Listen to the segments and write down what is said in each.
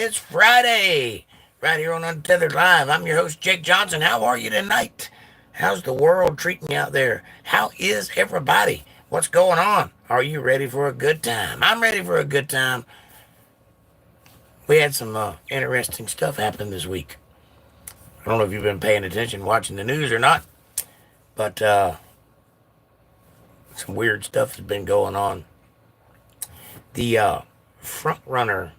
It's Friday, right here on Untethered Live. I'm your host, Jake Johnson. How are you tonight? How's the world treating you out there? How is everybody? What's going on? Are you ready for a good time? I'm ready for a good time. We had some interesting stuff happen this week. I don't know if you've been paying attention, watching the news or not, but some weird stuff has been going on. The front runner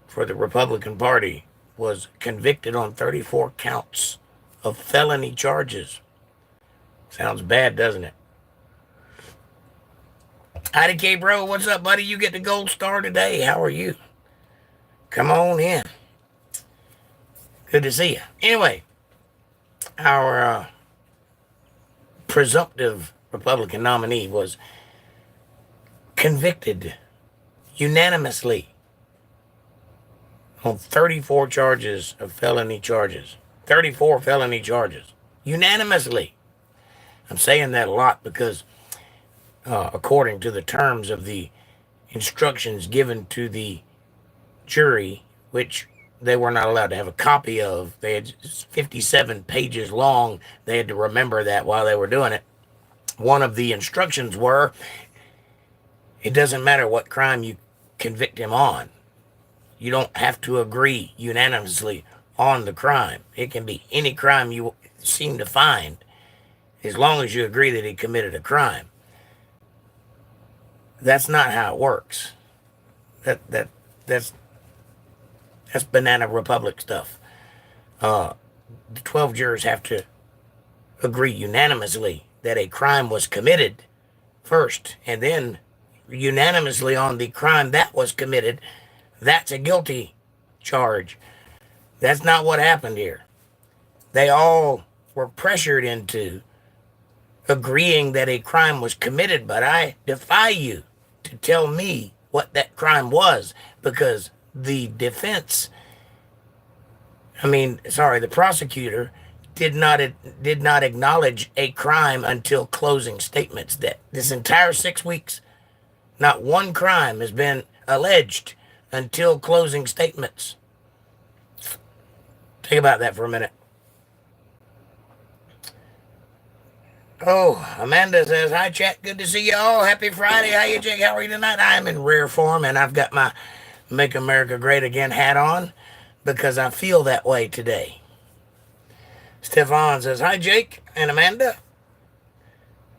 for the Republican Party was convicted on 34 counts of felony charges. Sounds bad, doesn't it? IDK bro, what's up, buddy? You get the gold star today. How are you? Come on in. Good to see you. Anyway, our presumptive Republican nominee was convicted unanimously on 34 charges of felony charges. 34 felony charges. Unanimously. I'm saying that a lot because according to the terms of the instructions given to the jury, which they were not allowed to have a copy of, they had 57 pages long. They had to remember that while they were doing it. One of the instructions were, it doesn't matter what crime you convict him on. You don't have to agree unanimously on the crime. It can be any crime you seem to find, as long as you agree that he committed a crime. That's not how it works. That's banana republic stuff. The 12 jurors have to agree unanimously that a crime was committed first, and then unanimously on the crime that was committed. That's a guilty charge. That's not what happened here. They all were pressured into agreeing that a crime was committed, but I defy you to tell me what that crime was, because the the prosecutor did not acknowledge a crime until closing statements. That this entire 6 weeks, not one crime has been alleged until closing statements. Think about that for a minute. Oh, Amanda says, hi, chat. Good to see you all. Happy Friday. How you, Jake? How are you tonight? I am in rare form, and I've got my Make America Great Again hat on because I feel that way today. Stefan says, hi, Jake and Amanda.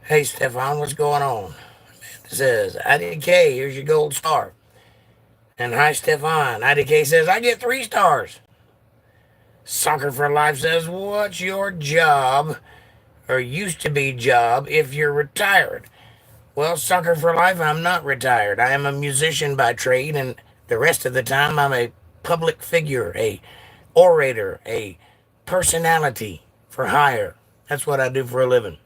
Hey, Stefan, what's going on? Amanda says, IDK, here's your gold star. And hi, Stefan. IDK says, I get 3 stars. Soccer for Life says, what's your job, or used to be job, if you're retired? Well, Soccer for Life, I'm not retired. I am a musician by trade, and the rest of the time I'm a public figure, a orator, a personality for hire. That's what I do for a living.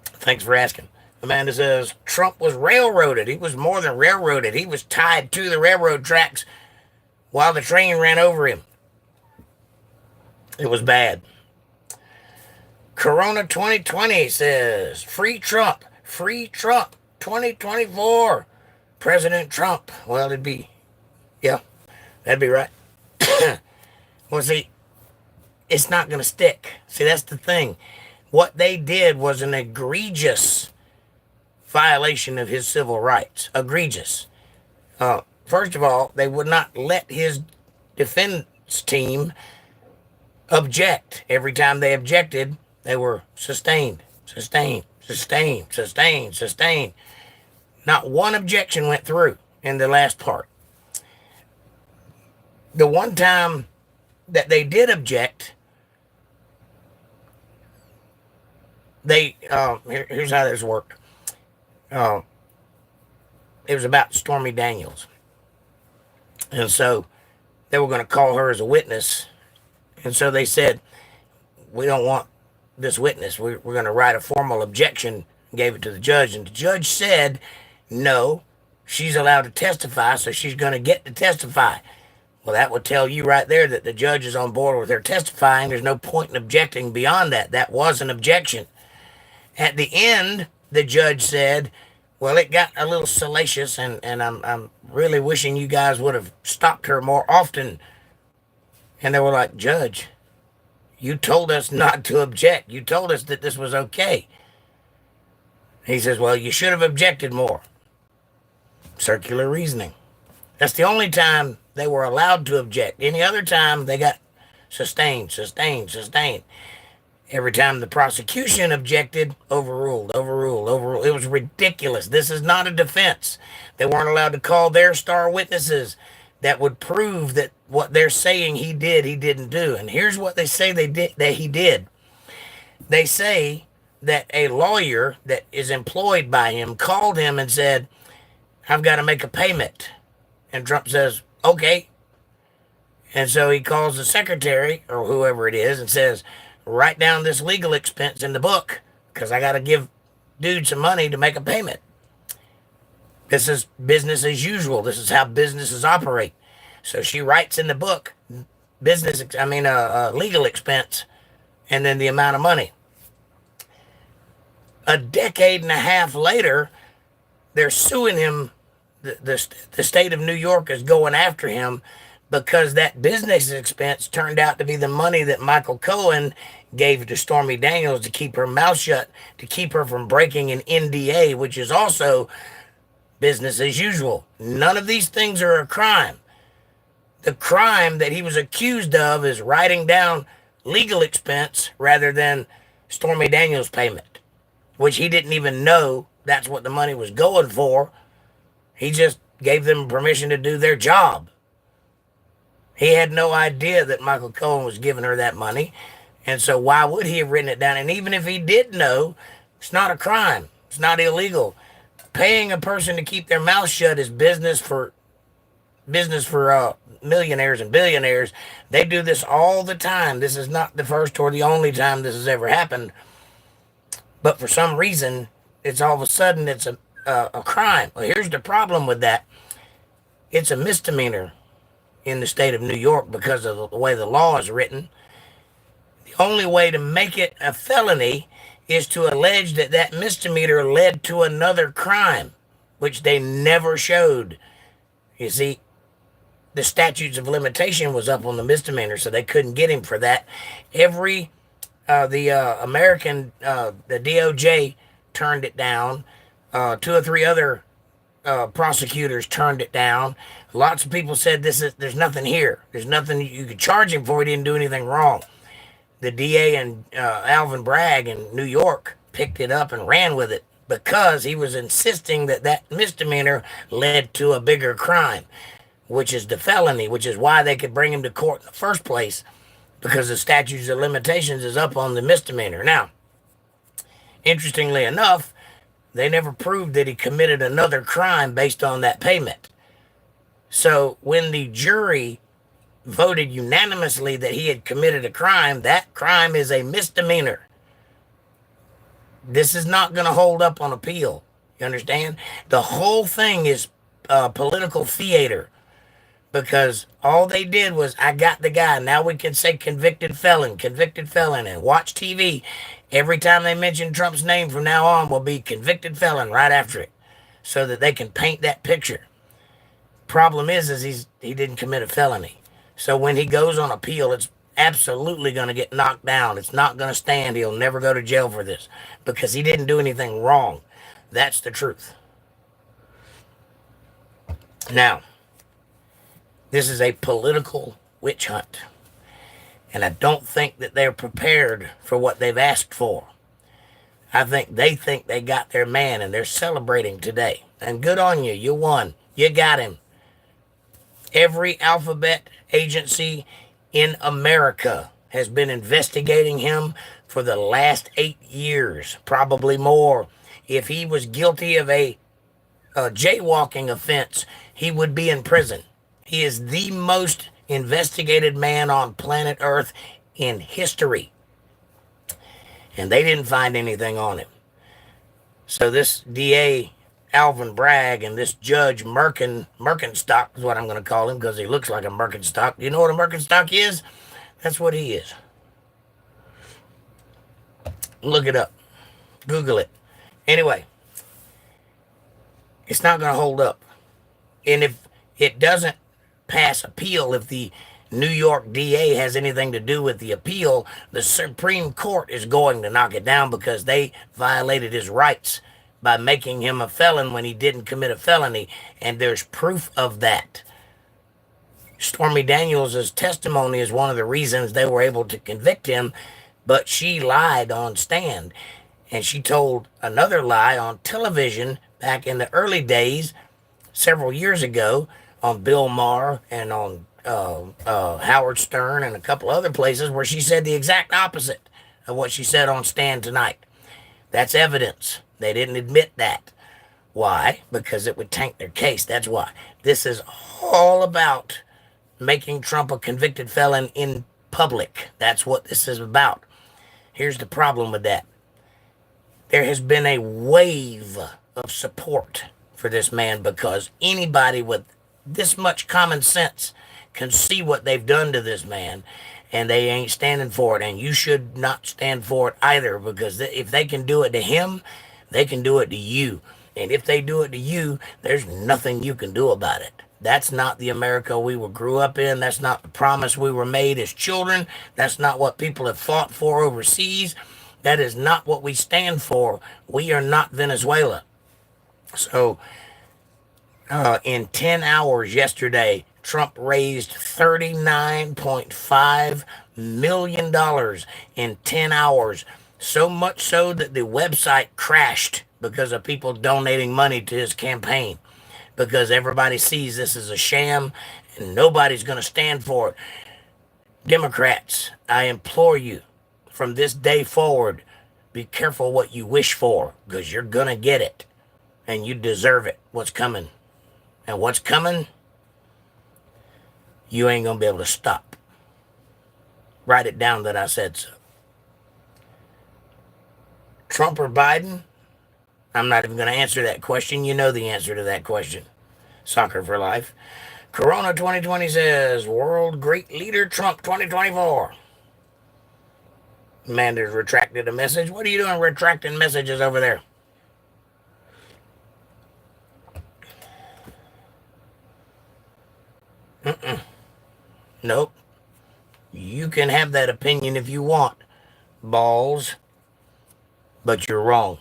Thanks for asking. Amanda says, Trump was railroaded. He was more than railroaded. He was tied to the railroad tracks while the train ran over him. It was bad. Corona 2020 says, free Trump 2024. President Trump. Well, that'd be right. Well, see, it's not going to stick. See, that's the thing. What they did was an egregious violation of his civil rights. Egregious. First of all, they would not let his defense team object. Every time they objected, they were sustained. Not one objection went through in the last part. The one time that they did object, here's how this worked. It was about Stormy Daniels. And so they were going to call her as a witness. And so they said, we don't want this witness. We're going to write a formal objection, and gave it to the judge. And the judge said, no, she's allowed to testify, so she's going to get to testify. Well, that would tell you right there that the judge is on board with her testifying. There's no point in objecting beyond that. That was an objection. At the end, the judge said, Well, it got a little salacious, and I'm really wishing you guys would have stopped her more often. And they were like, Judge, you told us not to object. You told us that this was okay. He says, well, you should have objected more. Circular reasoning. That's the only time they were allowed to object. Any other time, they got sustained, sustained, sustained. Every time the prosecution objected, overruled, overruled, overruled. It was ridiculous. This is not a defense. They weren't allowed to call their star witnesses that would prove that what they're saying he did, he didn't do. And here's what they say they did, that he did. They say that a lawyer that is employed by him called him and said, I've got to make a payment. And Trump says, okay. And so he calls the secretary or whoever it is and says, write down this legal expense in the book because I got to give dude some money to make a payment. This is business as usual. This is how businesses operate. So she writes in the book legal expense and then the amount of money. A decade and a half later, they're suing him. The state of New York is going after him because that business expense turned out to be the money that Michael Cohen gave to Stormy Daniels to keep her mouth shut, to keep her from breaking an NDA, which is also business as usual. None of these things are a crime. The crime that he was accused of is writing down legal expense rather than Stormy Daniels payment, which he didn't even know that's what the money was going for. He just gave them permission to do their job. He had no idea that Michael Cohen was giving her that money. And so why would he have written it down? And even if he did know, it's not a crime. It's not illegal. Paying a person to keep their mouth shut is business for millionaires and billionaires. They do this all the time. This is not the first or the only time this has ever happened. But for some reason, it's all of a sudden it's a crime. Well, here's the problem with that. It's a misdemeanor in the state of New York because of the way the law is written. The only way to make it a felony is to allege that that misdemeanor led to another crime, which they never showed. You see, the statutes of limitation was up on the misdemeanor, so they couldn't get him for that. The DOJ turned it down. 2 or 3 other prosecutors turned it down. Lots of people said there's nothing here. There's nothing you could charge him for. He didn't do anything wrong. The DA and Alvin Bragg in New York picked it up and ran with it because he was insisting that that misdemeanor led to a bigger crime, which is the felony, which is why they could bring him to court in the first place, because the statutes of limitations is up on the misdemeanor. Now, interestingly enough, they never proved that he committed another crime based on that payment. So when the jury voted unanimously that he had committed a crime, that crime is a misdemeanor. This is not going to hold up on appeal. You understand? The whole thing is political theater, because all they did was, I got the guy. Now we can say convicted felon, and watch TV. Every time they mention Trump's name from now on will be convicted felon right after it, so that they can paint that picture. Problem is he didn't commit a felony. So when he goes on appeal, it's absolutely going to get knocked down. It's not going to stand. He'll never go to jail for this because he didn't do anything wrong. That's the truth. Now, this is a political witch hunt, and I don't think that they're prepared for what they've asked for. I think they got their man, and they're celebrating today. And good on you. You won. You got him. Every alphabet agency in America has been investigating him for the last 8 years, probably more. If he was guilty of a jaywalking offense, he would be in prison. He is the most investigated man on planet Earth in history. And they didn't find anything on him. So this DA, Alvin Bragg, and this Judge Merkenstock is what I'm going to call him because he looks like a Merkenstock. Do you know what a Merkenstock is? That's what he is. Look it up. Google it. Anyway, It's not going to hold up. And if it doesn't pass appeal, if the New York DA has anything to do with the appeal, the Supreme Court is going to knock it down because they violated his rights by making him a felon when he didn't commit a felony. And there's proof of that. Stormy Daniels' testimony is one of the reasons they were able to convict him, but she lied on stand. And she told another lie on television back in the early days, several years ago, on Bill Maher and on Howard Stern and a couple other places, where she said the exact opposite of what she said on stand tonight. That's evidence. They didn't admit that. Why? Because it would tank their case. That's why. This is all about making Trump a convicted felon in public. That's what this is about. Here's the problem with that. There has been a wave of support for this man because anybody with this much common sense can see what they've done to this man, and they ain't standing for it. And you should not stand for it either, because if they can do it to him, they can do it to you. And if they do it to you, there's nothing you can do about it. That's not the America we grew up in. That's not the promise we were made as children. That's not what people have fought for overseas. That is not what we stand for. We are not Venezuela. So, in 10 hours yesterday, Trump raised $39.5 million in 10 hours. So much so that the website crashed because of people donating money to his campaign. Because everybody sees this as a sham and nobody's going to stand for it. Democrats, I implore you, from this day forward, be careful what you wish for, because you're going to get it and you deserve it. What's coming? And what's coming, you ain't going to be able to stop. Write it down that I said so. Trump or Biden? I'm not even going to answer that question. You know the answer to that question. Soccer for life. Corona 2020 says, world great leader Trump 2024. Amanda's retracted a message. What are you doing retracting messages over there? Nope. You can have that opinion if you want, balls, but you're wrong.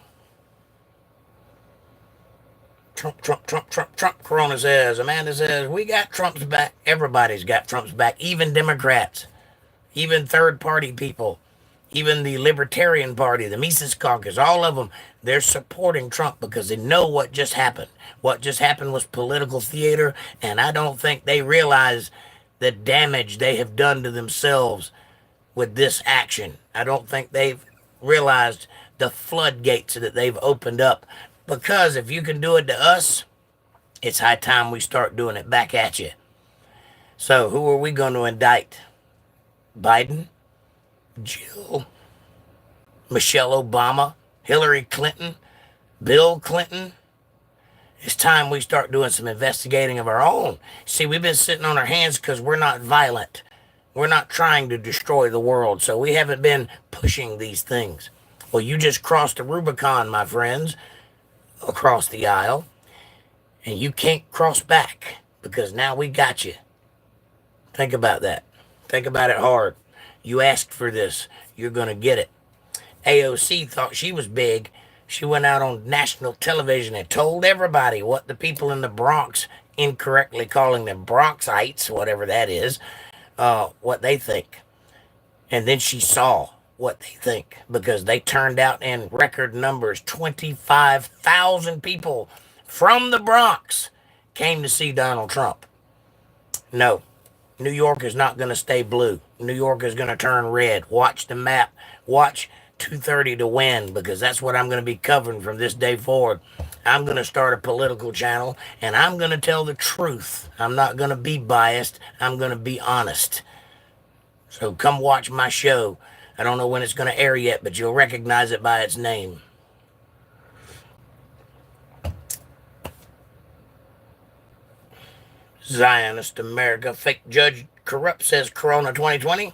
Trump, Trump, Trump, Trump, Trump, Corona says. Amanda says, we got Trump's back. Everybody's got Trump's back, even Democrats, even third-party people, even the Libertarian Party, the Mises Caucus, all of them, they're supporting Trump because they know what just happened. What just happened was political theater, and I don't think they realize the damage they have done to themselves with this action. I don't think they've realized the floodgates that they've opened up. Because if you can do it to us, it's high time we start doing it back at you. So who are we going to indict? Biden? Jill? Michelle Obama? Hillary Clinton? Bill Clinton? It's time we start doing some investigating of our own. See, we've been sitting on our hands because we're not violent. We're not trying to destroy the world, so we haven't been pushing these things. Well, you just crossed the Rubicon, my friends, across the aisle, and you can't cross back because now we got you. Think about that. Think about it hard. You asked for this. You're going to get it. AOC thought she was big. She went out on national television and told everybody what the people in the Bronx, incorrectly calling them Bronxites, whatever that is, what they think. And then she saw what they think because they turned out in record numbers. 25,000 people from the Bronx came to see Donald Trump. No, New York is not going to stay blue. New York is going to turn red. Watch the map. Watch 2:30 to win, because that's what I'm going to be covering from this day forward. I'm going to start a political channel, and I'm going to tell the truth. I'm not going to be biased. I'm going to be honest. So come watch my show. I don't know when it's going to air yet, but you'll recognize it by its name. Zionist America, fake judge corrupt, says Corona 2020.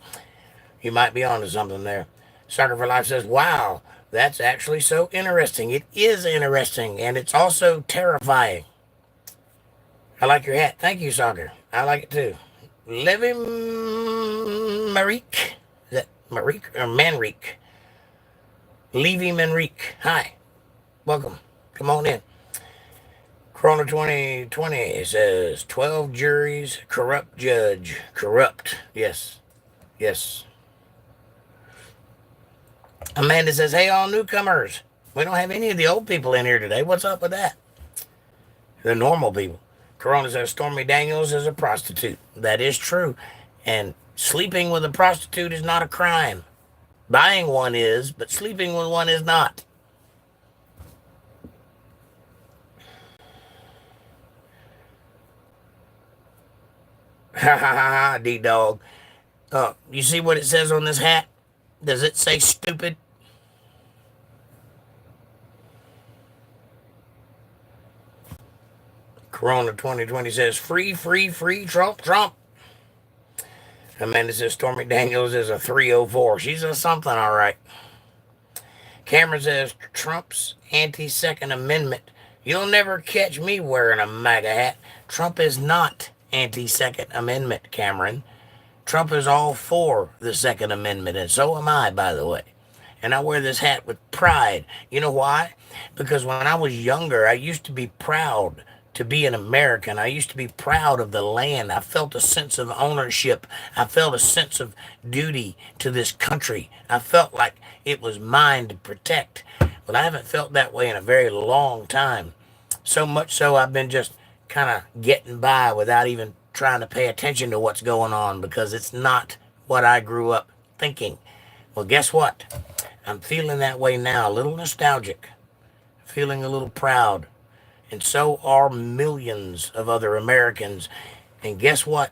You might be onto something there. Soccer for Life says, wow, That's actually so interesting. It is interesting, and it's also terrifying. I like your hat. Thank you, Soccer. I like it too. Levy Marique. Is that Marique or Manrique? Levy Manrique. Hi. Welcome. Come on in. Corona 2020 says 12 juries, corrupt judge. Corrupt. Yes. Yes. Amanda says, hey, all newcomers. We don't have any of the old people in here today. What's up with that? The normal people. Corona says Stormy Daniels is a prostitute. That is true. And sleeping with a prostitute is not a crime. Buying one is, but sleeping with one is not. Ha ha ha ha, D-Dog. You see what it says on this hat? Does it say stupid? Corona 2020 says free, free, free, Trump, Trump. Amanda says Stormy Daniels is a 304. She's a something, all right. Cameron says Trump's anti-Second Amendment. You'll never catch me wearing a MAGA hat. Trump is not anti-Second Amendment, Cameron. Trump is all for the Second Amendment, and so am I, by the way. And I wear this hat with pride. You know why? Because when I was younger, I used to be proud to be an American. I used to be proud of the land. I felt a sense of ownership. I felt a sense of duty to this country. I felt like it was mine to protect. But I haven't felt that way in a very long time. So much so I've been just kind of getting by without even trying to pay attention to what's going on because it's not what I grew up thinking. Well, guess what? I'm feeling that way now, a little nostalgic, feeling a little proud. And so are millions of other Americans. And guess what?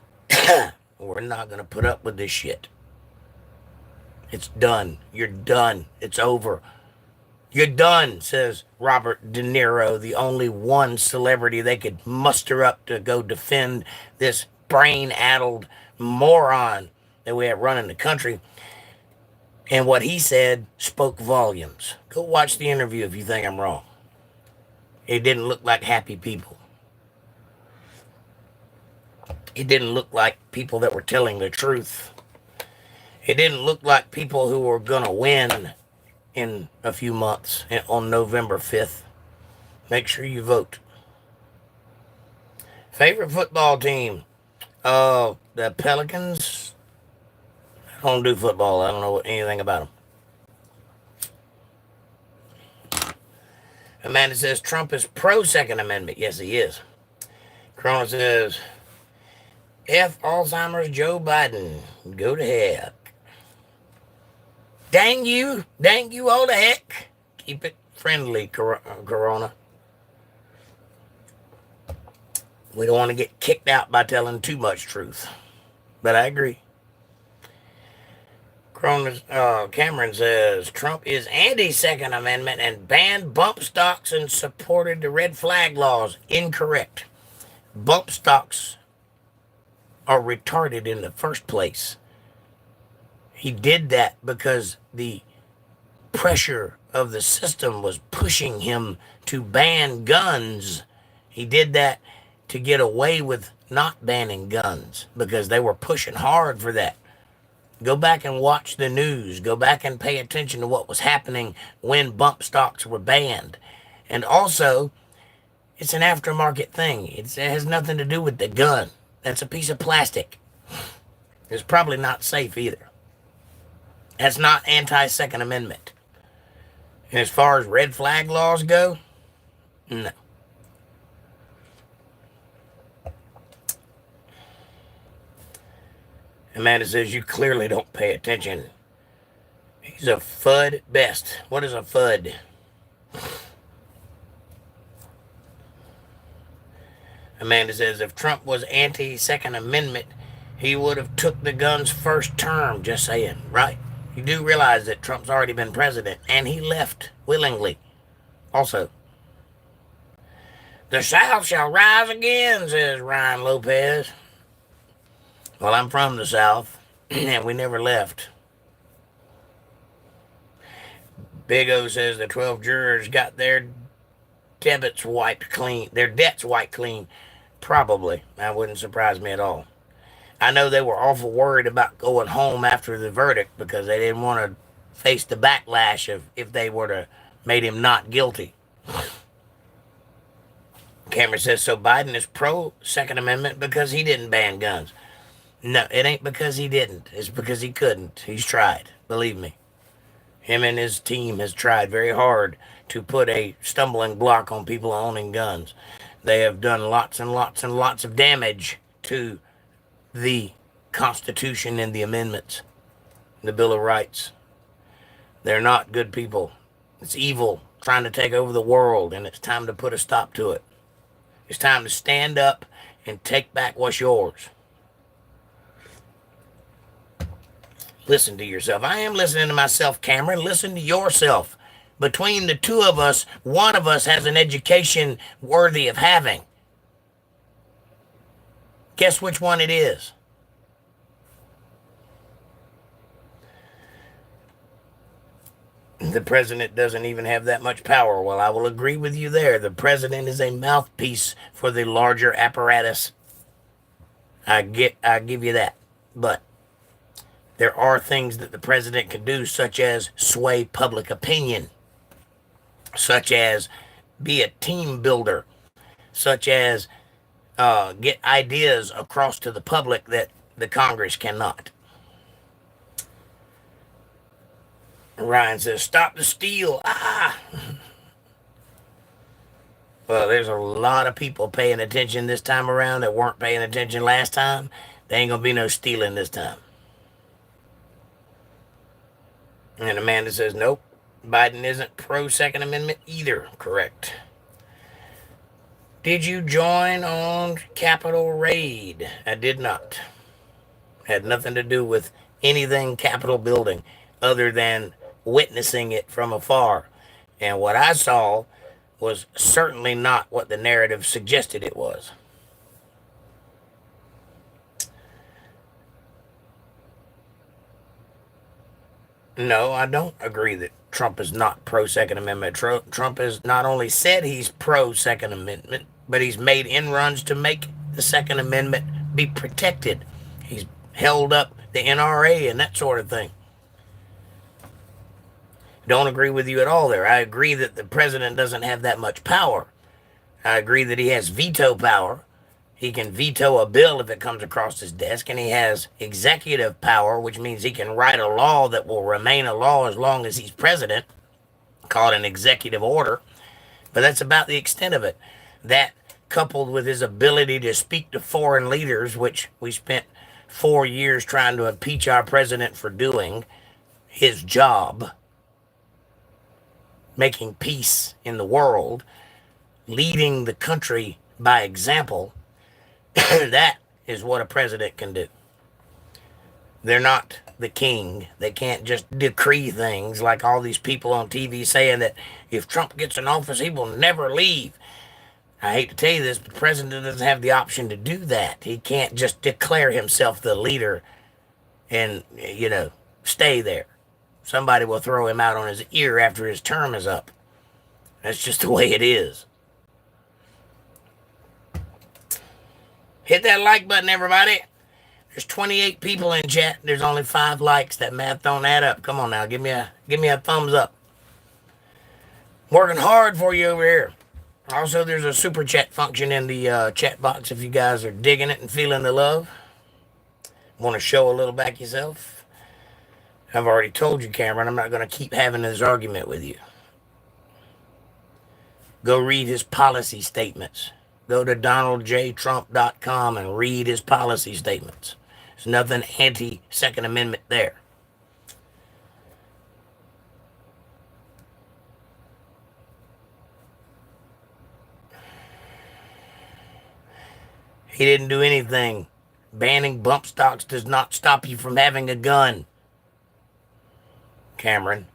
We're not going to put up with this shit. It's done. You're done. It's over. You're done, says Robert De Niro, the only one celebrity they could muster up to go defend this brain-addled moron that we have running the country. And what he said spoke volumes. Go watch the interview if you think I'm wrong. It didn't look like happy people. It didn't look like people that were telling the truth. It didn't look like people who were going to win in a few months on November 5th. Make sure you vote. Favorite football team? The Pelicans. I don't do football. I don't know anything about them. Amanda says Trump is pro-Second Amendment. Yes, he is. Corona says, F Alzheimer's Joe Biden. Go to heck. Dang you all to heck. Keep it friendly, Corona. We don't want to get kicked out by telling too much truth. But I agree. Cameron says Trump is anti-Second Amendment and banned bump stocks and supported the red flag laws. Incorrect. Bump stocks are retarded in the first place. He did that because the pressure of the system was pushing him to ban guns. He did that to get away with not banning guns because they were pushing hard for that. Go back and watch the news. Go back and pay attention to what was happening when bump stocks were banned. And also, it's an aftermarket thing. It has nothing to do with the gun. That's a piece of plastic. It's probably not safe either. That's not anti-Second Amendment. And as far as red flag laws go, no. Amanda says you clearly don't pay attention. He's a FUD best. What is a FUD? Amanda says if Trump was anti-Second Amendment, he would have took the guns first term. Just saying, right? You do realize that Trump's already been president, and he left willingly. Also, the South shall rise again, says Ryan Lopez. Well, I'm from the South, and we never left. Big O says the 12 jurors got their debits wiped clean, their debts wiped clean. Probably. That wouldn't surprise me at all. I know they were awful worried about going home after the verdict because they didn't want to face the backlash of if they were to made him not guilty. Cameron says, so Biden is pro Second Amendment because he didn't ban guns. No, it ain't because he didn't. It's because he couldn't. He's tried. Believe me. Him and his team has tried very hard to put a stumbling block on people owning guns. They have done lots and lots and lots of damage to the Constitution and the amendments, the Bill of Rights. They're not good people. It's evil trying to take over the world, and it's time to put a stop to it. It's time to stand up and take back what's yours. Listen to yourself. I am listening to myself, Cameron. Listen to yourself. Between the two of us, one of us has an education worthy of having. Guess which one it is? The president doesn't even have that much power. Well, I will agree with you there. The president is a mouthpiece for the larger apparatus. I give you that. But there are things that the president can do, such as sway public opinion, such as be a team builder, such as get ideas across to the public that the Congress cannot. Ryan says, stop the steal. Well, there's a lot of people paying attention this time around that weren't paying attention last time. There ain't going to be no stealing this time. And Amanda says, nope, Biden isn't pro Second Amendment either. Correct. Did you join on Capitol Raid? I did not. Had nothing to do with anything Capitol building other than witnessing it from afar. And what I saw was certainly not what the narrative suggested it was. No, I don't agree that Trump is not pro Second Amendment. Trump has not only said he's pro Second Amendment, but he's made inruns to make the Second Amendment be protected. He's held up the NRA and that sort of thing. Don't agree with you at all there. I agree that the president doesn't have that much power. I agree that he has veto power. He can veto a bill if it comes across his desk, and he has executive power, which means he can write a law that will remain a law as long as he's president, called an executive order. But that's about the extent of it. That, coupled with his ability to speak to foreign leaders, which we spent 4 years trying to impeach our president for doing his job, making peace in the world, leading the country by example, that is what a president can do. They're not the king. They can't just decree things like all these people on TV saying that if Trump gets in office, he will never leave. I hate to tell you this, but the president doesn't have the option to do that. He can't just declare himself the leader and, stay there. Somebody will throw him out on his ear after his term is up. That's just the way it is. Hit that like button, everybody. There's 28 people in chat. There's only 5 likes. That math don't add up. Come on now, give me a thumbs up. Working hard for you over here. Also, there's a super chat function in the chat box if you guys are digging it and feeling the love. Want to show a little back yourself? I've already told you, Cameron, I'm not going to keep having this argument with you. Go read his policy statements. Go to DonaldJTrump.com and read his policy statements. There's nothing anti-Second Amendment there. He didn't do anything. Banning bump stocks does not stop you from having a gun. Cameron,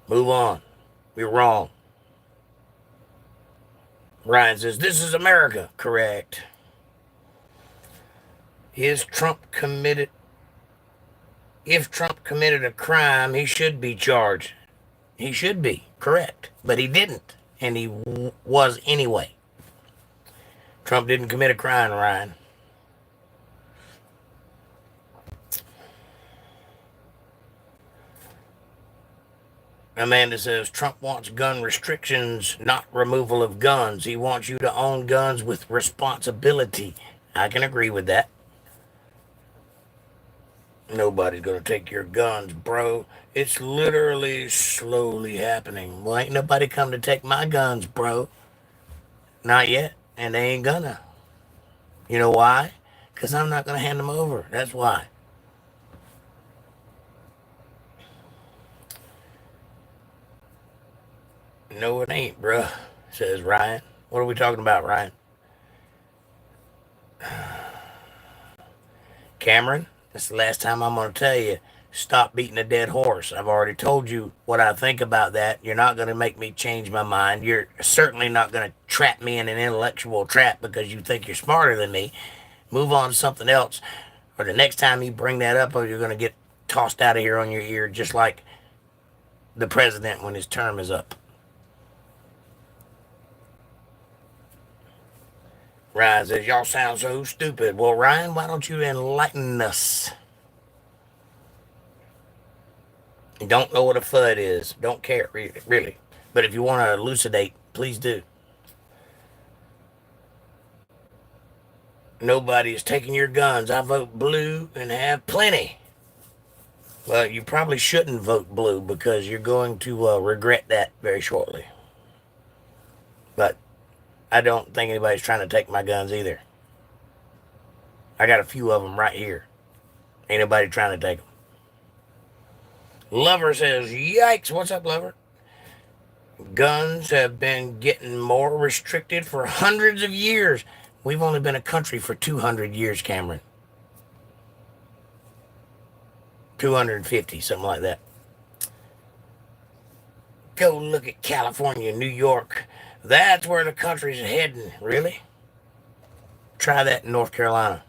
move on. We're wrong. Ryan says, this is America. Correct. If Trump committed a crime, he should be charged. He should be, correct. But he didn't, and he was anyway. Trump didn't commit a crime, Ryan. Amanda says, Trump wants gun restrictions, not removal of guns. He wants you to own guns with responsibility. I can agree with that. Nobody's going to take your guns, bro. It's literally slowly happening. Well, ain't nobody come to take my guns, bro. Not yet. And they ain't gonna. You know why? Because I'm not going to hand them over. That's why. No, it ain't, bruh, says Ryan. What are we talking about, Ryan? Cameron, that's the last time I'm going to tell you, stop beating a dead horse. I've already told you what I think about that. You're not going to make me change my mind. You're certainly not going to trap me in an intellectual trap because you think you're smarter than me. Move on to something else. Or the next time you bring that up, or you're going to get tossed out of here on your ear just like the president when his term is up. Ryan says, y'all sound so stupid. Well, Ryan, why don't you enlighten us? You don't know what a FUD is. Don't care, really. But if you want to elucidate, please do. Nobody is taking your guns. I vote blue and have plenty. Well, you probably shouldn't vote blue because you're going to regret that very shortly. But I don't think anybody's trying to take my guns either. I got a few of them right here. Ain't nobody trying to take them. Lover says, yikes. What's up, Lover? Guns have been getting more restricted for hundreds of years. We've only been a country for 200 years, Cameron. 250, something like that. Go look at California, New York. That's where the country's heading. Really? Try that in North Carolina.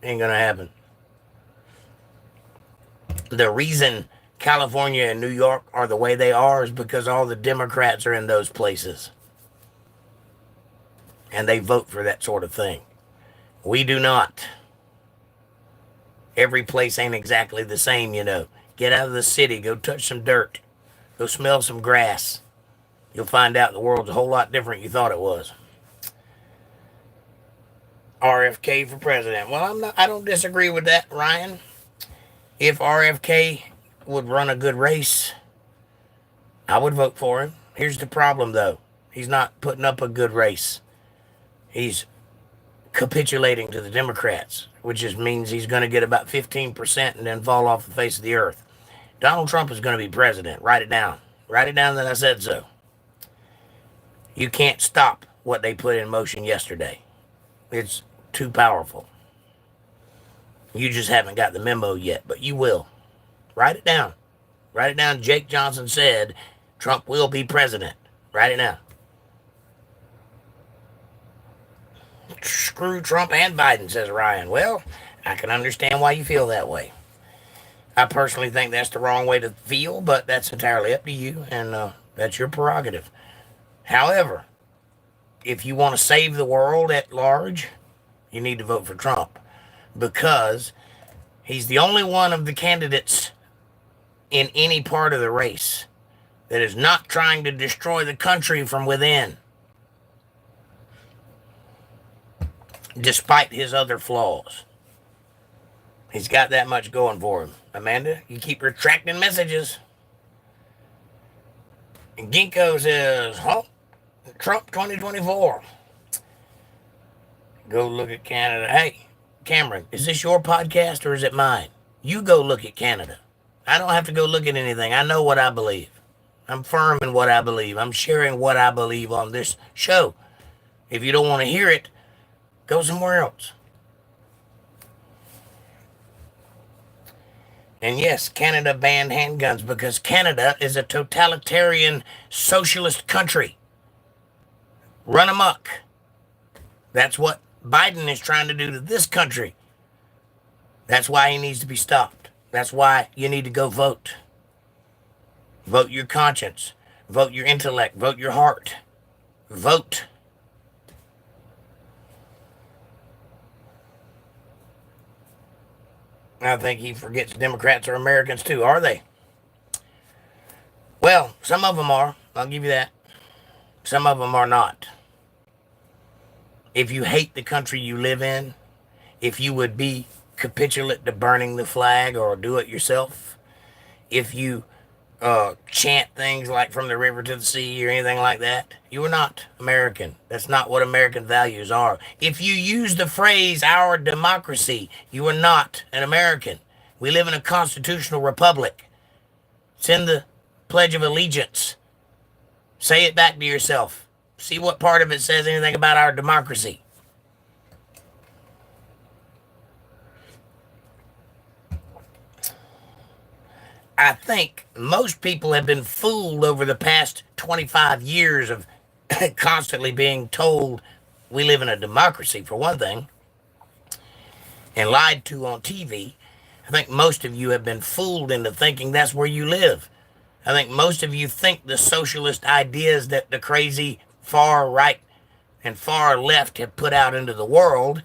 Ain't gonna happen. The reason California and New York are the way they are is because all the Democrats are in those places. And they vote for that sort of thing. We do not. Every place ain't exactly the same, you know. Get out of the city. Go touch some dirt. Go smell some grass. You'll find out the world's a whole lot different than you thought it was. RFK for president. Well, I don't disagree with that, Ryan. If RFK would run a good race, I would vote for him. Here's the problem, though. He's not putting up a good race. He's capitulating to the Democrats, which just means he's going to get about 15% and then fall off the face of the earth. Donald Trump is going to be president. Write it down. Write it down that I said so. You can't stop what they put in motion yesterday. It's too powerful. You just haven't got the memo yet, but you will. Write it down. Write it down. Jake Johnson said Trump will be president. Write it down. Screw Trump and Biden, says Ryan. Well, I can understand why you feel that way. I personally think that's the wrong way to feel, but that's entirely up to you, and that's your prerogative. However, if you want to save the world at large, you need to vote for Trump because he's the only one of the candidates in any part of the race that is not trying to destroy the country from within, despite his other flaws. He's got that much going for him. Amanda, you keep retracting messages. And Ginkgo says, Trump 2024. Go look at Canada. Hey, Cameron, is this your podcast or is it mine? You go look at Canada. I don't have to go look at anything. I know what I believe. I'm firm in what I believe. I'm sharing what I believe on this show. If you don't want to hear it, go somewhere else. And yes, Canada banned handguns because Canada is a totalitarian socialist country. Run amok. That's what Biden is trying to do to this country. That's why he needs to be stopped. That's why you need to go vote. Vote your conscience. Vote your intellect. Vote your heart. Vote. I think he forgets Democrats are Americans too, are they? Well, some of them are. I'll give you that. Some of them are not. If you hate the country you live in, if you would be capitulate to burning the flag or do it yourself, if you chant things like from the river to the sea or anything like that, you are not American. That's not what American values are. If you use the phrase our democracy, you are not an American. We live in a constitutional republic. It's in the Pledge of Allegiance. Say it back to yourself. See what part of it says anything about our democracy. I think most people have been fooled over the past 25 years of constantly being told we live in a democracy, for one thing, and lied to on TV. I think most of you have been fooled into thinking that's where you live. I think most of you think the socialist ideas that the crazy far right and far left have put out into the world,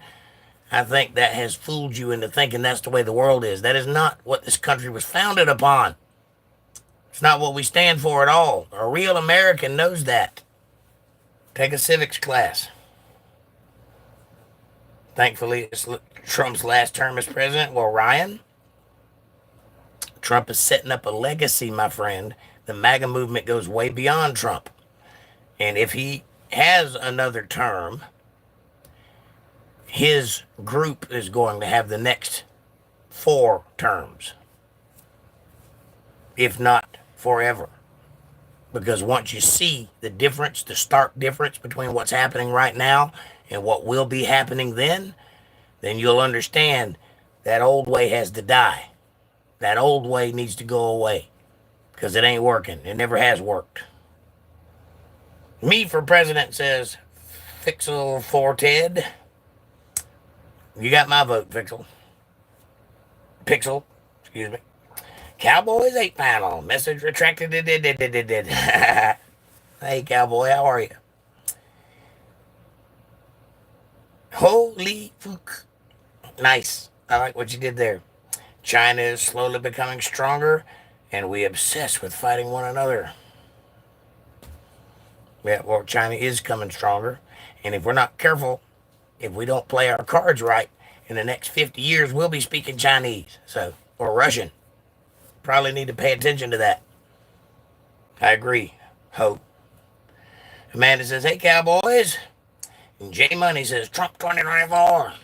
I think that has fooled you into thinking that's the way the world is. That is not what this country was founded upon. It's not what we stand for at all. A real American knows that. Take a civics class. Thankfully, it's Trump's last term as president. Well, Ryan, Trump is setting up a legacy, my friend. The MAGA movement goes way beyond Trump. And if he has another term, his group is going to have the next 4 terms, if not forever. Because once you see the difference, the stark difference between what's happening right now and what will be happening then you'll understand that old way has to die. That old way needs to go away because it ain't working. It never has worked. Me for president says Fixel for Ted. You got my vote, Fixel. Pixel, excuse me. Cowboys 8 panel. Message retracted. Hey, Cowboy, how are you? Holy fuck. Nice. I like what you did there. China is slowly becoming stronger, and we obsess with fighting one another. Yeah, well, China is coming stronger, and if we're not careful, if we don't play our cards right, in the next 50 years, we'll be speaking Chinese, or Russian. Probably need to pay attention to that. I agree. Hope. Amanda says, hey, Cowboys. And J Money says, Trump 2024.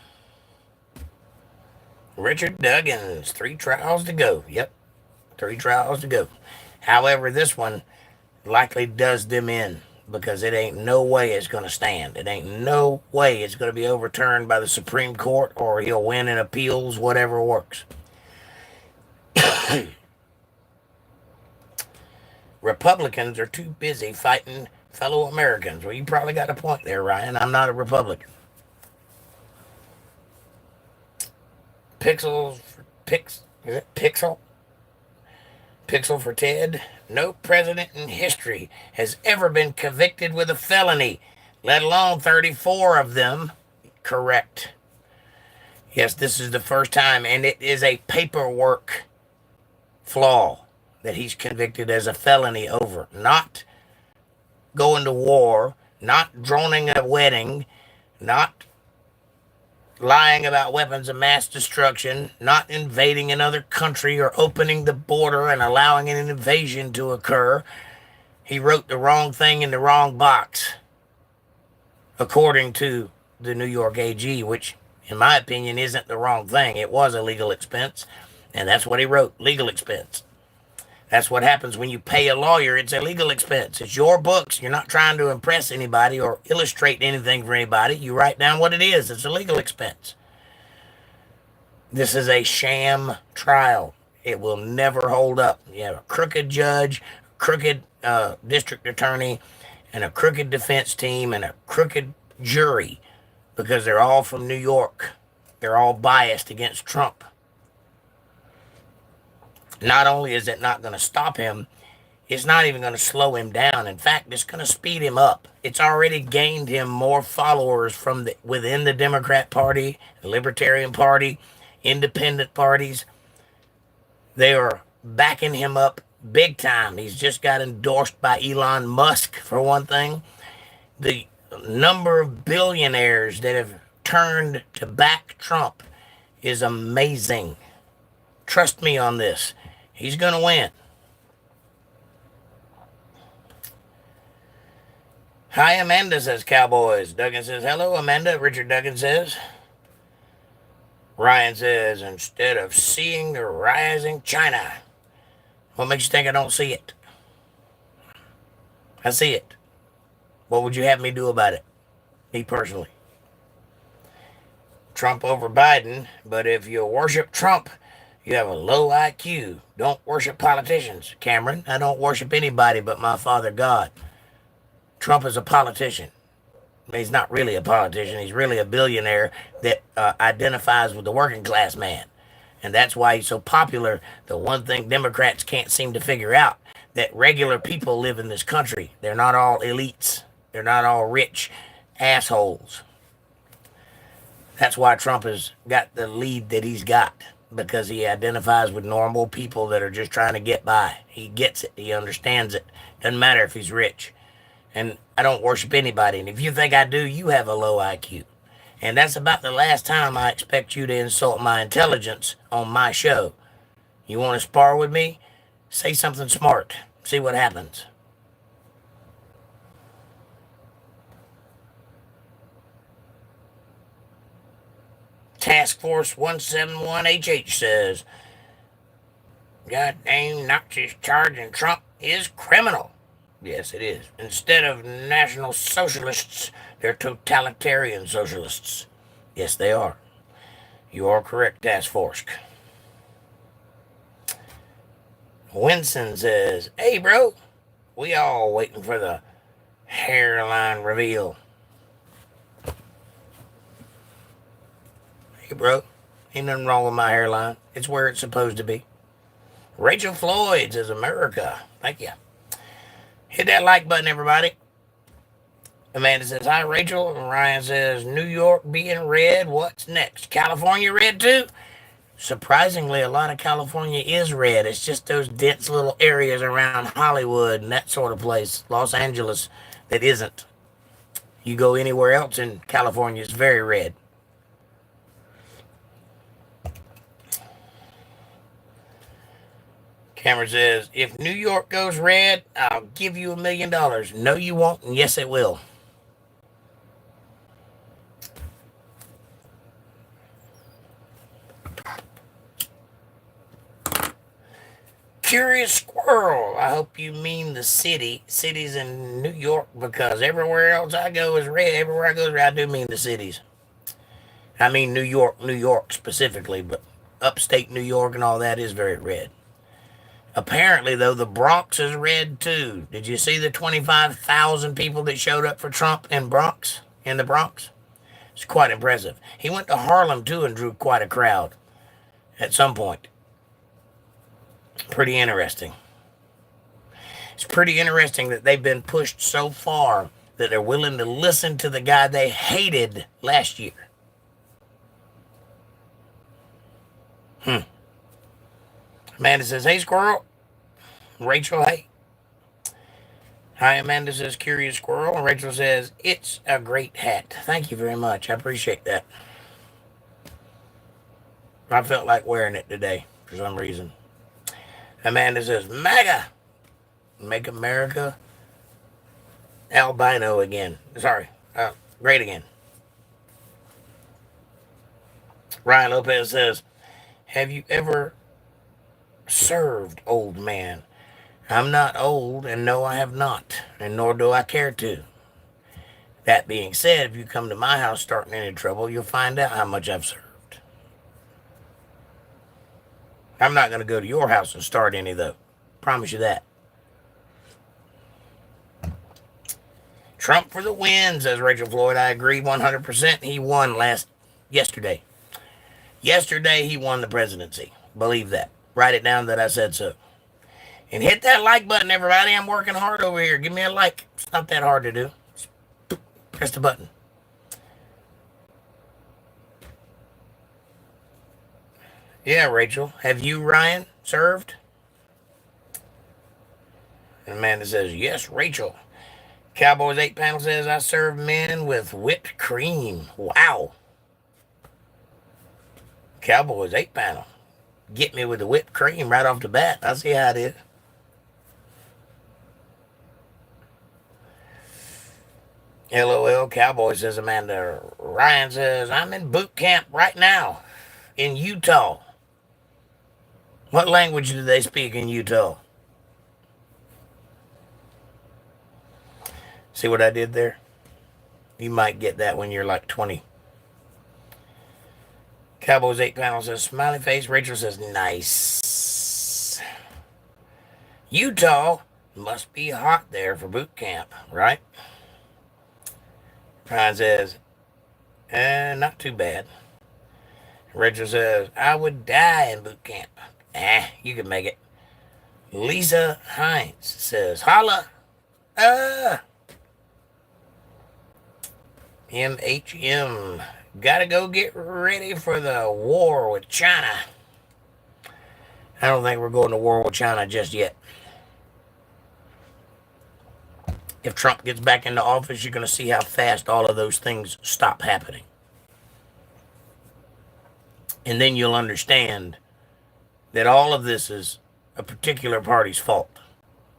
Richard Duggins, 3 trials to go. Yep, 3 trials to go. However, this one likely does them in because it ain't no way it's going to stand. It ain't no way it's going to be overturned by the Supreme Court or he'll win in appeals, whatever works. Republicans are too busy fighting fellow Americans. Well, you probably got a point there, Ryan. I'm not a Republican. Pixel for Ted. No president in history has ever been convicted with a felony, let alone 34 of them. Correct. Yes, this is the first time, and it is a paperwork flaw that he's convicted as a felony over. Not going to war, not droning a wedding, not lying about weapons of mass destruction, not invading another country or opening the border and allowing an invasion to occur. He wrote the wrong thing in the wrong box, according to the New York AG, which, in my opinion, isn't the wrong thing. It was a legal expense, and that's what he wrote, legal expense. That's what happens when you pay a lawyer. It's a legal expense. It's your books. You're not trying to impress anybody or illustrate anything for anybody. You write down what it is. It's a legal expense. This is a sham trial. It will never hold up. You have a crooked judge, a crooked district attorney, and a crooked defense team, and a crooked jury because they're all from New York. They're all biased against Trump. Not only is it not going to stop him, It's not even going to slow him down. In fact, it's going to speed him up. It's already gained him more followers from within the Democrat Party, the Libertarian Party, independent parties. They are backing him up big time. He's just got endorsed by Elon Musk, for one thing. The number of billionaires that have turned to back Trump is amazing. Trust me on this. He's going to win. Hi, Amanda, says Cowboys. Duggan says, hello, Amanda. Richard Duggan says. Ryan says, instead of seeing the rising China. What makes you think I don't see it? I see it. What would you have me do about it? Me personally. Trump over Biden, but if you worship Trump, you have a low IQ. Don't worship politicians. Cameron, I don't worship anybody but my Father God. Trump is a politician. He's not really a politician. He's really a billionaire that identifies with the working class man. And that's why he's so popular. The one thing Democrats can't seem to figure out, that regular people live in this country. They're not all elites. They're not all rich assholes. That's why Trump has got the lead that he's got, because he identifies with normal people that are just trying to get by. He gets it. He understands it. Doesn't matter if he's rich. And I don't worship anybody. And if you think I do, you have a low IQ. And that's about the last time I expect you to insult my intelligence on my show. You want to spar with me? Say something smart. See what happens. Task Force 171HH says, goddamn Nazis charging Trump is criminal. Yes, it is. Instead of National Socialists, they're totalitarian socialists. Yes, they are. You are correct, Task Force. Winston says, hey, bro, we all waiting for the hairline reveal. Hey, bro, ain't nothing wrong with my hairline. It's where it's supposed to be. Rachel Floyd says, America. Thank you. Hit that like button, everybody. Amanda says, hi, Rachel. And Ryan says, New York being red. What's next? California red, too? Surprisingly, a lot of California is red. It's just those dense little areas around Hollywood and that sort of place, Los Angeles, that isn't. You go anywhere else in California, it's very red. Cameron says, if New York goes red, I'll give you $1 million. No, you won't, and yes, it will. Curious Squirrel, I hope you mean the cities in New York, because everywhere else I go is red. Everywhere I go, I do mean the cities. I mean New York specifically, but upstate New York and all that is very red. Apparently, though, the Bronx is red, too. Did you see the 25,000 people that showed up for Trump in the Bronx? It's quite impressive. He went to Harlem, too, and drew quite a crowd at some point. Pretty interesting. It's pretty interesting that they've been pushed so far that they're willing to listen to the guy they hated last year. Amanda says, hey, Squirrel. Rachel, hey. Hi, Amanda says, curious Squirrel. And Rachel says, it's a great hat. Thank you very much. I appreciate that. I felt like wearing it today for some reason. Amanda says, MAGA. Make America albino again. Sorry. Great again. Ryan Lopez says, have you ever served, old man? I'm not old, and no, I have not, and nor do I care to. That being said, if you come to my house starting any trouble, you'll find out how much I've served. I'm not going to go to your house and start any, though. Promise you that. Trump for the win, says Rachel Floyd. I agree 100%. He won yesterday. Yesterday, he won the presidency. Believe that. Write it down that I said so. And hit that like button, everybody. I'm working hard over here. Give me a like. It's not that hard to do. Just press the button. Yeah, Rachel. Have you, Ryan, served? And Amanda says, yes, Rachel. Cowboys 8 panel says, I serve men with whipped cream. Wow. Cowboys 8 panel. Get me with the whipped cream right off the bat. I see how it is. LOL Cowboy, says Amanda. Ryan says, I'm in boot camp right now in Utah. What language do they speak in Utah? See what I did there? You might get that when you're like 20. Cowboys 8 panel says, smiley face. Rachel says, nice. Utah must be hot there for boot camp, right? Ryan says, not too bad. Rachel says, I would die in boot camp. You can make it. Lisa Hines says, holla. MHM, gotta go get ready for the war with China. I don't think we're going to war with China just yet. If Trump gets back into office, you're going to see how fast all of those things stop happening. And then you'll understand that all of this is a particular party's fault.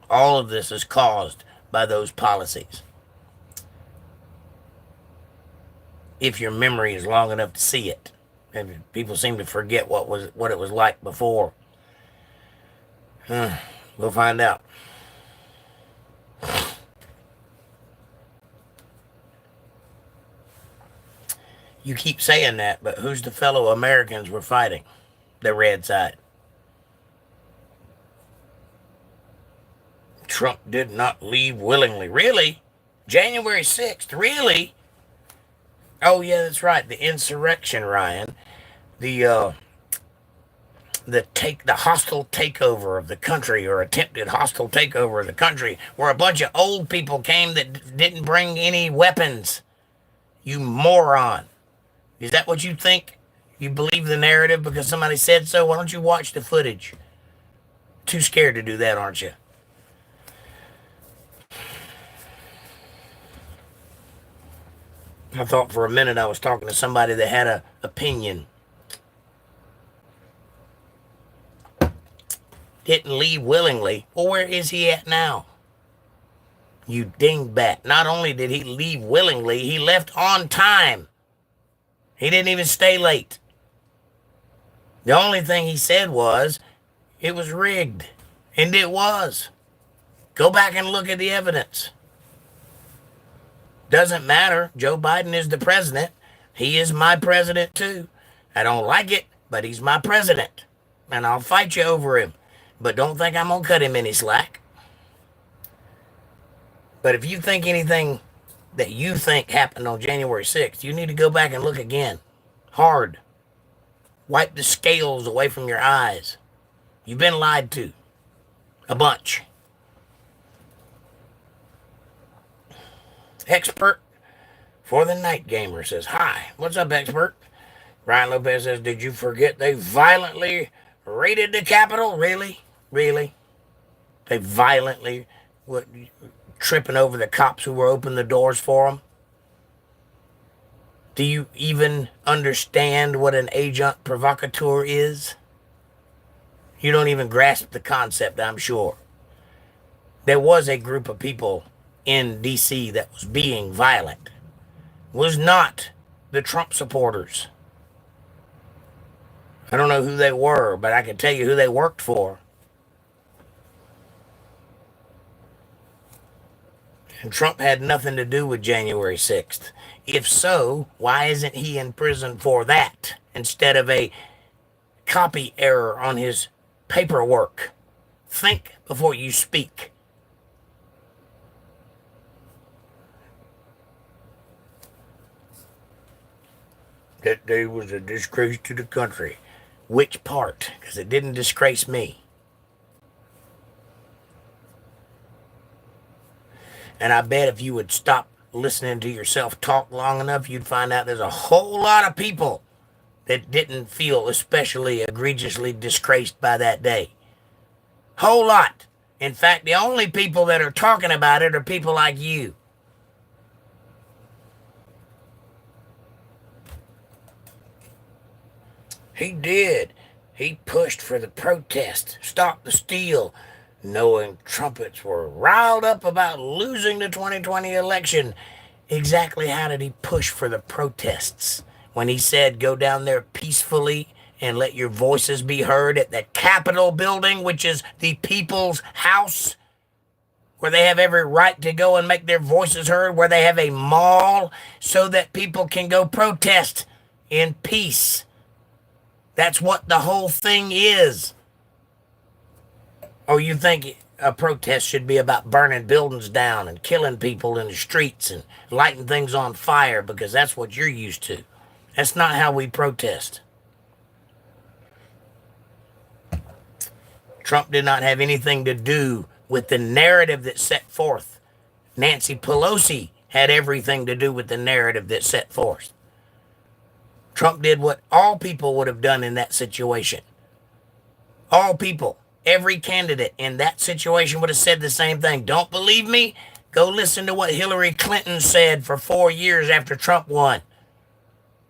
All of this is caused by those policies. If your memory is long enough to see it. And people seem to forget what it was like before. We'll find out. You keep saying that, but who's the fellow Americans we're fighting? The red side. Trump did not leave willingly. Really? January 6th? Really? Oh, yeah, that's right. The insurrection, Ryan. The hostile takeover of the country, or attempted hostile takeover of the country, where a bunch of old people came that didn't bring any weapons. You moron. Is that what you think? You believe the narrative because somebody said so? Why don't you watch the footage? Too scared to do that, aren't you? I thought for a minute I was talking to somebody that had an opinion. Didn't leave willingly. Well, where is he at now? You dingbat. Not only did he leave willingly, he left on time. He didn't even stay late. The only thing he said was, it was rigged. And it was. Go back and look at the evidence. Doesn't matter. Joe Biden is the president. He is my president too. I don't like it, but he's my president. And I'll fight you over him. But don't think I'm going to cut him any slack. But if you think anything that you think happened on January 6th, you need to go back and look again. Hard. Wipe the scales away from your eyes. You've been lied to. A bunch. Expert for the Night Gamer says, hi. What's up, expert? Ryan Lopez says, did you forget they violently raided the Capitol? Really? Really? They violently tripping over the cops who were opening the doors for them? Do you even understand what an agent provocateur is? You don't even grasp the concept, I'm sure. There was a group of people in D.C. that was being violent. It was not the Trump supporters. I don't know who they were, but I can tell you who they worked for. And Trump had nothing to do with January 6th. If so, why isn't he in prison for that instead of a copy error on his paperwork? Think before you speak. That day was a disgrace to the country. Which part? Because it didn't disgrace me. And I bet if you would stop listening to yourself talk long enough, you'd find out there's a whole lot of people that didn't feel especially egregiously disgraced by that day. Whole lot. In fact, the only people that are talking about it are people like you. He did. He pushed for the protest, stopped the steal, knowing trumpets were riled up about losing the 2020 election. Exactly how did he push for the protests? When he said go down there peacefully and let your voices be heard at the Capitol building, which is the people's house, where they have every right to go and make their voices heard, where they have a mall so that people can go protest in peace. That's what the whole thing is. Or you think a protest should be about burning buildings down and killing people in the streets and lighting things on fire because that's what you're used to. That's not how we protest. Trump did not have anything to do with the narrative that's set forth. Nancy Pelosi had everything to do with the narrative that's set forth. Trump did what all people would have done in that situation. All people, every candidate in that situation would have said the same thing. Don't believe me? Go listen to what Hillary Clinton said for 4 years after Trump won.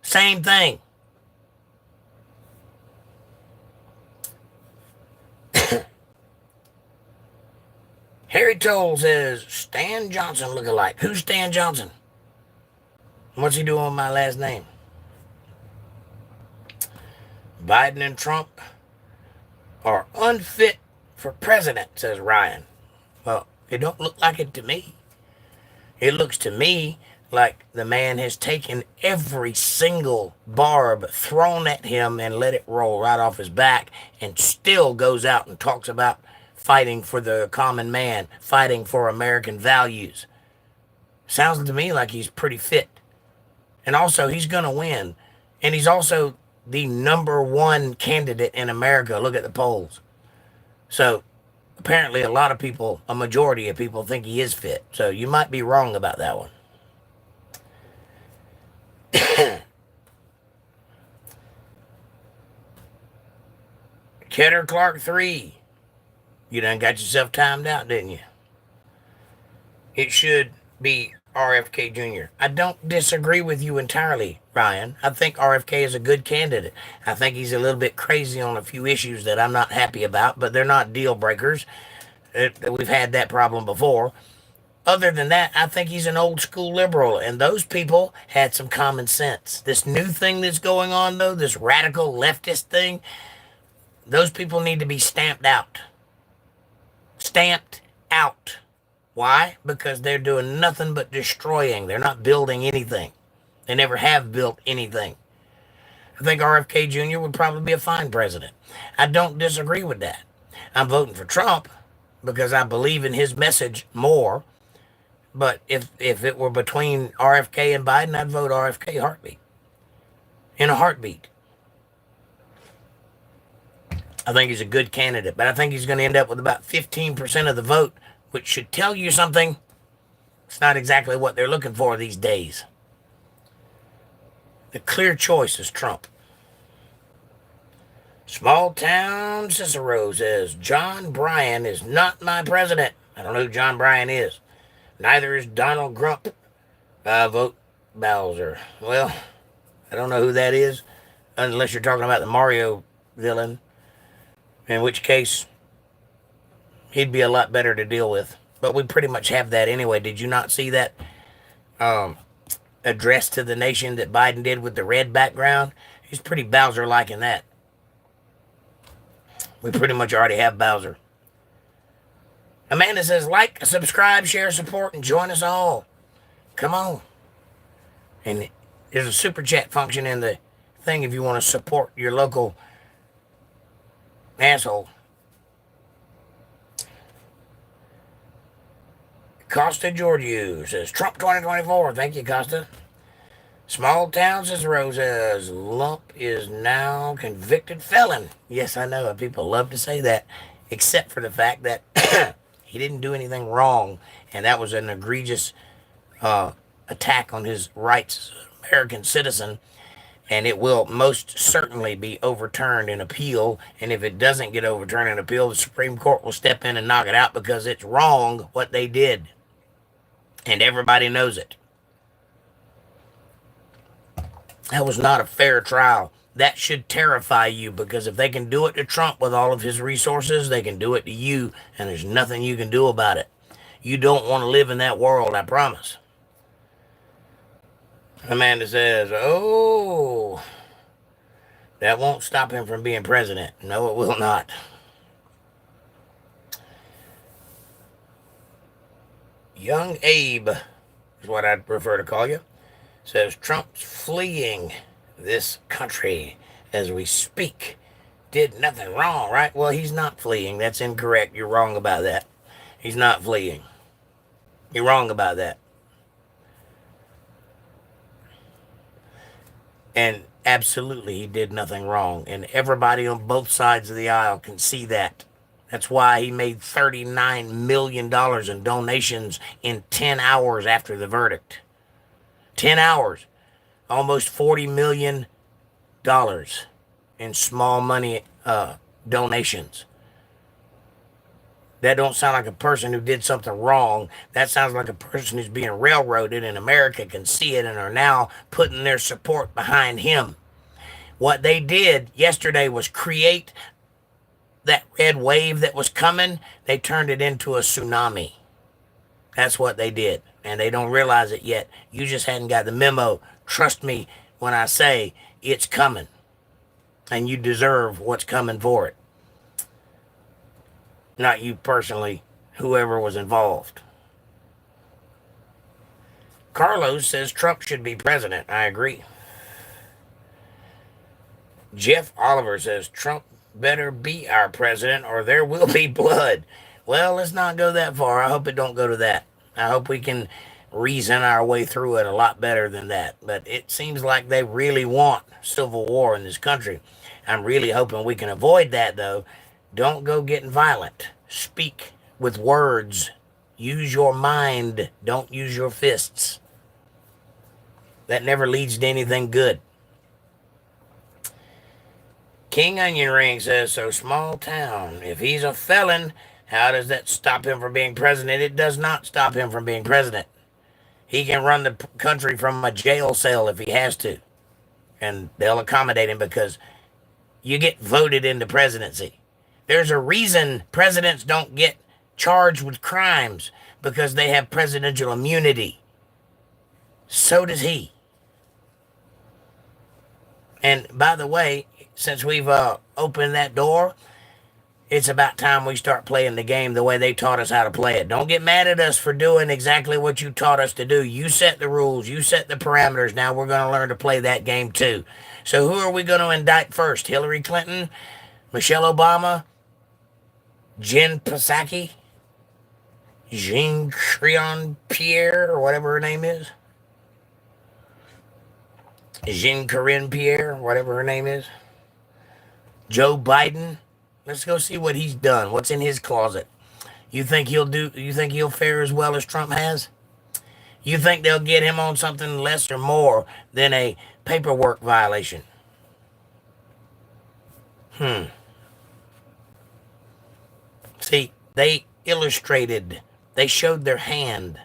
Same thing. Harry Toll says, Stan Johnson lookalike. Who's Stan Johnson? What's he doing with my last name? Biden and Trump are unfit for president, says Ryan. Well, it don't look like it to me. It looks to me like the man has taken every single barb thrown at him and let it roll right off his back and still goes out and talks about fighting for the common man, fighting for American values. Sounds to me like he's pretty fit. And also, he's going to win. And he's also the #1 candidate in America. Look at the polls. So apparently a lot of people, a majority of people think he is fit. So you might be wrong about that one. Ketter Clark 3. You done got yourself timed out, didn't you? It should be RFK Jr. I don't disagree with you entirely, Ryan. I think RFK is a good candidate. I think he's a little bit crazy on a few issues that I'm not happy about, but they're not deal breakers. We've had that problem before. Other than that, I think he's an old school liberal, and those people had some common sense. This new thing that's going on, though, this radical leftist thing, those people need to be stamped out. Stamped out. Why? Because they're doing nothing but destroying. They're not building anything. They never have built anything. I think RFK Jr. would probably be a fine president. I don't disagree with that. I'm voting for Trump because I believe in his message more. But if it were between RFK and Biden, I'd vote RFK heartbeat. In a heartbeat. I think he's a good candidate, but I think he's going to end up with about 15% of the vote, which should tell you something. It's not exactly what they're looking for these days. The clear choice is Trump. Small Town Cicero says, John Bryan is not my president. I don't know who John Bryan is. Neither is Donald Trump. I vote Bowser. Well, I don't know who that is, unless you're talking about the Mario villain, in which case he'd be a lot better to deal with. But we pretty much have that anyway. Did you not see that address to the nation that Biden did with the red background? He's pretty Bowser-like in that. We pretty much already have Bowser. Amanda says, like, subscribe, share, support, and join us all. Come on. And there's a super chat function in the thing if you want to support your local asshole. Costa Georgiou says, Trump 2024. Thank you, Costa. Small Town Cicero says, Lump is now convicted felon. Yes, I know. People love to say that, except for the fact that He didn't do anything wrong, and that was an egregious attack on his rights as an American citizen, and it will most certainly be overturned in appeal. And if it doesn't get overturned in appeal, the Supreme Court will step in and knock it out because it's wrong what they did, and everybody knows it. That was not a fair trial. That should terrify you, because if they can do it to Trump with all of his resources, they can do it to you, and there's nothing you can do about it. You don't want to live in that world, I promise. Amanda says, oh, that won't stop him from being president. No, it will not. Young Abe is what I'd prefer to call you. Says Trump's fleeing this country as we speak. Did nothing wrong, right? Well, he's not fleeing. That's incorrect. You're wrong about that. He's not fleeing. You're wrong about that. And absolutely, he did nothing wrong. And everybody on both sides of the aisle can see that. That's why he made $39 million in donations in 10 hours after the verdict. 10 hours. Almost $40 million in small money donations. That don't sound like a person who did something wrong. That sounds like a person who's being railroaded, and America can see it and are now putting their support behind him. What they did yesterday was create that red wave that was coming. They turned it into a tsunami. That's what they did, and they don't realize it yet. You just hadn't got the memo. Trust me when I say it's coming, and you deserve what's coming for it. Not you personally, whoever was involved. Carlos says Trump should be president. I agree. Jeff Oliver says Trump better be our president or there will be blood. Well, let's not go that far. I hope it don't go to that. I hope we can reason our way through it a lot better than that. But it seems like they really want civil war in this country. I'm really hoping we can avoid that, though. Don't go getting violent. Speak with words. Use your mind. Don't use your fists. That never leads to anything good. King Onion Ring says, so small town. If he's a felon, how does that stop him from being president? It does not stop him from being president. He can run the country from a jail cell if he has to. And they'll accommodate him because you get voted into presidency. There's a reason presidents don't get charged with crimes, because they have presidential immunity. So does he. And by the way, since we've opened that door, it's about time we start playing the game the way they taught us how to play it. Don't get mad at us for doing exactly what you taught us to do. You set the rules. You set the parameters. Now we're going to learn to play that game too. So who are we going to indict first? Hillary Clinton? Michelle Obama? Jen Psaki? Jean Creon Pierre, or whatever her name is? Jean Corinne Pierre, whatever her name is? Joe Biden? Let's go see what he's done. What's in his closet? You think he'll fare as well as Trump has? You think they'll get him on something less or more than a paperwork violation? See, they illustrated. They showed their hand.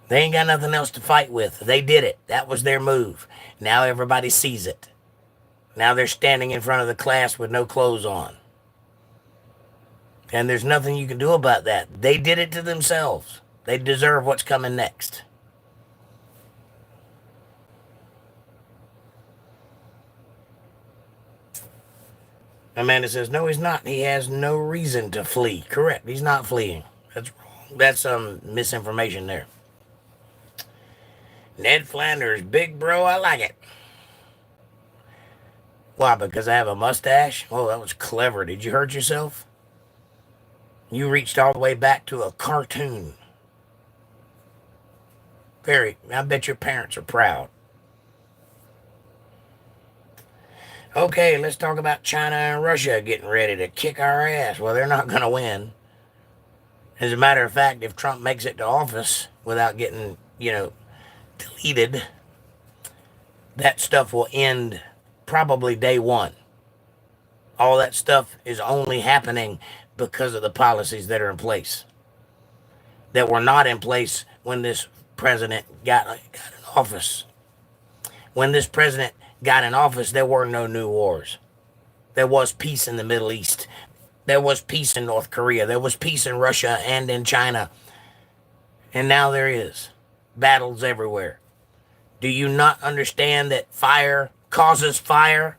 They ain't got nothing else to fight with. They did it. That was their move. Now everybody sees it. Now they're standing in front of the class with no clothes on. And there's nothing you can do about that. They did it to themselves. They deserve what's coming next. Amanda says, no, he's not. He has no reason to flee. Correct. He's not fleeing. That's wrong. That's some misinformation there. Ned Flanders, big bro, I like it. Why, because I have a mustache? Oh, that was clever. Did you hurt yourself? You reached all the way back to a cartoon. I bet your parents are proud. Okay, let's talk about China and Russia getting ready to kick our ass. Well, they're not going to win. As a matter of fact, if Trump makes it to office without getting, deleted, that stuff will end probably day one. All that stuff is only happening because of the policies that are in place that were not in place when this president got in office. When this president got in office, there were no new wars. There was peace in the Middle East. There was peace in North Korea. There was peace in Russia and in China. And now there is battles everywhere. Do you not understand that fire causes fire?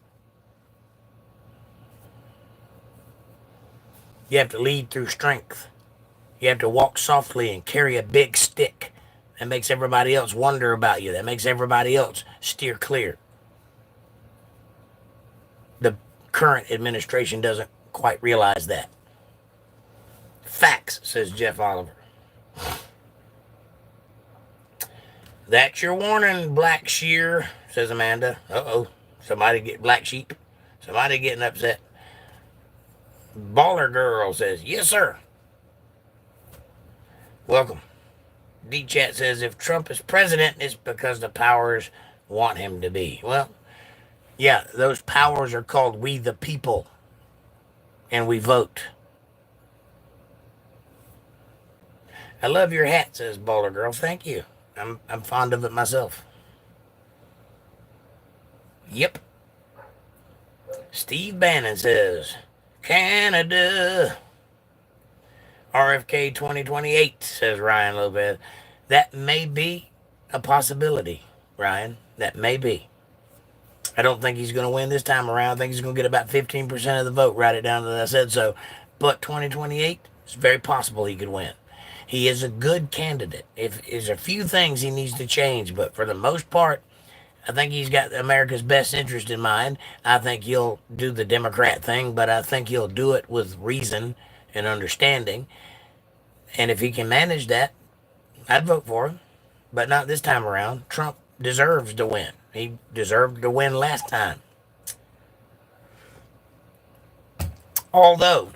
You have to lead through strength. You have to walk softly and carry a big stick that makes everybody else wonder about you, that makes everybody else steer clear. The current administration doesn't quite realize that. Facts, says Jeff Oliver. That's your warning, Black Shear, says Amanda. Uh-oh. Somebody get Black Sheep. Somebody getting upset. Baller Girl says, yes, sir. Welcome. D-Chat says, if Trump is president, it's because the powers want him to be. Well, yeah, those powers are called we the people, and we vote. I love your hat, says Baller Girl. Thank you. I'm fond of it myself. Yep. Steve Bannon says, Canada. RFK 2028, says Ryan Lopez. That may be a possibility, Ryan. That may be. I don't think he's going to win this time around. I think he's going to get about 15% of the vote. Write it down that I said so. But 2028, it's very possible he could win. He is a good candidate. There's a few things he needs to change, but for the most part, I think he's got America's best interest in mind. I think he'll do the Democrat thing, but I think he'll do it with reason and understanding. And if he can manage that, I'd vote for him. But not this time around. Trump deserves to win. He deserved to win last time. Although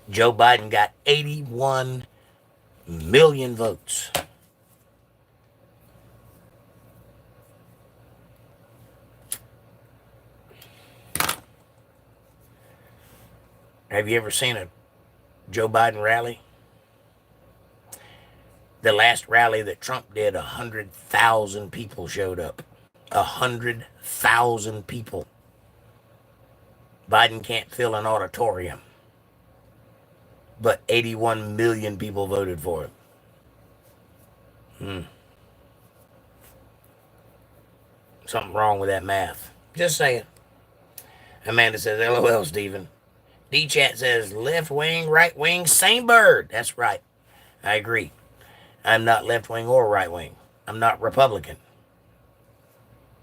Joe Biden got 81 million votes. Have you ever seen a Joe Biden rally? The last rally that Trump did, 100,000 people showed up. 100,000 people. Biden can't fill an auditorium. But 81 million people voted for him. Something wrong with that math. Just saying. Amanda says, LOL, Stephen. D-Chat says, left wing, right wing, same bird. That's right. I agree. I'm not left wing or right wing. I'm not Republican.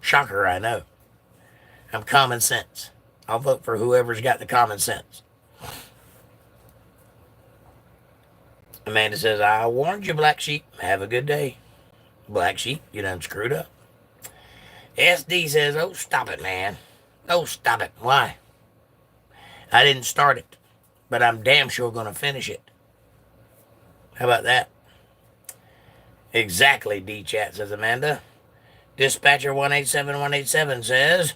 Shocker, I know. I'm common sense. I'll vote for whoever's got the common sense. Amanda says, I warned you, Black Sheep. Have a good day. Black Sheep, you done screwed up. SD says, oh, stop it, man. Oh, stop it. Why? I didn't start it, but I'm damn sure going to finish it. How about that? Exactly, D-Chat, says Amanda. Dispatcher 187187 says,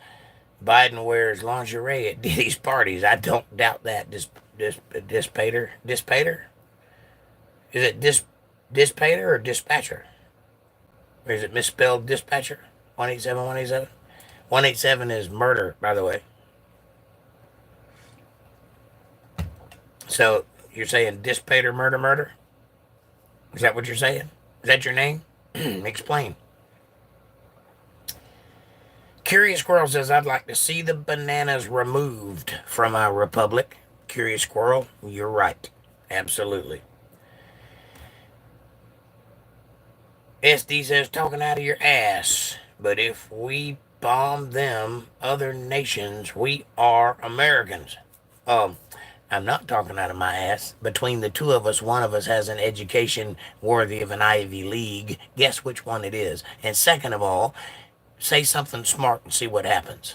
Biden wears lingerie at Diddy's parties. I don't doubt that. Dispater? Is it dispater or dispatcher? Or is it misspelled dispatcher? 187187? 187 is murder, by the way. So you're saying dispater murder? Is that what you're saying? Is that your name? Explain. Curious Squirrel says, I'd like to see the bananas removed from our republic. Curious Squirrel, you're right. Absolutely. SD says, talking out of your ass. But if we bomb them, other nations, we are Americans. I'm not talking out of my ass. Between the two of us, one of us has an education worthy of an Ivy League. Guess which one it is. And second of all, say something smart and see what happens.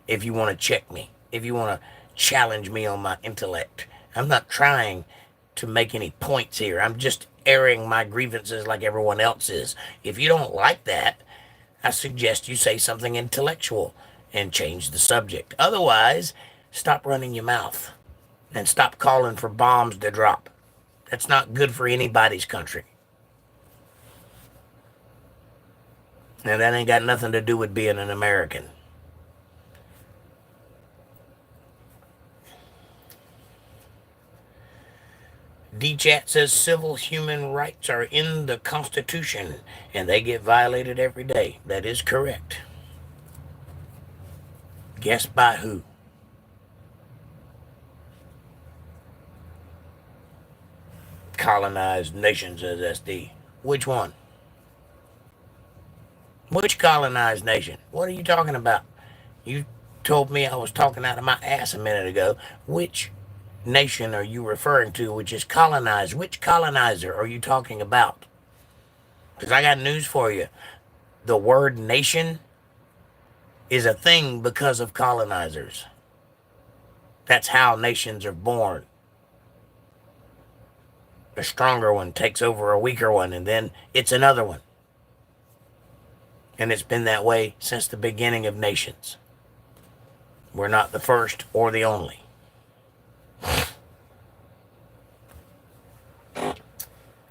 If you want to check me, if you want to challenge me on my intellect, I'm not trying to make any points here. I'm just airing my grievances like everyone else is. If you don't like that, I suggest you say something intellectual and change the subject. Otherwise, stop running your mouth and stop calling for bombs to drop. That's not good for anybody's country. And that ain't got nothing to do with being an American. D-Chat says civil human rights are in the Constitution and they get violated every day. That is correct. Guess by who? Colonized nation, says SD. Which one? Which colonized nation? What are you talking about? You told me I was talking out of my ass a minute ago. Which nation are you referring to which is colonized? Which colonizer are you talking about? Because I got news for you. The word nation is a thing because of colonizers. That's how nations are born. A stronger one takes over a weaker one, and then it's another one. And it's been that way since the beginning of nations. We're not the first or the only.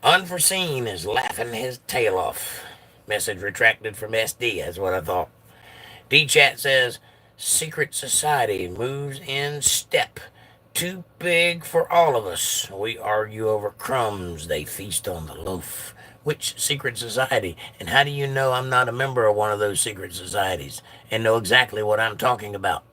Unforeseen is laughing his tail off. Message retracted from SD, that's what I thought. D-Chat says, secret society moves in step. Too big for all of us. We argue over crumbs. They feast on the loaf. Which secret society? And how do you know I'm not a member of one of those secret societies and know exactly what I'm talking about?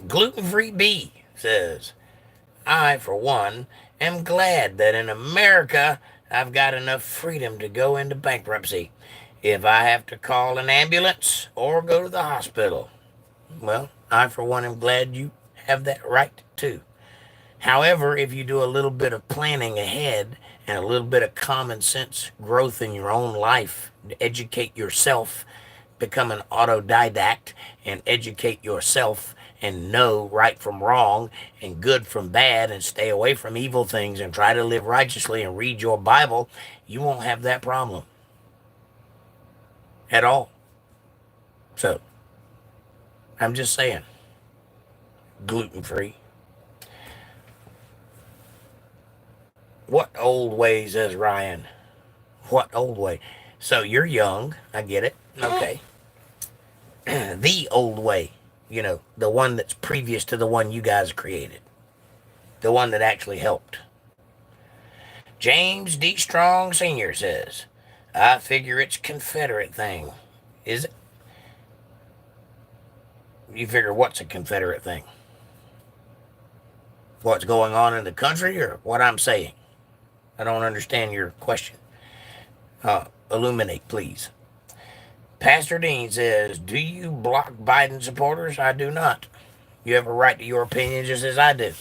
Gluten-free B says, I, for one, am glad that in America I've got enough freedom to go into bankruptcy if I have to call an ambulance or go to the hospital. Well, I, for one, am glad you have that right too. However, if you do a little bit of planning ahead and a little bit of common sense growth in your own life, educate yourself, become an autodidact and educate yourself and know right from wrong and good from bad and stay away from evil things and try to live righteously and read your Bible, you won't have that problem at all. So, I'm just saying, gluten-free. What old way, says Ryan? What old way? So you're young, I get it. Okay. The old way, you know, the one that's previous to the one you guys created. The one that actually helped. James D. Strong Sr. says, I figure it's Confederate thing. Is it? You figure what's a Confederate thing? What's going on in the country or what I'm saying? I don't understand your question. Illuminate, please. Pastor Dean says, do you block Biden supporters? I do not. You have a right to your opinion just as I do.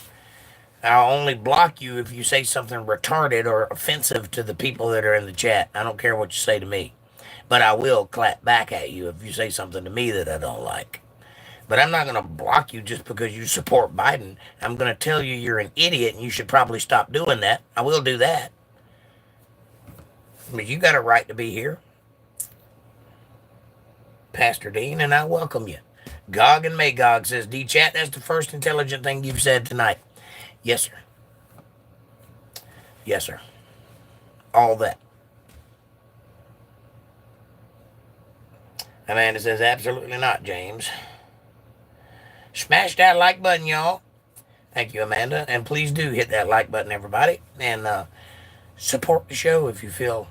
I'll only block you if you say something retarded or offensive to the people that are in the chat. I don't care what you say to me. But I will clap back at you if you say something to me that I don't like. But I'm not going to block you just because you support Biden. I'm going to tell you you're an idiot and you should probably stop doing that. I will do that. But you got a right to be here, Pastor Dean, and I welcome you. Gog and Magog says, D-Chat, that's the first intelligent thing you've said tonight. Yes, sir. Yes, sir. All that. Amanda says, absolutely not, James. Smash that like button, y'all. Thank you, Amanda. And please do hit that like button, everybody. And support the show if you feel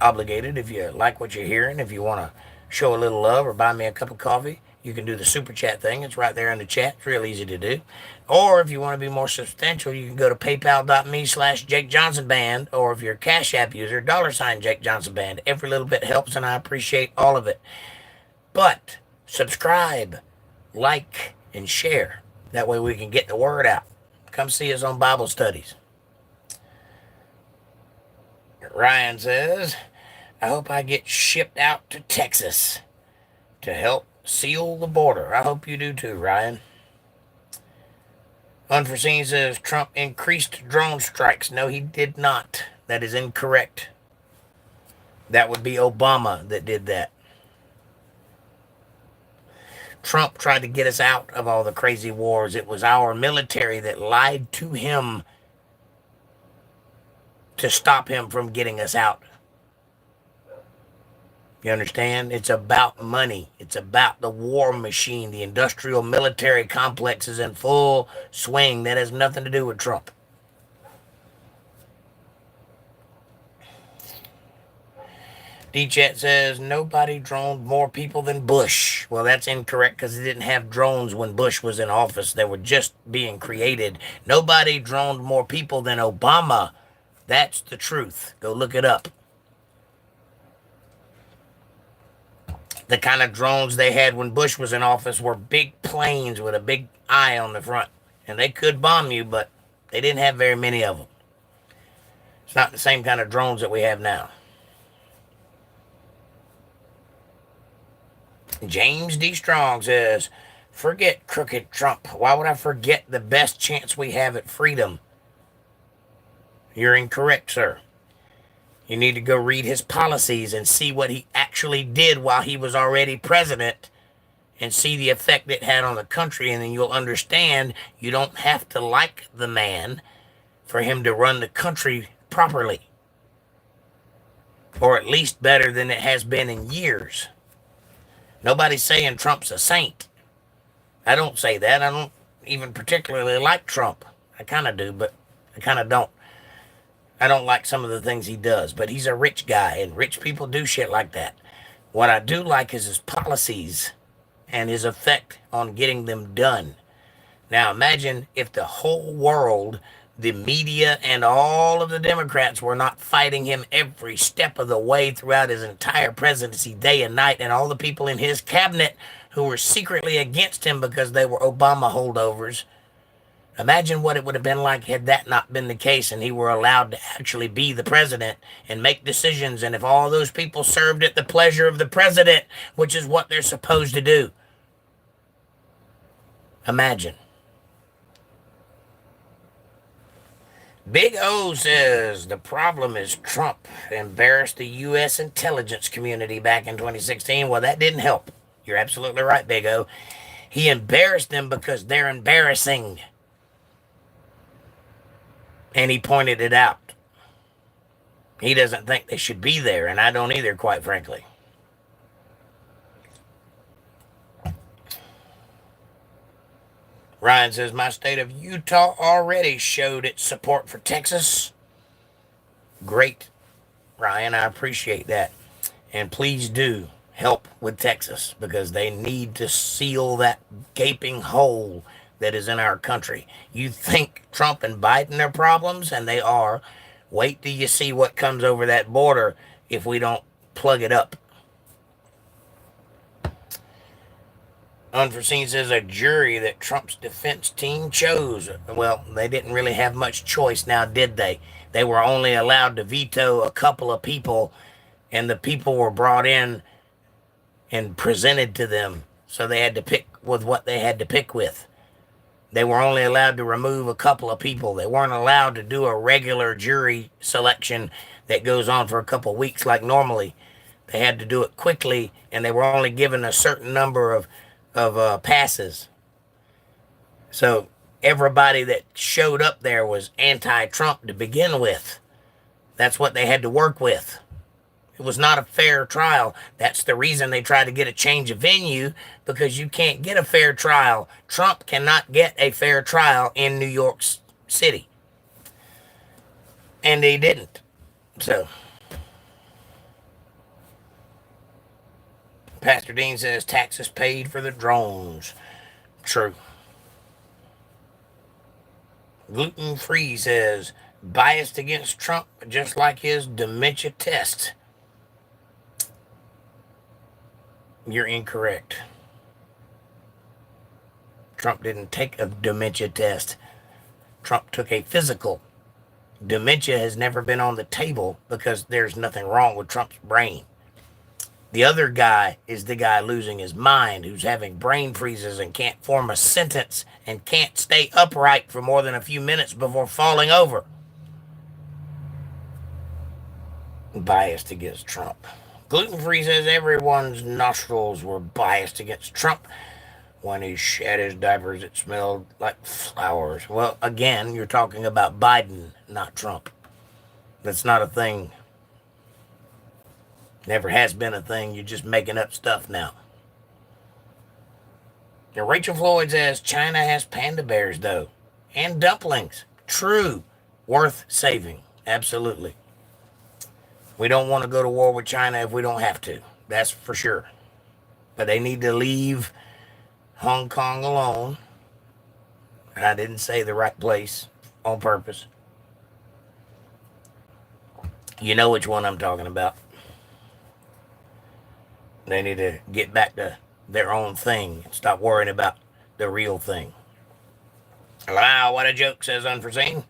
obligated. If you like what you're hearing, if you want to show a little love or buy me a cup of coffee, you can do the super chat thing. It's right there in the chat. It's real easy to do. Or if you want to be more substantial, you can go to paypal.me/jakejohnsonband. Or if you're a Cash App user, $jakejohnsonband. Every little bit helps, and I appreciate all of it. But subscribe, like, and share. That way we can get the word out. Come see us on Bible studies. Ryan says, I hope I get shipped out to Texas to help seal the border. I hope you do too, Ryan. Unforeseen says Trump increased drone strikes. No, he did not. That is incorrect. That would be Obama that did that. Trump tried to get us out of all the crazy wars. It was our military that lied to him to stop him from getting us out. You understand? It's about money. It's about the war machine. The industrial military complex is in full swing. That has nothing to do with Trump. D-Chat says, nobody droned more people than Bush. Well, that's incorrect because they didn't have drones when Bush was in office. They were just being created. Nobody droned more people than Obama. That's the truth. Go look it up. The kind of drones they had when Bush was in office were big planes with a big eye on the front. And they could bomb you, but they didn't have very many of them. It's not the same kind of drones that we have now. James D. Strong says, forget crooked Trump. Why would I forget the best chance we have at freedom? You're incorrect, sir. You need to go read his policies and see what he actually did while he was already president and see the effect it had on the country, and then you'll understand you don't have to like the man for him to run the country properly, or at least better than it has been in years. Nobody's saying Trump's a saint. I don't say that. I don't even particularly like Trump. I kind of do, but I kind of don't. I don't like some of the things he does, but he's a rich guy, and rich people do shit like that. What I do like is his policies and his effect on getting them done. Now, imagine if the whole world, the media, and all of the Democrats were not fighting him every step of the way throughout his entire presidency, day and night, and all the people in his cabinet who were secretly against him because they were Obama holdovers. Imagine what it would have been like had that not been the case and he were allowed to actually be the president and make decisions, and if all those people served at the pleasure of the president, which is what they're supposed to do. Imagine. Big O says, the problem is Trump embarrassed the U.S. intelligence community back in 2016. Well, that didn't help. You're absolutely right, Big O. He embarrassed them because they're embarrassing. And he pointed it out. He doesn't think they should be there, and I don't either, quite frankly. Ryan says, my state of Utah already showed its support for Texas. Great, Ryan. I appreciate that. And please do help with Texas, because they need to seal that gaping hole that is in our country. You think Trump and Biden are problems, and they are. Wait till you see what comes over that border if we don't plug it up. Unforeseen says, a jury that Trump's defense team chose. Well, they didn't really have much choice now, did they? They were only allowed to veto a couple of people, and the people were brought in and presented to them. So they had to pick with what they had to pick with. They were only allowed to remove a couple of people. They weren't allowed to do a regular jury selection that goes on for a couple of weeks like normally. They had to do it quickly, and they were only given a certain number of passes. So everybody that showed up there was anti-Trump to begin with. That's what they had to work with. It was not a fair trial. That's the reason they tried to get a change of venue, because you can't get a fair trial. Trump cannot get a fair trial in New York City. And they didn't. So Pastor Dean says taxes paid for the drones. True. Gluten Free says biased against Trump just like his dementia test. You're incorrect. Trump didn't take a dementia test. Trump took a physical. Dementia has never been on the table because there's nothing wrong with Trump's brain. The other guy is the guy losing his mind, who's having brain freezes and can't form a sentence and can't stay upright for more than a few minutes before falling over. Biased against Trump. Gluten-free says everyone's nostrils were biased against Trump. When he shed his diapers, it smelled like flowers. Well, again, you're talking about Biden, not Trump. That's not a thing. Never has been a thing. You're just making up stuff now. Now, Rachel Floyd says China has panda bears, though, and dumplings. True. Worth saving. Absolutely. We don't want to go to war with China if we don't have to. That's for sure. But they need to leave Hong Kong alone. And I didn't say the right place on purpose. You know which one I'm talking about. They need to get back to their own thing and stop worrying about the real thing. Wow, what a joke, says Unforeseen.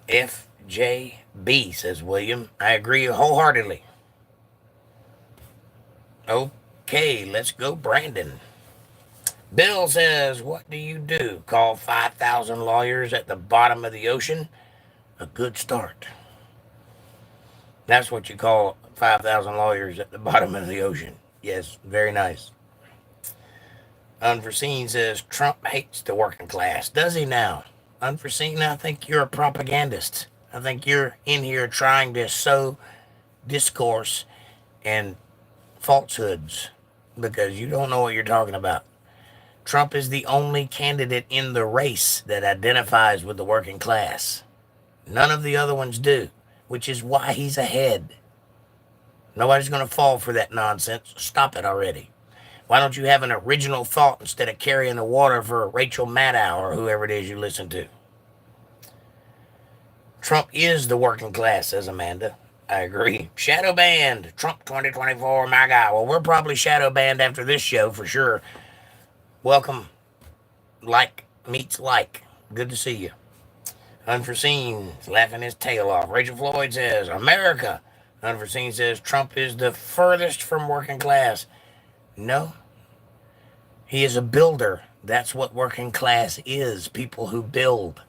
FJB, says William. I agree wholeheartedly. Okay, let's go, Brandon. Bill says, what do you do? Call 5,000 lawyers at the bottom of the ocean? A good start. That's what you call 5,000 lawyers at the bottom of the ocean. Yes, very nice. Unforeseen says, Trump hates the working class. Does he now? Unforeseen, I think you're a propagandist. I think you're in here trying to sow discourse and falsehoods because you don't know what you're talking about. Trump is the only candidate in the race that identifies with the working class. None of the other ones do, which is why he's ahead. Nobody's going to fall for that nonsense. Stop it already. Why don't you have an original thought instead of carrying the water for Rachel Maddow or whoever it is you listen to? Trump is the working class, says Amanda. I agree. Shadow banned. Trump 2024 MAGA. Well, we're probably shadow banned after this show for sure. Welcome. Like meets like. Good to see you. Unforeseen is laughing his tail off. Rachel Floyd says, America. Unforeseen says, Trump is the furthest from working class. No. He is a builder. That's what working class is. People who build.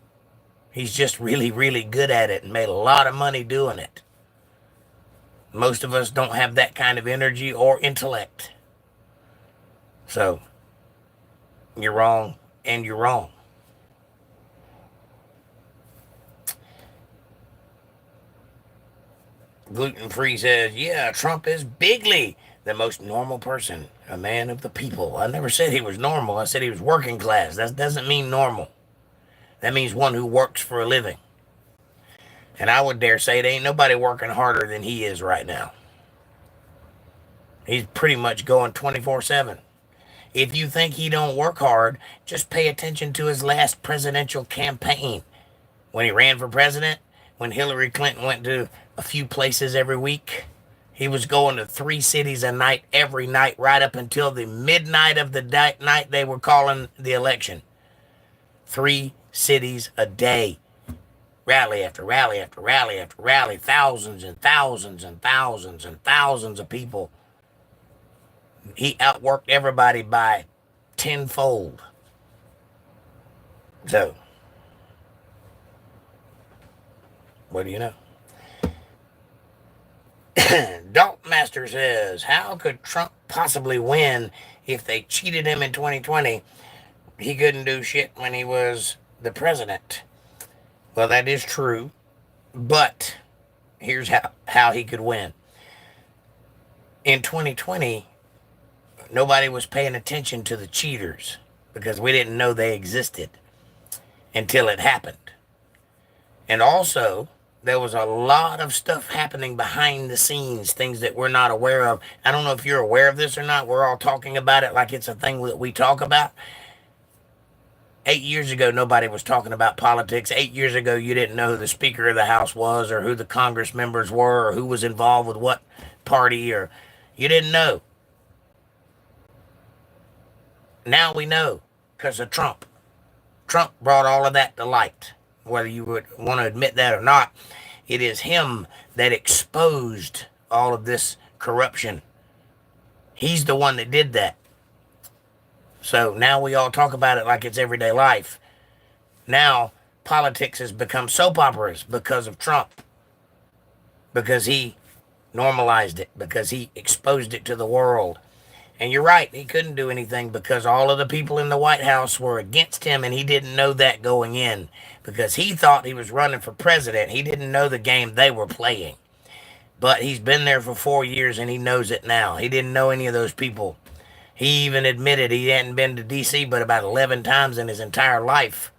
He's just really, really good at it and made a lot of money doing it. Most of us don't have that kind of energy or intellect. So, you're wrong and you're wrong. Gluten-free says, yeah, Trump is bigly the most normal person, a man of the people. I never said he was normal. I said he was working class. That doesn't mean normal. That means one who works for a living. And I would dare say there ain't nobody working harder than he is right now. He's pretty much going 24/7. If you think he don't work hard, just pay attention to his last presidential campaign. When he ran for president, when Hillary Clinton went to a few places every week, he was going to 3 cities a night, every night, right up until the midnight of the night they were calling the election. 3 cities a day. Rally after rally after rally after rally. Thousands and thousands and thousands and thousands of people. He outworked everybody by tenfold. So, what do you know? Dalton Master says, how could Trump possibly win if they cheated him in 2020? He couldn't do shit when he was the president. Well, that is true, but here's how he could win. In 2020, nobody was paying attention to the cheaters because we didn't know they existed until it happened. And also, there was a lot of stuff happening behind the scenes, things that we're not aware of. I don't know if you're aware of this or not. We're all talking about it like it's a thing that we talk about. 8 years ago, nobody was talking about politics. 8 years ago, you didn't know who the Speaker of the House was or who the Congress members were or who was involved with what party, or you didn't know. Now we know because of Trump. Trump brought all of that to light. whether you would want to admit that or not. It is him that exposed all of this corruption. He's the one that did that. So now we all talk about it like it's everyday life. Now politics has become soap operas because of Trump, because he normalized it, because he exposed it to the world. And you're right, he couldn't do anything because all of the people in the White House were against him, and he didn't know that going in because he thought he was running for president. He didn't know the game they were playing. But he's been there for 4 years and he knows it now. He didn't know any of those people. He even admitted he hadn't been to D.C. but about 11 times in his entire life.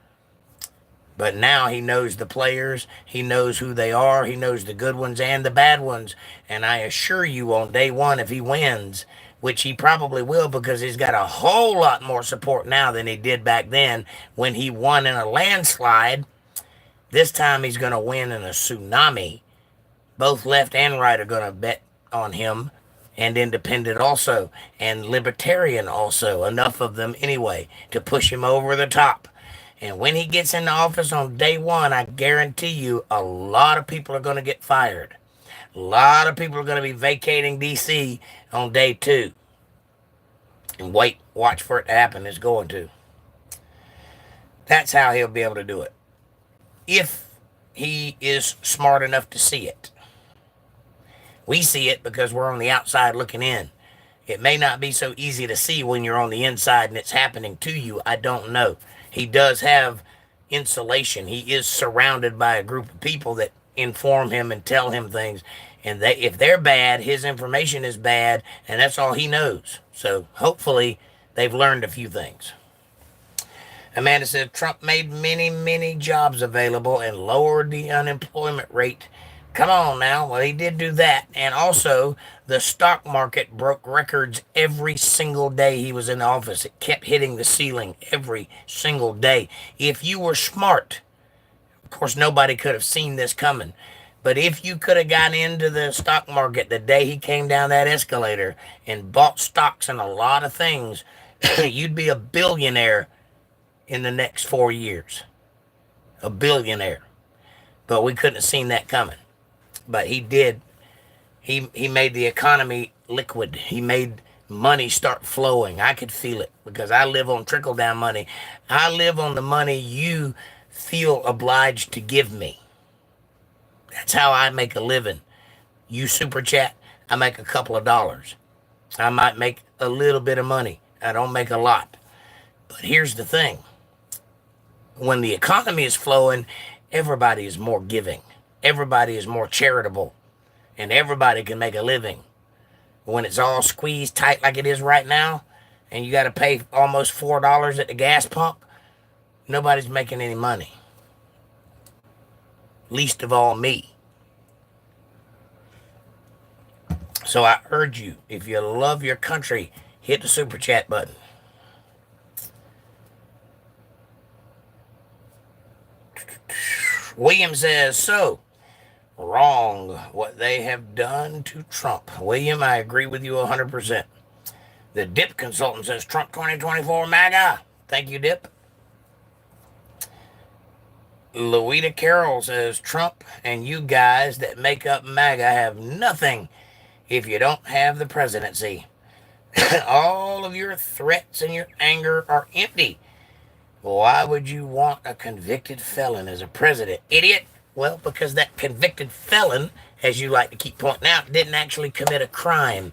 But now he knows the players, he knows who they are, he knows the good ones and the bad ones. And I assure you on day one, if he wins, which he probably will because he's got a whole lot more support now than he did back then when he won in a landslide, this time he's going to win in a tsunami. Both left and right are going to bet on him, and independent also, and libertarian also, enough of them anyway, to push him over the top. And when he gets into office on day one, I guarantee you a lot of people are going to get fired. A lot of people are going to be vacating D.C. on day two. And watch for it to happen. It's going to. That's how he'll be able to do it. If he is smart enough to see it. We see it because we're on the outside looking in. It may not be so easy to see when you're on the inside and it's happening to you. I don't know. He does have insulation. He is surrounded by a group of people that inform him and tell him things. And if they're bad, his information is bad, and that's all he knows. So hopefully they've learned a few things. Amanda said Trump made many, many jobs available and lowered the unemployment rate. Come on now. Well, he did do that. And also, the stock market broke records every single day he was in office. It kept hitting the ceiling every single day. If you were smart, of course, nobody could have seen this coming. But if you could have got into the stock market the day he came down that escalator and bought stocks in a lot of things, you'd be a billionaire in the next 4 years. A billionaire. But we couldn't have seen that coming. But he did. He made the economy liquid. He made money start flowing. I could feel it because I live on trickle-down money. I live on the money you feel obliged to give me. That's how I make a living. You super chat, I make a couple of dollars. I might make a little bit of money. I don't make a lot. But here's the thing. When the economy is flowing, everybody is more giving. Everybody is more charitable. And everybody can make a living. When it's all squeezed tight like it is right now, and you got to pay almost $4 at the gas pump, nobody's making any money. Least of all me. So I urge you, if you love your country, hit the super chat button. William says, so wrong what they have done to Trump. William, I agree with you 100%. The Dip consultant says Trump 2024 MAGA. Thank you, Dip. Louita Carroll says Trump and you guys that make up MAGA have nothing if you don't have the presidency. All of your threats and your anger are empty. Why would you want a convicted felon as a president, idiot? Well, because that convicted felon, as you like to keep pointing out, didn't actually commit a crime.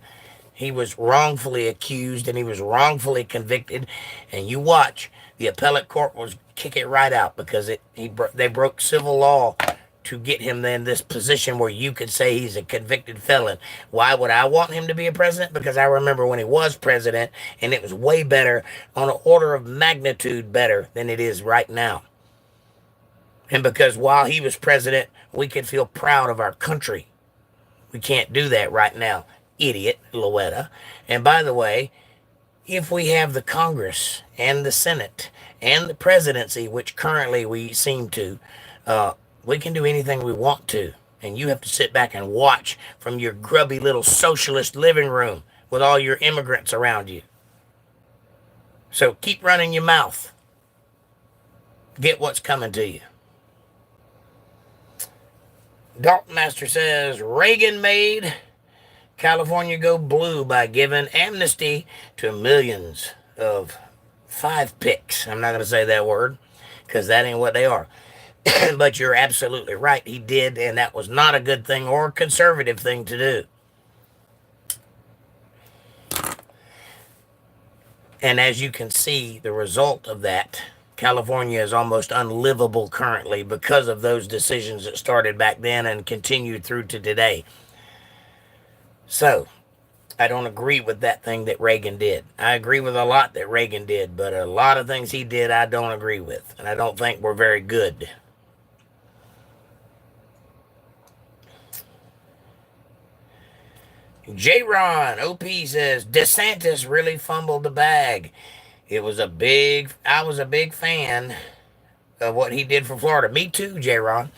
He was wrongfully accused and he was wrongfully convicted. And you watch, the appellate court was kick it right out because they broke civil law to get him in this position where you could say he's a convicted felon. Why would I want him to be a president? Because I remember when he was president and it was way better, on an order of magnitude better than it is right now. And because while he was president, we could feel proud of our country. We can't do that right now, idiot, Louetta. And by the way, if we have the Congress and the Senate and the presidency, which currently we seem to, we can do anything we want to. And you have to sit back and watch from your grubby little socialist living room with all your immigrants around you. So keep running your mouth. Get what's coming to you. Dalton Master says Reagan made California go blue by giving amnesty to millions of five picks. I'm not going to say that word because that ain't what they are. But you're absolutely right. He did, and that was not a good thing or a conservative thing to do. And as you can see, the result of that, California is almost unlivable currently because of those decisions that started back then and continued through to today. So, I don't agree with that thing that Reagan did. I agree with a lot that Reagan did, but a lot of things he did I don't agree with, and I don't think were very good. J-Ron OP says DeSantis really fumbled the bag. I was a big fan of what he did for Florida. Me too, J-Ron.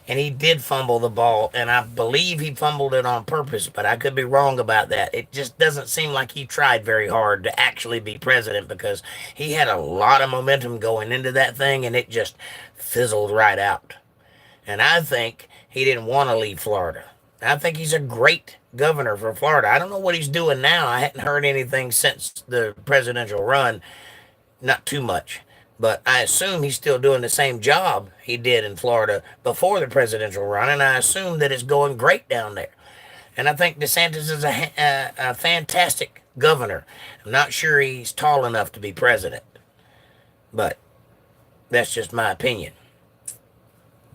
And he did fumble the ball, and I believe he fumbled it on purpose, but I could be wrong about that. It just doesn't seem like he tried very hard to actually be president because he had a lot of momentum going into that thing, and it just fizzled right out. And I think he didn't want to leave Florida. I think he's a great governor for Florida. I don't know what he's doing now. I hadn't heard anything since the presidential run, not too much. But I assume he's still doing the same job he did in Florida before the presidential run, and I assume that it's going great down there. And I think DeSantis is a fantastic governor. I'm not sure he's tall enough to be president, but that's just my opinion.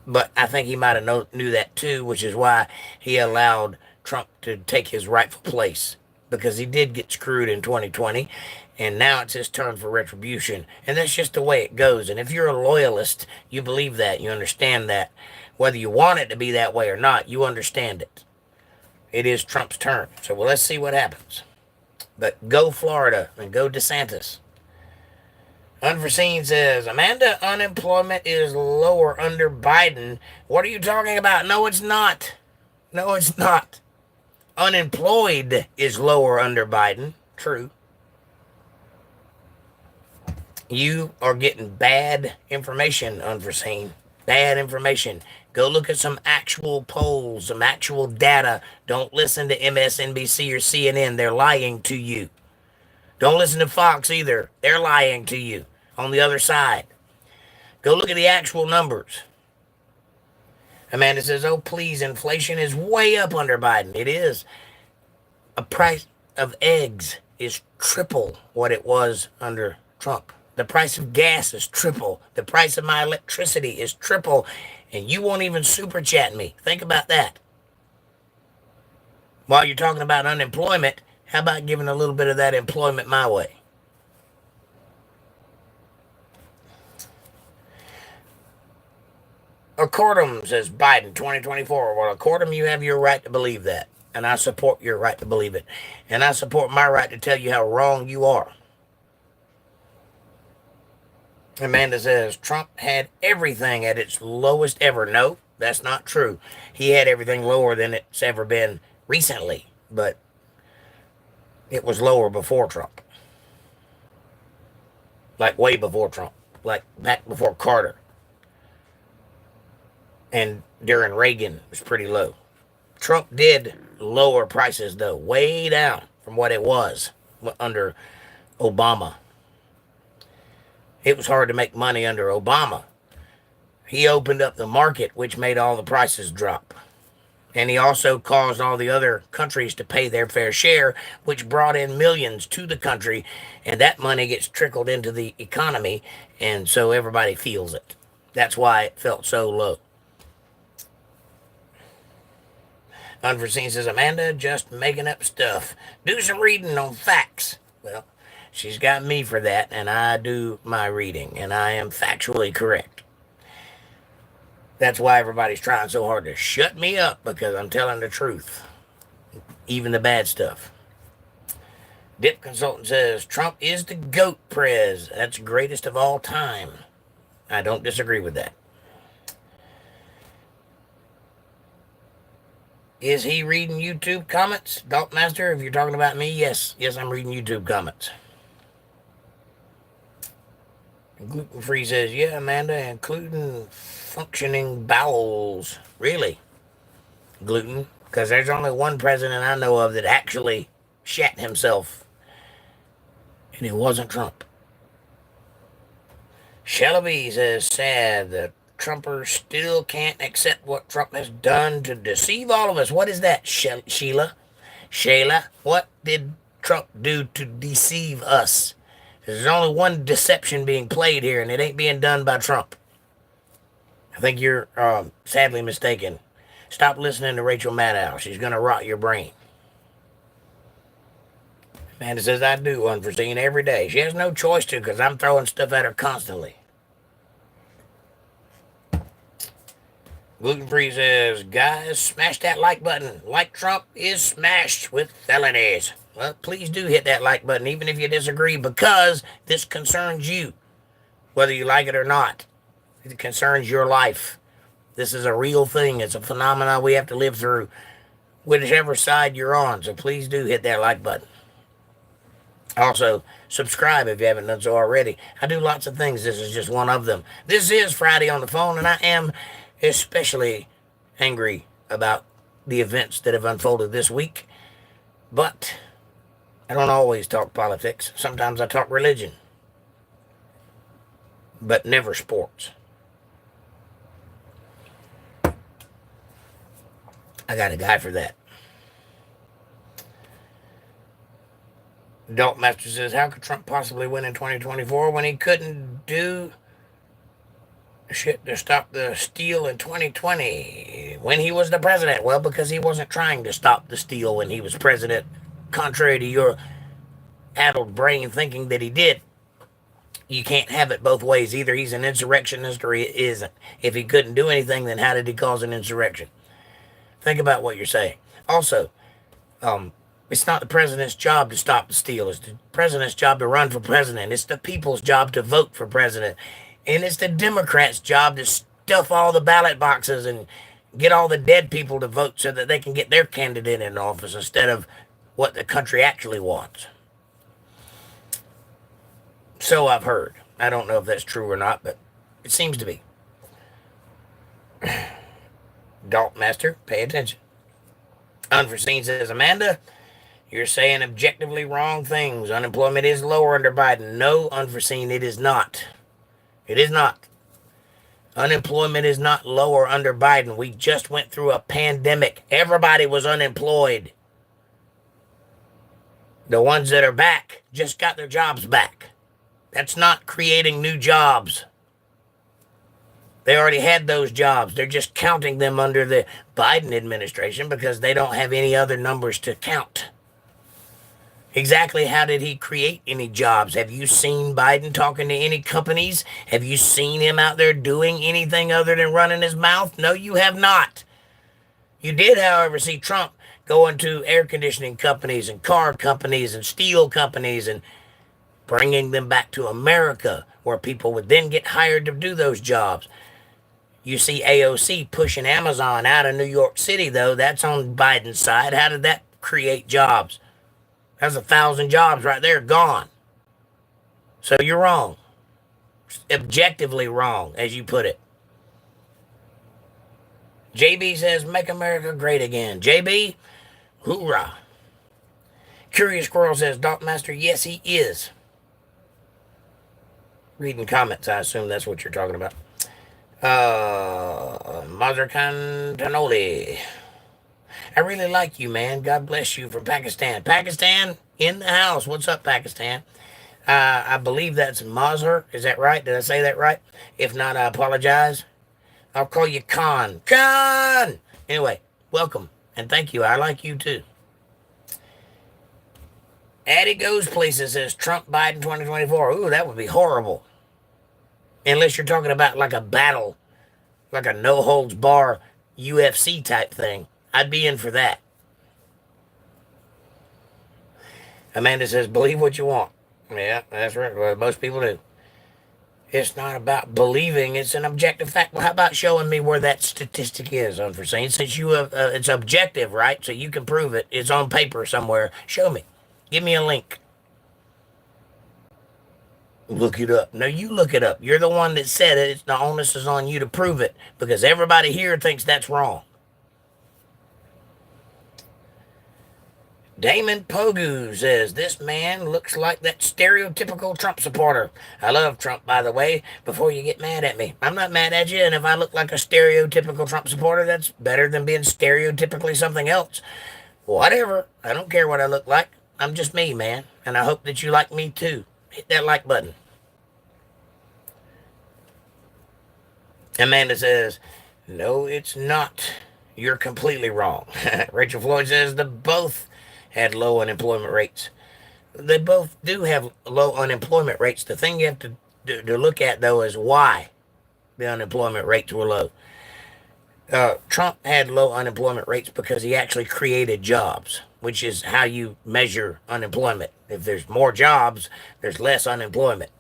But I think he might have knew that too, which is why he allowed Trump to take his rightful place, because he did get screwed in 2020, and now it's his turn for retribution. And that's just the way it goes. And if you're a loyalist, you believe that, you understand that. Whether you want it to be that way or not, you understand it. It is Trump's turn. So let's see what happens. But go Florida and go DeSantis. Unforeseen says, Amanda, unemployment is lower under Biden. What are you talking about? No, it's not. No, it's not. Unemployed is lower under Biden. True. You are getting bad information, Unforeseen. Bad information. Go look at some actual polls, some actual data. Don't listen to MSNBC or CNN. They're lying to you. Don't listen to Fox either. They're lying to you on the other side. Go look at the actual numbers. Amanda says, oh, please, inflation is way up under Biden. It is. A price of eggs is triple what it was under Trump. The price of gas is triple. The price of my electricity is triple. And you won't even super chat me. Think about that. While you're talking about unemployment, how about giving a little bit of that employment my way? Accordum says Biden 2024. Well, Accordum, you have your right to believe that. And I support your right to believe it. And I support my right to tell you how wrong you are. Amanda says Trump had everything at its lowest ever. No, that's not true. He had everything lower than it's ever been recently, but it was lower before Trump. Like way before Trump. Like back before Carter. And during Reagan, it was pretty low. Trump did lower prices, though, way down from what it was under Obama. It was hard to make money under Obama. He opened up the market, which made all the prices drop. And he also caused all the other countries to pay their fair share, which brought in millions to the country, and that money gets trickled into the economy, and so everybody feels it. That's why it felt so low. Unforeseen says, Amanda, just making up stuff. Do some reading on facts. Well, she's got me for that, and I do my reading, and I am factually correct. That's why everybody's trying so hard to shut me up, because I'm telling the truth, even the bad stuff. Dip Consultant says, Trump is the GOAT prez. That's greatest of all time. I don't disagree with that. Is he reading YouTube comments? Dalton Master, if you're talking about me, yes. Yes, I'm reading YouTube comments. Gluten Free says, yeah, Amanda, including functioning bowels. Really? gluten, because there's only one president I know of that actually shat himself, and it wasn't Trump. Shelby says, sad that Trumpers still can't accept what Trump has done to deceive all of us. What is that, Sheila? Shayla, what did Trump do to deceive us? There's only one deception being played here, and it ain't being done by Trump. I think you're sadly mistaken. Stop listening to Rachel Maddow. She's going to rot your brain. Amanda says, I do unforeseen every day. She has no choice to because I'm throwing stuff at her constantly. Gluten Free says, guys, smash that like button. Like Trump is smashed with felonies. Well, please do hit that like button, even if you disagree, because this concerns you, whether you like it or not. It concerns your life. This is a real thing. It's a phenomenon we have to live through, whichever side you're on. So please do hit that like button. Also, subscribe if you haven't done so already. I do lots of things. This is just one of them. This is Friday on the Phone, and I am especially angry about the events that have unfolded this week. But I don't always talk politics. Sometimes I talk religion, but never sports. I got a guy for that. Adult Master says, how could Trump possibly win in 2024 when he couldn't do shit to stop the steal in 2020 when he was the president? Well, because he wasn't trying to stop the steal when he was president, contrary to your addled brain thinking that he did. You can't have it both ways. Either he's an insurrectionist or he isn't. If he couldn't do anything, then how did he cause an insurrection? Think about what you're saying. Also, it's not the president's job to stop the steal. It's the president's job to run for president. It's the people's job to vote for president. And it's the Democrats' job to stuff all the ballot boxes and get all the dead people to vote so that they can get their candidate in office instead of what the country actually wants. So I've heard. I don't know if that's true or not, but it seems to be. Dalt Master, pay attention. Unforeseen says, Amanda, you're saying objectively wrong things. Unemployment is lower under Biden. No, Unforeseen, it is not. It is not. Unemployment is not lower under Biden. We just went through a pandemic. Everybody was unemployed. The ones that are back just got their jobs back. That's not creating new jobs. They already had those jobs. They're just counting them under the Biden administration because they don't have any other numbers to count. Exactly how did he create any jobs? Have you seen Biden talking to any companies? Have you seen him out there doing anything other than running his mouth? No, you have not. You did, however, see Trump going to air conditioning companies and car companies and steel companies and bringing them back to America where people would then get hired to do those jobs. You see AOC pushing Amazon out of New York City, though. That's on Biden's side. How did that create jobs? That's 1,000 jobs right there gone. So you're wrong. Objectively wrong, as you put it. JB says, make America great again. JB, hoorah. Curious Squirrel says, Doc Master, yes, he is. Reading comments, I assume that's what you're talking about. Mazarkan Tanoli. I really like you, man. God bless you from Pakistan. Pakistan in the house. What's up, Pakistan? I believe that's Mazhar. Is that right? Did I say that right? If not, I apologize. I'll call you Khan. Khan! Anyway, welcome. And thank you. I like you, too. Addie Goes Places says Trump Biden 2024. Ooh, that would be horrible. Unless you're talking about like a battle, like a no-holds-bar UFC type thing. I'd be in for that. Amanda says, believe what you want. Yeah, that's right. Well, most people do. It's not about believing. It's an objective fact. Well, how about showing me where that statistic is, Unforeseen? Since you have, it's objective, right? So you can prove it. It's on paper somewhere. Show me. Give me a link. Look it up. No, you look it up. You're the one that said it. It's the onus is on you to prove it because everybody here thinks that's wrong. Damon Pogu says, this man looks like that stereotypical Trump supporter. I love Trump, by the way, before you get mad at me. I'm not mad at you, and if I look like a stereotypical Trump supporter, that's better than being stereotypically something else. Whatever. I don't care what I look like. I'm just me, man, and I hope that you like me too. Hit that like button. Amanda says, no, it's not. You're completely wrong. Rachel Floyd says the both had low unemployment rates. They both do have low unemployment rates. The thing you have to look at, though, is why the unemployment rates were low. Trump had low unemployment rates because he actually created jobs, which is how you measure unemployment. If there's more jobs, there's less unemployment.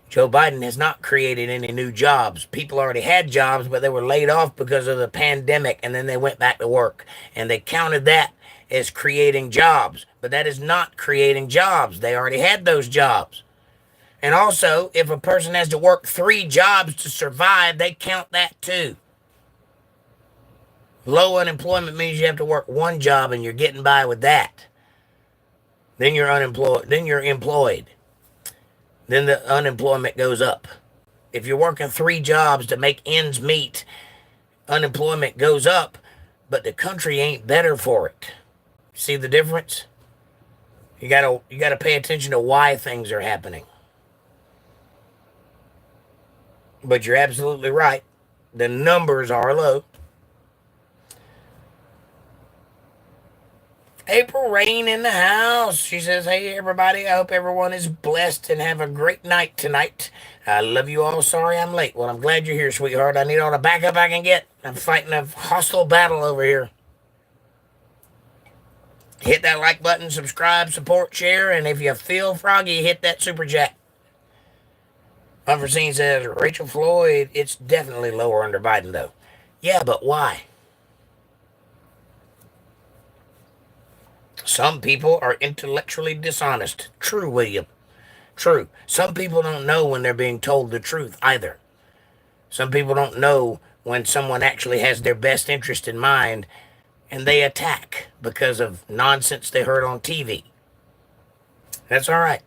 Joe Biden has not created any new jobs. People already had jobs, but they were laid off because of the pandemic, and then they went back to work. And they counted that as creating jobs. But that is not creating jobs. They already had those jobs. And also, if a person has to work 3 jobs to survive, they count that too. Low unemployment means you have to work 1 job and you're getting by with that. Then you're unemployed. Then you're employed. Then the unemployment goes up. If you're working 3 jobs to make ends meet, unemployment goes up, but the country ain't better for it. See the difference? You gotta pay attention to why things are happening. But you're absolutely right. The numbers are low. April Rain in the house. She says, hey, everybody. I hope everyone is blessed and have a great night tonight. I love you all. Sorry I'm late. Well, I'm glad you're here, sweetheart. I need all the backup I can get. I'm fighting a hostile battle over here. Hit that like button, subscribe, support, share, and if you feel froggy, hit that super chat. Unforeseen says, Rachel Floyd, it's definitely lower under Biden, though. Yeah, but why? Some people are intellectually dishonest. True, William. True. Some people don't know when they're being told the truth either. Some people don't know when someone actually has their best interest in mind and they attack because of nonsense they heard on TV. That's all right.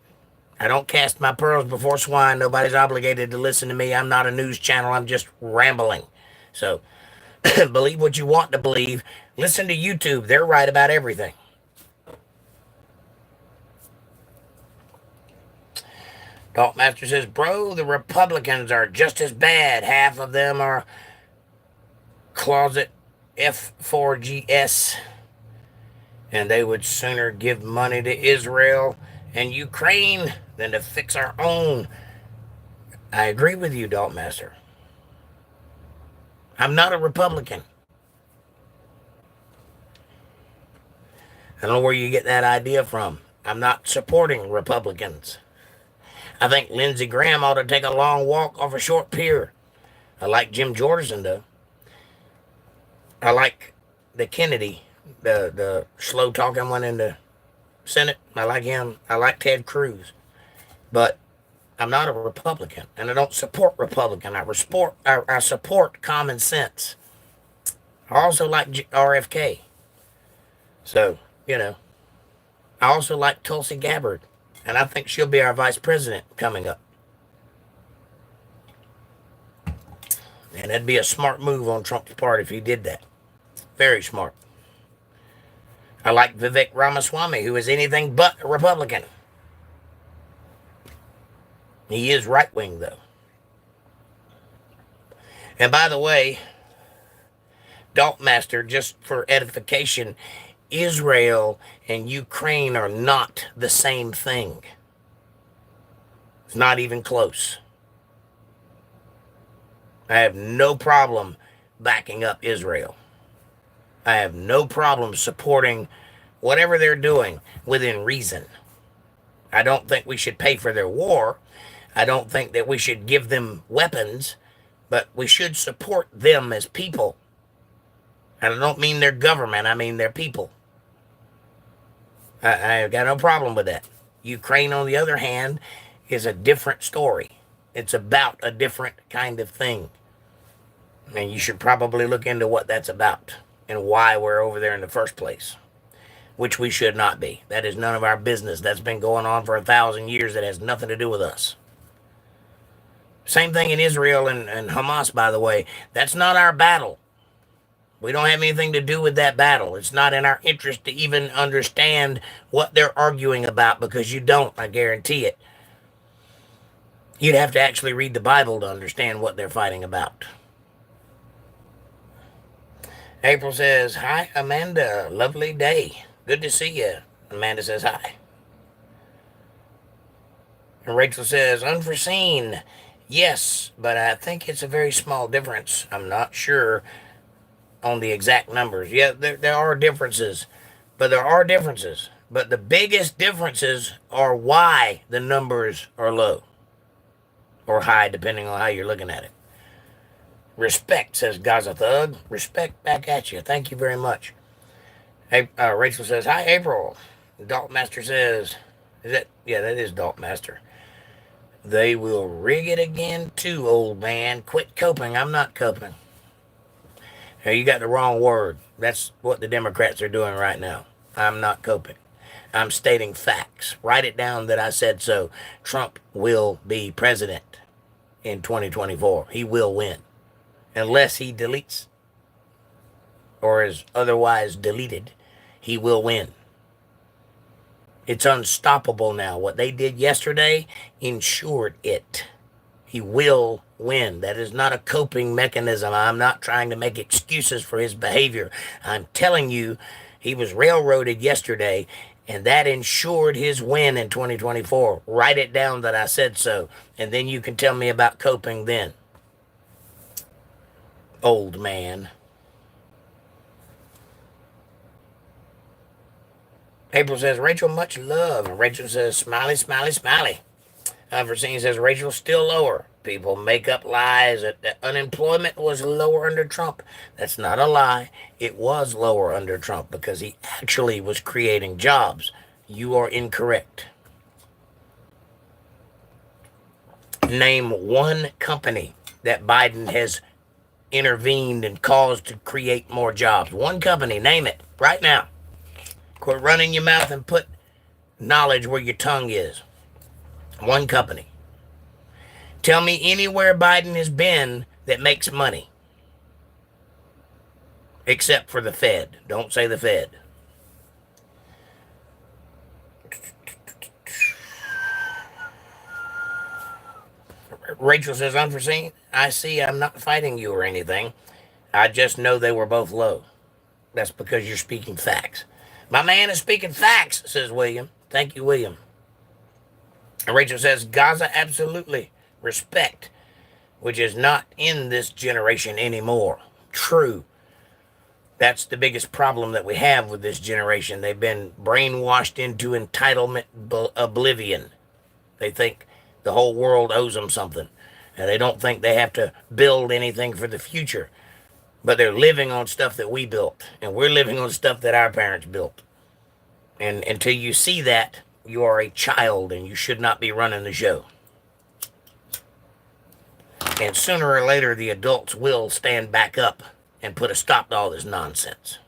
I don't cast my pearls before swine. Nobody's obligated to listen to me. I'm not a news channel. I'm just rambling. So believe what you want to believe. Listen to YouTube. They're right about everything. Daltmaster says, bro, the Republicans are just as bad. Half of them are closet F4GS, and they would sooner give money to Israel and Ukraine than to fix our own. I agree with you, Daltmaster. I'm not a Republican. I don't know where you get that idea from. I'm not supporting Republicans. I think Lindsey Graham ought to take a long walk off a short pier. I like Jim Jordan, though. I like the Kennedy, the slow-talking one in the Senate. I like him. I like Ted Cruz. But I'm not a Republican, and I don't support Republican. I support common sense. I also like RFK. So, I also like Tulsi Gabbard. And I think she'll be our vice president coming up. And that'd be a smart move on Trump's part if he did that. Very smart. I like Vivek Ramaswamy, who is anything but a Republican. He is right-wing, though. And by the way, Daltmaster, just for edification, Israel and Ukraine are not the same thing. It's not even close. I have no problem backing up Israel. I have no problem supporting whatever they're doing within reason. I don't think we should pay for their war. I don't think that we should give them weapons, but we should support them as people. And I don't mean their government, I mean their people. I got no problem with that. Ukraine, on the other hand, is a different story. It's about a different kind of thing. And you should probably look into what that's about and why we're over there in the first place. which we should not be. That is none of our business. That's been going on for 1,000 years. That has nothing to do with us. Same thing in Israel and Hamas, by the way. That's not our battle. We don't have anything to do with that battle. It's not in our interest to even understand what they're arguing about, because you don't, I guarantee it. You'd have to actually read the Bible to understand what they're fighting about. April says, hi, Amanda. Lovely day. Good to see you. Amanda says hi. And Rachel says, unforeseen. Yes, but I think it's a very small difference. I'm not sure on the exact numbers. Yeah, there are differences, but But the biggest differences are why the numbers are low or high, depending on how you're looking at it. Respect, says Gaza Thug. Respect back at you. Thank you very much. Hey, Rachel says, hi, April. Dalt Master says, that is Dalt Master. They will rig it again too, old man. Quit coping. I'm not coping. Hey, you got the wrong word. That's what the Democrats are doing right now. I'm not coping. I'm stating facts. Write it down that I said so. Trump will be president in 2024. He will win. Unless he deletes or is otherwise deleted, he will win. It's unstoppable now. What they did yesterday ensured it. He will win. That is not a coping mechanism. I'm not trying to make excuses for his behavior. I'm telling you, he was railroaded yesterday, and that ensured his win in 2024. Write it down that I said so, and then you can tell me about coping then. Old man. April says, Rachel, much love. And Rachel says, smiley, smiley, smiley. Unforeseen says, Rachel, still lower. People make up lies that unemployment was lower under Trump. That's not a lie. It was lower under Trump because he actually was creating jobs. You are incorrect. Name one company that Biden has intervened and caused to create more jobs. One company, name it right now. Quit running your mouth and put knowledge where your tongue is. One company. Tell me anywhere Biden has been that makes money. Except for the Fed. Don't say the Fed. Rachel says, unforeseen. I see. I'm not fighting you or anything. I just know they were both low. That's because you're speaking facts. My man is speaking facts, says William. Thank you, William. And Rachel says, Gaza, absolutely. Respect, which is not in this generation anymore. True. That's the biggest problem that we have with this generation. They've been brainwashed into entitlement oblivion. They think the whole world owes them something. And they don't think they have to build anything for the future. But they're living on stuff that we built. And we're living on stuff that our parents built. And until you see that, you are a child and you should not be running the show. And sooner or later, the adults will stand back up and put a stop to all this nonsense.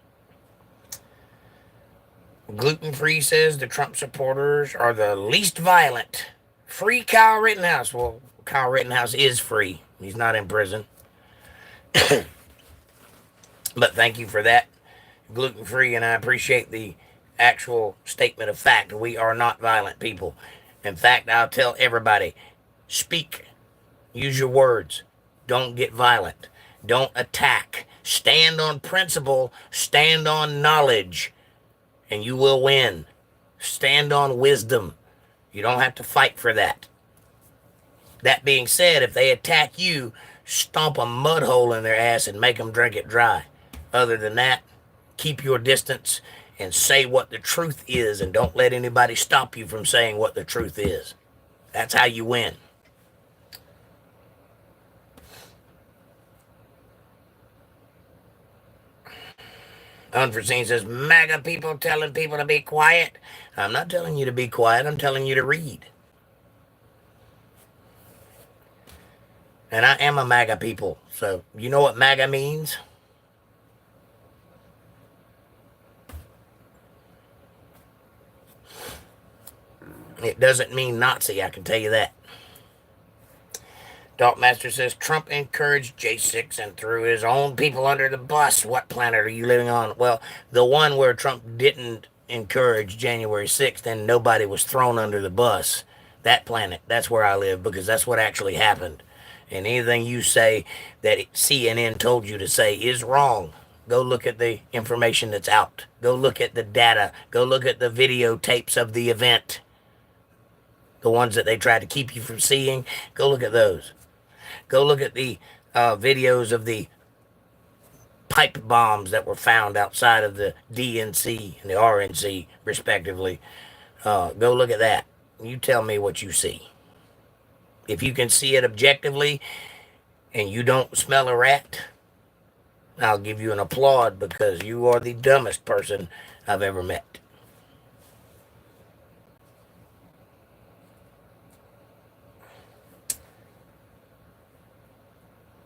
Gluten-free says the Trump supporters are the least violent. Free Kyle Rittenhouse. Well, Kyle Rittenhouse is free. He's not in prison. But thank you for that, gluten-free, and I appreciate the actual statement of fact. We are not violent people. In fact, I'll tell everybody, speak. Use your words. Don't get violent. Don't attack. Stand on principle. Stand on knowledge, and you will win. Stand on wisdom. You don't have to fight for that. That being said, if they attack you, stomp a mud hole in their ass and make them drink it dry. Other than that, keep your distance and say what the truth is, and don't let anybody stop you from saying what the truth is. That's how you win. Unforeseen says, MAGA people telling people to be quiet. I'm not telling you to be quiet. I'm telling you to read. And I am a MAGA people. So you know what MAGA means? It doesn't mean Nazi, I can tell you that. Daltmaster says Trump encouraged J6 and threw his own people under the bus. What planet are you living on? Well, the one where Trump didn't encourage January 6th and nobody was thrown under the bus. That planet, that's where I live because that's what actually happened. And anything you say that CNN told you to say is wrong. Go look at the information that's out. Go look at the data. Go look at the videotapes of the event. The ones that they tried to keep you from seeing. Go look at those. Go look at the videos of the pipe bombs that were found outside of the DNC and the RNC, respectively. Go look at that. You tell me what you see. If you can see it objectively and you don't smell a rat, I'll give you an applaud because you are the dumbest person I've ever met.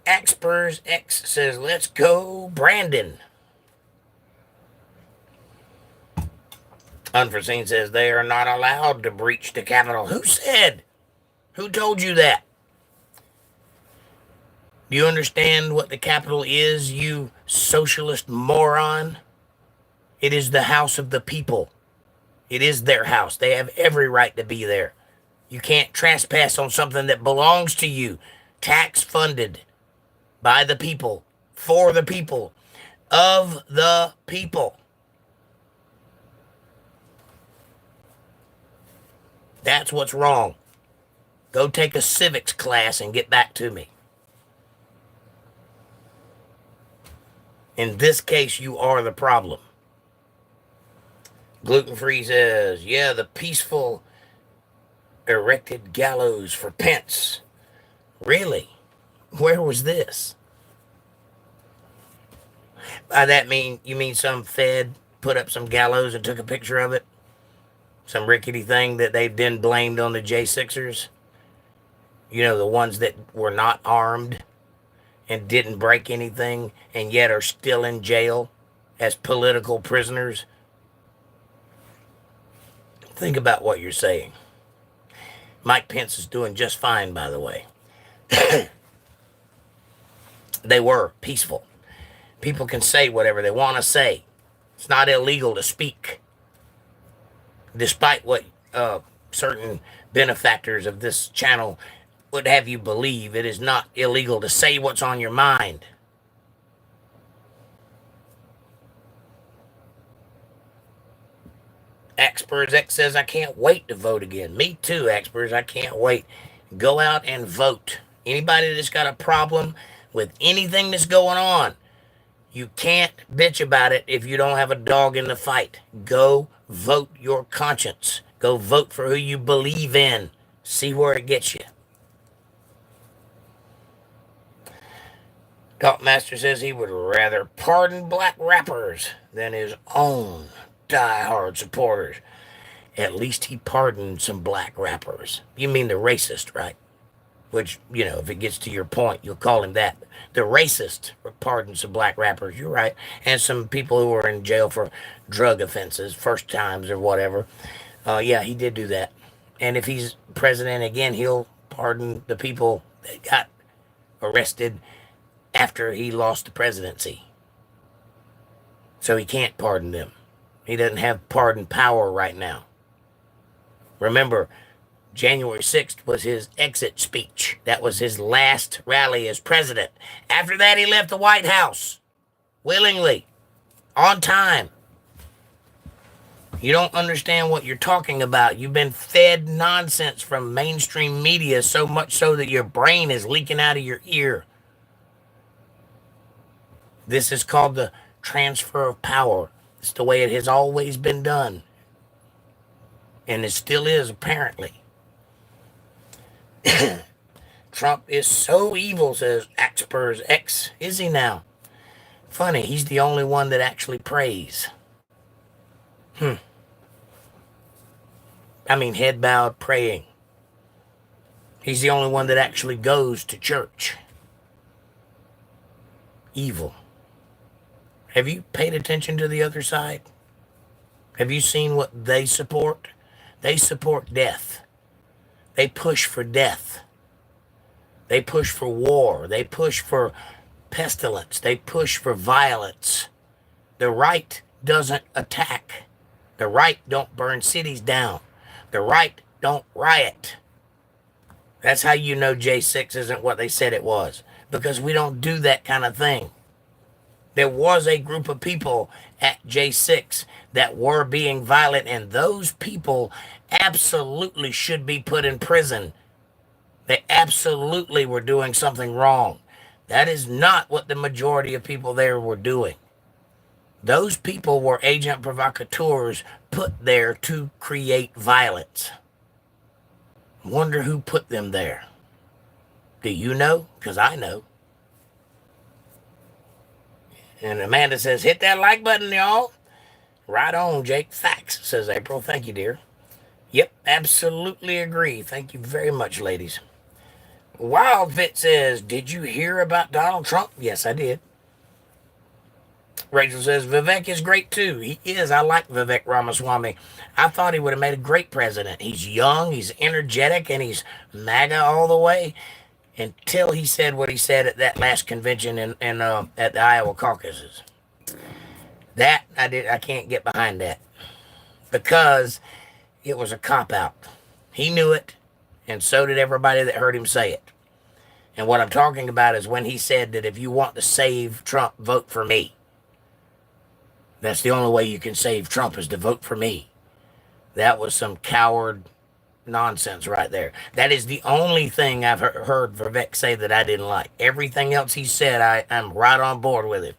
Axpers X says, let's go, Brandon. Unforeseen says, they are not allowed to breach the Capitol. Who said? Who told you that? Do you understand what the Capitol is, you socialist moron? It is the house of the people. It is their house. They have every right to be there. You can't trespass on something that belongs to you. Tax funded. By the people, for the people, of the people. That's what's wrong. Go take a civics class and get back to me. In this case, you are the problem. Gluten-free says, yeah, the peaceful erected gallows for Pence. Really? Where was this? By that you mean some Fed put up some gallows and took a picture of it? Some rickety thing that they've then blamed on the J6ers? You know, the ones that were not armed and didn't break anything and yet are still in jail as political prisoners? Think about what you're saying. Mike Pence is doing just fine, by the way. They were peaceful. People can say whatever they want to say. It's not illegal to speak. Despite what certain benefactors of this channel would have you believe, it is not illegal to say what's on your mind. Axpers X says, I can't wait to vote again. Me too, Axpers. I can't wait. Go out and vote. Anybody that's got a problem with anything that's going on, you can't bitch about it if you don't have a dog in the fight. Go vote your conscience. Go vote for who you believe in. See where it gets you. Talkmaster says he would rather pardon black rappers than his own diehard supporters. At least he pardoned some black rappers. You mean the racist, right? Which, you know, if it gets to your point, you'll call him that. The racist pardoned some black rappers, you're right. And some people who were in jail for drug offenses, first times or whatever. Yeah, he did do that. And if he's president again, he'll pardon the people that got arrested after he lost the presidency. So he can't pardon them. He doesn't have pardon power right now. Remember, January 6th was his exit speech. That was his last rally as president. After that, he left the White House willingly, on time. You don't understand what you're talking about. You've been fed nonsense from mainstream media so much so that your brain is leaking out of your ear. This is called the transfer of power. It's the way it has always been done. And it still is, apparently. Trump is so evil, says Axpers X. Is he now? Funny, he's the only one that actually prays. I mean, head bowed, praying. He's the only one that actually goes to church. Evil. Have you paid attention to the other side? Have you seen what they support? They support death. They push for death. They push for war. They push for pestilence. They push for violence. The right doesn't attack. The right don't burn cities down. The right don't riot. That's how you know J6 isn't what they said it was, because we don't do that kind of thing. There was a group of people at J6 that were being violent, and those people absolutely should be put in prison. They absolutely were doing something wrong. That is not what the majority of people there were doing. Those people were agent provocateurs put there to create violence. Wonder who put them there. Do you know? Because I know. And Amanda says, hit that like button, y'all. Right on, Jake. Facts, says April. Thank you, dear. Yep, absolutely agree. Thank you very much, ladies. Wildfit says, did you hear about Donald Trump? Yes, I did. Rachel says, Vivek is great too. He is. I like Vivek Ramaswamy. I thought he would have made a great president. He's young, he's energetic, and he's MAGA all the way. Until he said what he said at that last convention at the Iowa caucuses. That, I can't get behind that. Because it was a cop-out. He knew it, and so did everybody that heard him say it. And what I'm talking about is when he said that if you want to save Trump, vote for me. That's the only way you can save Trump is to vote for me. That was some coward nonsense right there. That is the only thing I've heard Vivek say that I didn't like. Everything else he said, I'm right on board with it.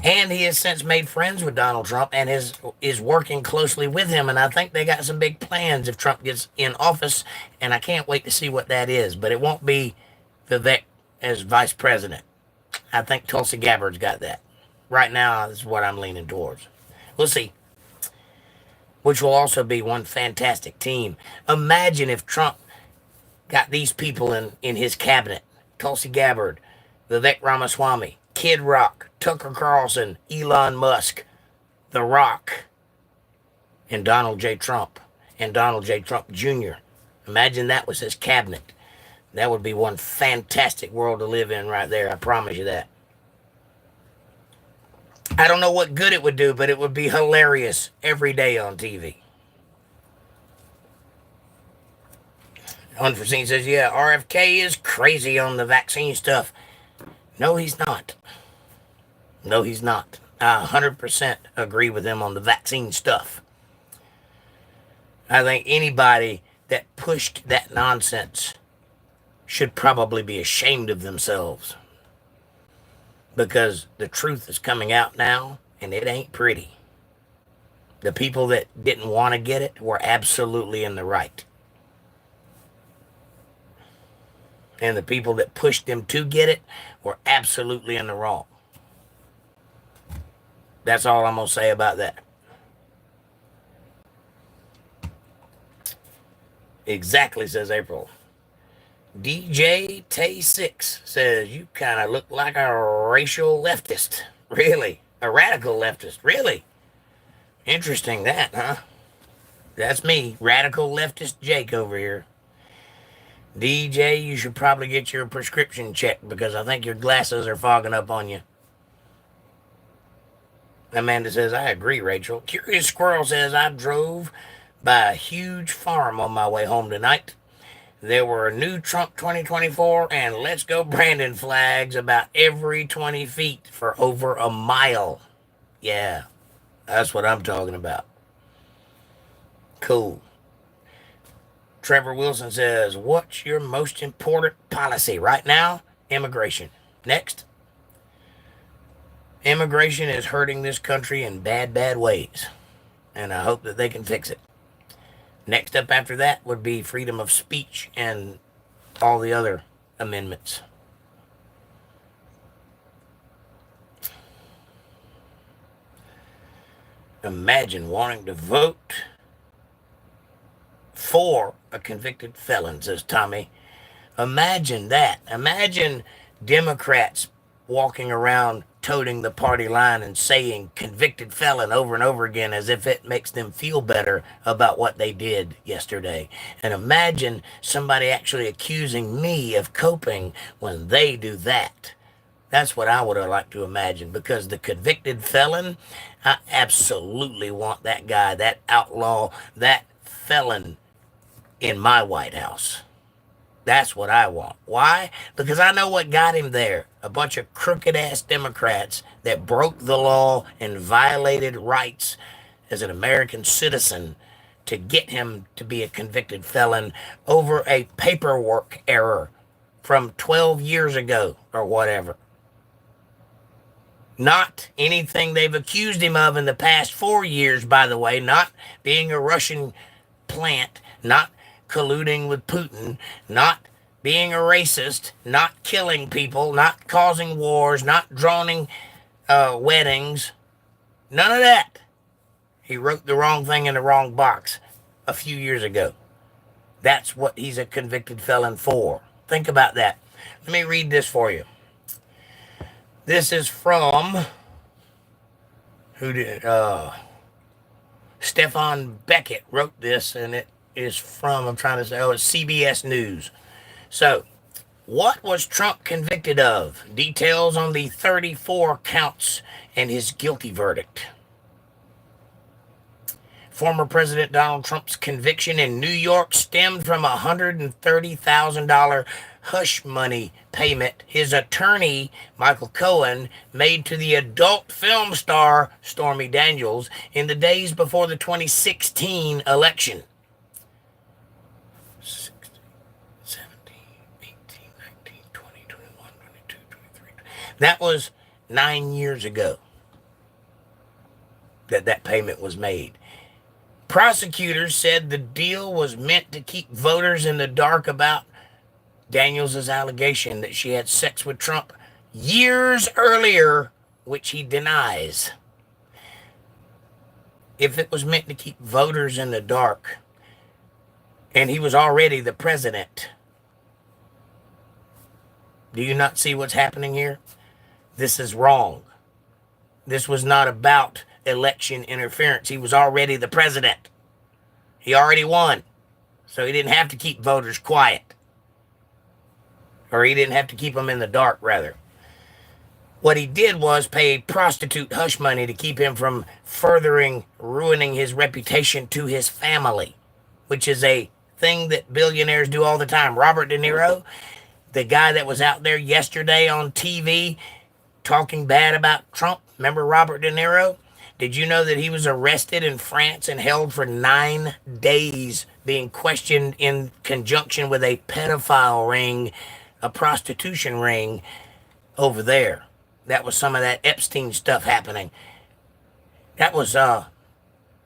And he has since made friends with Donald Trump and is working closely with him. And I think they got some big plans if Trump gets in office. And I can't wait to see what that is. But it won't be Vivek as vice president. I think Tulsi Gabbard's got that. Right now, this is what I'm leaning towards. We'll see. Which will also be one fantastic team. Imagine if Trump got these people in his cabinet. Tulsi Gabbard, Vivek Ramaswamy, Kid Rock, Tucker Carlson, Elon Musk, The Rock, and Donald J. Trump, and Donald J. Trump Jr. Imagine that was his cabinet. That would be one fantastic world to live in right there. I promise you that. I don't know what good it would do, but it would be hilarious every day on TV. Unforeseen says, yeah, RFK is crazy on the vaccine stuff. No, he's not. No, he's not. I 100% agree with him on the vaccine stuff. I think anybody that pushed that nonsense should probably be ashamed of themselves. Because the truth is coming out now, and it ain't pretty. The people that didn't want to get it were absolutely in the right. And the people that pushed them to get it were absolutely in the wrong. That's all I'm going to say about that. Exactly, says April. DJ Tay6 says, you kind of look like a racial leftist. Really? A radical leftist. Really? Interesting that, huh? That's me, radical leftist Jake over here. DJ, you should probably get your prescription checked because I think your glasses are fogging up on you. Amanda says, I agree, Rachel. Curious Squirrel says, I drove by a huge farm on my way home tonight. There were new Trump 2024 and Let's Go Brandon flags about every 20 feet for over a mile. Yeah, that's what I'm talking about. Cool. Trevor Wilson says, what's your most important policy right now? Immigration. Next. Immigration is hurting this country in bad, bad ways. And I hope that they can fix it. Next up after that would be freedom of speech and all the other amendments. Imagine wanting to vote for a convicted felon, says Tommy. Imagine that. Imagine Democrats walking around toting the party line and saying convicted felon over and over again as if it makes them feel better about what they did yesterday. And imagine somebody actually accusing me of coping when they do that. That's what I would have liked to imagine, because the convicted felon, I absolutely want that guy, that outlaw, that felon in my White House. That's what I want. Why? Because I know what got him there. A bunch of crooked-ass Democrats that broke the law and violated rights as an American citizen to get him to be a convicted felon over a paperwork error from 12 years ago or whatever. Not anything they've accused him of in the past 4 years, by the way, not being a Russian plant, not colluding with Putin, not being a racist, not killing people, not causing wars, not droning weddings. None of that. He wrote the wrong thing in the wrong box a few years ago. That's what he's a convicted felon for. Think about that. Let me read this for you. This is from Stefan Beckett wrote this, and it is from, it's CBS News. So, what was Trump convicted of? Details on the 34 counts and his guilty verdict. Former President Donald Trump's conviction in New York stemmed from a $130,000 hush money payment his attorney, Michael Cohen, made to the adult film star Stormy Daniels in the days before the 2016 election. 16, 17, 18, 19, 20, 21, 22, 23. That was 9 years ago that payment was made. Prosecutors said the deal was meant to keep voters in the dark about Daniels' allegation that she had sex with Trump years earlier, which he denies. If it was meant to keep voters in the dark, and he was already the president, do you not see what's happening here? This is wrong. This was not about election interference. He was already the president. He already won. So he didn't have to keep voters quiet. Or he didn't have to keep them in the dark, rather. What he did was pay a prostitute hush money to keep him from ruining his reputation to his family, which is a thing that billionaires do all the time. Robert De Niro, the guy that was out there yesterday on TV talking bad about Trump, remember Robert De Niro? Did you know that he was arrested in France and held for 9 days, being questioned in conjunction with a pedophile ring, a prostitution ring over there? That was some of that Epstein stuff happening. That was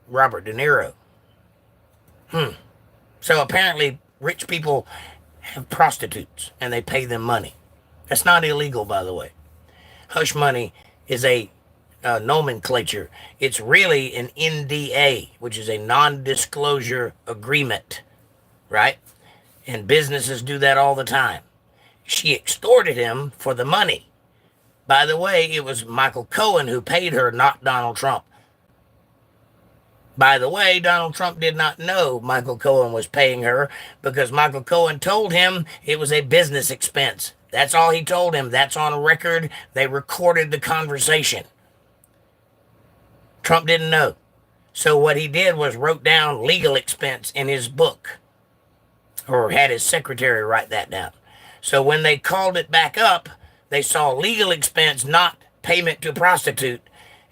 Robert De Niro. So apparently rich people have prostitutes and they pay them money. That's not illegal, by the way. Hush money is a nomenclature. It's really an NDA, which is a non-disclosure agreement, right? And businesses do that all the time. She extorted him for the money. By the way, it was Michael Cohen who paid her, not Donald Trump. By the way, Donald Trump did not know Michael Cohen was paying her because Michael Cohen told him it was a business expense. That's all he told him. That's on record. They recorded the conversation. Trump didn't know. So what he did was wrote down legal expense in his book, or had his secretary write that down. So when they called it back up, they saw legal expense, not payment to a prostitute.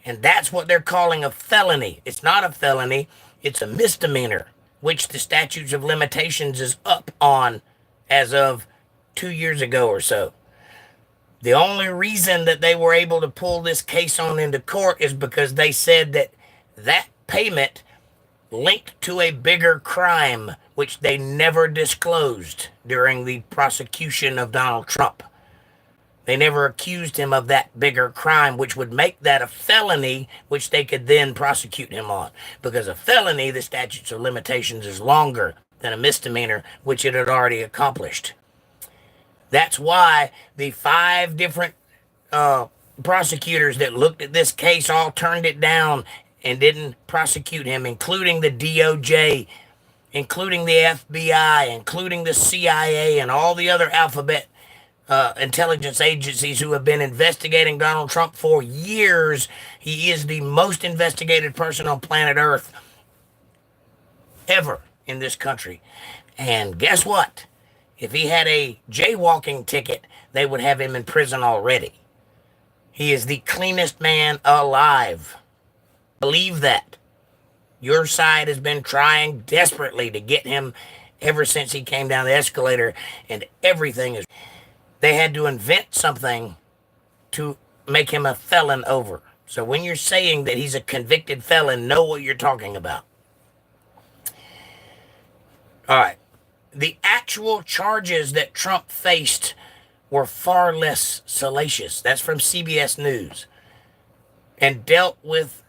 And that's what they're calling a felony. It's not a felony. It's a misdemeanor, which the statutes of limitations is up on as of 2 years ago or so. The only reason that they were able to pull this case on into court is because they said that that payment linked to a bigger crime, which they never disclosed during the prosecution of Donald Trump. They never accused him of that bigger crime, which would make that a felony, which they could then prosecute him on. Because a felony, the statutes of limitations is longer than a misdemeanor, which it had already accomplished. That's why the 5 different prosecutors that looked at this case all turned it down and didn't prosecute him, including the DOJ, including the FBI, including the CIA, and all the other alphabet intelligence agencies who have been investigating Donald Trump for years. He is the most investigated person on planet Earth ever in this country. And guess what? If he had a jaywalking ticket, they would have him in prison already. He is the cleanest man alive. Believe that. Your side has been trying desperately to get him ever since he came down the escalator, and everything is... They had to invent something to make him a felon over. So when you're saying that he's a convicted felon, know what you're talking about. All right. The actual charges that Trump faced were far less salacious. That's from CBS News. And dealt with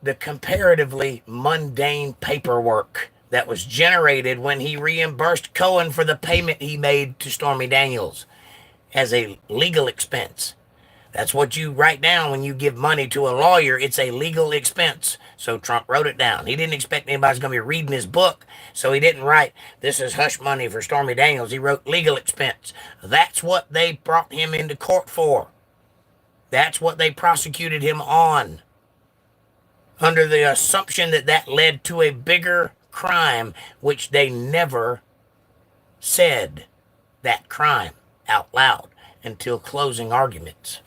the comparatively mundane paperwork that was generated when he reimbursed Cohen for the payment he made to Stormy Daniels as a legal expense. That's what you write down when you give money to a lawyer. It's a legal expense. So Trump wrote it down. He didn't expect anybody's going to be reading his book, so he didn't write, "This is hush money for Stormy Daniels." He wrote legal expense. That's what they brought him into court for. That's what they prosecuted him on, under the assumption that that led to a bigger crime, which they never said that crime out loud until closing arguments.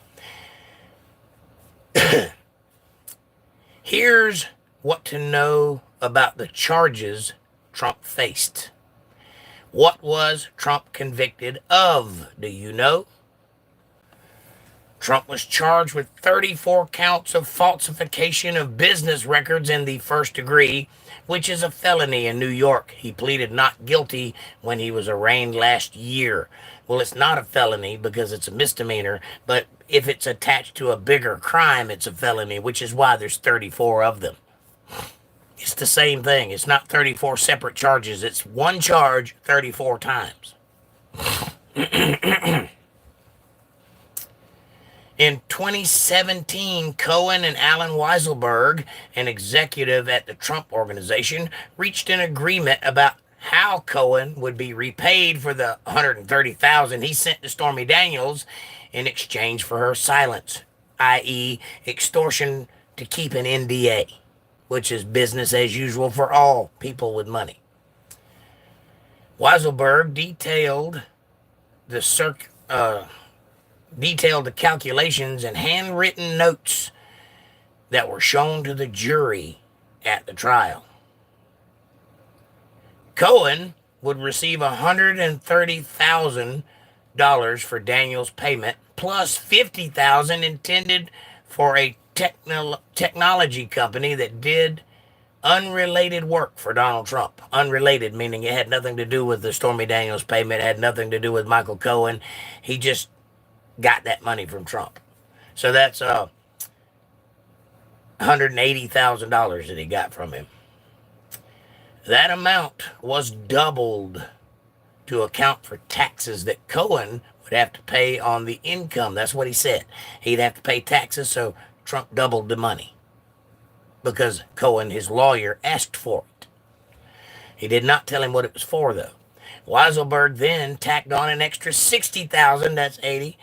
Here's what to know about the charges Trump faced. What was Trump convicted of? Do you know? Trump was charged with 34 counts of falsification of business records in the first degree, which is a felony in New York. He pleaded not guilty when he was arraigned last year. Well, it's not a felony because it's a misdemeanor, but if it's attached to a bigger crime, it's a felony, which is why there's 34 of them. It's the same thing. It's not 34 separate charges. It's one charge 34 times. In 2017, Cohen and Alan Weisselberg, an executive at the Trump Organization, reached an agreement about how Cohen would be repaid for the $130,000 he sent to Stormy Daniels in exchange for her silence, i.e. extortion to keep an NDA, which is business as usual for all people with money. Weisselberg detailed the calculations and handwritten notes that were shown to the jury at the trial. Cohen would receive $130,000 for Daniels' payment, plus $50,000 intended for a technology company that did unrelated work for Donald Trump. Unrelated, meaning it had nothing to do with the Stormy Daniels payment, it had nothing to do with Michael Cohen. He just got that money from Trump. So that's $180,000 that he got from him. That amount was doubled to account for taxes that Cohen would have to pay on the income. That's what he said. He'd have to pay taxes, so Trump doubled the money because Cohen, his lawyer, asked for it. He did not tell him what it was for, though. Weisselberg then tacked on an extra $60,000. That's 80.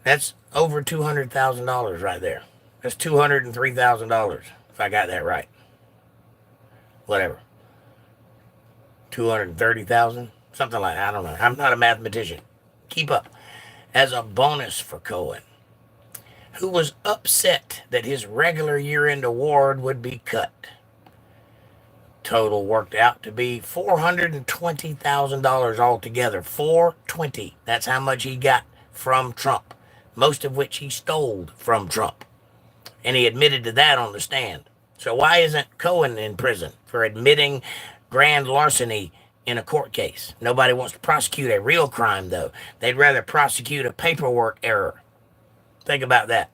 That's over $200,000 right there. That's $203,000, if I got that right. Whatever. 230,000, something like that. I don't know. I'm not a mathematician. Keep up. As a bonus for Cohen, who was upset that his regular year-end award would be cut. Total worked out to be $420,000 altogether. $420. That's how much he got from Trump, most of which he stole from Trump. And he admitted to that on the stand. So why isn't Cohen in prison for admitting grand larceny in a court case? Nobody wants to prosecute a real crime, though. They'd rather prosecute a paperwork error. Think about that.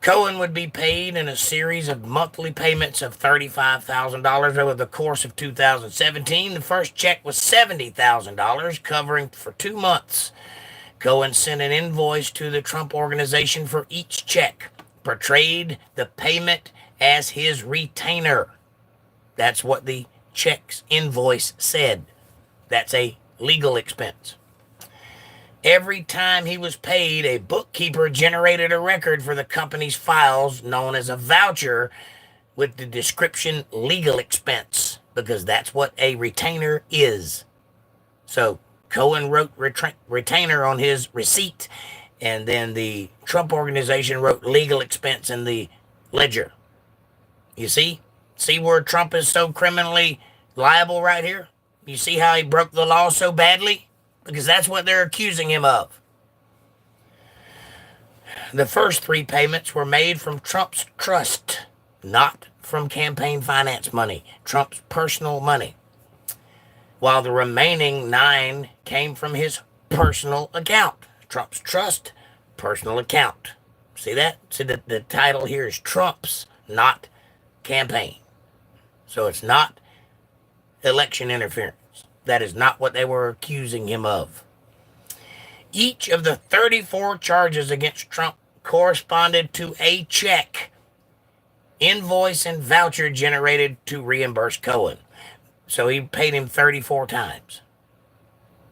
Cohen would be paid in a series of monthly payments of $35,000 over the course of 2017. The first check was $70,000, covering for 2 months. Cohen sent an invoice to the Trump organization for each check, portrayed the payment as his retainer. That's what the check's invoice said. That's a legal expense. Every time he was paid, a bookkeeper generated a record for the company's files known as a voucher with the description legal expense, because that's what a retainer is. So Cohen wrote retainer on his receipt, and then the Trump organization wrote legal expense in the ledger. You see? See where Trump is so criminally liable right here? You see how he broke the law so badly? Because that's what they're accusing him of. The first 3 payments were made from Trump's trust, not from campaign finance money, Trump's personal money, while the remaining 9 came from his personal account. Trump's trust, personal account. See that? See, the title here is Trump's, not campaign. So it's not election interference. That is not what they were accusing him of. Each of the 34 charges against Trump corresponded to a check, invoice, and voucher generated to reimburse Cohen. So he paid him 34 times.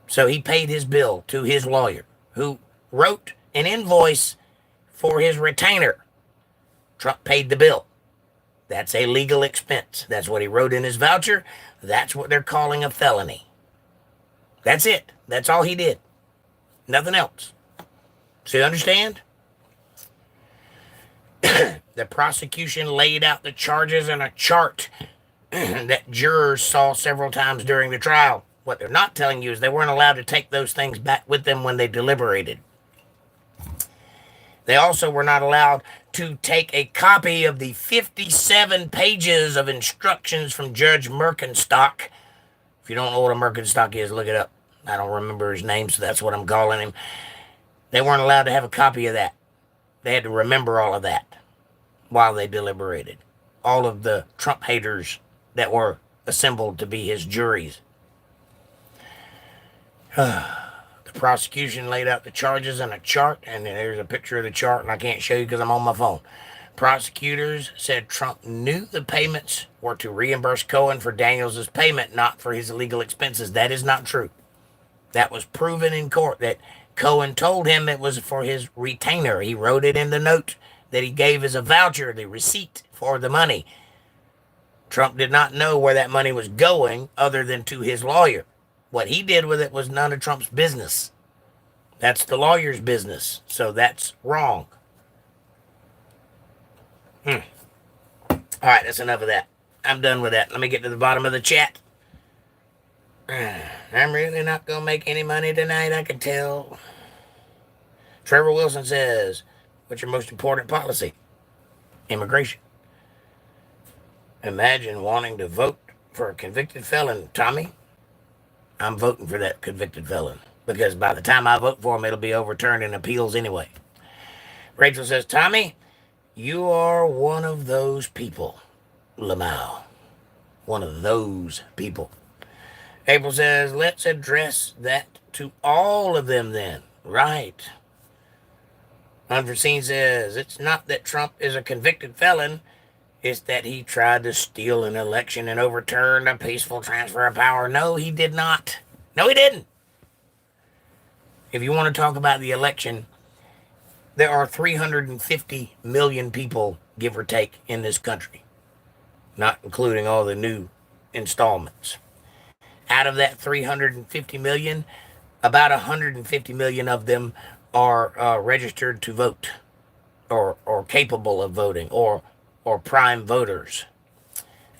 So he paid his bill to his lawyer, who wrote an invoice for his retainer. Trump paid the bill. That's a legal expense. That's what he wrote in his voucher. That's what they're calling a felony. That's it. That's all he did. Nothing else. So you understand? The prosecution laid out the charges in a chart that jurors saw several times during the trial. What they're not telling you is they weren't allowed to take those things back with them when they deliberated. They also were not allowed to take a copy of the 57 pages of instructions from Judge Merkenstock. If you don't know what a Merkenstock is, look it up. I don't remember his name, so that's what I'm calling him. They weren't allowed to have a copy of that. They had to remember all of that while they deliberated. All of the Trump haters that were assembled to be his juries. The prosecution laid out the charges in a chart, and there's a picture of the chart, and I can't show you because I'm on my phone. Prosecutors said Trump knew the payments were to reimburse Cohen for Daniels' payment, not for his legal expenses. That is not true. That was proven in court that Cohen told him it was for his retainer. He wrote it in the note that he gave as a voucher, the receipt for the money. Trump did not know where that money was going other than to his lawyer. What he did with it was none of Trump's business. That's the lawyer's business. So that's wrong. All right, that's enough of that. I'm done with that. Let me get to the bottom of the chat. I'm really not going to make any money tonight, I can tell. Trevor Wilson says, what's your most important policy? Immigration. Imagine wanting to vote for a convicted felon, Tommy. I'm voting for that convicted felon, because by the time I vote for him, it'll be overturned in appeals anyway. Rachel says, Tommy, you are one of those people, 𝕌𝕟𝕥𝕙𝕢𝕣𝕢. One of those people. April says, let's address that to all of them then. Right. Unforeseen says, it's not that Trump is a convicted felon. It's that he tried to steal an election and overturn a peaceful transfer of power. No, he did not. No, he didn't. If you want to talk about the election, there are 350 million people, give or take, in this country, not including all the new installments. Out of that 350 million, about 150 million of them are registered to vote, or capable of voting, or prime voters.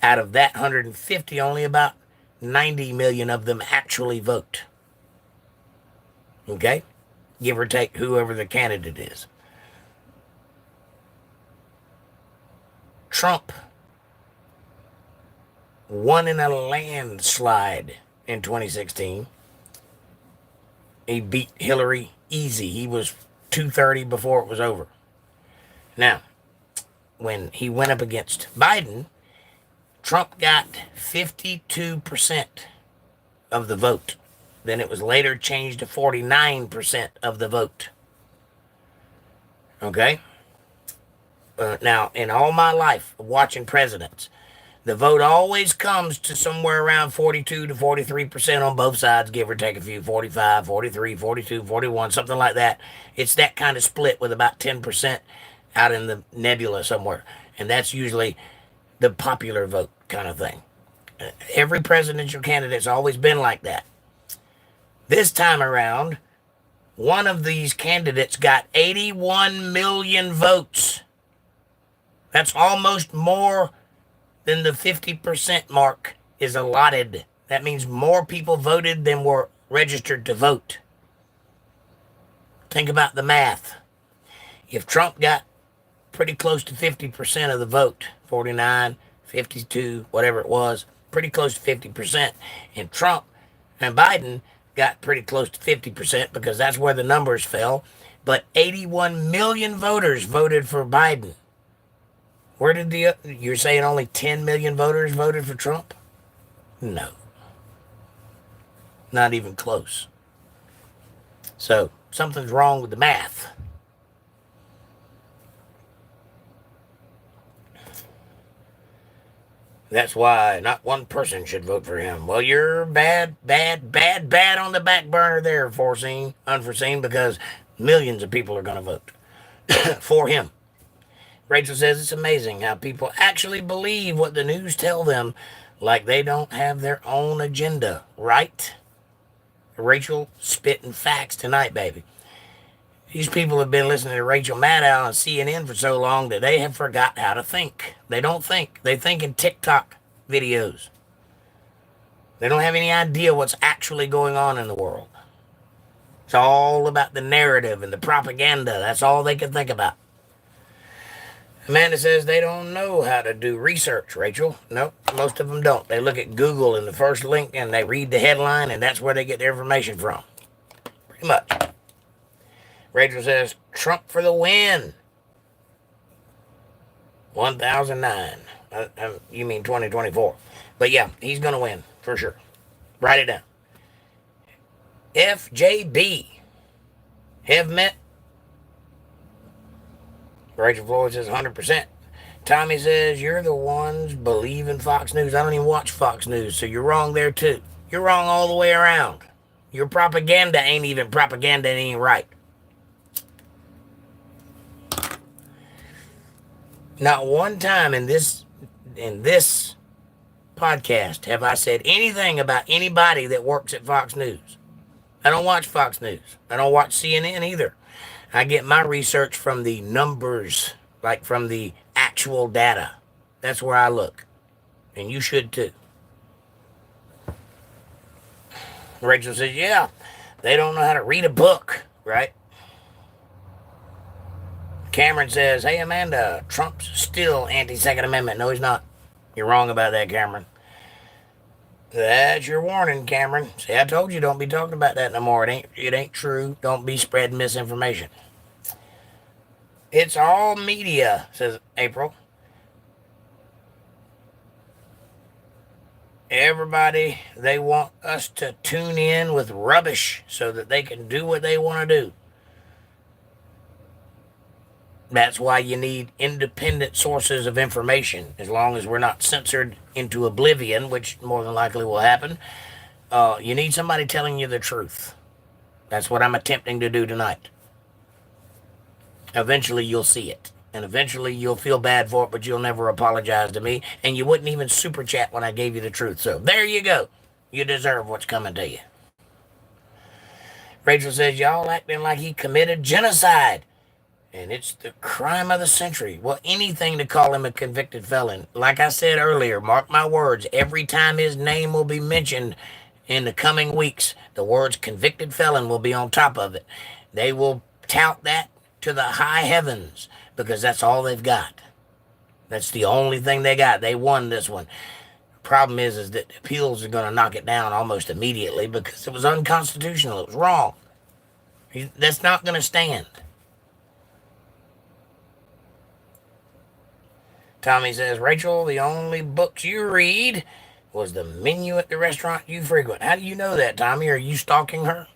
Out of that 150, only about 90 million of them actually vote. Okay? Give or take whoever the candidate is. Trump won in a landslide in 2016. He beat Hillary easy. He was 230 before it was over. Now, when he went up against Biden, Trump got 52% of the vote. Then it was later changed to 49% of the vote. Okay? Now, in all my life of watching presidents, the vote always comes to somewhere around 42 to 43% on both sides, give or take a few, 45, 43, 42, 41, something like that. It's that kind of split with about 10% out in the nebula somewhere. And that's usually the popular vote kind of thing. Every presidential candidate's always been like that. This time around, one of these candidates got 81 million votes. That's almost more than the 50% mark is allotted. That means more people voted than were registered to vote. Think about the math. If Trump got pretty close to 50% of the vote, 49, 52, whatever it was, pretty close to 50%, and Trump and Biden got pretty close to 50% because that's where the numbers fell, but 81 million voters voted for Biden. Where did you're saying only 10 million voters voted for Trump? No. Not even close. So, something's wrong with the math. That's why not one person should vote for him. Well, you're bad on the back burner there, unforeseen, because millions of people are going to vote for him. Rachel says it's amazing how people actually believe what the news tell them, like they don't have their own agenda, right? Rachel spitting facts tonight, baby. These people have been listening to Rachel Maddow on CNN for so long that they have forgot how to think. They don't think. They think in TikTok videos. They don't have any idea what's actually going on in the world. It's all about the narrative and the propaganda. That's all they can think about. Amanda says they don't know how to do research, Rachel. Nope, most of them don't. They look at Google in the first link and they read the headline, and that's where they get their information from. Pretty much. Rachel says, Trump for the win. 1009. You mean 2024. But yeah, he's going to win, for sure. Write it down. FJB. Have met. Rachel Floyd says 100%. Tommy says, you're the ones believing Fox News. I don't even watch Fox News, so you're wrong there too. You're wrong all the way around. Your propaganda ain't even propaganda and ain't right. Not one time in this podcast have I said anything about anybody that works at Fox News. I don't watch Fox News. I don't watch CNN either. I get my research from the numbers, like from the actual data. That's where I look. And you should too. Rachel says, yeah, they don't know how to read a book, right? Cameron says, hey, Amanda, Trump's still anti-Second Amendment. No, he's not. You're wrong about that, Cameron. That's your warning, Cameron. See, I told you don't be talking about that no more. It ain't true. Don't be spreading misinformation. It's all media, says April. Everybody, they want us to tune in with rubbish so that they can do what they want to do. That's why you need independent sources of information. As long as we're not censored into oblivion, which more than likely will happen, you need somebody telling you the truth. That's what I'm attempting to do tonight. Eventually you'll see it. And eventually you'll feel bad for it, but you'll never apologize to me. And you wouldn't even super chat when I gave you the truth. So there you go. You deserve what's coming to you. Rachel says, y'all acting like he committed genocide. And it's the crime of the century. Well, anything to call him a convicted felon. Like I said earlier, mark my words, every time his name will be mentioned in the coming weeks, the words convicted felon will be on top of it. They will tout that to the high heavens because that's all they've got. That's the only thing they got. They won this one. Problem is that appeals are going to knock it down almost immediately because it was unconstitutional. It was wrong. That's not going to stand. Tommy says, Rachel, the only books you read was the menu at the restaurant you frequent. How do you know that, Tommy? Are you stalking her?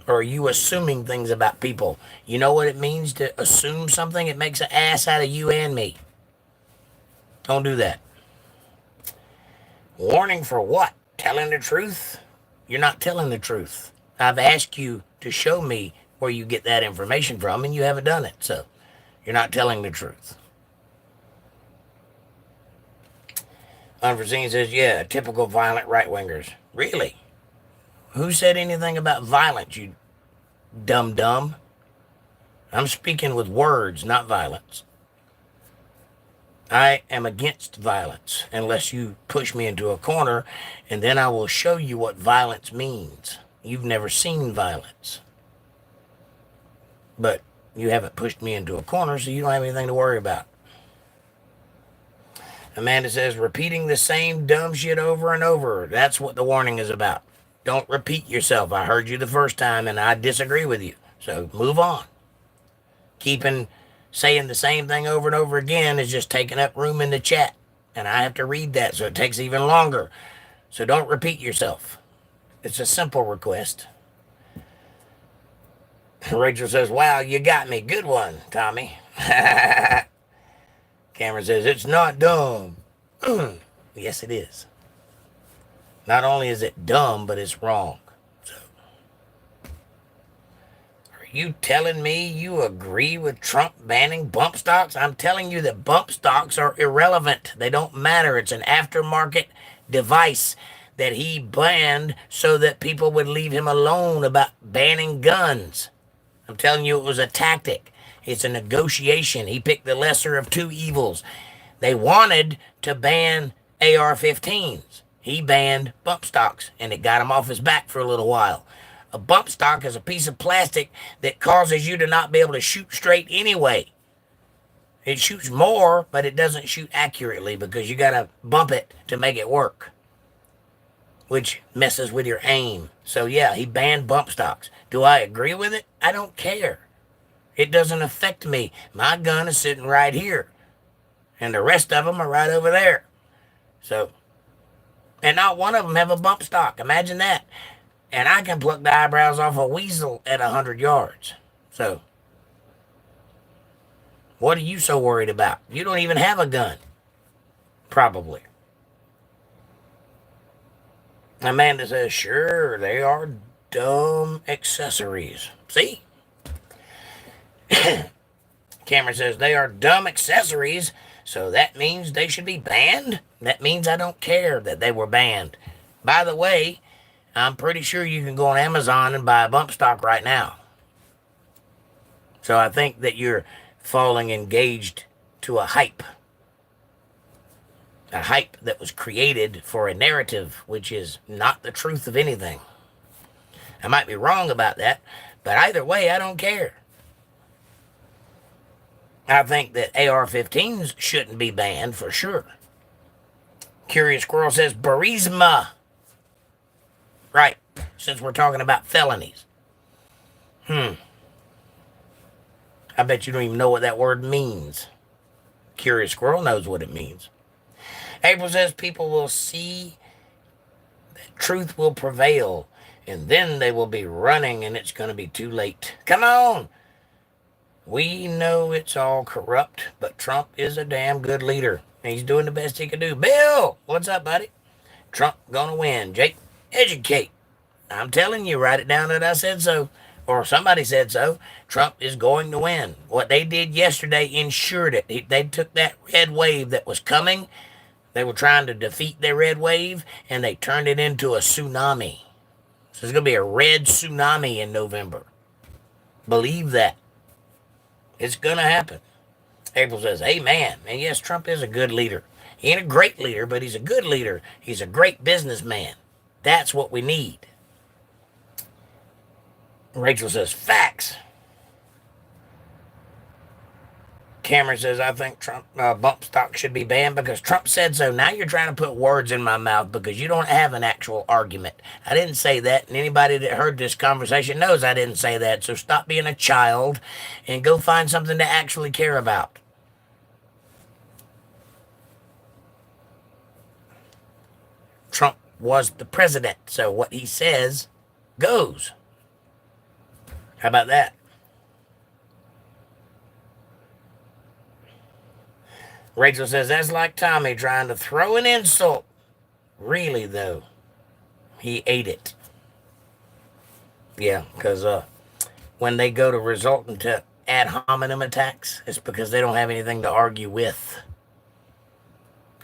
Or are you assuming things about people? You know what it means to assume something? It makes an ass out of you and me. Don't do that. Warning for what? Telling the truth? You're not telling the truth. I've asked you to show me where you get that information from, and you haven't done it. So you're not telling the truth. Unforeseen says, yeah, typical violent right-wingers. Really? Who said anything about violence, you dumb? I'm speaking with words, not violence. I am against violence unless you push me into a corner, and then I will show you what violence means. You've never seen violence. But you haven't pushed me into a corner, so you don't have anything to worry about. Amanda says, repeating the same dumb shit over and over. That's what the warning is about. Don't repeat yourself. I heard you the first time, and I disagree with you. So move on. Saying the same thing over and over again is just taking up room in the chat. And I have to read that, so it takes even longer. So don't repeat yourself. It's a simple request. Rachel says, wow, you got me. Good one, Tommy. Cameron says, it's not dumb. Yes, it is. Not only is it dumb, but it's wrong. So, are you telling me you agree with Trump banning bump stocks? I'm telling you that bump stocks are irrelevant. They don't matter. It's an aftermarket device that he banned so that people would leave him alone about banning guns. I'm telling you, it was a tactic. It's a negotiation. He picked the lesser of two evils. They wanted to ban AR-15s. He banned bump stocks, and it got him off his back for a little while. A bump stock is a piece of plastic that causes you to not be able to shoot straight anyway. It shoots more, but it doesn't shoot accurately because you got to bump it to make it work, which messes with your aim. So yeah, he banned bump stocks. Do I agree with it? I don't care. It doesn't affect me. My gun is sitting right here, and the rest of them are right over there. So, and not one of them have a bump stock. Imagine that. And I can pluck the eyebrows off a weasel at 100 yards. So, what are you so worried about? You don't even have a gun. Probably. Amanda says, sure, they are dumb accessories. See? Cameron says, they are dumb accessories, so that means they should be banned? That means I don't care that they were banned. By the way, I'm pretty sure you can go on Amazon and buy a bump stock right now. So I think that you're falling engaged to a hype. A hype that was created for a narrative, which is not the truth of anything. I might be wrong about that, but either way, I don't care. I think that AR-15s shouldn't be banned for sure. Curious Squirrel says, Burisma. Right, since we're talking about felonies. I bet you don't even know what that word means. Curious Squirrel knows what it means. April says, people will see that truth will prevail, and then they will be running, and it's going to be too late. Come on. We know it's all corrupt, but Trump is a damn good leader. He's doing the best he can do. Bill, what's up, buddy? Trump gonna win. Jake, educate. I'm telling you, write it down that I said so, or somebody said so. Trump is going to win. What they did yesterday ensured it. They took that red wave that was coming. They were trying to defeat their red wave, and they turned it into a tsunami. So there's going to be a red tsunami in November. Believe that. It's going to happen. April says, amen. And yes, Trump is a good leader. He ain't a great leader, but he's a good leader. He's a great businessman. That's what we need. Rachel says, facts. Cameron says, I think Trump bump stock should be banned because Trump said so. Now you're trying to put words in my mouth because you don't have an actual argument. I didn't say that, and anybody that heard this conversation knows I didn't say that. So stop being a child and go find something to actually care about. Trump was the president, so what he says goes. How about that? Rachel says, that's like Tommy trying to throw an insult. Really, though, he ate it. Yeah, because when they go to resort into ad hominem attacks, it's because they don't have anything to argue with.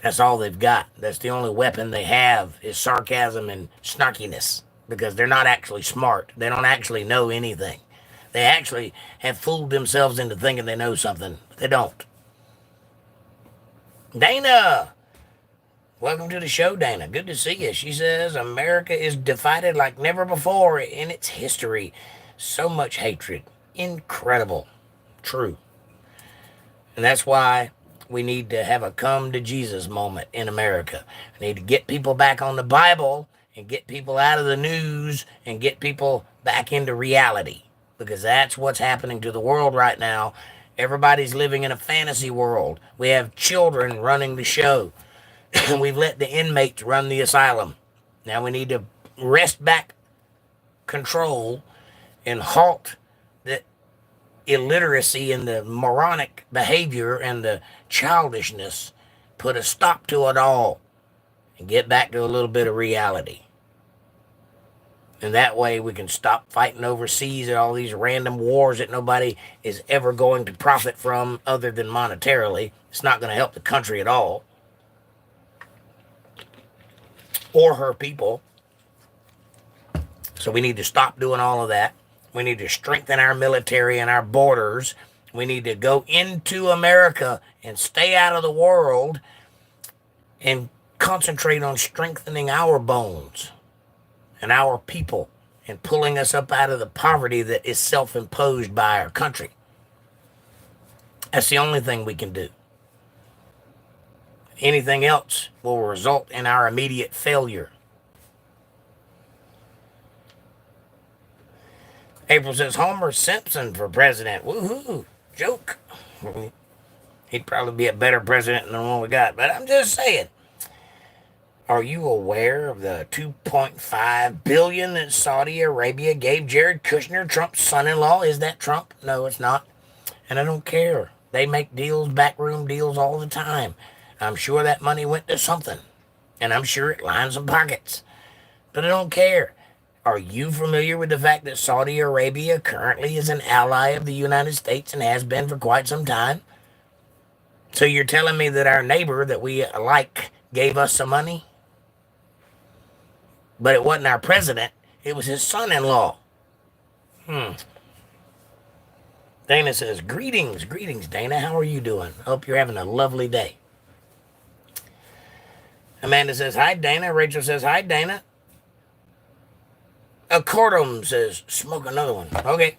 That's all they've got. That's the only weapon they have is sarcasm and snarkiness, because they're not actually smart. They don't actually know anything. They actually have fooled themselves into thinking they know something, but they don't. Dana, welcome to the show, Dana. Good to see you. She says, America is divided like never before in its history. So much hatred. Incredible. True. And that's why we need to have a come to Jesus moment in America. We need to get people back on the Bible and get people out of the news and get people back into reality, because that's what's happening to the world right now. Everybody's living in a fantasy world. We have children running the show. We've let the inmates run the asylum. Now we need to wrest back control and halt the illiteracy and the moronic behavior and the childishness. Put a stop to it all and get back to a little bit of reality. And that way we can stop fighting overseas and all these random wars that nobody is ever going to profit from other than monetarily. It's not going to help the country at all. Or her people. So we need to stop doing all of that. We need to strengthen our military and our borders. We need to go into America and stay out of the world and concentrate on strengthening our bones and our people and pulling us up out of the poverty that is self-imposed by our country. That's the only thing we can do. Anything else will result in our immediate failure. April says, Homer Simpson for president. Woohoo. Joke. He'd probably be a better president than the one we got, but I'm just saying. Are you aware of the $2.5 billion that Saudi Arabia gave Jared Kushner, Trump's son-in-law? Is that Trump? No, it's not. And I don't care. They make deals, backroom deals all the time. I'm sure that money went to something. And I'm sure it lined some pockets. But I don't care. Are you familiar with the fact that Saudi Arabia currently is an ally of the United States and has been for quite some time? So you're telling me that our neighbor that we like gave us some money? But it wasn't our president. It was his son-in-law. Dana says, greetings, Dana. How are you doing? Hope you're having a lovely day. Amanda says, hi, Dana. Rachel says, hi, Dana. Accordum says, smoke another one. Okay.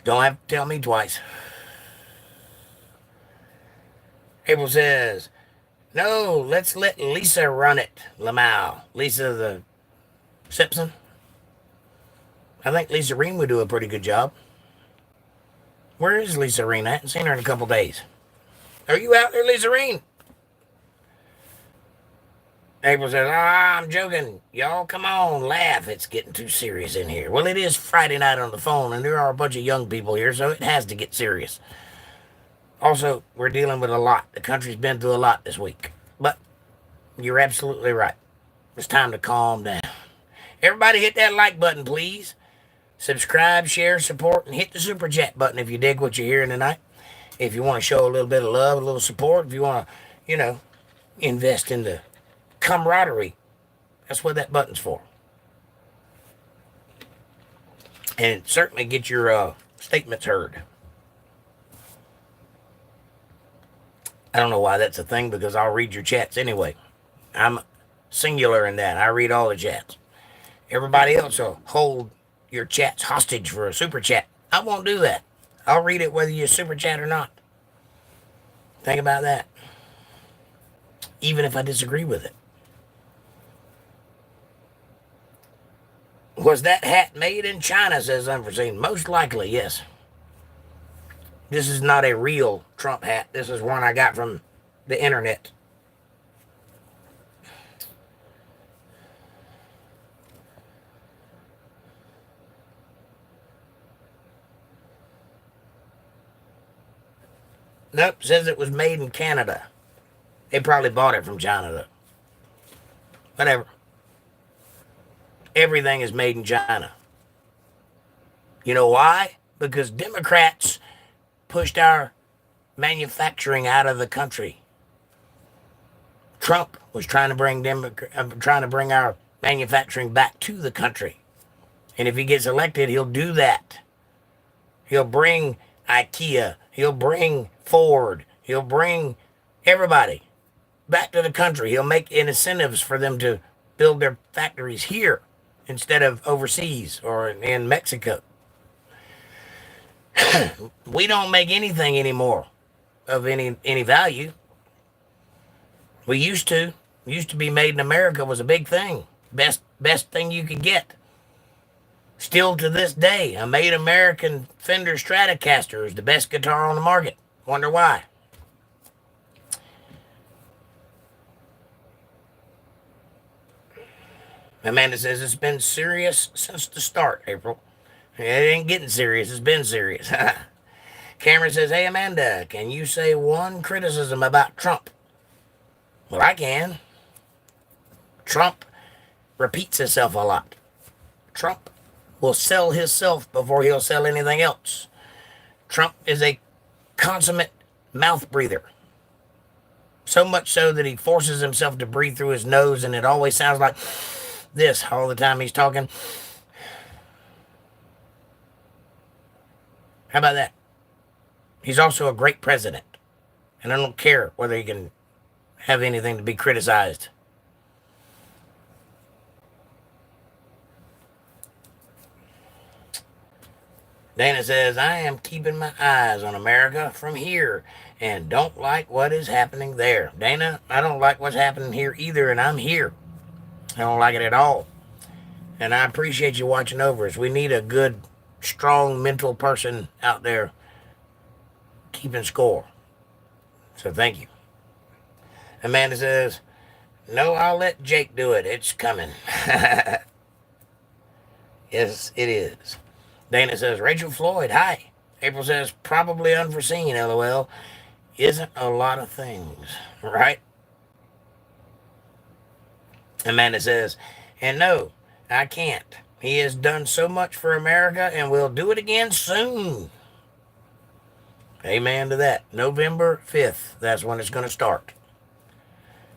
Don't have to tell me twice. April says, no, let's let Lisa run it, 𝕌𝕟𝕢𝕣𝕗. Lisa the Simpson. I think Lisa Reen would do a pretty good job. Where is Lisa Reen? I haven't seen her in a couple days. Are you out there, Lisa Reen? April says, I'm joking. Y'all, come on, laugh. It's getting too serious in here. Well, it is Friday night on the phone, and there are a bunch of young people here, so it has to get serious. Also, we're dealing with a lot. The country's been through a lot this week. But you're absolutely right. It's time to calm down. Everybody hit that like button, please. Subscribe, share, support, and hit the super chat button if you dig what you're hearing tonight. If you want to show a little bit of love, a little support, if you want to, invest in the camaraderie, that's what that button's for. And certainly get your statements heard. I don't know why that's a thing, because I'll read your chats anyway. I'm singular in that. I read all the chats. Everybody else will hold your chats hostage for a super chat. I won't do that. I'll read it whether you super chat or not. Think about that. Even if I disagree with it. Was that hat made in China, says Unforeseen? Most likely, yes. This is not a real Trump hat. This is one I got from the internet. Nope, says it was made in Canada. They probably bought it from China, though. Whatever. Everything is made in China. You know why? Because Democrats pushed our manufacturing out of the country. Trump was trying to bring our manufacturing back to the country. And if he gets elected, he'll do that. He'll bring IKEA. He'll bring Ford. He'll bring everybody back to the country. He'll make incentives for them to build their factories here instead of overseas or in Mexico. We don't make anything anymore of any value. We used to. Used to be made in America was a big thing. Best thing you could get. Still to this day, a made American Fender Stratocaster is the best guitar on the market. Wonder why? Amanda says it's been serious since the start, April. It ain't getting serious. It's been serious. Cameron says, hey, Amanda, can you say one criticism about Trump? Well, I can. Trump repeats himself a lot. Trump will sell himself before he'll sell anything else. Trump is a consummate mouth breather. So much so that he forces himself to breathe through his nose, and it always sounds like this all the time he's talking. How about that? He's also a great president, and I don't care whether he can have anything to be criticized. Dana says, I am keeping my eyes on America from here and don't like what is happening there. Dana, I don't like what's happening here either, and I'm here. I don't like it at all. And I appreciate you watching over us. We need a good, strong mental person out there keeping score. So thank you. Amanda says, no, I'll let Jake do it. It's coming. Yes, it is. Dana says, Rachel Floyd, hi. April says, probably unforeseen, LOL. Isn't a lot of things, right? Amanda says, and no, I can't. He has done so much for America and will do it again soon. Amen to that. November 5th, that's when it's going to start.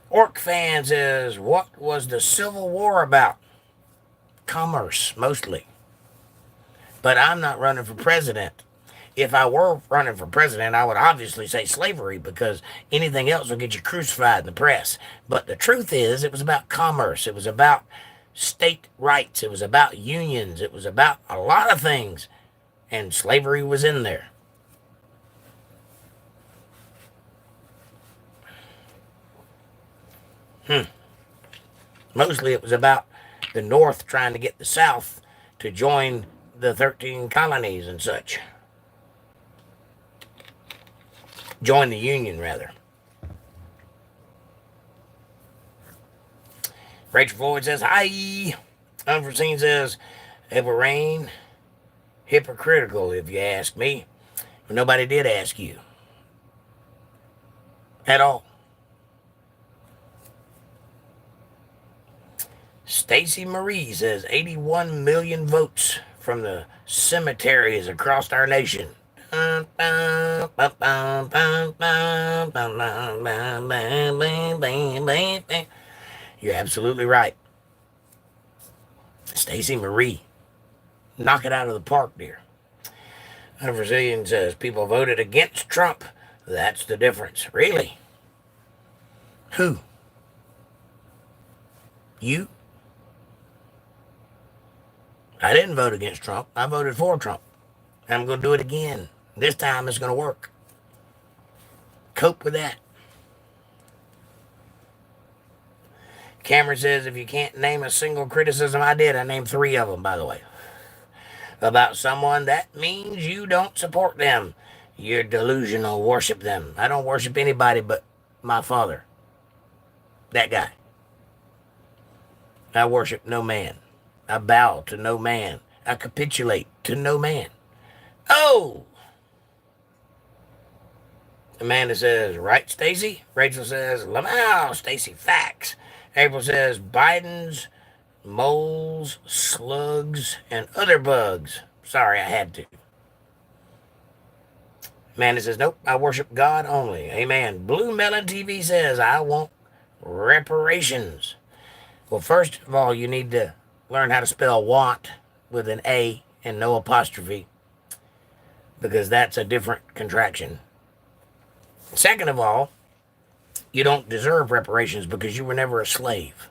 Orc Fan says, what was the Civil War about? Commerce, mostly. But I'm not running for president. If I were running for president, I would obviously say slavery because anything else will get you crucified in the press. But the truth is, it was about commerce. It was about state rights. It was about unions. It was about a lot of things. And slavery was in there. Mostly it was about the North trying to get the South to join the 13 colonies and such. Join the Union, rather. Rachel Floyd says, hi. Unforeseen says, it will rain. Hypocritical, if you ask me. But nobody did ask you. At all. Stacy Marie says 81 million votes from the cemeteries across our nation. You're absolutely right. Stacy Marie. Knock it out of the park, dear. Unforeseen says people voted against Trump. That's the difference. Really? Who? You? I didn't vote against Trump. I voted for Trump. And I'm going to do it again. This time it's going to work. Cope with that. Cameron says, if you can't name a single criticism I did, I named 3 of them, by the way. About someone, that means you don't support them. You're delusional. Worship them. I don't worship anybody but my father. That guy. I worship no man. I bow to no man. I capitulate to no man. Oh! Amanda says, right, Stacy? Rachel says, lamau, Stacy, facts. April says, Biden's, moles, slugs, and other bugs. Sorry, I had to. Amanda says, nope, I worship God only. Amen. Blue Melon TV says, I want reparations. Well, first of all, you need to learn how to spell want with an A and no apostrophe, because that's a different contraction. Second of all, you don't deserve reparations because you were never a slave.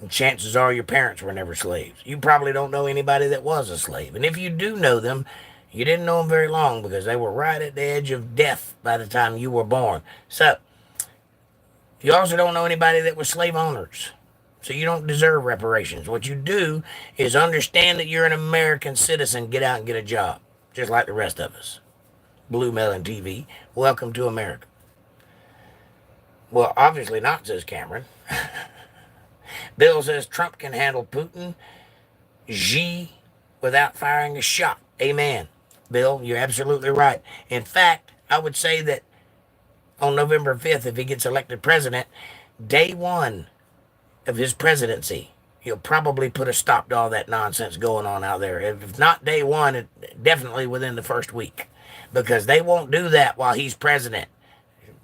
And chances are your parents were never slaves. You probably don't know anybody that was a slave. And if you do know them, you didn't know them very long because they were right at the edge of death by the time you were born. So, you also don't know anybody that was slave owners. So you don't deserve reparations. What you do is understand that you're an American citizen, get out and get a job, just like the rest of us. Blue Melon TV, welcome to America. Well, obviously not, says Cameron. Bill says Trump can handle Putin, Xi, without firing a shot. Amen. Bill, you're absolutely right. In fact, I would say that on November 5th, if he gets elected president, day one of his presidency, he'll probably put a stop to all that nonsense going on out there. If not day one, definitely within the first week, because they won't do that while he's president.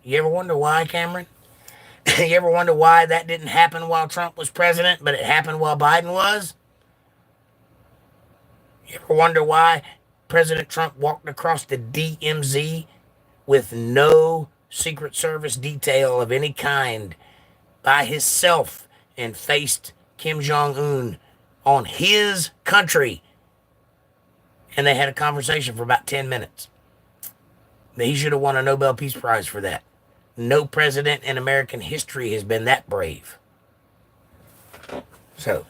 You ever wonder why, Cameron? You ever wonder why that didn't happen while Trump was president, but it happened while Biden was? You ever wonder why President Trump walked across the DMZ with no Secret Service detail of any kind by himself and faced Kim Jong-un on his country? And they had a conversation for about 10 minutes. He should have won a Nobel Peace Prize for that. No president in American history has been that brave. So,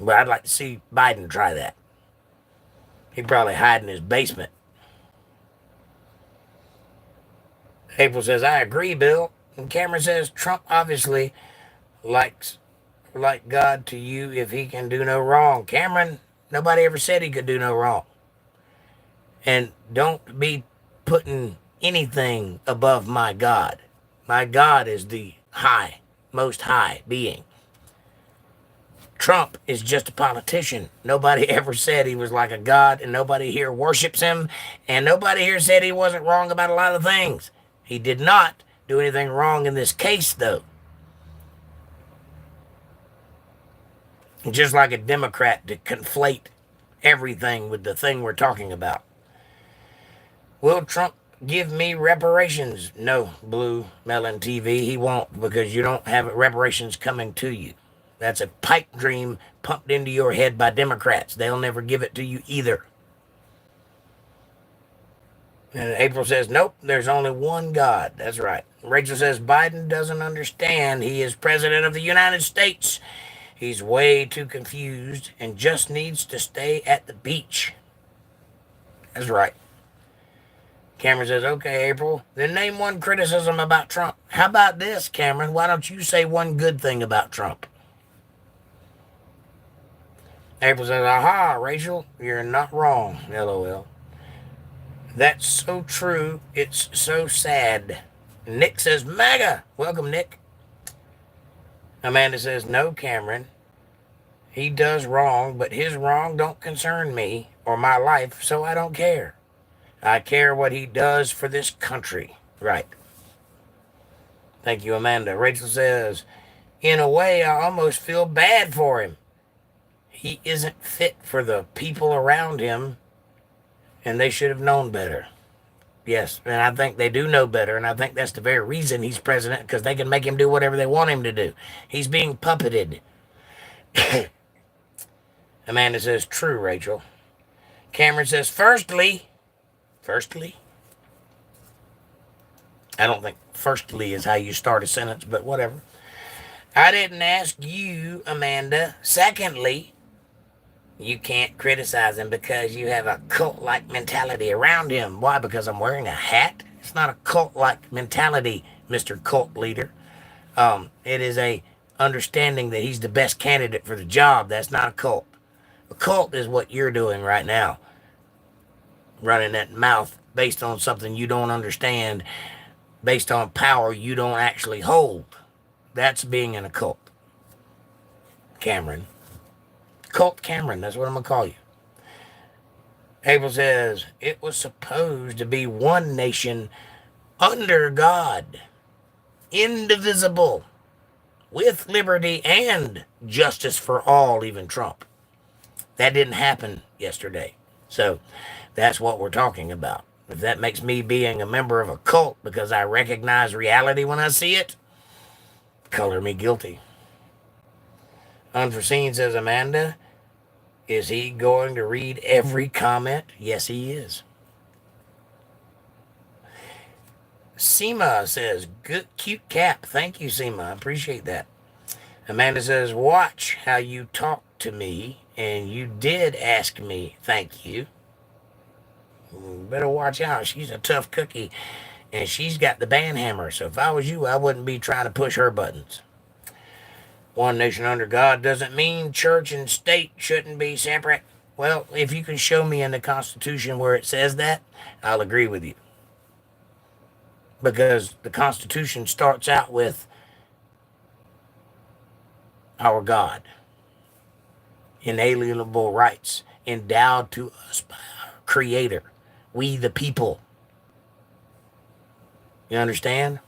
but I'd like to see Biden try that. He'd probably hide in his basement. April says, I agree, Bill. And Cameron says, Trump obviously likes like God to you if he can do no wrong. Cameron, nobody ever said he could do no wrong. And don't be putting anything above my God. My God is the high, most high being. Trump is just a politician. Nobody ever said he was like a god, and nobody here worships him, and nobody here said he wasn't wrong about a lot of things. He did not do anything wrong in this case, though. Just like a Democrat to conflate everything with the thing we're talking about. Will Trump give me reparations? No, Blue Melon TV, he won't, because you don't have reparations coming to you. That's a pipe dream pumped into your head by Democrats. They'll never give it to you either. And April says, nope, there's only one God. That's right. Rachel says, Biden doesn't understand. He is president of the United States. He's way too confused and just needs to stay at the beach. That's right. Cameron says, okay, April, then name one criticism about Trump. How about this, Cameron? Why don't you say one good thing about Trump? April says, aha, Rachel, you're not wrong, LOL. That's so true. It's so sad. Nick says, MAGA. Welcome, Nick. Amanda says, no, Cameron. He does wrong, but his wrong don't concern me or my life, so I don't care. I care what he does for this country. Right. Thank you, Amanda. Rachel says, in a way, I almost feel bad for him. He isn't fit for the people around him, and they should have known better. Yes, and I think they do know better, and I think that's the very reason he's president, because they can make him do whatever they want him to do. He's being puppeted. Amanda says, true, Rachel. Cameron says, firstly, I don't think firstly is how you start a sentence, but whatever. I didn't ask you, Amanda. Secondly, You can't criticize him because you have a cult-like mentality around him. Why? Because I'm wearing a hat? It's not a cult-like mentality, Mr. Cult Leader. It is a understanding that he's the best candidate for the job. That's not a cult. A cult is what you're doing right now, running that mouth based on something you don't understand, based on power you don't actually hold. That's being in a cult. Cameron. Cult Cameron, that's what I'm going to call you. Abel says, it was supposed to be one nation under God, indivisible, with liberty and justice for all, even Trump. That didn't happen yesterday. So that's what we're talking about. If that makes me being a member of a cult because I recognize reality when I see it, color me guilty. Unforeseen says, Amanda, is he going to read every comment? Yes, he is. Seema says, good, cute cap. Thank you, Seema. I appreciate that. Amanda says, watch how you talk to me, and you did ask me. Thank you. Better watch out. She's a tough cookie, and she's got the band hammer. So if I was you, I wouldn't be trying to push her buttons. One nation under God doesn't mean church and state shouldn't be separate. Well, if you can show me in the Constitution where it says that, I'll agree with you. Because the Constitution starts out with our God, inalienable rights endowed to us by our Creator, we the people. You understand?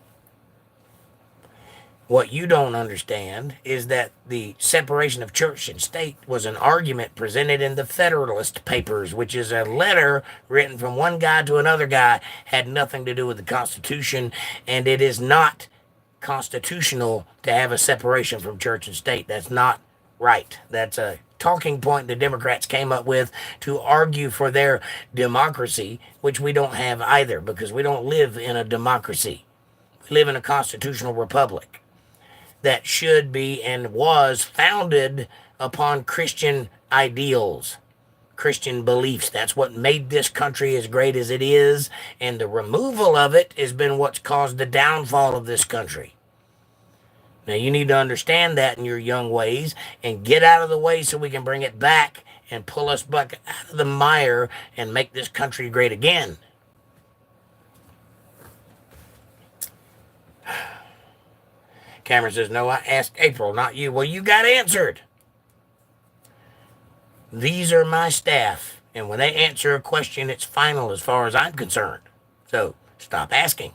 What you don't understand is that the separation of church and state was an argument presented in the Federalist Papers, which is a letter written from one guy to another guy, had nothing to do with the Constitution, and it is not constitutional to have a separation from church and state. That's not right. That's a talking point the Democrats came up with to argue for their democracy, which we don't have either, because we don't live in a democracy. We live in a constitutional republic that should be and was founded upon Christian ideals, Christian beliefs. That's what made this country as great as it is, and the removal of it has been what's caused the downfall of this country. Now, you need to understand that in your young ways and get out of the way so we can bring it back and pull us back out of the mire and make this country great again. Cameron says, no, I asked April, not you. Well, you got answered. These are my staff, and when they answer a question, it's final as far as I'm concerned. So stop asking.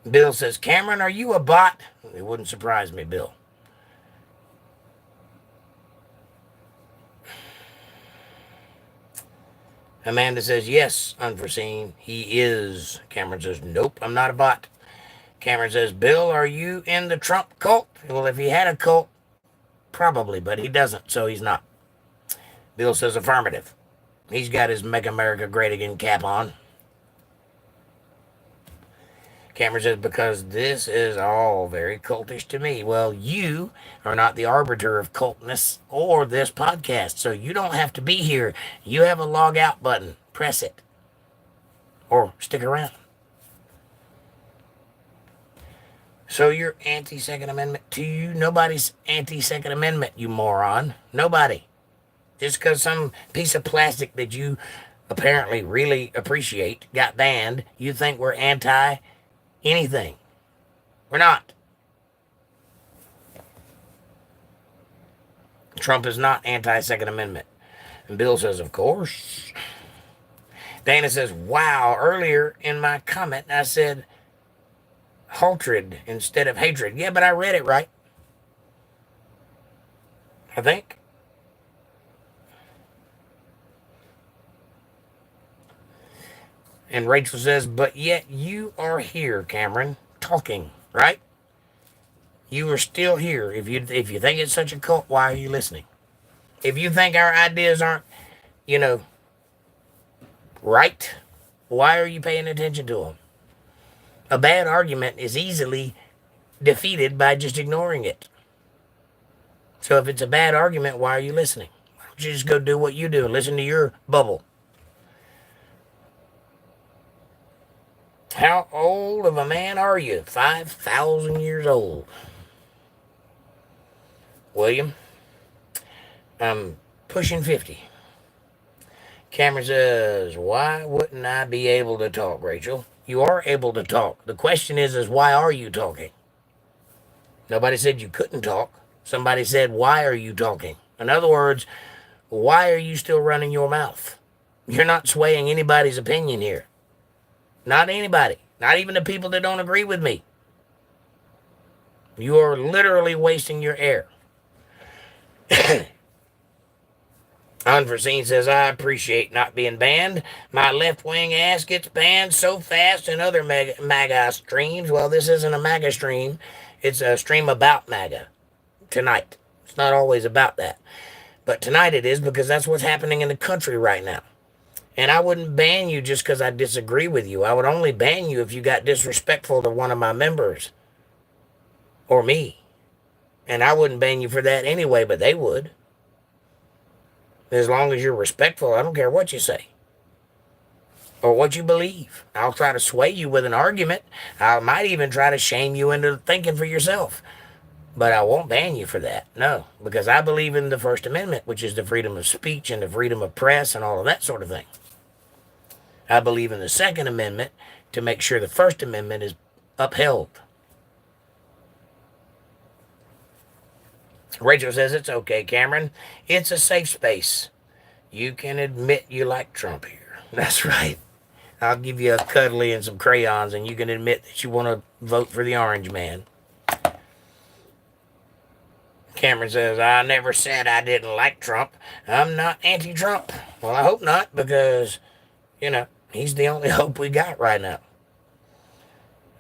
Bill says, Cameron, are you a bot? It wouldn't surprise me, Bill. Amanda says, yes, unforeseen. He is. Cameron says, nope, I'm not a bot. Cameron says, Bill, are you in the Trump cult? Well, if he had a cult, probably, but he doesn't, so he's not. Bill says, affirmative. He's got his Make America Great Again cap on. Cameron says, because this is all very cultish to me. Well, you are not the arbiter of cultness or this podcast, so you don't have to be here. You have a log out button. Press it. Or stick around. So you're anti-Second Amendment to you? Nobody's anti-Second Amendment, you moron. Nobody. Just because some piece of plastic that you apparently really appreciate got banned, you think we're anti-anything. We're not. Trump is not anti-Second Amendment. And Bill says, of course. Dana says, wow, earlier in my comment, I said hatred instead of hatred. Yeah, but I read it right. I think. And Rachel says, but yet you are here, Cameron, talking, right? You are still here. If you think it's such a cult, why are you listening? If you think our ideas aren't, right, why are you paying attention to them? A bad argument is easily defeated by just ignoring it. So if it's a bad argument, why are you listening? Why don't you just go do what you do and listen to your bubble? How old of a man are you? 5,000 years old. William, I'm pushing 50. Cameron says, why wouldn't I be able to talk, Rachel? You are able to talk. The question is why are you talking? Nobody said you couldn't talk. Somebody said, why are you talking? In other words, why are you still running your mouth? You're not swaying anybody's opinion here. Not anybody. Not even the people that don't agree with me. You are literally wasting your air. Unforeseen says, I appreciate not being banned. My left-wing ass gets banned so fast in other MAGA streams. Well, this isn't a MAGA stream. It's a stream about MAGA tonight. It's not always about that. But tonight it is, because that's what's happening in the country right now. And I wouldn't ban you just because I disagree with you. I would only ban you if you got disrespectful to one of my members or me. And I wouldn't ban you for that anyway, but they would. As long as you're respectful, I don't care what you say or what you believe. I'll try to sway you with an argument. I might even try to shame you into thinking for yourself. But I won't ban you for that. No, because I believe in the First Amendment, which is the freedom of speech and the freedom of press and all of that sort of thing. I believe in the Second Amendment to make sure the First Amendment is upheld. Rachel says, it's okay, Cameron. It's a safe space. You can admit you like Trump here. That's right. I'll give you a cuddly and some crayons, and you can admit that you want to vote for the orange man. Cameron says, I never said I didn't like Trump. I'm not anti-Trump. Well, I hope not, because, he's the only hope we got right now.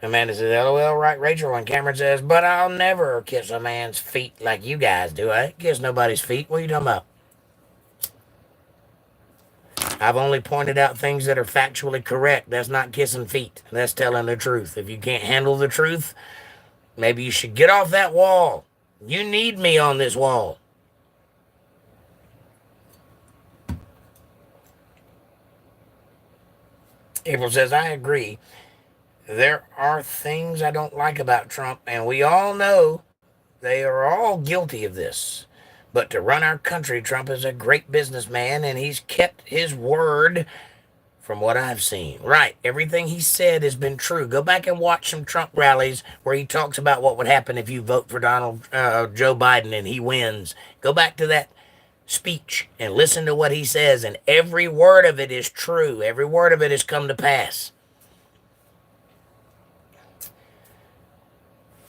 Amanda says, LOL, right, Rachel? And Cameron says, but I'll never kiss a man's feet like you guys do. I ain't kiss nobody's feet. What are you talking about? I've only pointed out things that are factually correct. That's not kissing feet. That's telling the truth. If you can't handle the truth, maybe you should get off that wall. You need me on this wall. April says, I agree. There are things I don't like about Trump, and we all know they are all guilty of this. But to run our country, Trump is a great businessman, and he's kept his word from what I've seen. Right, everything he said has been true. Go back and watch some Trump rallies where he talks about what would happen if you vote for Joe Biden and he wins. Go back to that speech and listen to what he says, and every word of it is true. Every word of it has come to pass.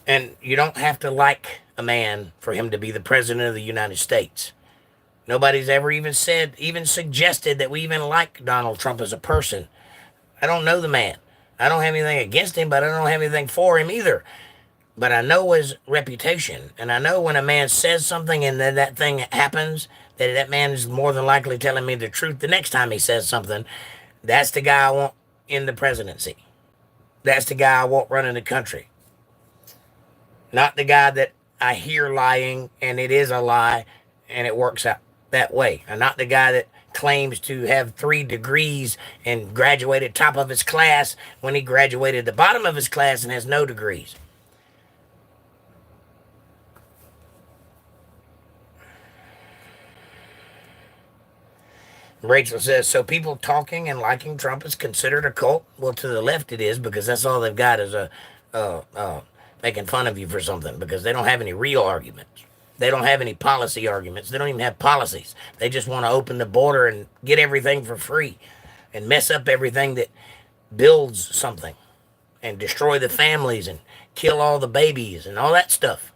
And you don't have to like a man for him to be the president of the United States. Nobody's ever even suggested that we even like Donald Trump as a person. I don't know the man. I don't have anything against him, but I don't have anything for him either. But I know his reputation. And I know when a man says something and then that thing happens, that man is more than likely telling me the truth the next time he says something. That's the guy I want in the presidency. That's the guy I want running the country. Not the guy that I hear lying and it is a lie and it works out that way. And not the guy that claims to have 3 degrees and graduated top of his class when he graduated the bottom of his class and has no degrees. Rachel says, so people talking and liking Trump is considered a cult? Well, to the left it is, because that's all they've got is making fun of you for something, because they don't have any real arguments. They don't have any policy arguments. They don't even have policies. They just want to open the border and get everything for free and mess up everything that builds something and destroy the families and kill all the babies and all that stuff.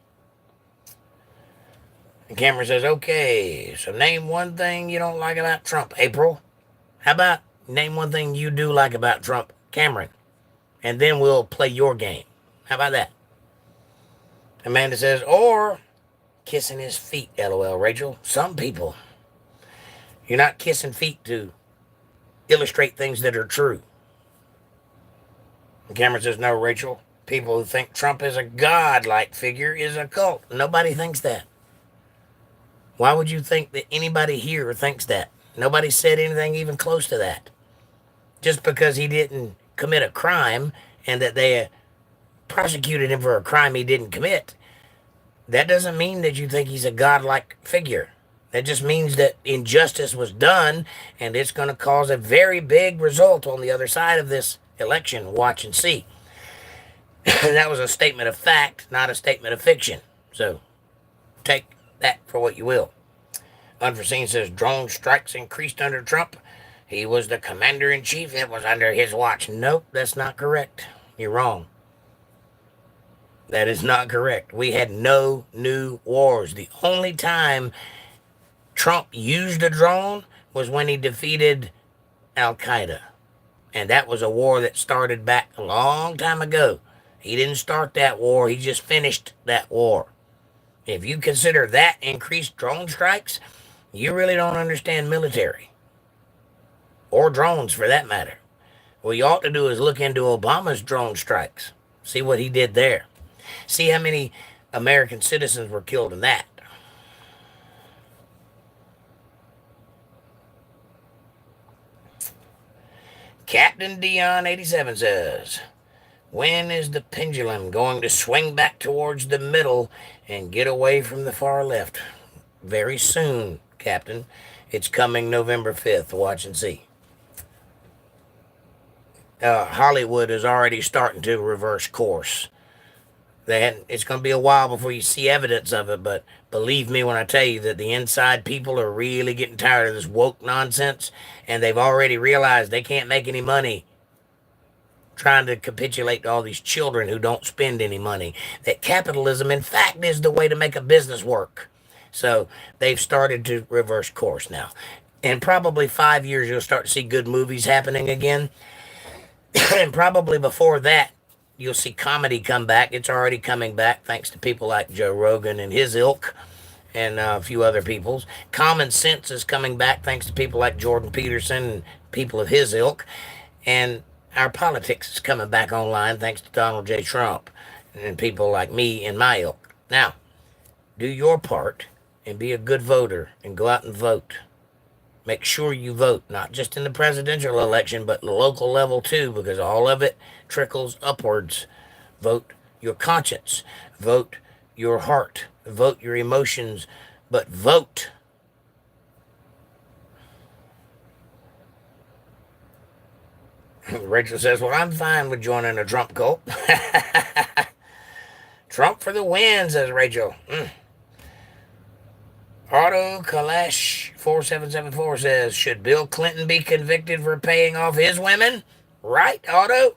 And Cameron says, okay, so name one thing you don't like about Trump, April. How about name one thing you do like about Trump, Cameron? And then we'll play your game. How about that? Amanda says, or kissing his feet, LOL, Rachel. Some people. You're not kissing feet to illustrate things that are true. And Cameron says, no, Rachel. People who think Trump is a god-like figure is a cult. Nobody thinks that. Why would you think that anybody here thinks that? Nobody said anything even close to that. Just because he didn't commit a crime and that they prosecuted him for a crime he didn't commit, that doesn't mean that you think he's a godlike figure. That just means that injustice was done and it's going to cause a very big result on the other side of this election. Watch and see. That was a statement of fact, not a statement of fiction. So take that for what you will. Unforeseen says drone strikes increased under Trump. He was the commander in chief. It was under his watch. Nope, that's not correct. You're wrong. That is not correct. We had no new wars. The only time Trump used a drone was when he defeated Al-Qaeda. And that was a war that started back a long time ago. He didn't start that war. He just finished that war. If you consider that increased drone strikes, you really don't understand military. Or drones, for that matter. What you ought to do is look into Obama's drone strikes. See what he did there. See how many American citizens were killed in that. Captain Dion87 says, when is the pendulum going to swing back towards the middle and get away from the far left? Very soon, Captain. It's coming November 5th. Watch and see. Hollywood is already starting to reverse course. It's going to be a while before you see evidence of it, but believe me when I tell you that the inside people are really getting tired of this woke nonsense, and they've already realized they can't make any money trying to capitulate to all these children who don't spend any money. That capitalism, in fact, is the way to make a business work. So they've started to reverse course now. In probably 5 years, you'll start to see good movies happening again. And probably before that, you'll see comedy come back. It's already coming back thanks to people like Joe Rogan and his ilk and a few other people's. Common sense is coming back thanks to people like Jordan Peterson and people of his ilk. And our politics is coming back online thanks to Donald J. Trump and people like me and my ilk. Now, do your part and be a good voter and go out and vote. Make sure you vote, not just in the presidential election, but the local level too, because all of it trickles upwards. Vote your conscience. Vote your heart. Vote your emotions, but vote. Rachel says, well, I'm fine with joining a Trump cult. Trump for the win, says Rachel. Auto Kalash 4774 says, should Bill Clinton be convicted for paying off his women? Right, Auto?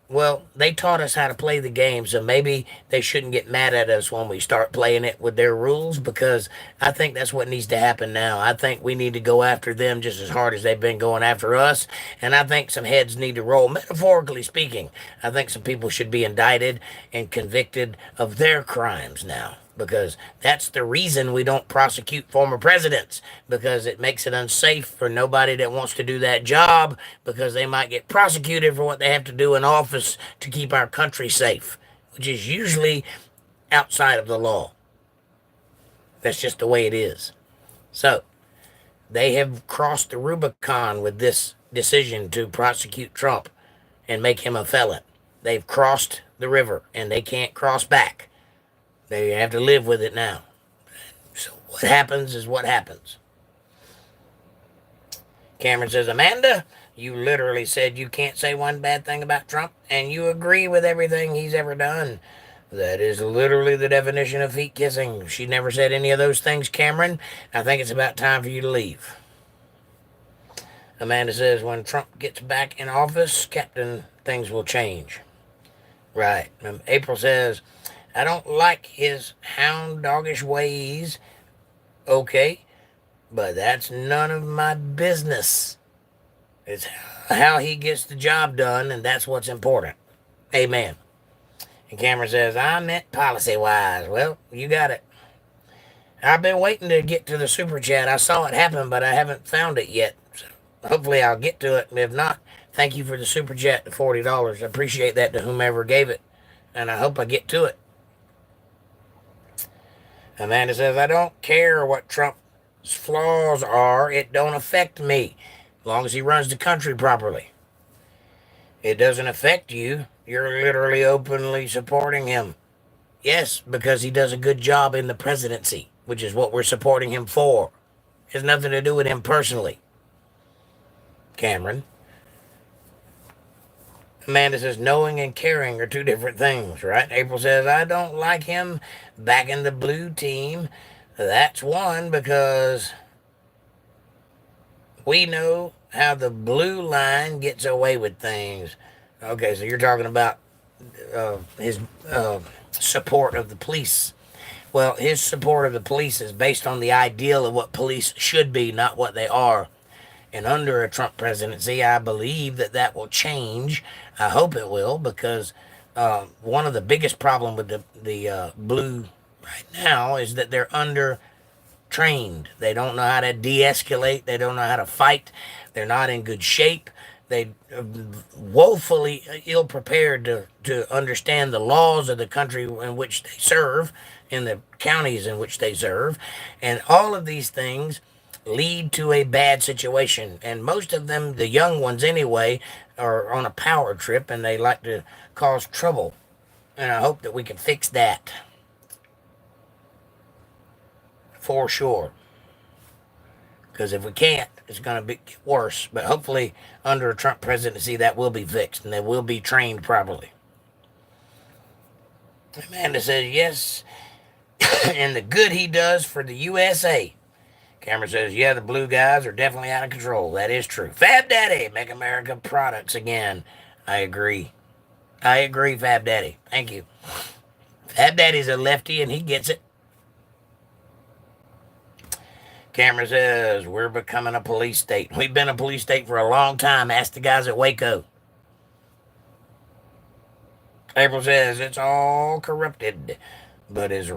Well, they taught us how to play the game, so maybe they shouldn't get mad at us when we start playing it with their rules, because I think that's what needs to happen now. I think we need to go after them just as hard as they've been going after us, and I think some heads need to roll, metaphorically speaking. I think some people should be indicted and convicted of their crimes now, because that's the reason we don't prosecute former presidents, because it makes it unsafe for nobody that wants to do that job, because they might get prosecuted for what they have to do in office to keep our country safe, which is usually outside of the law. That's just the way it is. So they have crossed the Rubicon with this decision to prosecute Trump and make him a felon. They've crossed the river and they can't cross back. They have to live with it now. So what happens is what happens. Cameron says, Amanda, you literally said you can't say one bad thing about Trump, and you agree with everything he's ever done. That is literally the definition of feet kissing. She never said any of those things, Cameron. I think it's about time for you to leave. Amanda says, when Trump gets back in office, Captain, things will change. Right. April says, I don't like his hound doggish ways. Okay, but that's none of my business. It's how he gets the job done, and that's what's important. Amen. And Cameron says, I meant policy-wise. Well, you got it. I've been waiting to get to the super chat. I saw it happen, but I haven't found it yet. So hopefully I'll get to it. If not, thank you for the super chat, the $40. I appreciate that to whomever gave it, and I hope I get to it. Amanda says, I don't care what Trump's flaws are. It don't affect me as long as he runs the country properly. It doesn't affect you. You're literally openly supporting him. Yes, because he does a good job in the presidency, which is what we're supporting him for. It has nothing to do with him personally. Cameron. Amanda says, knowing and caring are two different things, right? April says, I don't like him back in the blue team. That's one because we know how the blue line gets away with things. Okay, so you're talking about his support of the police. Well, his support of the police is based on the ideal of what police should be, not what they are. And under a Trump presidency, I believe that that will change. I hope it will, because one of the biggest problems with the blue right now is that they're under trained. They don't know how to de-escalate. They don't know how to fight. They're not in good shape. They woefully ill prepared to understand the laws of the country in which they serve, in the counties in which they serve. And all of these things lead to a bad situation. And most of them, the young ones anyway, are on a power trip and they like to cause trouble. And I hope that we can fix that. For sure. Because if we can't, it's going to get worse. But hopefully, under a Trump presidency, that will be fixed and they will be trained properly. Amanda says, yes, and the good he does for the USA. Cameron says, yeah, the blue guys are definitely out of control. That is true. Fab Daddy, make America products again. I agree. I agree, Fab Daddy. Thank you. Fab Daddy's a lefty and he gets it. Cameron says, we're becoming a police state. We've been a police state for a long time. Ask the guys at Waco. April says, it's all corrupted. But I'd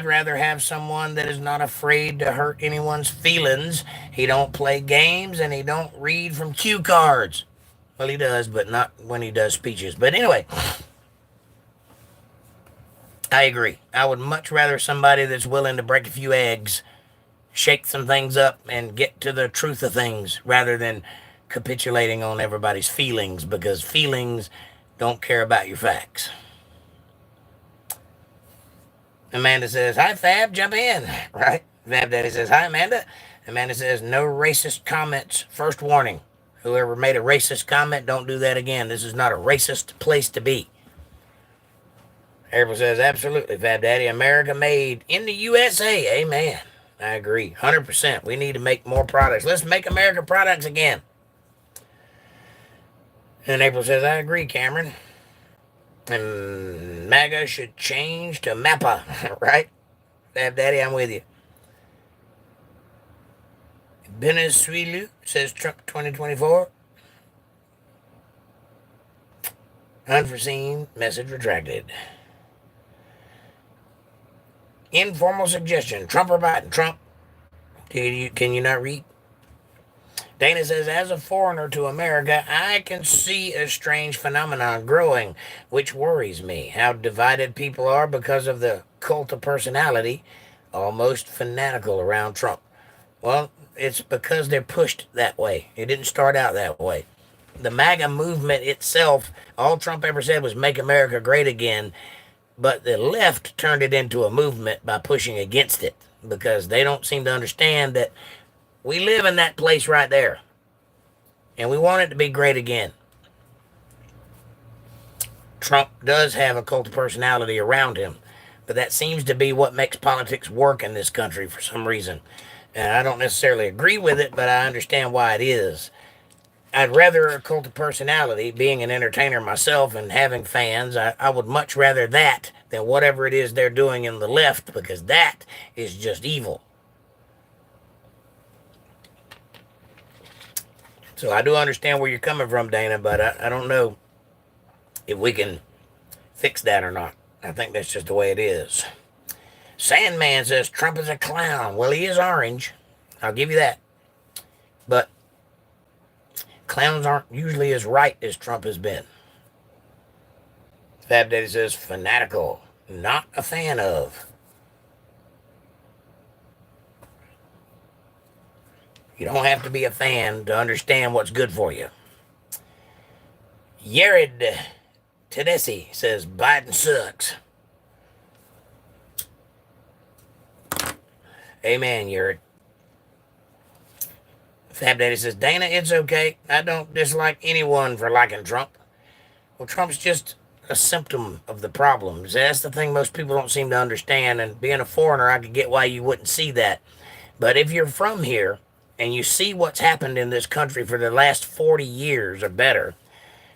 rather have someone that is not afraid to hurt anyone's feelings. He don't play games and he don't read from cue cards. Well, he does, but not when he does speeches. But anyway, I agree. I would much rather somebody that's willing to break a few eggs, shake some things up, and get to the truth of things rather than capitulating on everybody's feelings, because feelings don't care about your facts. Amanda says, hi, Fab, jump in. Right? Fab Daddy says, hi, Amanda. Amanda says, no racist comments. First warning. Whoever made a racist comment, don't do that again. This is not a racist place to be. April says, absolutely, Fab Daddy. America made in the USA. Amen. I agree. 100%. We need to make more products. Let's make America products again. And April says, I agree, Cameron. And MAGA should change to MAPA, right? Fab Daddy, I'm with you. Venezuela says Trump 2024. Unforeseen message retracted. Informal suggestion. Trump or Biden? Trump. Can you not read? Dana says, as a foreigner to America, I can see a strange phenomenon growing, which worries me. How divided people are because of the cult of personality, almost fanatical around Trump. Well, it's because they're pushed that way. It didn't start out that way. The MAGA movement itself, all Trump ever said was make America great again, but the left turned it into a movement by pushing against it, because they don't seem to understand that we live in that place right there, and we want it to be great again. Trump does have a cult of personality around him, but that seems to be what makes politics work in this country for some reason. And I don't necessarily agree with it, but I understand why it is. I'd rather a cult of personality, being an entertainer myself and having fans, I would much rather that than whatever it is they're doing in the left, because that is just evil. So I do understand where you're coming from, Dana, but I don't know if we can fix that or not. I think that's just the way it is. Sandman says Trump is a clown. Well, he is orange. I'll give you that. But clowns aren't usually as right as Trump has been. Fab Daddy says fanatical. Not a fan of. You don't have to be a fan to understand what's good for you. Yared Tedeschi says Biden sucks. Amen, Yared. Fab Daddy says, Dana, it's okay. I don't dislike anyone for liking Trump. Well, Trump's just a symptom of the problems. That's the thing most people don't seem to understand. And being a foreigner, I could get why you wouldn't see that. But if you're from here and you see what's happened in this country for the last 40 years or better,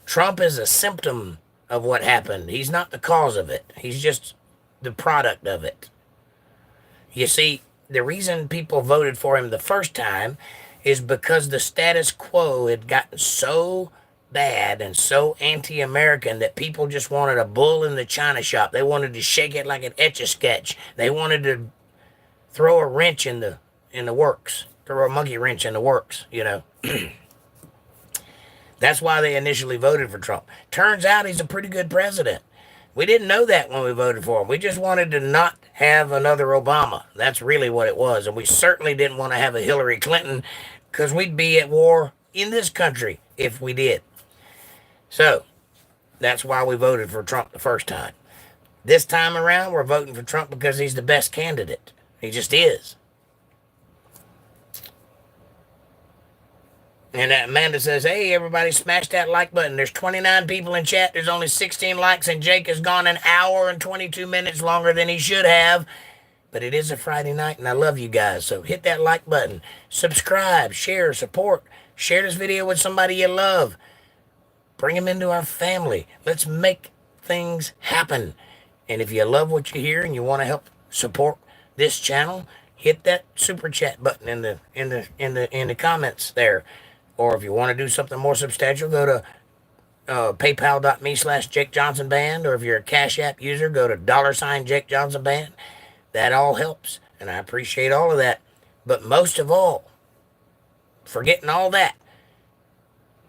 Trump is a symptom of what happened. He's not the cause of it. He's just the product of it. You see, the reason people voted for him the first time is because the status quo had gotten so bad and so anti-American that people just wanted a bull in the china shop. They wanted to shake it like an Etch-a-Sketch. They wanted to throw a wrench in the works, throw a monkey wrench in the works, you know. That's why they initially voted for Trump. Turns out he's a pretty good president. We didn't know that when we voted for him. We just wanted to not have another Obama. That's really what it was. And we certainly didn't want to have a Hillary Clinton because we'd be at war in this country if we did. So that's why we voted for Trump the first time. This time around, we're voting for Trump because he's the best candidate. He just is. And Amanda says, hey, everybody, smash that like button. There's 29 people in chat. There's only 16 likes, and Jake has gone an hour and 22 minutes longer than he should have. But it is a Friday night, and I love you guys. So hit that like button. Subscribe, share, support. Share this video with somebody you love. Bring them into our family. Let's make things happen. And if you love what you hear and you want to help support this channel, hit that super chat button in the comments there. Or if you want to do something more substantial, go to paypal.me/jakejohnsonband. Or if you're a Cash App user, go to $jakejohnsonband. That all helps, and I appreciate all of that. But most of all, forgetting all that,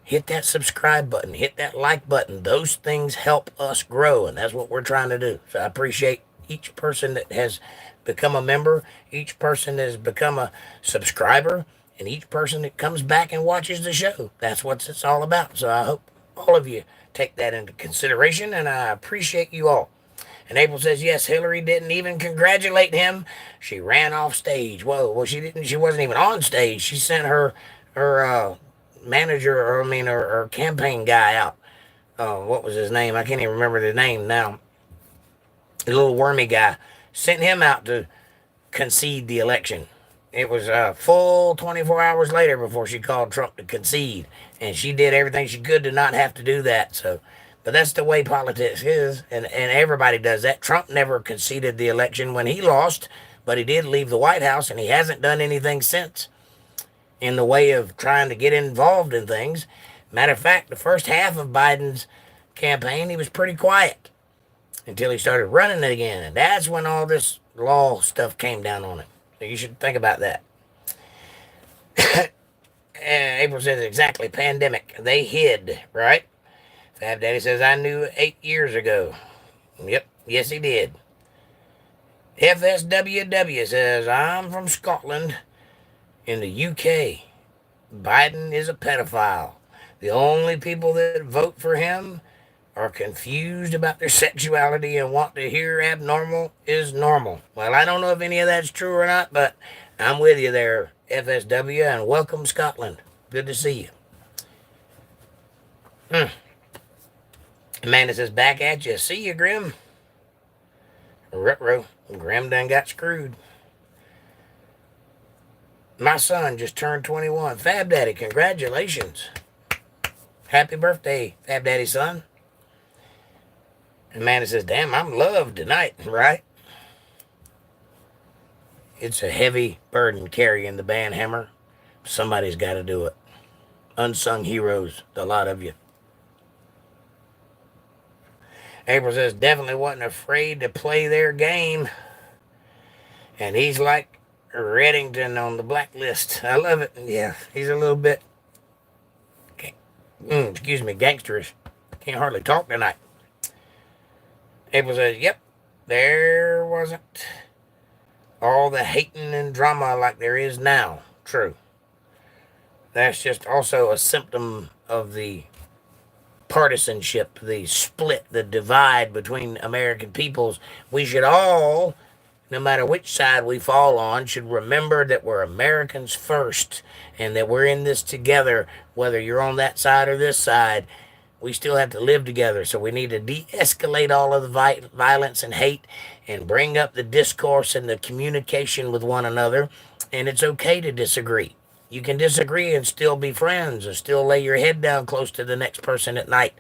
hit that subscribe button, hit that like button. Those things help us grow, and that's what we're trying to do. So I appreciate each person that has become a member, each person that has become a subscriber, and each person that comes back and watches the show. That's what it's all about. So I hope all of you take that into consideration, and I appreciate you all. And April says, yes, Hillary didn't even congratulate him. She ran off stage. Whoa, well, she didn't. She wasn't even on stage. She sent her manager, or her campaign guy out. What was his name? I can't even remember the name now. The little wormy guy. Sent him out to concede the election. It was a full 24 hours later before she called Trump to concede. And she did everything she could to not have to do that. So, but that's the way politics is. And everybody does that. Trump never conceded the election when he lost, but he did leave the White House, and he hasn't done anything since in the way of trying to get involved in things. Matter of fact, the first half of Biden's campaign, he was pretty quiet until he started running it again. And that's when all this law stuff came down on him. So you should think about that. And April says, exactly, pandemic. They hid, right? Fab Daddy says, I knew 8 years ago. Yep, yes he did. FSWW says, I'm from Scotland in the UK. Biden is a pedophile. The only people that vote for him are confused about their sexuality and want to hear abnormal is normal. Well, I don't know if any of that's true or not, but I'm with you there, FSW, and welcome, Scotland. Good to see you. Amanda says, back at you. See you, Grim. Ruh-roh. Grim done got screwed. My son just turned 21. Fab Daddy, congratulations. Happy birthday, Fab Daddy son. Amanda says, damn, I'm loved tonight, right? It's a heavy burden carrying the band hammer. Somebody's got to do it. Unsung heroes, a lot of you. April says, definitely wasn't afraid to play their game. And he's like Reddington on the blacklist. I love it. Yeah, he's a little bit, gangsterish. Can't hardly talk tonight. April says, yep, there wasn't all the hating and drama like there is now. True. That's just also a symptom of the partisanship, the split, the divide between American peoples. We should all, no matter which side we fall on, should remember that we're Americans first and that we're in this together, whether you're on that side or this side. We still have to live together. So we need to de escalate all of the violence and hate and bring up the discourse and the communication with one another. And it's okay to disagree. You can disagree and still be friends and still lay your head down close to the next person at night.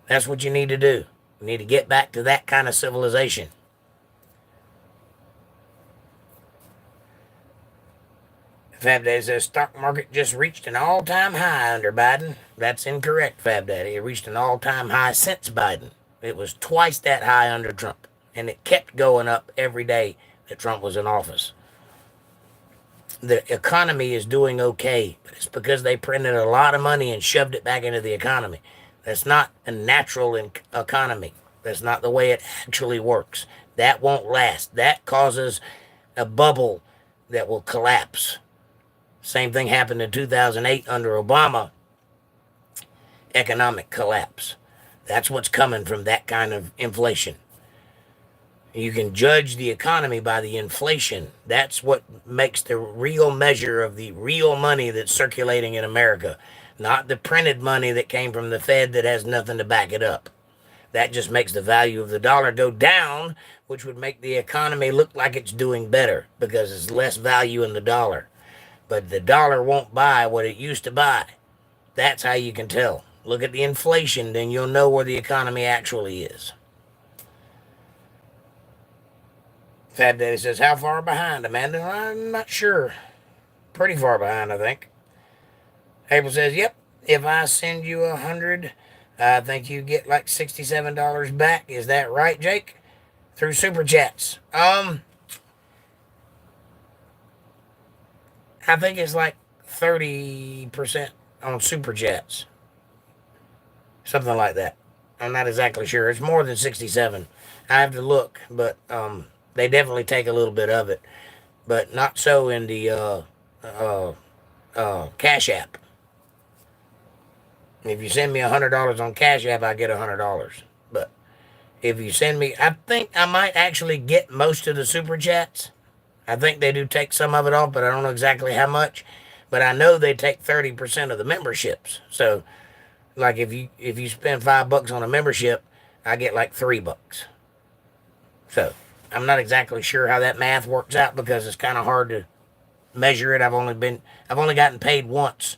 That's what you need to do. You need to get back to that kind of civilization. Fab Daddy says stock market just reached an all-time high under Biden. That's incorrect, Fab Daddy. It reached an all-time high since Biden. It was twice that high under Trump, and it kept going up every day that Trump was in office. The economy is doing okay, but it's because they printed a lot of money and shoved it back into the economy. That's not a natural economy. That's not the way it actually works. That won't last. That causes a bubble that will collapse. Same thing happened in 2008 under Obama. Economic collapse. That's what's coming from that kind of inflation. You can judge the economy by the inflation. That's what makes the real measure of the real money that's circulating in America, not the printed money that came from the Fed that has nothing to back it up. That just makes the value of the dollar go down, which would make the economy look like it's doing better because it's less value in the dollar. But the dollar won't buy what it used to buy. That's how you can tell. Look at the inflation, then you'll know where the economy actually is. Fab Daddy says, how far behind, Amanda? I'm not sure. Pretty far behind, I think. April says, yep, if I send you 100, I think you get like $67 back. Is that right, Jake? Through Super Chats. I think it's like 30% on Super Chats. Something like that. I'm not exactly sure. It's more than 67. I have to look, but they definitely take a little bit of it. But not so in the Cash App. If you send me $100 on Cash App, I get $100. But if you send me, I think I might actually get most of the Super Chats. I think they do take some of it off, but I don't know exactly how much. But I know they take 30% of the memberships. So, like if you spend $5 on a membership, I get like $3. So I'm not exactly sure how that math works out because it's kind of hard to measure it. I've only gotten paid once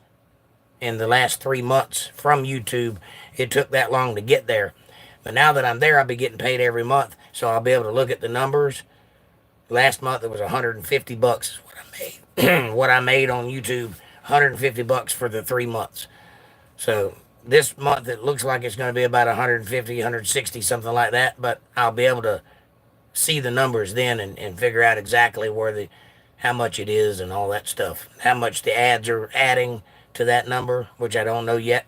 in the last 3 months from YouTube. It took that long to get there. But now that I'm there, I'll be getting paid every month. So I'll be able to look at the numbers. Last month it was $150 is what I made. What I made on YouTube, $150 for the 3 months. So this month it looks like it's going to be about 150, 160, something like that. But I'll be able to see the numbers then and figure out exactly how much it is and all that stuff. How much the ads are adding to that number, which I don't know yet.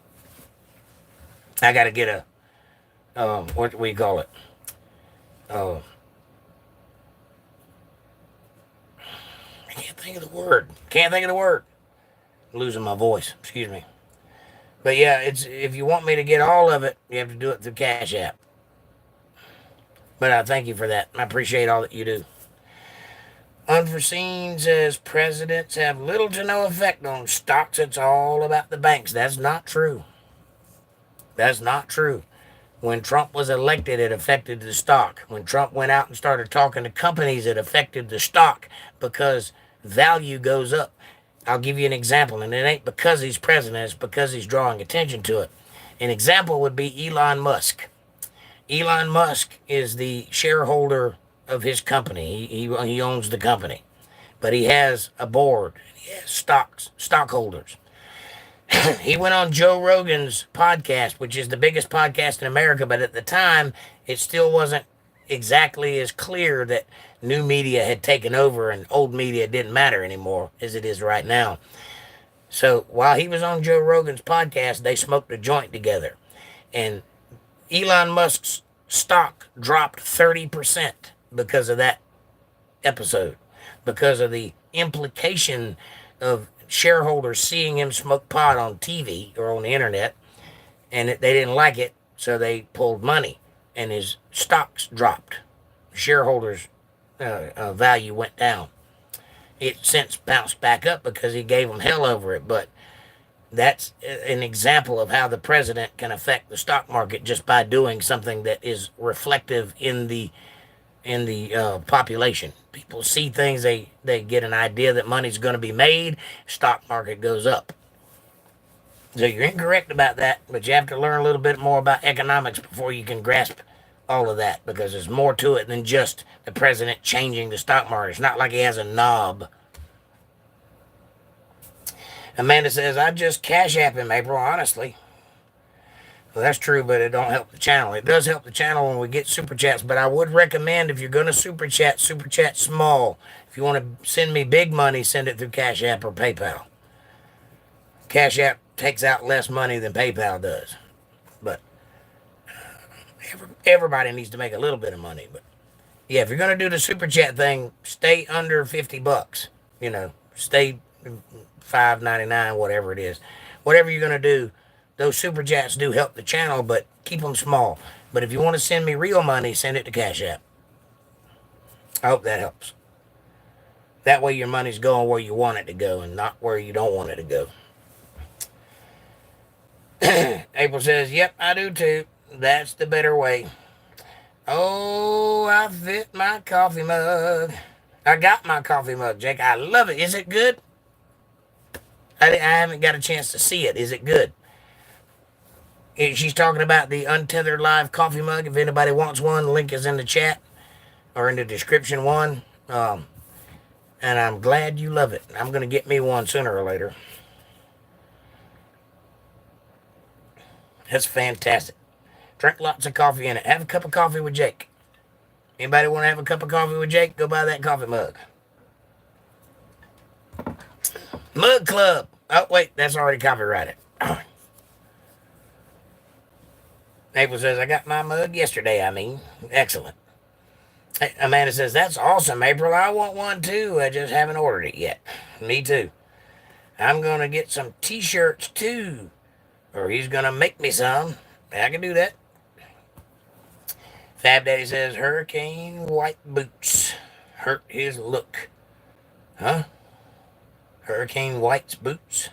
I got to get what do we call it? I can't think of the word. I'm losing my voice. Excuse me. But yeah, if you want me to get all of it, you have to do it through Cash App. But I thank you for that. I appreciate all that you do. Unforeseen says presidents have little to no effect on stocks. It's all about the banks. That's not true. That's not true. When Trump was elected, it affected the stock. When Trump went out and started talking to companies, it affected the stock because value goes up. I'll give you an example, and it ain't because he's president, it's because he's drawing attention to it. An example would be Elon Musk. Elon Musk is the shareholder of his company. He owns the company, but he has a board. He has stockholders. He went on Joe Rogan's podcast, which is the biggest podcast in America, but at the time, it still wasn't exactly as clear that new media had taken over and old media didn't matter anymore as it is right now. So while he was on Joe Rogan's podcast, they smoked a joint together. And Elon Musk's stock dropped 30% because of that episode, because of the implication of shareholders seeing him smoke pot on TV or on the internet, and they didn't like it, so they pulled money, and his stocks dropped. Shareholders' value went down. It since bounced back up because he gave them hell over it, but that's an example of how the president can affect the stock market just by doing something that is reflective in the population. People see things, they get an idea that money's going to be made, stock market goes up. So you're incorrect about that, but you have to learn a little bit more about economics before you can grasp all of that, because there's more to it than just the president changing the stock market. It's not like he has a knob. Amanda says, I just cash app him, April, honestly. Well, that's true, but it don't help the channel. It does help the channel when we get super chats, but I would recommend, if you're going to super chat small. If you want to send me big money, send it through Cash App or PayPal. Cash App takes out less money than PayPal does. But everybody needs to make a little bit of money. But yeah, if you're going to do the super chat thing, stay under $50. You know, stay $5.99, whatever it is. Whatever you're going to do, those super chats do help the channel, but keep them small. But if you want to send me real money, send it to Cash App. I hope that helps. That way your money's going where you want it to go and not where you don't want it to go. April says, yep, I do too. That's the better way. Oh, I fit my coffee mug. I got my coffee mug, Jake. I love it. Is it good? I haven't got a chance to see it. Is it good? She's talking about the Untethered Live coffee mug. If anybody wants one, the link is in the chat or in the description one. And I'm glad you love it. I'm going to get me one sooner or later. That's fantastic. Drink lots of coffee in it. Have a cup of coffee with Jake. Anybody want to have a cup of coffee with Jake? Go buy that coffee mug. Mug Club. Oh, wait. That's already copyrighted. April says, I got my mug yesterday, Excellent. Amanda says, that's awesome, April. I want one too. I just haven't ordered it yet. Me too. I'm going to get some t-shirts too. Or he's going to make me some. I can do that. Fab Daddy says, Hurricane white boots hurt his look. Huh? Hurricane White's boots?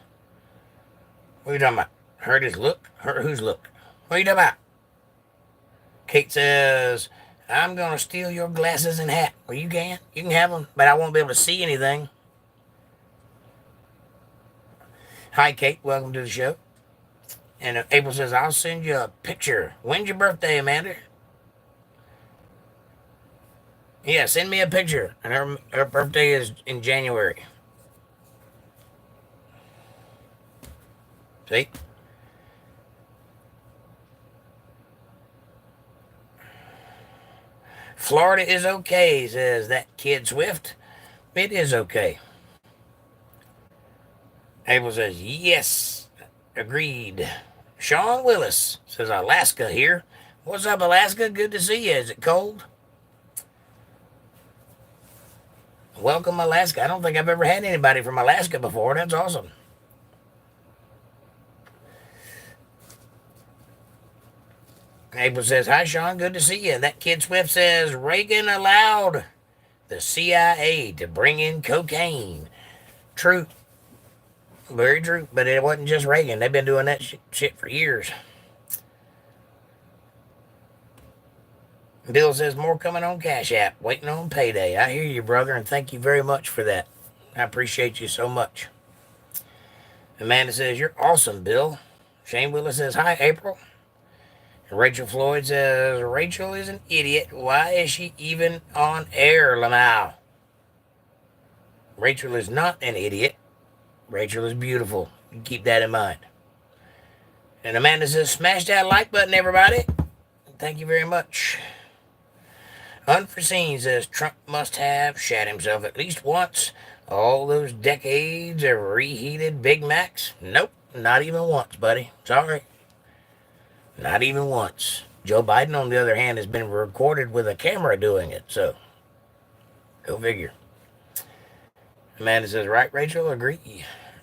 What are you talking about? Hurt his look? Hurt whose look? What are you talking about? Kate says, I'm going to steal your glasses and hat. Well, you can. You can have them, but I won't be able to see anything. Hi, Kate. Welcome to the show. And April says, I'll send you a picture. When's your birthday, Amanda? Yeah, send me a picture. And her birthday is in January. See? Florida is okay, says that kid Swift. It is okay. April says, yes, agreed. Sean Willis says, Alaska here. What's up, Alaska? Good to see you. Is it cold? Welcome, Alaska. I don't think I've ever had anybody from Alaska before. That's awesome. April says, hi, Sean. Good to see you. That kid Swift says, Reagan allowed the CIA to bring in cocaine. True. Very true. But it wasn't just Reagan. They've been doing that shit for years. Bill says, more coming on Cash App. Waiting on payday. I hear you, brother, and thank you very much for that. I appreciate you so much. Amanda says, you're awesome, Bill. Shane Willis says, hi, April. And Rachel Floyd says, Rachel is an idiot. Why is she even on air, 𝕌𝕟𝕥𝕙𝕢𝕣𝕐? Rachel is not an idiot. Rachel is beautiful. You keep that in mind. And Amanda says, smash that like button, everybody. Thank you very much. Unforeseen says, Trump must have shat himself at least once. All those decades of reheated Big Macs? Nope, not even once, buddy. Sorry. Not even once. Joe Biden, on the other hand, has been recorded with a camera doing it, so go figure. Amanda says, right, Rachel? Agree.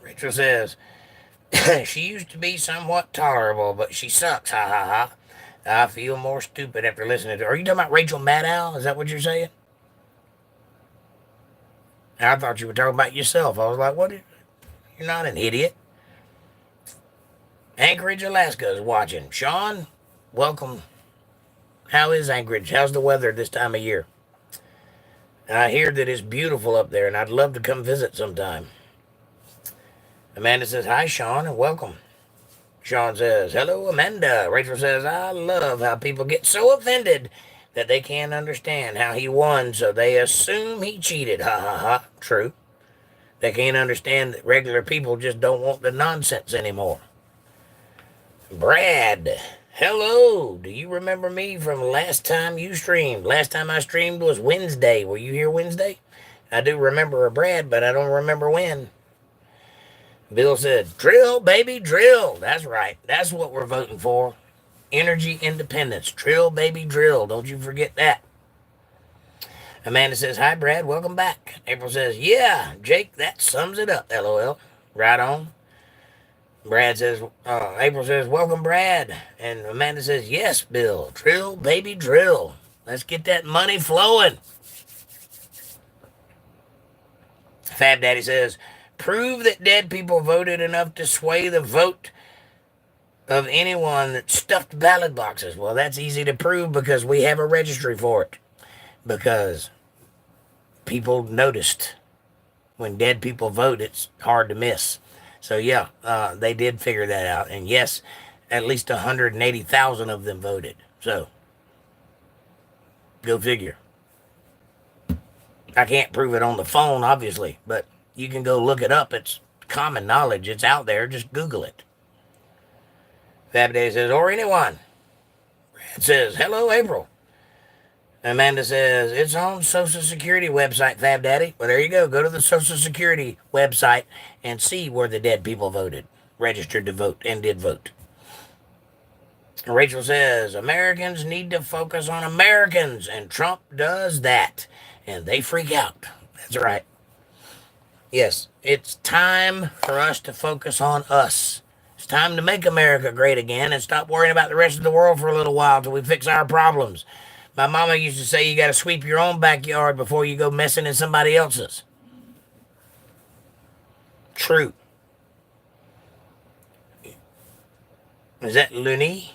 Rachel says, she used to be somewhat tolerable, but she sucks. Ha ha ha. I feel more stupid after listening to her. Are you talking about Rachel Maddow? Is that what you're saying? I thought you were talking about yourself. I was like, what? You're not an idiot. Anchorage, Alaska is watching. Sean, welcome. How is Anchorage? How's the weather this time of year? I hear that it's beautiful up there, and I'd love to come visit sometime. Amanda says, hi, Sean, and welcome. Sean says, hello, Amanda. Rachel says, I love how people get so offended that they can't understand how he won, so they assume he cheated. Ha ha ha. True. They can't understand that regular people just don't want the nonsense anymore. Brad, hello. Do you remember me from last time you streamed? Last time I streamed was Wednesday. Were you here Wednesday? I do remember a Brad, but I don't remember when. Bill said, drill, baby, drill. That's right. That's what we're voting for. Energy independence. Drill, baby, drill. Don't you forget that. Amanda says, hi, Brad. Welcome back. April says, yeah, Jake, that sums it up. LOL. Right on. Brad says, April says, welcome, Brad. And Amanda says, yes, Bill. Drill, baby, drill. Let's get that money flowing. Fab Daddy says, prove that dead people voted enough to sway the vote of anyone that stuffed ballot boxes. Well, that's easy to prove because we have a registry for it. Because people noticed when dead people vote, it's hard to miss. So, yeah, they did figure that out. And, yes, at least 180,000 of them voted. So, go figure. I can't prove it on the phone, obviously, but you can go look it up. It's common knowledge. It's out there. Just Google it. Fab Day says, or anyone. Brad says, hello, April. Amanda says, it's on Social Security website, Fab Daddy. Well, there you go. Go to the Social Security website and see where the dead people voted, registered to vote, and did vote. Rachel says, Americans need to focus on Americans, and Trump does that, and they freak out. That's right. Yes, it's time for us to focus on us. It's time to make America great again and stop worrying about the rest of the world for a little while till we fix our problems. My mama used to say you got to sweep your own backyard before you go messing in somebody else's. True. Is that Looney?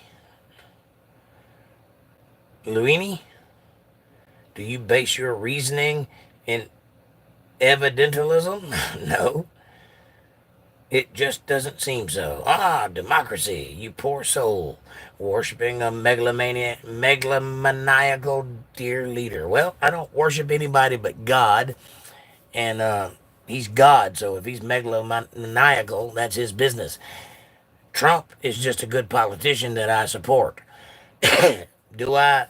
Luini? Do you base your reasoning in evidentialism? No. It just doesn't seem so. Ah, democracy, you poor soul, worshiping a megalomaniacal dear leader. Well, I don't worship anybody but God, and he's God, so if he's megalomaniacal, that's his business. Trump is just a good politician that I support. Do I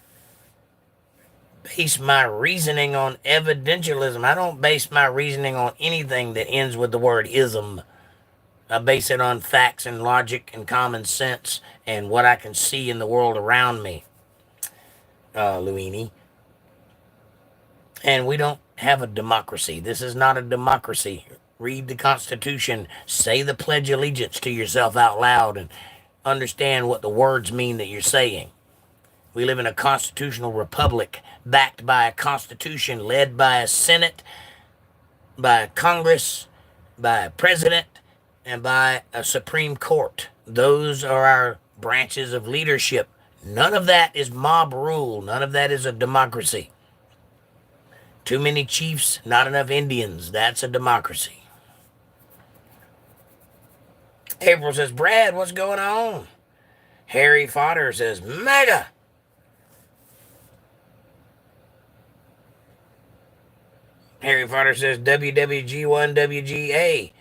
base my reasoning on evidentialism? I don't base my reasoning on anything that ends with the word ism. I base it on facts and logic and common sense and what I can see in the world around me, Luini. And we don't have a democracy. This is not a democracy. Read the Constitution. Say the Pledge of Allegiance to yourself out loud and understand what the words mean that you're saying. We live in a constitutional republic backed by a constitution led by a Senate, by a Congress, by a president, and by a Supreme Court. Those are our branches of leadership. None of that is mob rule. None of that is a democracy. Too many chiefs, not enough Indians. That's a democracy. April says, Brad, what's going on? Harry Fodder says, MEGA. Harry Fodder says, WWG1WGA.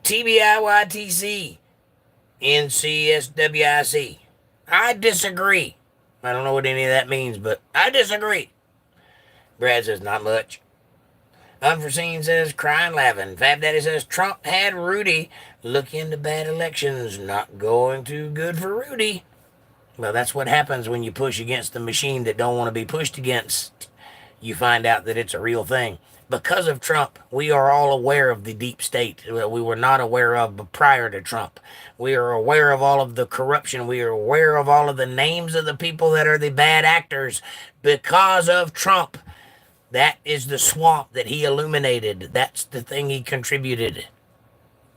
TBIYTC, NCSWIC. I disagree. I don't know what any of that means, but I disagree. Brad says, not much. Unforeseen says, crying laughing. Fab Daddy says, Trump had Rudy look into bad elections. Not going too good for Rudy. Well, that's what happens when you push against the machine that don't want to be pushed against. you find out that it's a real thing. Because of Trump, we are all aware of the deep state we were not aware of prior to Trump. We are aware of all of the corruption. We are aware of all of the names of the people that are the bad actors because of Trump. That is the swamp that he illuminated. That's the thing he contributed.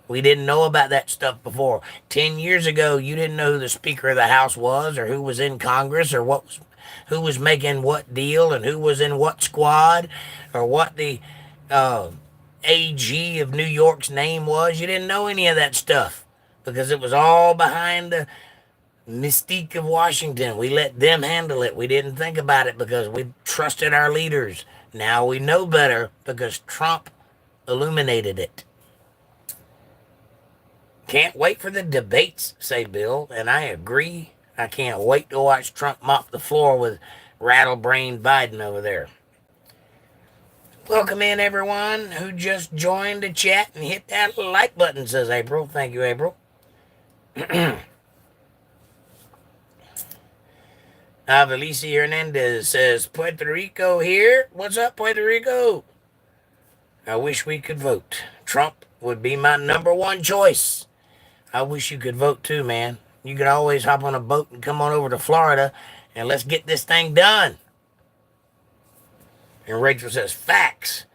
We didn't know about that stuff before. 10 years ago, you didn't know who the Speaker of the House was or who was in Congress or who was making what deal and who was in what squad or what the uh, AG of New York's name was. You didn't know any of that stuff because it was all behind the mystique of Washington. We let them handle it. We didn't think about it because we trusted our leaders. Now we know better because Trump illuminated it. Can't wait for the debates, say Bill, and I agree. I can't wait to watch Trump mop the floor with rattle-brained Biden over there. Welcome in, everyone who just joined the chat and hit that like button, says April. Thank you, April. Felicia Hernandez says, Puerto Rico here. What's up, Puerto Rico? I wish we could vote. Trump would be my number one choice. I wish you could vote too, man. You could always hop on a boat and come on over to Florida and let's get this thing done. And Rachel says, facts.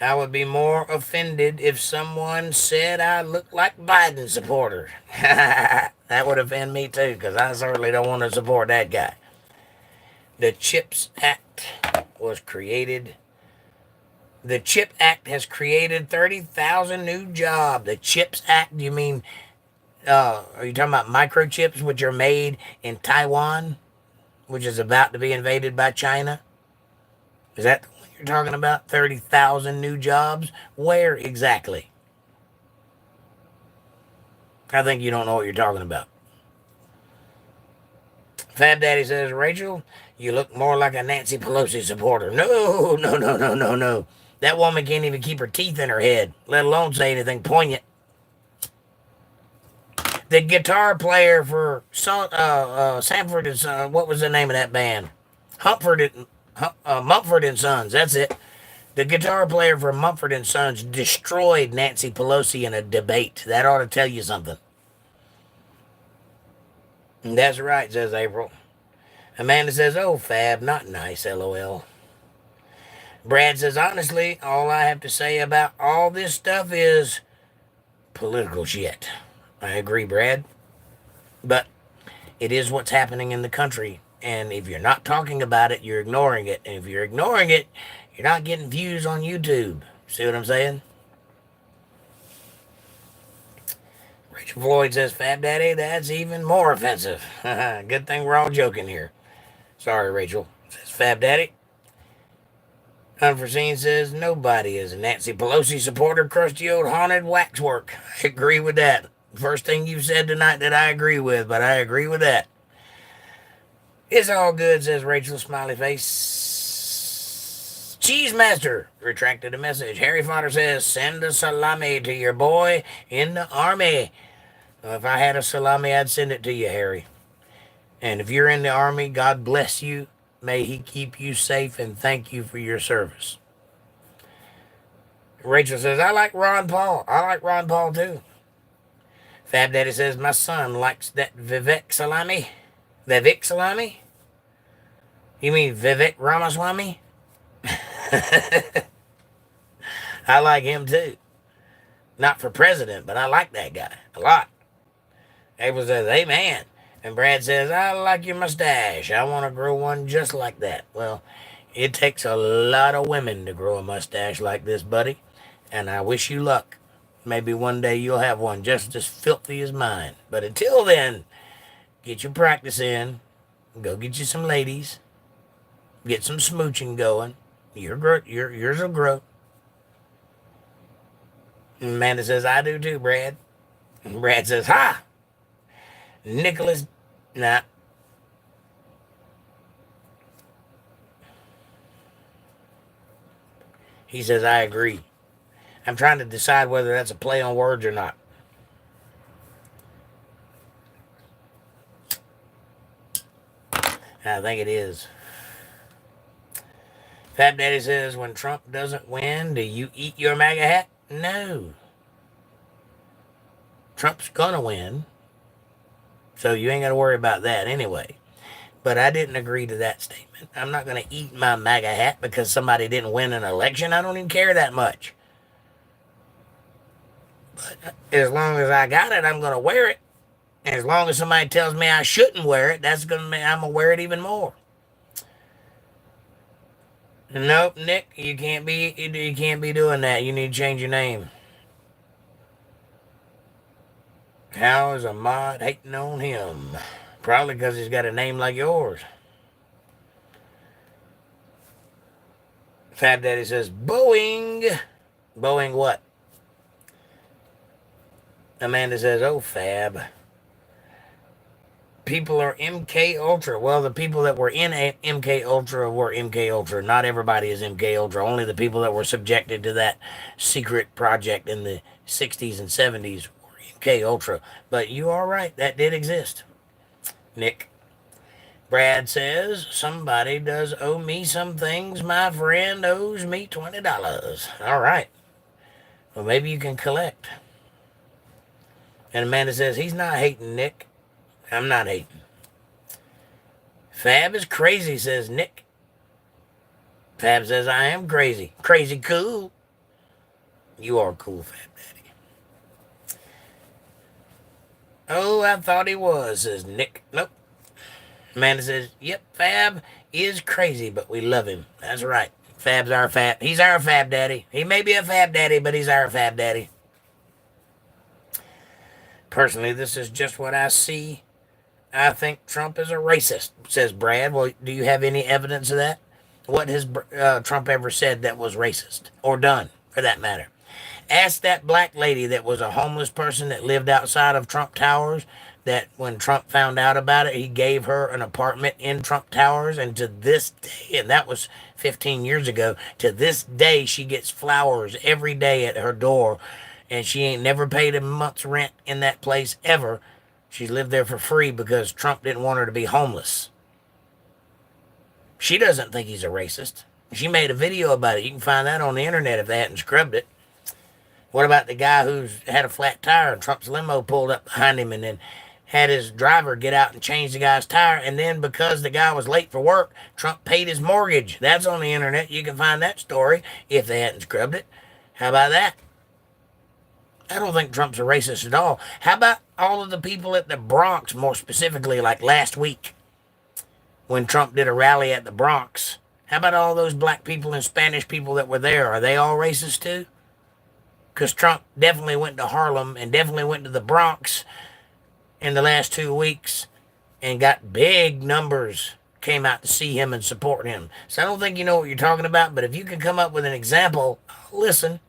I would be more offended if someone said I look like Biden supporter. That would offend me too, because I certainly don't want to support that guy. The CHIPS Act was created. The CHIP Act has created 30,000 new jobs. The CHIPS Act, do you mean, are you talking about microchips which are made in Taiwan, which is about to be invaded by China? Is that the one you're talking about? 30,000 new jobs? Where exactly? I think you don't know what you're talking about. Fab Daddy says, Rachel, you look more like a Nancy Pelosi supporter. No. That woman can't even keep her teeth in her head, let alone say anything poignant. The guitar player for Sanford and Son, what was the name of that band? Mumford and Sons, that's it. The guitar player for Mumford and Sons destroyed Nancy Pelosi in a debate. That ought to tell you something. And that's right, says April. Amanda says, oh, Fab, not nice, LOL. Brad says, honestly, all I have to say about all this stuff is political shit. I agree, Brad. But it is what's happening in the country. And if you're not talking about it, you're ignoring it. And if you're ignoring it, you're not getting views on YouTube. See what I'm saying? Rachel Floyd says, Fab Daddy, that's even more offensive. Good thing we're all joking here. Sorry, Rachel. Says Fab Daddy. Unforeseen says, nobody is a Nancy Pelosi supporter, crusty old haunted waxwork. I agree with that. First thing you said tonight that I agree with, but I agree with that. It's all good, says Rachel, smiley face. Cheese Master retracted a message. Harry Potter says, send a salami to your boy in the army. If I had a salami, I'd send it to you, Harry. And if you're in the army, God bless you. May he keep you safe and thank you for your service. Rachel says, I like Ron Paul. I like Ron Paul too. Fab Daddy says, my son likes that Vivek salami. Vivek salami? You mean Vivek Ramaswamy? I like him too. Not for president, but I like that guy a lot. Abel says, amen. And Brad says, I like your mustache. I want to grow one just like that. Well, it takes a lot of women to grow a mustache like this, buddy. And I wish you luck. Maybe one day you'll have one just as filthy as mine. But until then, get your practice in. Go get you some ladies. Get some smooching going. Yours will grow. And Amanda says, I do too, Brad. And Brad says, ha! Nicholas, nah. He says, I agree. I'm trying to decide whether that's a play on words or not. I think it is. Fab Daddy says, when Trump doesn't win, do you eat your MAGA hat? No. Trump's gonna win, so you ain't got to worry about that anyway. But I didn't agree to that statement. I'm not going to eat my MAGA hat because somebody didn't win an election. I don't even care that much. But as long as I got it, I'm going to wear it. And as long as somebody tells me I shouldn't wear it, that's going to mean I'm going to wear it even more. Nope, Nick, you can't be doing that. You need to change your name. How is a mod hating on him? Probably because he's got a name like yours. Fab Daddy says, Boeing. Boeing what? Amanda says, oh, Fab. People are MK Ultra. Well, the people that were in MK Ultra were MK Ultra. Not everybody is MK Ultra. Only the people that were subjected to that secret project in the 60s and 70s were MK Ultra. But you are right. That did exist. Nick. Brad says, somebody does owe me some things. My friend owes me $20. All right. Well, maybe you can collect. And Amanda says, he's not hating, Nick. I'm not hating. Fab is crazy, says Nick. Fab says, I am crazy. Crazy cool. You are cool, Fab Daddy. Oh, I thought he was, says Nick. Nope. Amanda says, yep, Fab is crazy, but we love him. That's right. Fab's our Fab. He's our Fab Daddy. He may be a Fab Daddy, but he's our Fab Daddy. Personally, this is just what I see. I think Trump is a racist, says Brad. Well, do you have any evidence of that? What has Trump ever said that was racist? Or done, for that matter? Ask that black lady that was a homeless person that lived outside of Trump Towers, that when Trump found out about it, he gave her an apartment in Trump Towers. And to this day, and that was 15 years ago, to this day, she gets flowers every day at her door. And she ain't never paid a month's rent in that place ever. She lived there for free because Trump didn't want her to be homeless. She doesn't think he's a racist. She made a video about it. You can find that on the internet if they hadn't scrubbed it. What about the guy who's had a flat tire and Trump's limo pulled up behind him and then had his driver get out and change the guy's tire, and then because the guy was late for work, Trump paid his mortgage? That's on the internet. You can find that story if they hadn't scrubbed it. How about that? I don't think Trump's a racist at all. How about all of the people at the Bronx, more specifically, like last week when Trump did a rally at the Bronx? How about all those black people and Spanish people that were there? Are they all racist too? Because Trump definitely went to Harlem and definitely went to the Bronx in the last 2 weeks and got big numbers came out to see him and support him. So I don't think you know what you're talking about, but if you can come up with an example, I'll listen.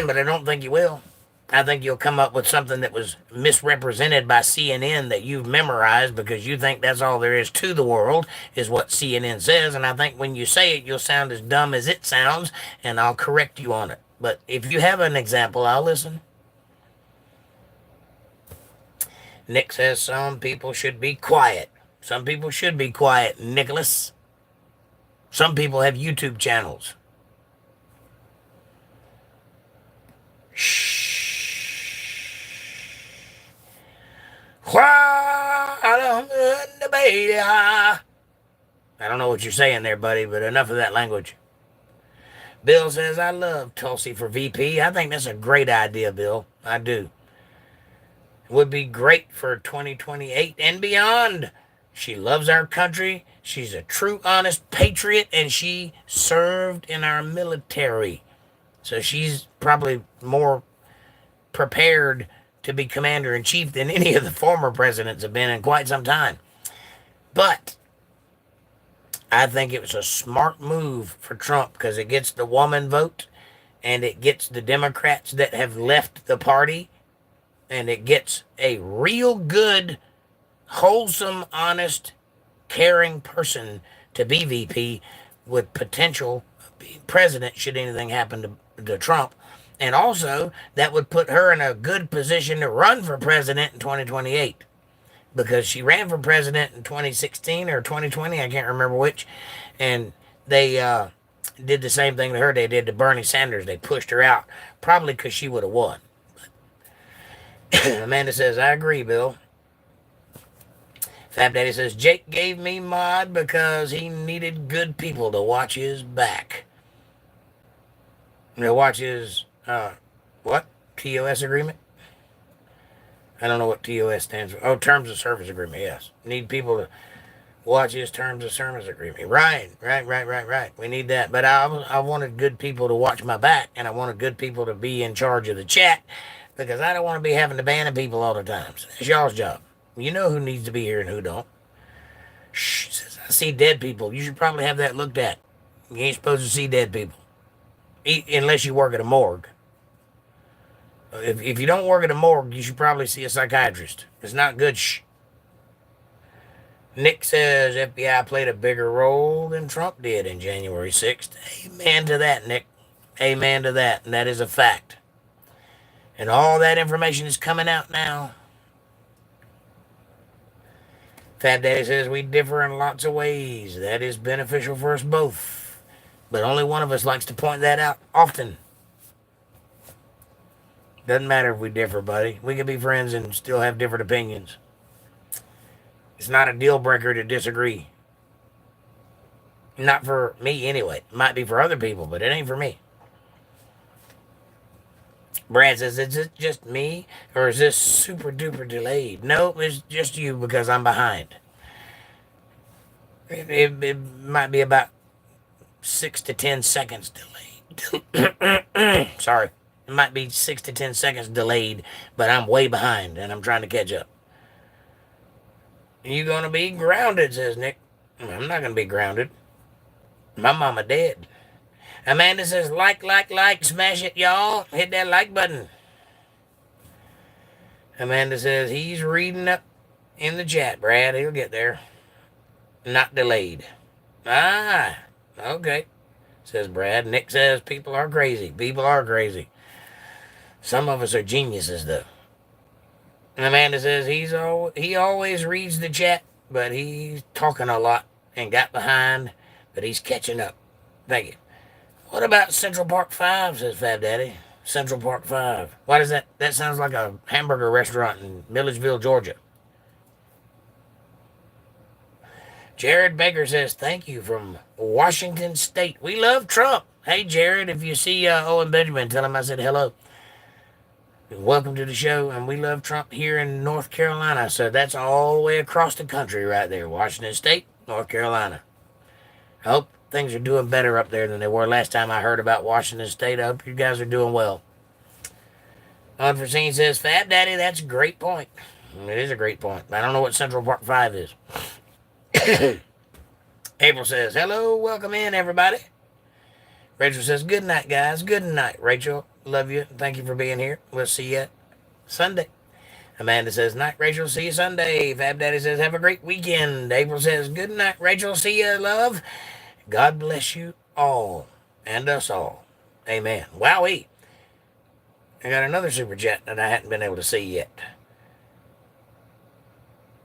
But I don't think you will. I think you'll come up with something that was misrepresented by CNN that you've memorized because you think that's all there is to the world, is what CNN says. And I think when you say it, you'll sound as dumb as it sounds, and I'll correct you on it. But if you have an example, I'll listen. Nick says some people should be quiet. Some people should be quiet, Nicholas. Some people have YouTube channels. Shh. I don't know what you're saying there, buddy, but enough of that language. Bill says, I love Tulsi for VP. I think that's a great idea, Bill. I do. It would be great for 2028 and beyond. She loves our country. She's a true, honest patriot, and she served in our military. So she's probably more prepared to be commander-in-chief than any of the former presidents have been in quite some time. But I think it was a smart move for Trump because it gets the woman vote, and it gets the Democrats that have left the party, and it gets a real good, wholesome, honest, caring person to be VP with potential of being president should anything happen to Trump. And also, that would put her in a good position to run for president in 2028. Because she ran for president in 2016 or 2020, I can't remember which. And They did the same thing to her they did to Bernie Sanders. They pushed her out, probably because she would have won. Amanda says, I agree, Bill. Fab Daddy says, Jake gave me mod because he needed good people to watch his back. To watch his, what? TOS agreement? I don't know what TOS stands for. Oh, Terms of Service Agreement, yes. Need people to watch his Terms of Service Agreement. Right. We need that. But I wanted good people to watch my back, and I wanted good people to be in charge of the chat because I don't want to be having to ban people all the time. So it's y'all's job. You know who needs to be here and who don't. Shh, says, I see dead people. You should probably have that looked at. You ain't supposed to see dead people. Unless you work at a morgue. If you don't work at a morgue, you should probably see a psychiatrist. It's not good. Shh. Nick says FBI played a bigger role than Trump did in January 6th. Amen to that, Nick. Amen to that. And that is a fact. And all that information is coming out now. Fat Daddy says we differ in lots of ways. That is beneficial for us both. But only one of us likes to point that out often. Doesn't matter if we differ, buddy. We can be friends and still have different opinions. It's not a deal breaker to disagree. Not for me, anyway. It might be for other people, but it ain't for me. Brad says, is it just me, or is this super duper delayed? No, it's just you because I'm behind. It might be about 6 to 10 seconds delayed. Sorry. It might be 6 to 10 seconds delayed, but I'm way behind, and I'm trying to catch up. You gonna be grounded, says Nick. I'm not gonna be grounded. My mama dead. Amanda says, like, smash it, y'all. Hit that like button. Amanda says, he's reading up in the chat, Brad. He'll get there. Not delayed. Ah, okay, says Brad. Nick says, people are crazy. People are crazy. Some of us are geniuses, though. And Amanda says, he always reads the chat, but he's talking a lot and got behind, but he's catching up. Thank you. What about Central Park 5, says Fab Daddy. Central Park 5. Why does that? That sounds like a hamburger restaurant in Milledgeville, Georgia. Jared Baker says, thank you from Washington State. We love Trump. Hey, Jared, if you see Owen Benjamin, tell him I said hello. Welcome to the show, and we love Trump here in North Carolina. So that's all the way across the country right there. Washington State, North Carolina. I hope things are doing better up there than they were last time I heard about Washington State. I hope you guys are doing well. Unforeseen says, Fab Daddy, that's a great point. It is a great point. I don't know what Central Park 5 is. April says, hello, welcome in, everybody. Rachel says, good night, guys. Good night, Rachel. Love you. Thank you for being here. We'll see you Sunday. Amanda says, night, Rachel. See you Sunday. Fab Daddy says, have a great weekend. April says, good night, Rachel. See you, love. God bless you all and us all. Amen. Wowee. I got another super chat that I hadn't been able to see yet.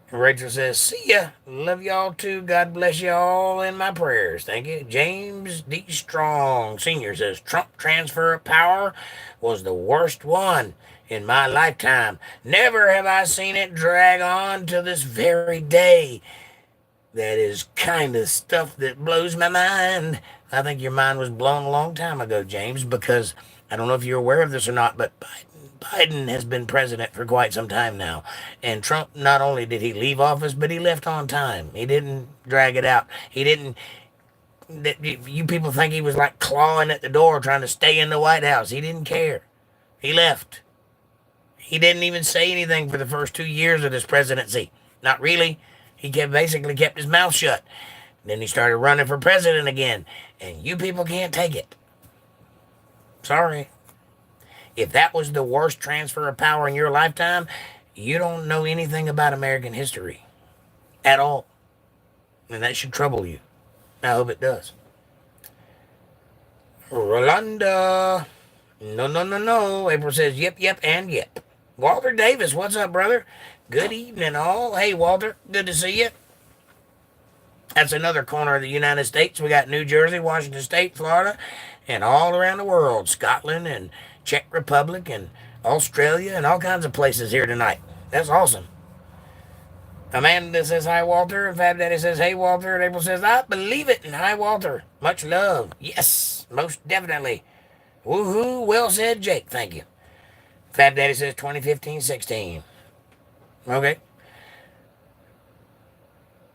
Rachel says, see ya. Love y'all too. God bless y'all in my prayers. Thank you. James D. Strong Sr. says, Trump transfer of power was the worst one in my lifetime. Never have I seen it drag on to this very day. That is kind of stuff that blows my mind. I think your mind was blown a long time ago, James, because I don't know if you're aware of this or not, but Biden has been president for quite some time now. And Trump, not only did he leave office, but he left on time. He didn't drag it out. He didn't... You people think he was like clawing at the door trying to stay in the White House. He didn't care. He left. He didn't even say anything for the first 2 years of this presidency. Not really. He basically kept his mouth shut. Then he started running for president again. And you people can't take it. Sorry. If that was the worst transfer of power in your lifetime, you don't know anything about American history at all. And that should trouble you. I hope it does. Rolanda. No. April says, yep, and yep. Walter Davis, what's up, brother? Good evening, all. Hey, Walter, good to see you. That's another corner of the United States. We got New Jersey, Washington State, Florida, and all around the world. Scotland and Czech Republic and Australia and all kinds of places here tonight. That's awesome. Amanda says, hi, Walter. And Fab Daddy says, hey, Walter. And April says, I believe it. And hi, Walter. Much love. Yes, most definitely. Woohoo. Well said, Jake. Thank you. Fab Daddy says 2015-16. Okay.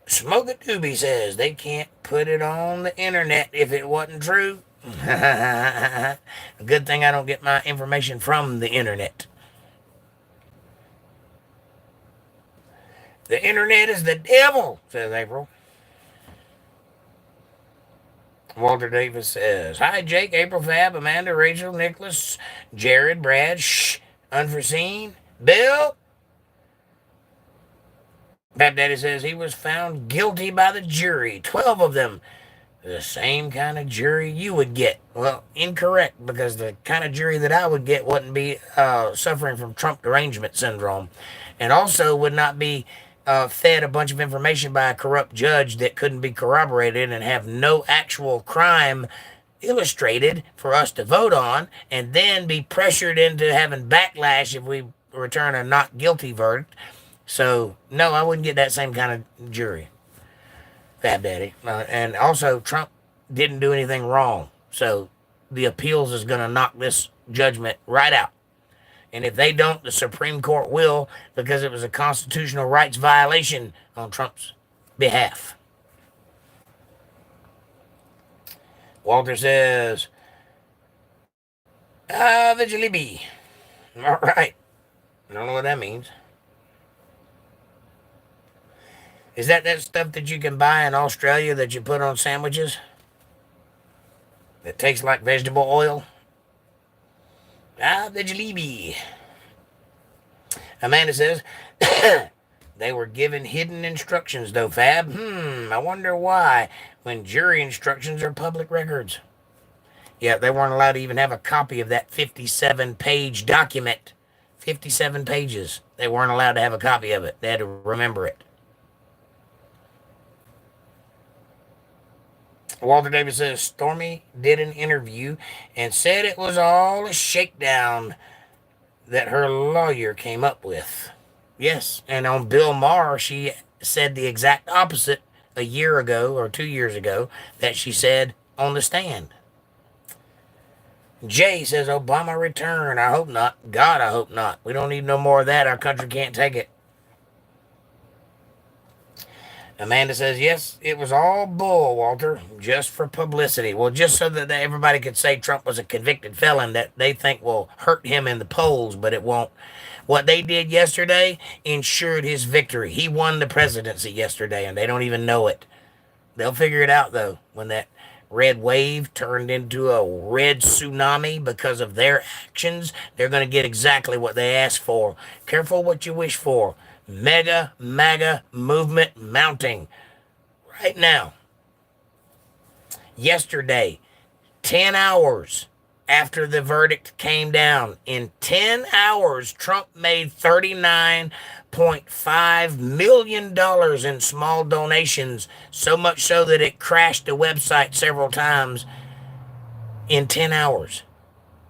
Smoke a Doobie says they can't put it on the internet if it wasn't true. A good thing I don't get my information from the internet. The internet is the devil, says April. Walter Davis says, hi, Jake, April, Fab, Amanda, Rachel, Nicholas, Jared, Brad, Unforeseen, Bill. Fab Daddy says he was found guilty by the jury. 12 of them. The same kind of jury you would get. Well, incorrect, because the kind of jury that I would get wouldn't be suffering from Trump derangement syndrome, and also would not be fed a bunch of information by a corrupt judge that couldn't be corroborated and have no actual crime illustrated for us to vote on, and then be pressured into having backlash if we return a not guilty verdict. So, no, I wouldn't get that same kind of jury, Fab Daddy. And also, Trump didn't do anything wrong. So, the appeals is going to knock this judgment right out. And if they don't, the Supreme Court will, because it was a constitutional rights violation on Trump's behalf. Walter says, the jalebi. All right. I don't know what that means. Is that stuff that you can buy in Australia that you put on sandwiches? That tastes like vegetable oil? The jalebi. Amanda says, they were given hidden instructions, though, Fab. I wonder why, when jury instructions are public records. Yeah, they weren't allowed to even have a copy of that 57-page document. 57 pages. They weren't allowed to have a copy of it. They had to remember it. Walter Davis says, Stormy did an interview and said it was all a shakedown that her lawyer came up with. Yes, and on Bill Maher, she said the exact opposite a year ago or 2 years ago that she said on the stand. Jay says, Obama return. I hope not. God, I hope not. We don't need no more of that. Our country can't take it. Amanda says, yes, it was all bull, Walter, just for publicity. Well, just so that everybody could say Trump was a convicted felon that they think will hurt him in the polls, but it won't. What they did yesterday ensured his victory. He won the presidency yesterday, and they don't even know it. They'll figure it out, though, when that red wave turned into a red tsunami because of their actions. They're going to get exactly what they asked for. Careful what you wish for. MEGA-MAGA movement mounting right now. Yesterday, 10 hours after the verdict came down, in 10 hours, Trump made $39.5 million in small donations, so much so that it crashed the website several times in 10 hours.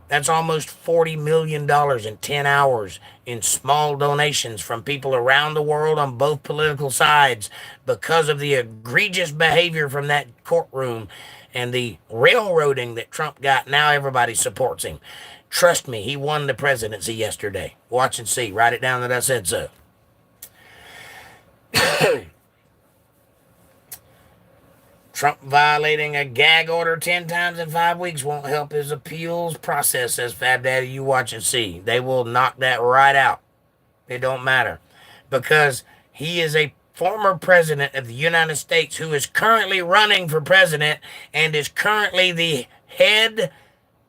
That's almost $40 million in 10 hours in small donations from people around the world on both political sides because of the egregious behavior from that courtroom and the railroading that Trump got. Now everybody supports him. Trust me, he won the presidency yesterday. Watch and see. Write it down that I said so. Trump violating a gag order 10 times in 5 weeks won't help his appeals process, says Fab Daddy. You watch and see. They will knock that right out. It don't matter. Because he is a former president of the United States who is currently running for president and is currently the head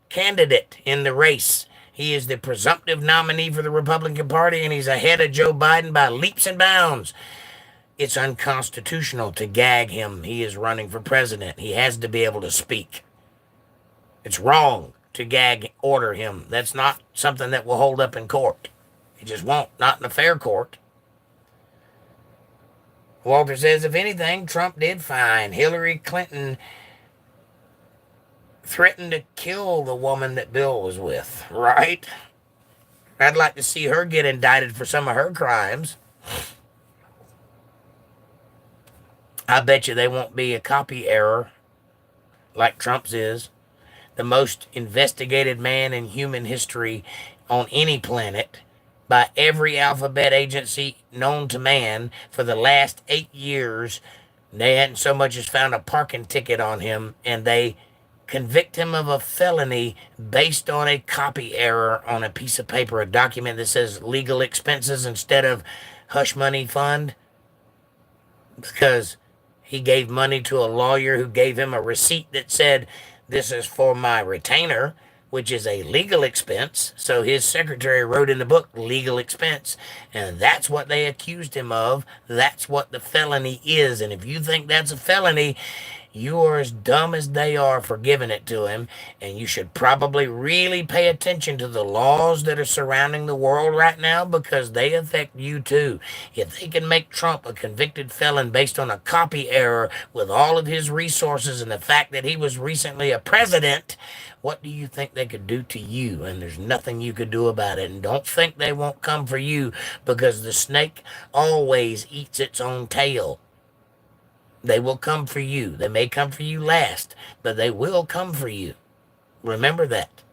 candidate in the race. He is the presumptive nominee for the Republican Party, and he's ahead of Joe Biden by leaps and bounds. It's unconstitutional to gag him. He is running for president. He has to be able to speak. It's wrong to gag order him. That's not something that will hold up in court. It just won't. Not in a fair court. Walter says, if anything, Trump did fine. Hillary Clinton threatened to kill the woman that Bill was with, right? I'd like to see her get indicted for some of her crimes. I bet you they won't be a copy error like Trump's is. The most investigated man in human history on any planet by every alphabet agency known to man for the last 8 years. They hadn't so much as found a parking ticket on him, and they convict him of a felony based on a copy error on a piece of paper, a document that says legal expenses instead of hush money fund, because he gave money to a lawyer who gave him a receipt that said, this is for my retainer, which is a legal expense. So his secretary wrote in the book, legal expense. And that's what they accused him of. That's what the felony is. And if you think that's a felony, you are as dumb as they are for giving it to him, and you should probably really pay attention to the laws that are surrounding the world right now, because they affect you too. If they can make Trump a convicted felon based on a copy error with all of his resources and the fact that he was recently a president, what do you think they could do to you? And there's nothing you could do about it. And don't think they won't come for you, because the snake always eats its own tail. They will come for you. They may come for you last, but they will come for you. Remember that.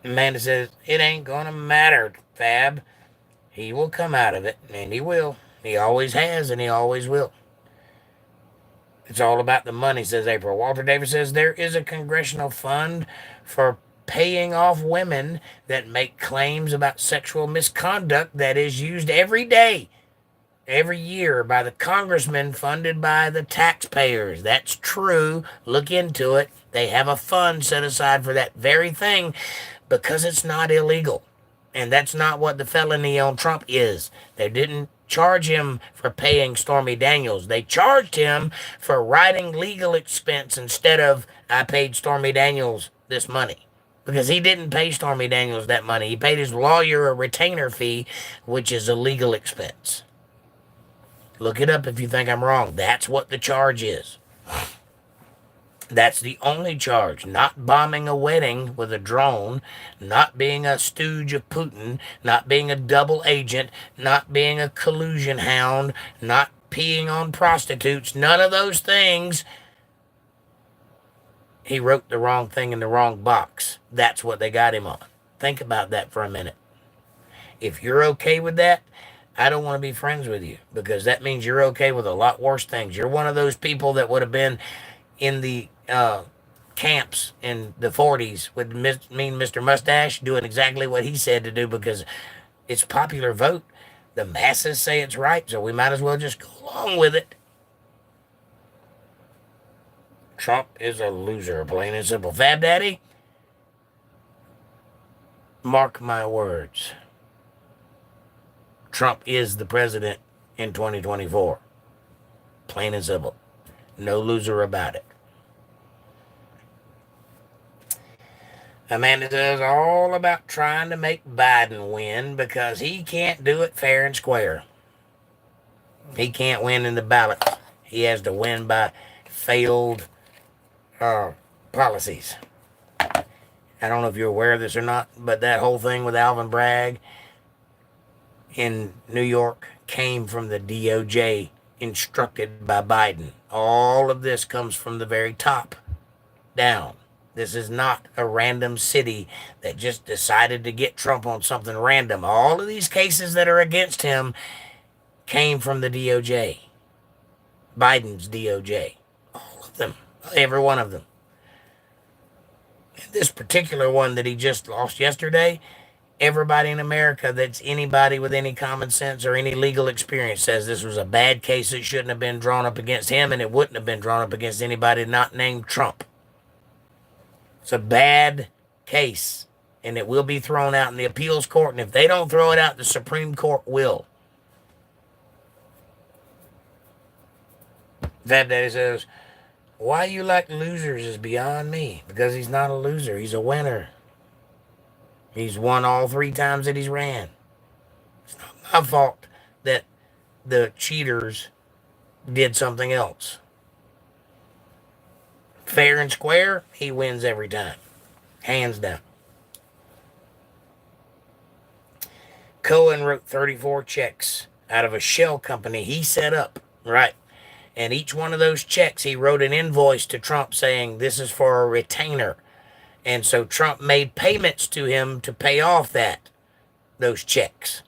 Amanda says, it ain't gonna matter, Fab. He will come out of it, and he will. He always has, and he always will. It's all about the money, says April. Walter Davis says, there is a congressional fund for paying off women that make claims about sexual misconduct that is used every year by the congressmen funded by the taxpayers. That's true. Look into it. They have a fund set aside for that very thing, because it's not illegal. And that's not what the felony on Trump is. They didn't charge him for paying Stormy Daniels. They charged him for writing legal expense instead of, I paid Stormy Daniels this money. Because he didn't pay Stormy Daniels that money. He paid his lawyer a retainer fee, which is a legal expense. Look it up if you think I'm wrong. That's what the charge is. That's the only charge. Not bombing a wedding with a drone, not being a stooge of Putin, not being a double agent, not being a collusion hound, not peeing on prostitutes. None of those things. He wrote the wrong thing in the wrong box. That's what they got him on. Think about that for a minute. If you're okay with that, I don't want to be friends with you, because that means you're okay with a lot worse things. You're one of those people that would have been in the camps in the 40s with mean Mr. Mustache doing exactly what he said to do, because it's popular vote. The masses say it's right, so we might as well just go along with it. Trump is a loser, plain and simple. Fab Daddy, mark my words. Trump is the president in 2024. Plain and simple. No loser about it. Amanda does all about trying to make Biden win because he can't do it fair and square. He can't win in the ballot. He has to win by failed policies. I don't know if you're aware of this or not, but that whole thing with Alvin Bragg in New York came from the DOJ, instructed by Biden. All of this comes from the very top down. This is not a random city that just decided to get Trump on something random. All of these cases that are against him came from the DOJ. Biden's DOJ. All of them. Every one of them. This particular one that he just lost yesterday, everybody in America that's anybody with any common sense or any legal experience says this was a bad case. It shouldn't have been drawn up against him, and it wouldn't have been drawn up against anybody not named Trump. It's a bad case, and it will be thrown out in the appeals court, and if they don't throw it out, the Supreme Court will. Fab Daddy says, why you like losers is beyond me. Because he's not a loser. He's a winner. He's won all 3 times that he's ran. It's not my fault that the cheaters did something else. Fair and square, he wins every time. Hands down. Cohen wrote 34 checks out of a shell company he set up, right? And each one of those checks, he wrote an invoice to Trump saying this is for a retainer. And so Trump made payments to him to pay off those checks.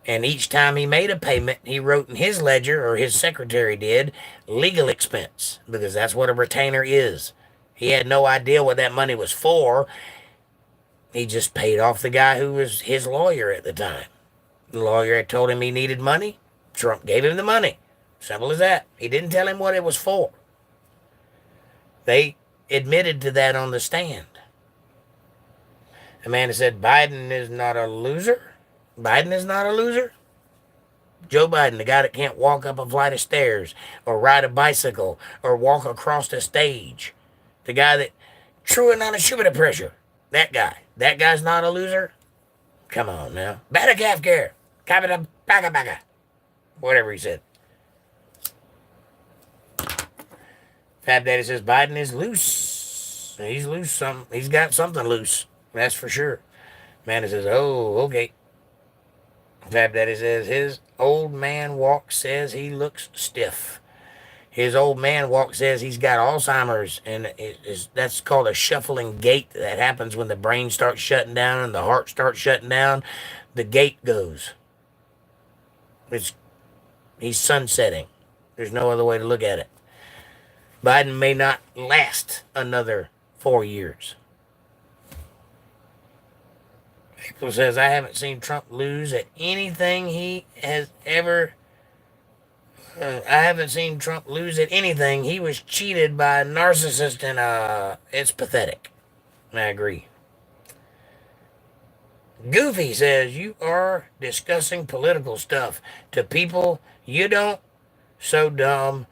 And each time he made a payment, he wrote in his ledger, or his secretary did, legal expense, because that's what a retainer is. He had no idea what that money was for. He just paid off the guy who was his lawyer at the time. The lawyer had told him he needed money. Trump gave him the money. Simple as that. He didn't tell him what it was for. They admitted to that on the stand. Amanda said, Biden is not a loser. Biden is not a loser. Joe Biden, the guy that can't walk up a flight of stairs or ride a bicycle or walk across the stage. The guy that truing on a shoulder pressure. That guy. That guy's not a loser? Come on now. Better calf care. Capita baga baga. Whatever he said. Fab Daddy says Biden is loose. He's loose something. He's got something loose. That's for sure. Amanda says, oh, okay. Fab Daddy says his old man walk says he looks stiff. His old man walk says he's got Alzheimer's, and that's called a shuffling gait that happens when the brain starts shutting down and the heart starts shutting down. The gait goes. He's sunsetting. There's no other way to look at it. Biden may not last another 4 years. April says, I haven't seen Trump lose at anything he has ever... I haven't seen Trump lose at anything. He was cheated by a narcissist, and it's pathetic. I agree. Goofy says, you are discussing political stuff to people you don't. So dumb.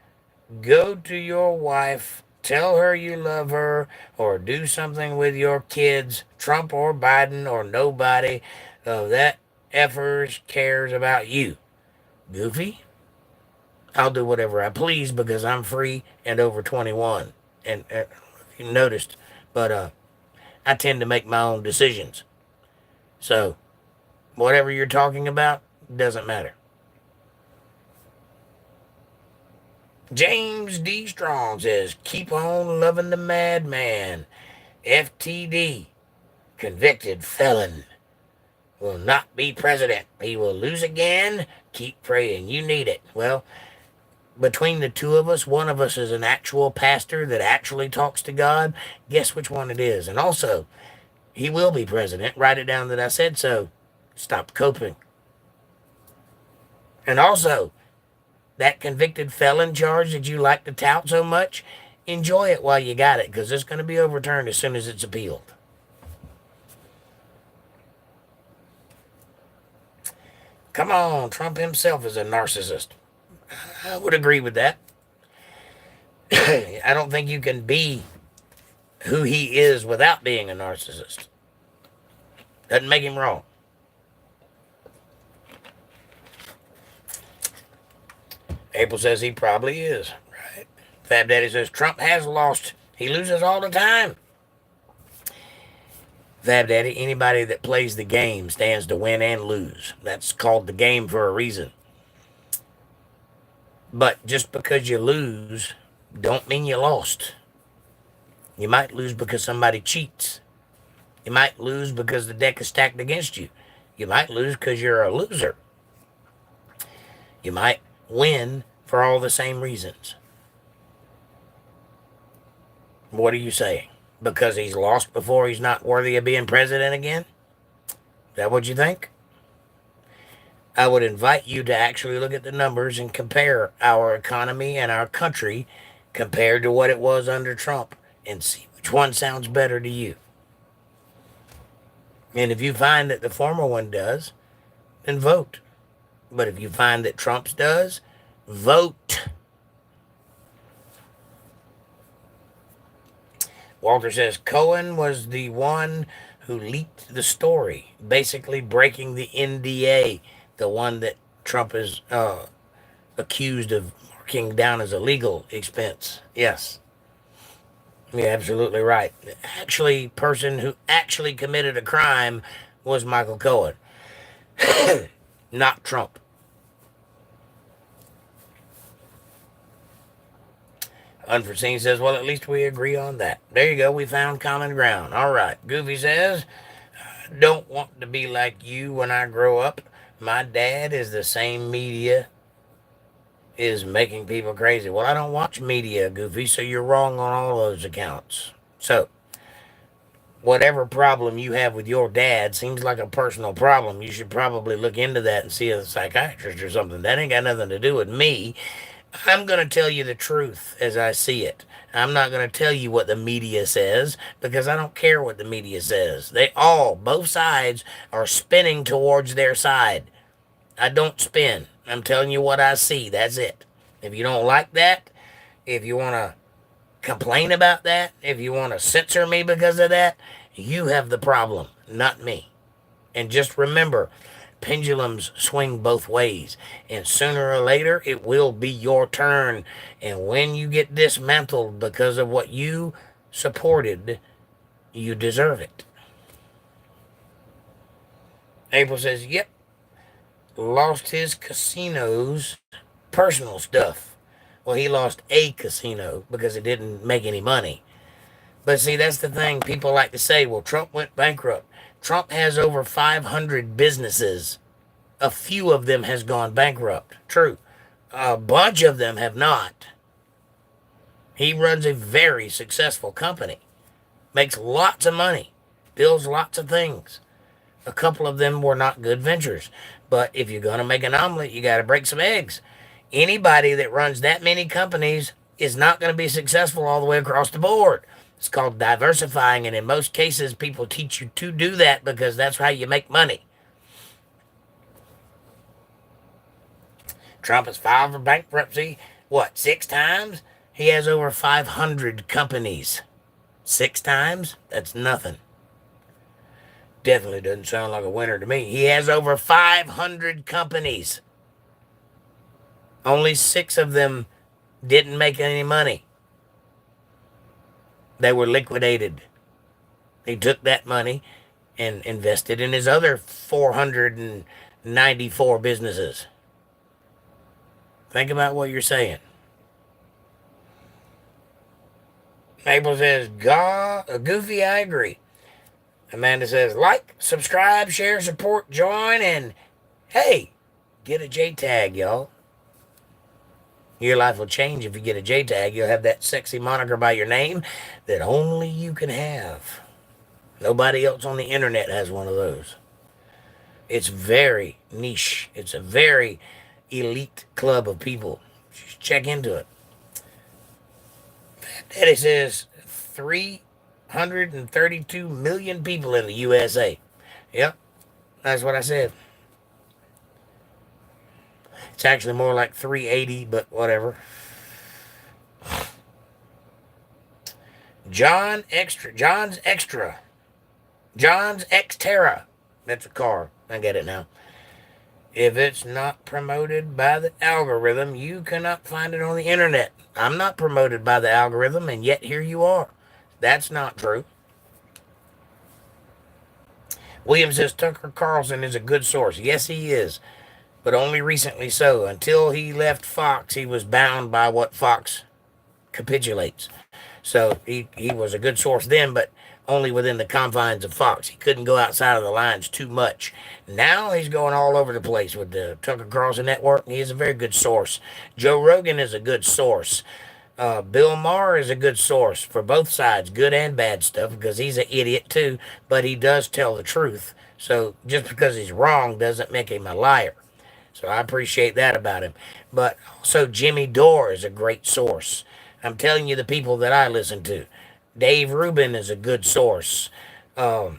Go to your wife, tell her you love her, or do something with your kids, Trump or Biden or nobody. That effers cares about you. Goofy? I'll do whatever I please because I'm free and over 21. And you noticed, but I tend to make my own decisions. So, whatever you're talking about doesn't matter. James D. Strong says, keep on loving the madman. FTD, convicted felon, will not be president. He will lose again. Keep praying. You need it. Well, between the two of us, one of us is an actual pastor that actually talks to God. Guess which one it is? And also, he will be president. Write it down that I said so. Stop coping. And also, that convicted felon charge that you like to tout so much, enjoy it while you got it, because it's going to be overturned as soon as it's appealed. Come on, Trump himself is a narcissist. I would agree with that. I don't think you can be who he is without being a narcissist. Doesn't make him wrong. April says he probably is. Right. Fab Daddy says Trump has lost. He loses all the time. Fab Daddy, anybody that plays the game stands to win and lose. That's called the game for a reason. But just because you lose, don't mean you lost. You might lose because somebody cheats. You might lose because the deck is stacked against you. You might lose because you're a loser. You might win for all the same reasons. What are you saying? Because he's lost before, he's not worthy of being president again? Is that what you think? I would invite you to actually look at the numbers and compare our economy and our country compared to what it was under Trump and see which one sounds better to you. And if you find that the former one does, then vote. But if you find that Trump's does, vote. Walter says Cohen was the one who leaked the story, basically breaking the NDA, the one that Trump is accused of marking down as a legal expense. Yes, you're absolutely right. Actually, person who actually committed a crime was Michael Cohen, not Trump. Unforeseen says, well, at least we agree on that. There you go. We found common ground. All right. Goofy says, don't want to be like you when I grow up. My dad is the same media is making people crazy. Well, I don't watch media, Goofy, so you're wrong on all those accounts. So, whatever problem you have with your dad seems like a personal problem. You should probably look into that and see a psychiatrist or something. That ain't got nothing to do with me. I'm going to tell you the truth as I see it. I'm not going to tell you what the media says because I don't care what the media says. Both sides are spinning towards their side. I don't spin. I'm telling you what I see. That's it. If you don't like that, if you want to complain about that, if you want to censor me because of that, you have the problem, not me. And just remember, pendulums swing both ways, and sooner or later it will be your turn. And when you get dismantled because of what you supported, you deserve it. April says, yep, lost his casinos, personal stuff. Well, he lost a casino because it didn't make any money. But see, that's the thing. People like to say, well, Trump went bankrupt. Trump has over 500 businesses. A few of them has gone bankrupt. True. A bunch of them have not. He runs a very successful company. Makes lots of money. Builds lots of things. A couple of them were not good ventures. But if you're going to make an omelet, you got to break some eggs. Anybody that runs that many companies is not going to be successful all the way across the board. It's called diversifying, and in most cases, people teach you to do that because that's how you make money. Trump has filed for bankruptcy, 6 times? He has over 500 companies. 6 times? That's nothing. Definitely doesn't sound like a winner to me. He has over 500 companies. Only 6 of them didn't make any money. They were liquidated. He took that money and invested in his other 494 businesses. Think about what you're saying. Mabel says, Goofy, I agree. Amanda says, like, subscribe, share, support, join, and hey, get a J tag, y'all. Your life will change if you get a J tag. You'll have that sexy moniker by your name that only you can have. Nobody else on the internet has one of those. It's very niche. It's a very elite club of people. Just check into it. Daddy says 332 million people in the USA. Yep, that's what I said. It's actually more like 380, but whatever. John's Xterra. That's a car. I get it now. If it's not promoted by the algorithm, you cannot find it on the internet. I'm not promoted by the algorithm, and yet here you are. That's not true. William says Tucker Carlson is a good source. Yes, he is. But only recently so. Until he left Fox, he was bound by what Fox capitulates. So he was a good source then, but only within the confines of Fox. He couldn't go outside of the lines too much. Now he's going all over the place with the Tucker Carlson Network. He is a very good source. Joe Rogan is a good source. Bill Maher is a good source for both sides, good and bad stuff, because he's an idiot too, but he does tell the truth. So just because he's wrong doesn't make him a liar. So I appreciate that about him. But also Jimmy Dore is a great source. I'm telling you the people that I listen to. Dave Rubin is a good source. The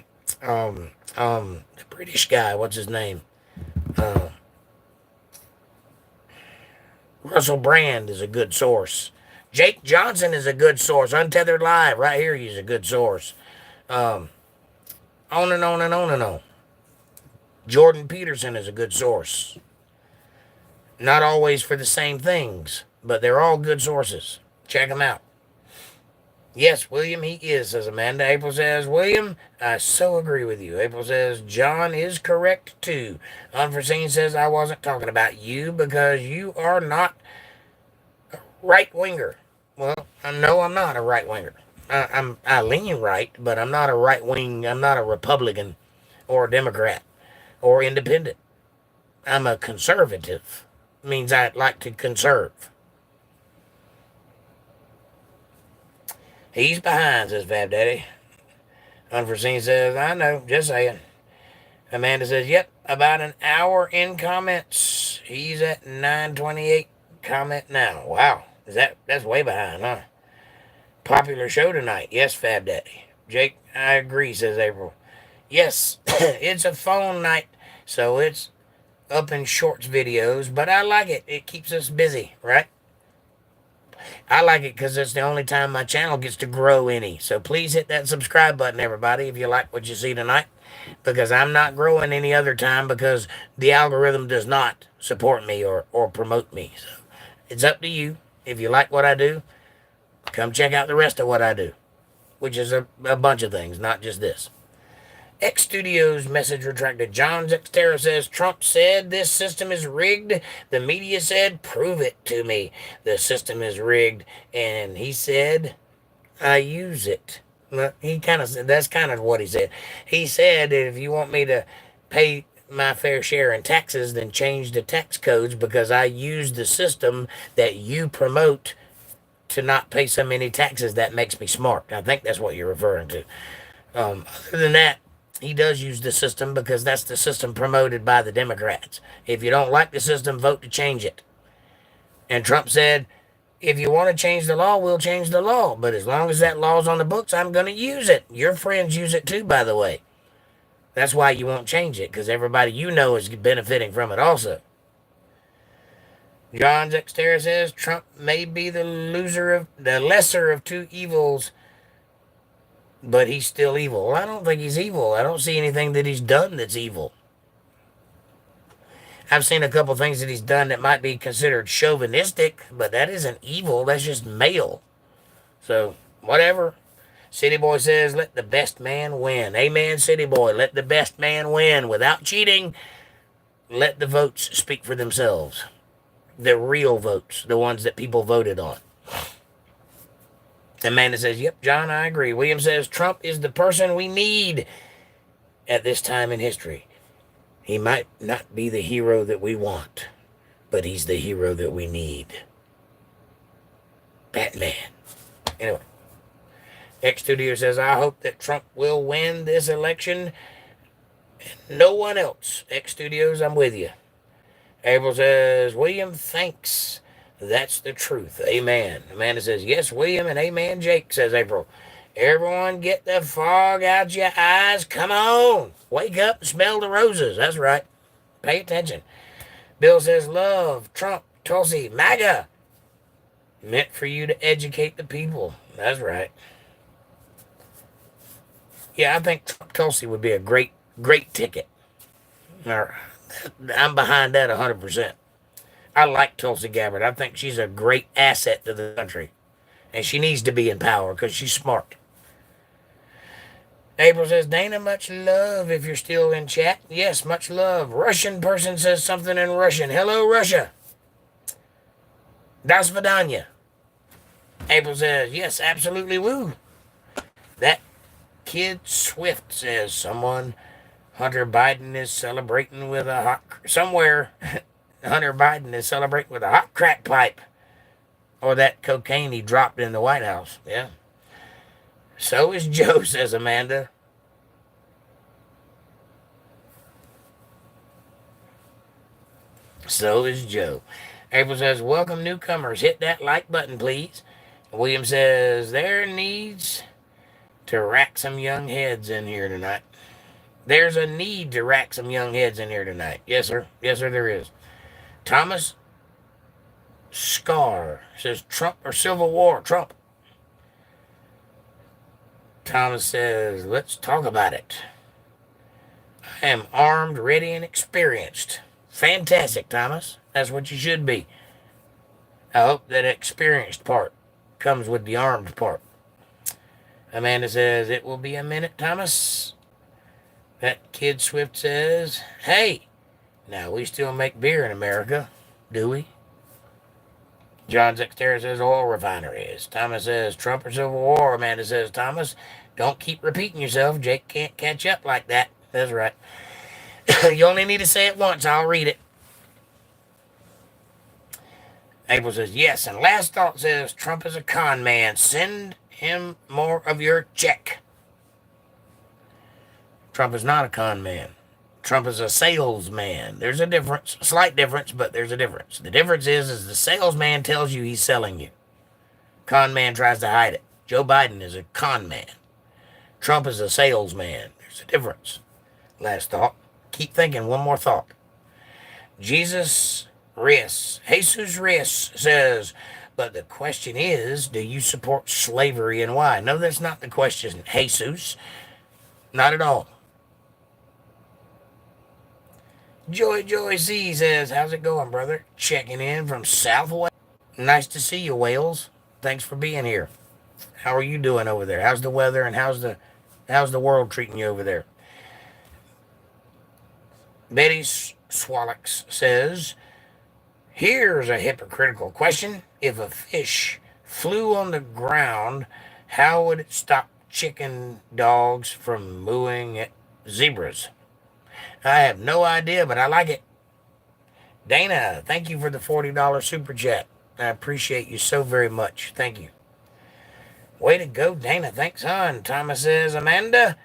British guy, what's his name? Russell Brand is a good source. Jake Johnson is a good source. Untethered Live, right here, he's a good source. On and on and on and on. Jordan Peterson is a good source. Not always for the same things, but they're all good sources. Check them out. Yes, William, he is, says Amanda. April says, William, I so agree with you. April says, John is correct too. Unforeseen says, I wasn't talking about you because you are not a right winger. Well, no, I'm not a right winger. I lean right, but I'm not a right wing. I'm not a Republican or a Democrat or independent. I'm a conservative. Means I like to conserve. He's behind, says Fab Daddy. Unforeseen says, I know, just saying. Amanda says, yep, about an hour in comments. He's at 9:28 comment now. Wow. That's way behind, huh? Popular show tonight. Yes, Fab Daddy. Jake, I agree, says April. Yes, it's a phone night, so it's up in shorts videos, but I like it. It keeps us busy, right? I like it because it's the only time my channel gets to grow any. So please hit that subscribe button, everybody, if you like what you see tonight. Because I'm not growing any other time because the algorithm does not support me or promote me. So it's up to you. If you like what I do, come check out the rest of what I do, which is a bunch of things, not just this. X Studios message retracted. John Xterra says, Trump said this system is rigged. The media said, prove it to me. The system is rigged. And he said, I use it. He kind of said, that's kind of what he said. He said, if you want me to pay my fair share in taxes, then change the tax codes because I use the system that you promote to not pay so many taxes. That makes me smart. I think that's what you're referring to. Other than that, he does use the system because that's the system promoted by the Democrats. If you don't like the system, vote to change it. And Trump said, if you want to change the law, we'll change the law. But as long as that law's on the books, I'm going to use it. Your friends use it too, by the way. That's why you won't change it, because everybody you know is benefiting from it also. John Xterra says Trump may be the lesser of two evils, but he's still evil. Well, I don't think he's evil. I don't see anything that he's done that's evil. I've seen a couple things that he's done that might be considered chauvinistic, but that isn't evil. That's just male. So, whatever. City Boy says, let the best man win. Amen, City Boy. Let the best man win. Without cheating, let the votes speak for themselves. The real votes, the ones that people voted on. Amanda says, yep, John, I agree. William says, Trump is the person we need at this time in history. He might not be the hero that we want, but he's the hero that we need. Batman. Anyway, X Studio says, I hope that Trump will win this election and no one else. X Studios, I'm with you. April says, William, thanks. That's the truth. Amen. Amanda says, yes, William, and amen, Jake, says April. Everyone get the fog out your eyes. Come on. Wake up and smell the roses. That's right. Pay attention. Bill says, love, Trump, Tulsi, MAGA. Meant for you to educate the people. That's right. Yeah, I think Trump Tulsi would be a great ticket. I'm behind that 100%. I like Tulsi Gabbard. I think she's a great asset to the country. And she needs to be in power because she's smart. April says, Dana, much love if you're still in chat. Yes, much love. Russian person says something in Russian. Hello, Russia. Das Vidanya. April says, yes, absolutely woo. That kid Swift says someone, Hunter Biden is celebrating with a hot, somewhere, Hunter Biden is celebrating with a hot crack pipe. Or that cocaine he dropped in the White House. Yeah. So is Joe, says Amanda. So is Joe. April says, welcome newcomers. Hit that like button, please. William says, there needs to rack some young heads in here tonight. There's a need to rack some young heads in here tonight. Yes, sir. Yes, sir, there is. Thomas Scar says, Trump or Civil War? Trump. Thomas says, let's talk about it. I am armed, ready, and experienced. Fantastic, Thomas. That's what you should be. I hope that experienced part comes with the armed part. Amanda says, it will be a minute, Thomas. That Kid Swift says, hey, now we still make beer in America, do we? John Zexter says, oil refineries. Thomas says, Trump or Civil War. Amanda says, Thomas, don't keep repeating yourself. Jake can't catch up like that. That's right. You only need to say it once. I'll read it. April says, yes. And Last Thought says, Trump is a con man. Send him more of your check. Trump is not a con man. Trump is a salesman. There's a difference, a slight difference, but there's a difference. The difference is the salesman tells you he's selling you. Con man tries to hide it. Joe Biden is a con man. Trump is a salesman. There's a difference. Last thought. Keep thinking. One more thought. Jesus Reyes says, but the question is, do you support slavery and why? No, that's not the question, Jesus. Not at all. Joy C says, how's it going, brother? Checking in from Southwest. Nice to see you, Wales. Thanks for being here. How are you doing over there? How's the weather and how's the world treating you over there? Betty Swalix says, here's a hypocritical question. If a fish flew on the ground, how would it stop chicken dogs from mooing at zebras? I have no idea, but I like it. Dana, thank you for the $40 super chat. I appreciate you so very much. Thank you. Way to go, Dana. Thanks, hon. Thomas says, Amanda,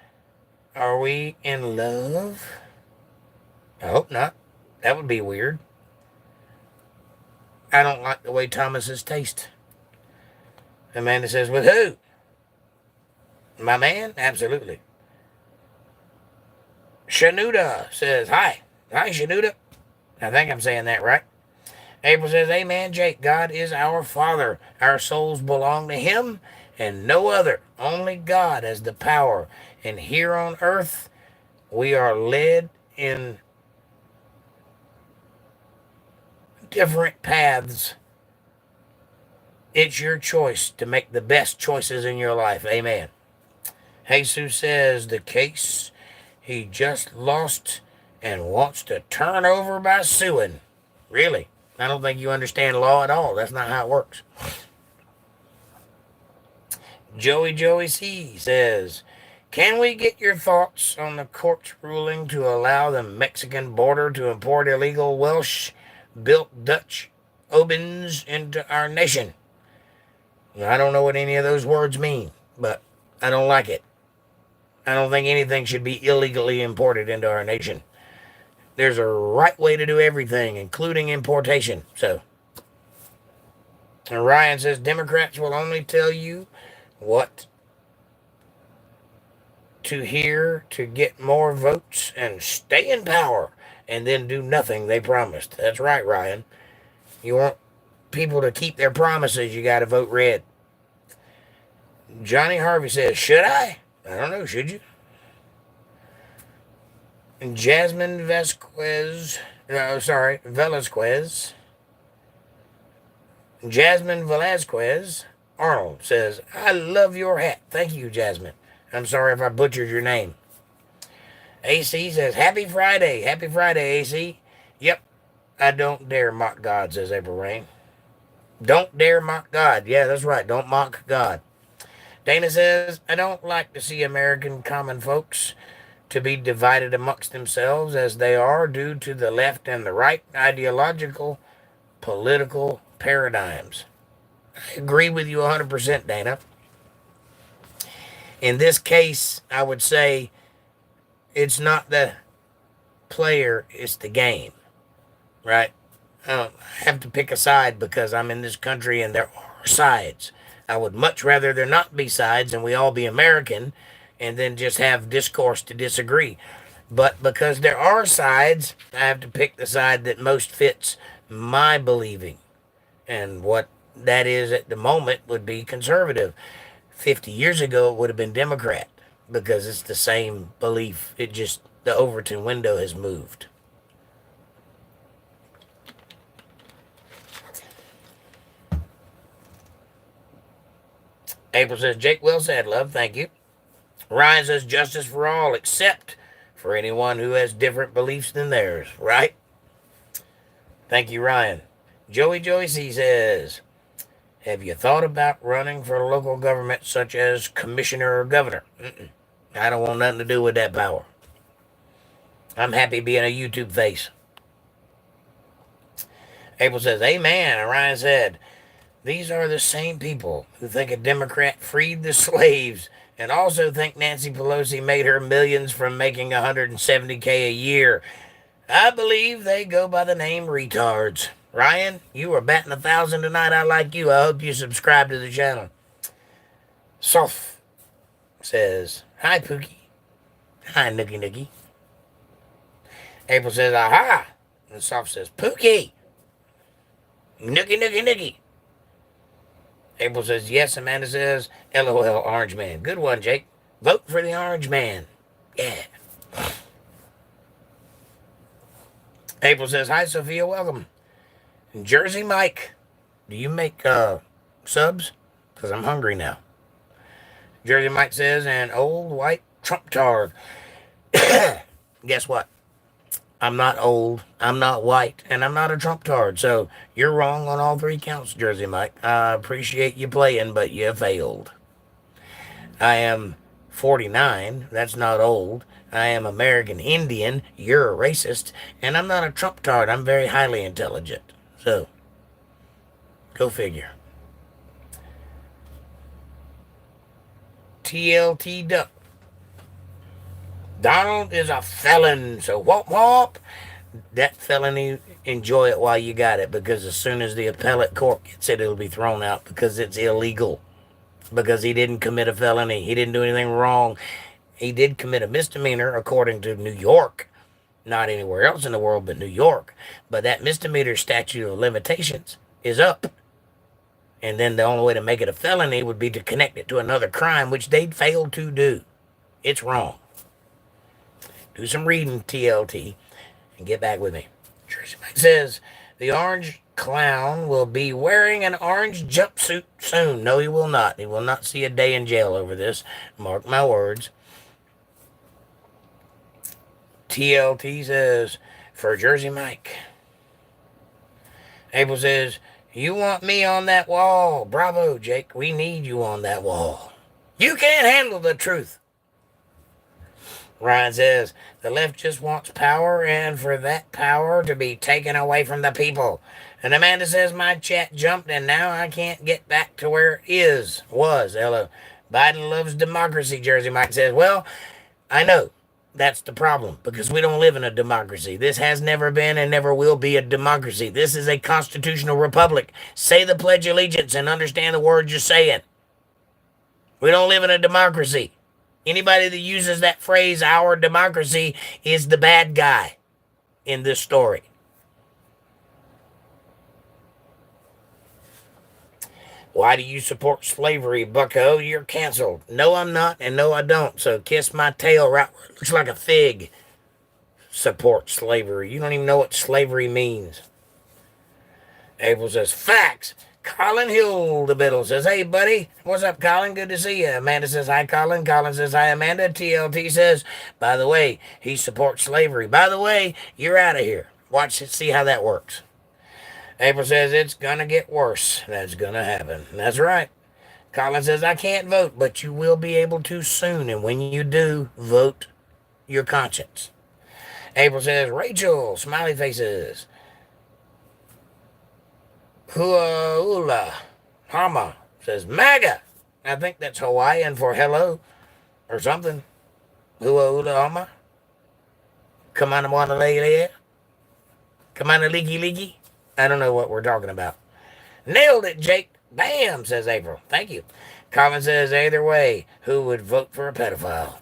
are we in love? I hope not. That would be weird. I don't like the way Thomas's taste. Amanda says, with who? My man? Absolutely. Shanuda says, hi. Hi, Shanuda. I think I'm saying that right. April says, amen, Jake. God is our Father. Our souls belong to Him and no other. Only God has the power. And here on earth, we are led in different paths. It's your choice to make the best choices in your life. Amen. Jesus says, the case he just lost and wants to turn over by suing. Really? I don't think you understand law at all. That's not how it works. Joey C says, can we get your thoughts on the court's ruling to allow the Mexican border to import illegal Welsh-built Dutch obens into our nation? I don't know what any of those words mean, but I don't like it. I don't think anything should be illegally imported into our nation. There's a right way to do everything, including importation. So, and Ryan says, Democrats will only tell you what to hear to get more votes and stay in power, and then do nothing they promised. That's right, Ryan. You want people to keep their promises, you got to vote red. Johnny Harvey says, should I? I don't know, should you? And Jasmine Velasquez. Jasmine Velasquez Arnold says, I love your hat. Thank you, Jasmine. I'm sorry if I butchered your name. AC says, happy Friday. Happy Friday, AC. Yep. I don't dare mock God, says April Rain. Don't dare mock God. Yeah, that's right. Don't mock God. Dana says, I don't like to see American common folks to be divided amongst themselves as they are due to the left and the right ideological political paradigms. I agree with you 100%, Dana. In this case, I would say it's not the player, it's the game, right? I don't have to pick a side because I'm in this country and there are sides. I would much rather there not be sides and we all be American and then just have discourse to disagree. But because there are sides, I have to pick the side that most fits my believing. And what that is at the moment would be conservative. 50 years ago, it would have been Democrat because it's the same belief. It just, the Overton window has moved. April says, Jake, well said, love. Thank you. Ryan says, justice for all, except for anyone who has different beliefs than theirs. Right? Thank you, Ryan. Joey Joycey says, have you thought about running for local government such as commissioner or governor? I don't want nothing to do with that power. I'm happy being a YouTube face. April says, amen. And Ryan said, these are the same people who think a Democrat freed the slaves and also think Nancy Pelosi made her millions from making $170K a year. I believe they go by the name retards. Ryan, you are batting 1,000 tonight. I like you. I hope you subscribe to the channel. Soph says, hi, Pookie. Hi, Nookie Nookie. April says, aha. And Soph says, Pookie. Nookie Nookie Nookie. April says, yes. Amanda says, LOL, Orange Man. Good one, Jake. Vote for the Orange Man. Yeah. April says, hi, Sophia. Welcome. Jersey Mike, do you make subs? Because I'm hungry now. Jersey Mike says, an old white Trump tard. Guess what? I'm not old, I'm not white, and I'm not a Trump tard. So you're wrong on all three counts, Jersey Mike. I appreciate you playing, but you failed. I am 49. That's not old. I am American Indian. You're a racist. And I'm not a Trump tard. I'm very highly intelligent. So, go figure. TLT Duck. Donald is a felon, so whoop whoop. That felony, enjoy it while you got it, because as soon as the appellate court gets it, it'll be thrown out because it's illegal. Because he didn't commit a felony. He didn't do anything wrong. He did commit a misdemeanor according to New York. Not anywhere else in the world but New York. But that misdemeanor statute of limitations is up. And then the only way to make it a felony would be to connect it to another crime, which they'd failed to do. It's wrong. Do some reading, TLT, and get back with me. Jersey Mike says, the orange clown will be wearing an orange jumpsuit soon. No, he will not. He will not see a day in jail over this. Mark my words. TLT says, for Jersey Mike. April says, you want me on that wall. Bravo, Jake. We need you on that wall. You can't handle the truth. Ryan says, the left just wants power, and for that power to be taken away from the people. And Amanda says, my chat jumped, and now I can't get back to where it was. Hello. Biden loves democracy, Jersey Mike says. Well, I know. That's the problem, because we don't live in a democracy. This has never been and never will be a democracy. This is a constitutional republic. Say the Pledge of Allegiance and understand the words you're saying. We don't live in a democracy. Anybody that uses that phrase, our democracy, is the bad guy in this story. Why do you support slavery, bucko? You're canceled. No, I'm not, and no, I don't. So kiss my tail right where it looks like a fig. Support slavery. You don't even know what slavery means. April says, facts. Colin Hildebiddle says, hey, buddy. What's up, Colin? Good to see you. Amanda says, hi, Colin. Colin says, hi, Amanda. TLT says, by the way, he supports slavery. By the way, you're out of here. Watch it, see how that works. April says, it's going to get worse. That's going to happen. That's right. Colin says, I can't vote, but you will be able to soon. And when you do, vote your conscience. April says, Rachel, smiley faces. Hua Hama says, MAGA. I think that's Hawaiian for hello or something. Hua Hama. Come on, wanna lay there. Come on, leaky leaky. I don't know what we're talking about. Nailed it, Jake. Bam, says April. Thank you. Colin says, either way, who would vote for a pedophile?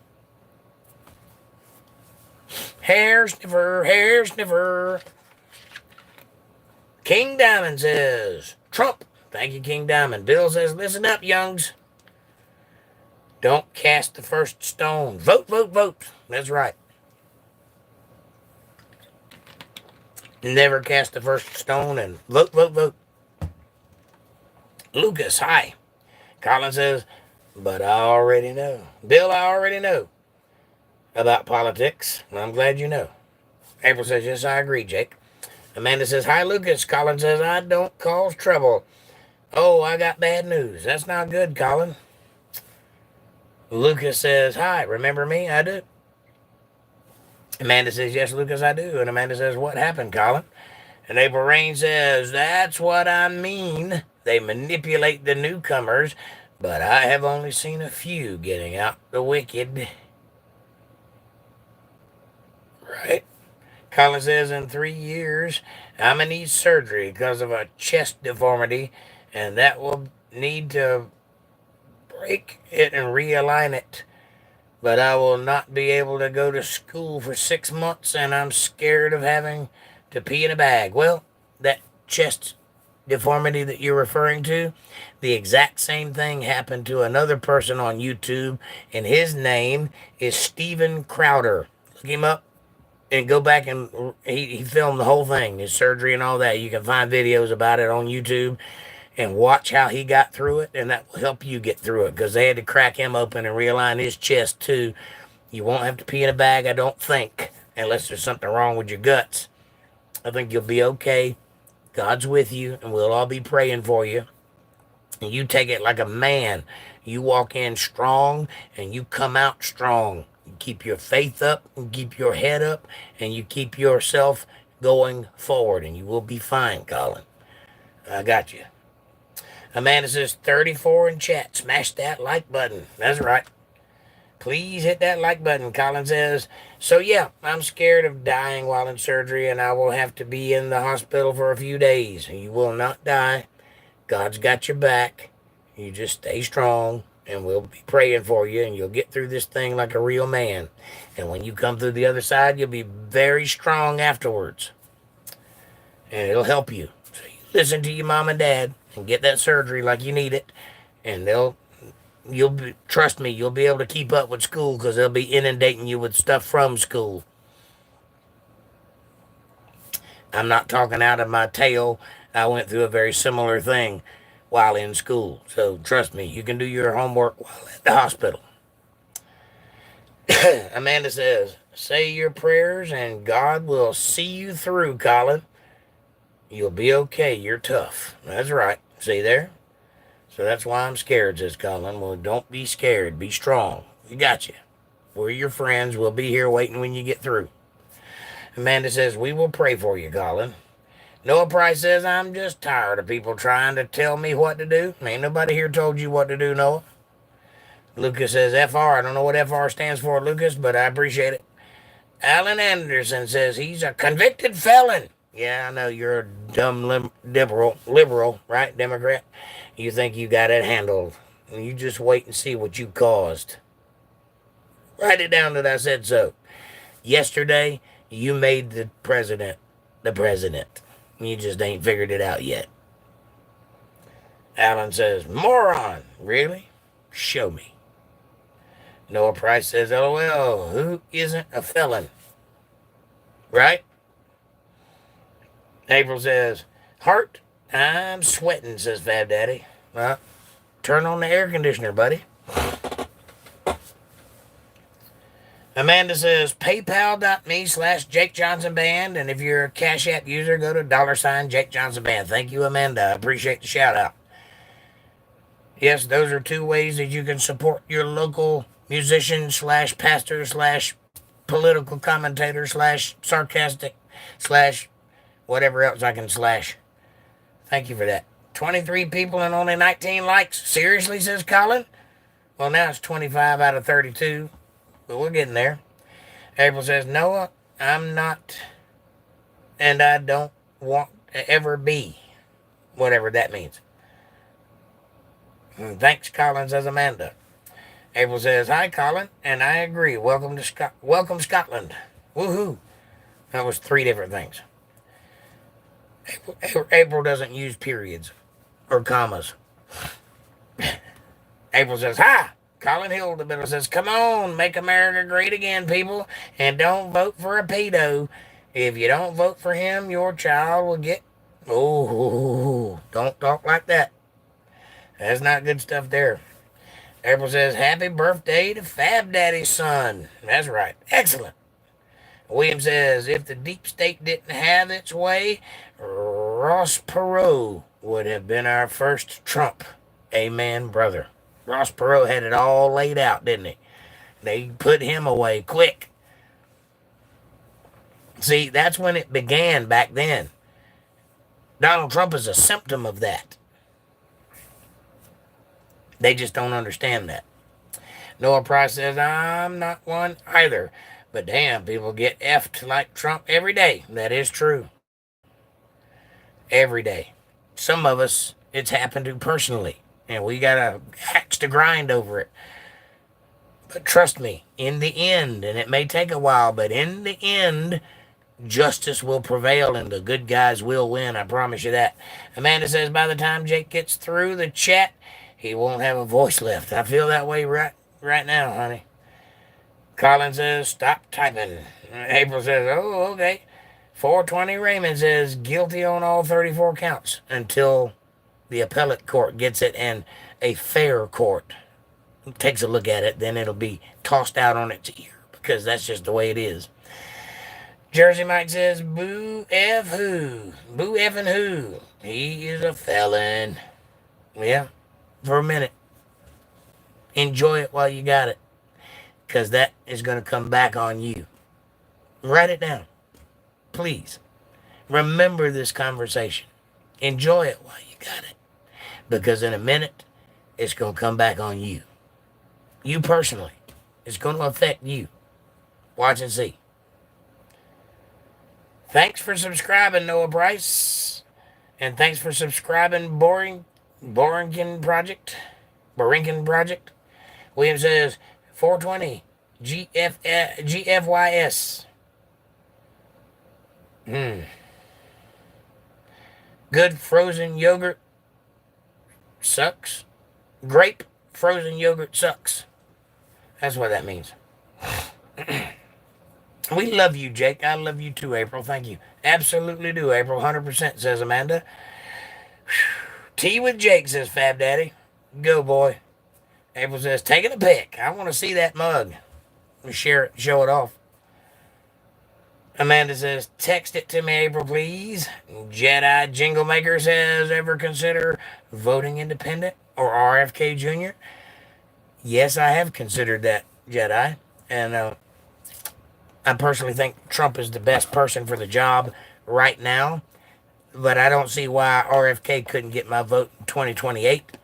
Hair sniffer, hair sniffer. King Diamond says, Trump. Thank you, King Diamond. Bill says, listen up, youngs. Don't cast the first stone. Vote, vote, vote. That's right. Never cast the first stone and vote, vote, vote. Lucas, hi. Colin says, but I already know. Bill, I already know about politics. I'm glad you know. April says, yes, I agree, Jake. Amanda says, hi, Lucas. Colin says, I don't cause trouble. Oh, I got bad news. That's not good, Colin. Lucas says, hi, remember me? I do. Amanda says, yes, Lucas, I do. And Amanda says, what happened, Colin? And April Rain says, that's what I mean. They manipulate the newcomers, but I have only seen a few getting out the wicked. Right? Colin says, in 3 years, I'm going to need surgery because of a chest deformity, and that will need to break it and realign it. But I will not be able to go to school for 6 months, and I'm scared of having to pee in a bag. Well, that chest deformity that you're referring to, the exact same thing happened to another person on YouTube, and his name is Steven Crowder. Look him up and go back, and he filmed the whole thing, his surgery and all that. You can find videos about it on YouTube and watch how he got through it, and that will help you get through it, because they had to crack him open and realign his chest too. You won't have to pee in a bag, I don't think, unless there's something wrong with your guts. I think you'll be okay. God's with you, and we'll all be praying for you. And you take it like a man. You walk in strong, and you come out strong. You keep your faith up, and keep your head up, and you keep yourself going forward, and you will be fine, Colin. I got you. Amanda says 34 in chat. Smash that like button. That's right. Please hit that like button. Colin says, so yeah, I'm scared of dying while in surgery, and I will have to be in the hospital for a few days. You will not die. God's got your back. You just stay strong, and we'll be praying for you, and you'll get through this thing like a real man. And when you come through the other side, you'll be very strong afterwards. And it'll help you. So you listen to your mom and dad and get that surgery like you need it, and trust me, you'll be able to keep up with school, because they'll be inundating you with stuff from school. I'm not talking out of my tail. I went through a very similar thing while in school. So trust me, you can do your homework while at the hospital. Amanda says, say your prayers and God will see you through, Colin. You'll be okay. You're tough. That's right. See there? So that's why I'm scared, says Colin. Well, don't be scared. Be strong. We got you. We're your friends. We'll be here waiting when you get through. Amanda says, we will pray for you, Colin. Noah Price says, I'm just tired of people trying to tell me what to do. Ain't nobody here told you what to do, Noah. Lucas says, FR. I don't know what FR stands for, Lucas, but I appreciate it. Alan Anderson says, he's a convicted felon. Yeah, I know you're a dumb liberal, right, Democrat? You think you got it handled. You just wait and see what you caused. Write it down that I said so. Yesterday, you made the president the president. You just ain't figured it out yet. Alan says, moron. Really? Show me. Noah Price says, LOL, who isn't a felon? Right? April says, heart, I'm sweating, says Fab Daddy. Well, turn on the air conditioner, buddy. Amanda says, paypal.me/JakeJohnsonBand. And if you're a Cash App user, go to $JakeJohnsonBand. Thank you, Amanda. I appreciate the shout out. Yes, those are 2 ways that you can support your local musician / pastor / political commentator / sarcastic / whatever else I can slash. Thank you for that. 23 people and only 19 likes. Seriously, says Colin? Well, now it's 25 out of 32. But we're getting there. April says, Noah, I'm not, and I don't want to ever be. Whatever that means. Thanks, Colin, says Amanda. April says, hi, Colin, and I agree. Welcome Scotland. Woohoo. That was 3 different things. April doesn't use periods or commas. April says, hi. Colin Hildebiller says, come on, make America great again, people, and don't vote for a pedo. If you don't vote for him, your child will get... Oh, don't talk like that. That's not good stuff there. April says, happy birthday to Fab Daddy's son. That's right. Excellent. William says, if the deep state didn't have its way, Ross Perot would have been our first Trump. Amen, brother. Ross Perot had it all laid out, didn't he? They put him away quick. See, that's when it began back then. Donald Trump is a symptom of that. They just don't understand that. Noah Price says, I'm not one either. But damn, people get effed like Trump every day. That is true. Every day. Some of us, it's happened to personally. And we got a axe to grind over it. But trust me, in the end, and it may take a while, but in the end, justice will prevail and the good guys will win. I promise you that. Amanda says, by the time Jake gets through the chat, he won't have a voice left. I feel that way right now, honey. Colin says, stop typing. April says, oh, okay. 420 Raymond says, guilty on all 34 counts until the appellate court gets it and a fair court takes a look at it. Then it'll be tossed out on its ear because that's just the way it is. Jersey Mike says, boo F who? Boo F and who? He is a felon. Yeah, for a minute. Enjoy it while you got it. Because that is going to come back on you. Write it down. Please. Remember this conversation. Enjoy it while you got it. Because in a minute, it's going to come back on you. You personally. It's going to affect you. Watch and see. Thanks for subscribing, Noah Bryce. And thanks for subscribing, Borinkin Project. William says, 420 GFYS. Good frozen yogurt sucks. Grape frozen yogurt sucks. That's what that means. We love you, Jake. I love you too, April. Thank you. Absolutely do, April. 100%, says Amanda. Tea with Jake, says Fab Daddy. Go, boy. April says, taking a pic. I want to see that mug. Share it, show it off. Amanda says, text it to me, April, please. Jedi Jingle Maker says, ever consider voting independent or RFK Jr.? Yes, I have considered that, Jedi. And I personally think Trump is the best person for the job right now. But I don't see why RFK couldn't get my vote in 2028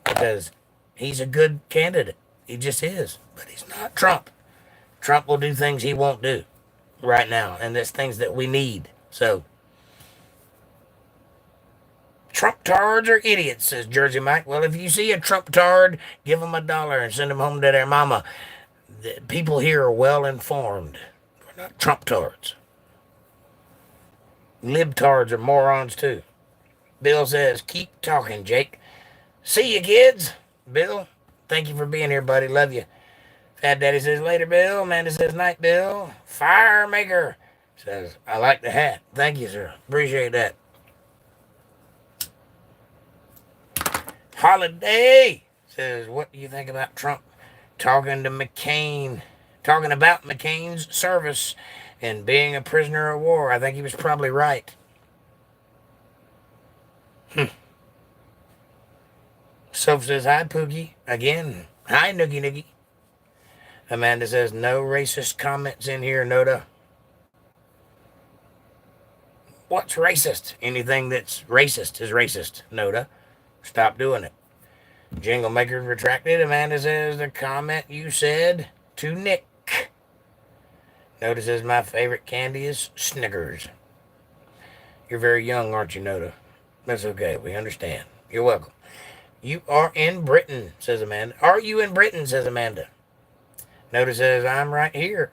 because he's a good candidate. He just is. But he's not Trump. Trump will do things he won't do right now. And there's things that we need. So, Trump tards are idiots, says Jersey Mike. Well, if you see a Trump tard, give them $1 and send them home to their mama. The people here are well informed. We're not Trump tards. Libtards are morons too. Bill says, keep talking, Jake. See you, kids. Bill, thank you for being here, buddy. Love you. Fat Daddy says, later, Bill. Amanda says, night, Bill. Fire Maker says, I like the hat. Thank you, sir. Appreciate that. Holiday says, what do you think about Trump talking about McCain's service and being a prisoner of war? I think he was probably right. Soph says, hi, Pookie. Again, hi, Noogie Noogie. Amanda says, no racist comments in here, Noda. What's racist? Anything that's racist is racist, Noda. Stop doing it. Jingle Maker retracted. Amanda says, the comment you said to Nick. Noda says, my favorite candy is Snickers. You're very young, aren't you, Noda? That's okay. We understand. You're welcome. You are in Britain, says Amanda. Are you in Britain, says Amanda. Noda says, I'm right here.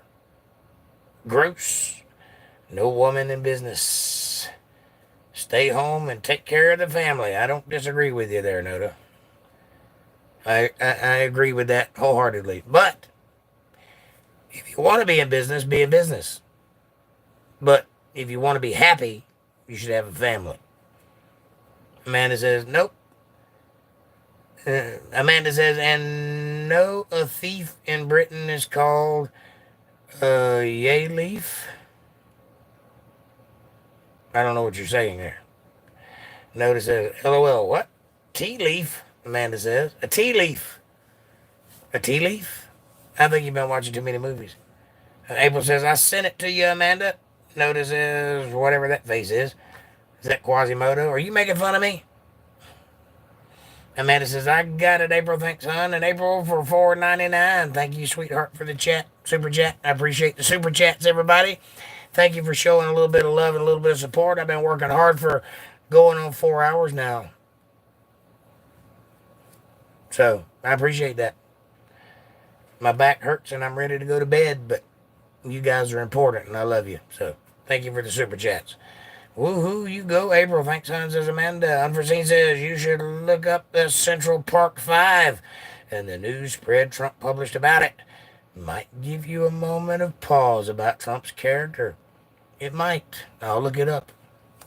Gross. No woman in business. Stay home and take care of the family. I don't disagree with you there, Noda. I agree with that wholeheartedly. But if you want to be in business, be in business. But if you want to be happy, you should have a family. Amanda says, nope. Amanda says, and know a thief in Britain is called yay leaf? I don't know what you're saying there. Notice says, LOL, what? Tea leaf, Amanda says. A tea leaf. A tea leaf? I think you've been watching too many movies. April says, I sent it to you, Amanda. Notice says, whatever that face is. Is that Quasimodo? Are you making fun of me? Amanda says, I got it, April. Thanks, son. And April for $4.99. Thank you, sweetheart, for the chat. Super chat. I appreciate the super chats, everybody. Thank you for showing a little bit of love and a little bit of support. I've been working hard for going on 4 hours now. So, I appreciate that. My back hurts and I'm ready to go to bed, but you guys are important and I love you. So, thank you for the super chats. Woohoo, you go, April. Thanks, son, says Amanda. Unforeseen says, you should look up the Central Park 5 and the news spread Trump published about it. Might give you a moment of pause about Trump's character. It might. I'll look it up.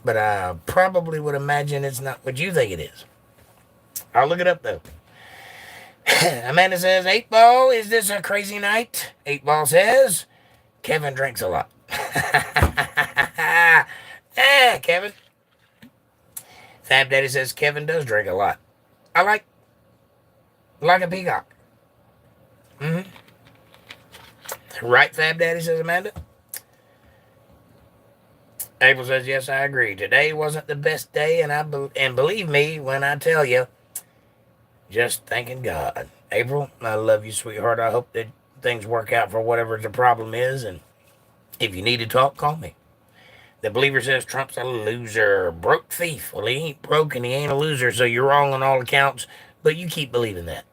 But I probably would imagine it's not what you think it is. I'll look it up, though. Amanda says, 8-Ball, is this a crazy night? 8-Ball says, Kevin drinks a lot. Kevin. Fab Daddy says, Kevin does drink a lot. I like a peacock. Right, Fab Daddy, says Amanda. April says, yes, I agree. Today wasn't the best day, and believe me when I tell you, just thanking God. April, I love you, sweetheart. I hope that things work out for whatever the problem is, and if you need to talk, call me. The believer says Trump's a loser, broke thief. Well, he ain't broke and he ain't a loser, so you're wrong on all accounts, but you keep believing that.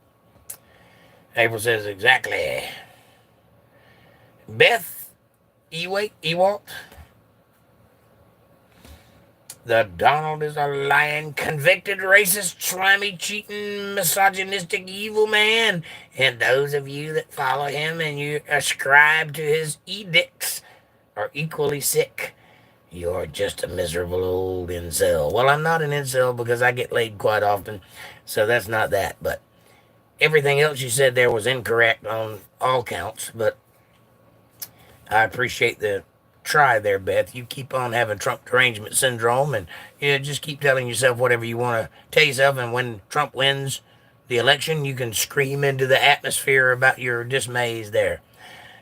April says, exactly. Beth, Ewalt, the Donald is a lying, convicted, racist, slimy, cheating, misogynistic, evil man. And those of you that follow him and you ascribe to his edicts are equally sick. You're just a miserable old incel. Well, I'm not an incel because I get laid quite often, so that's not that. But everything else you said there was incorrect on all counts, but I appreciate the try there, Beth. You keep on having Trump derangement syndrome, and just keep telling yourself whatever you want to tell yourself, and when Trump wins the election, you can scream into the atmosphere about your dismays there,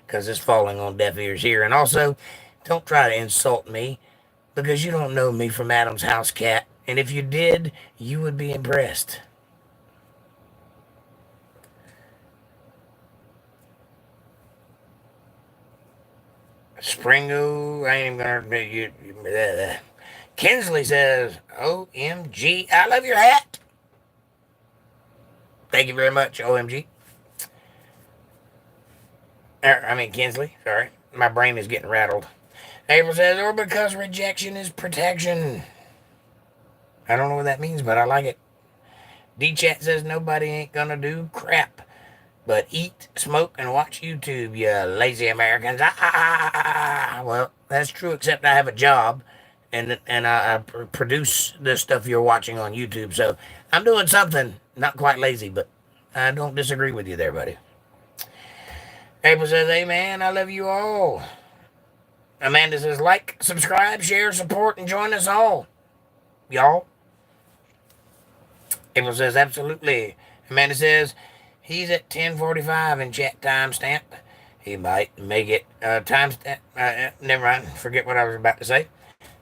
because it's falling on deaf ears here. And also, don't try to insult me, because you don't know me from Adam's house cat, and if you did, you would be impressed. Springo, I ain't even gonna. Kinsley says, OMG, I love your hat. Thank you very much, OMG. Kinsley, sorry. My brain is getting rattled. April says, or because rejection is protection. I don't know what that means, but I like it. D-Chat says, nobody ain't gonna do crap but eat, smoke, and watch YouTube, you lazy Americans. Well, that's true, except I have a job, and I produce the stuff you're watching on YouTube, so I'm doing something. Not quite lazy, but I don't disagree with you there, buddy. April says, amen, I love you all. Amanda says, like, subscribe, share, support, and join us all. Y'all. April says, absolutely. Amanda says, he's at 10:45 in chat timestamp. He might make it timestamp. Never mind. Forget what I was about to say.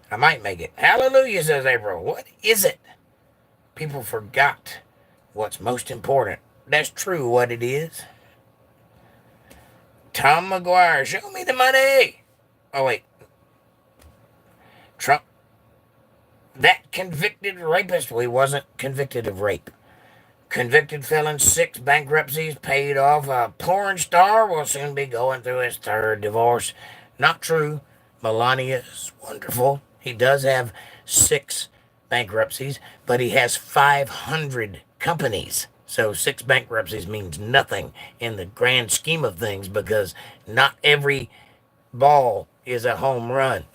I might make it. Hallelujah, says April. What is it? People forgot what's most important. That's true what it is. Tom McGuire, show me the money. Oh, wait. Trump. That convicted rapist. Well, he wasn't convicted of rape. Convicted felon, 6 bankruptcies, paid off. A porn star will soon be going through his 3rd divorce. Not true. Melania is wonderful. He does have 6 bankruptcies, but he has 500 companies. So 6 bankruptcies means nothing in the grand scheme of things, because not every ball is a home run.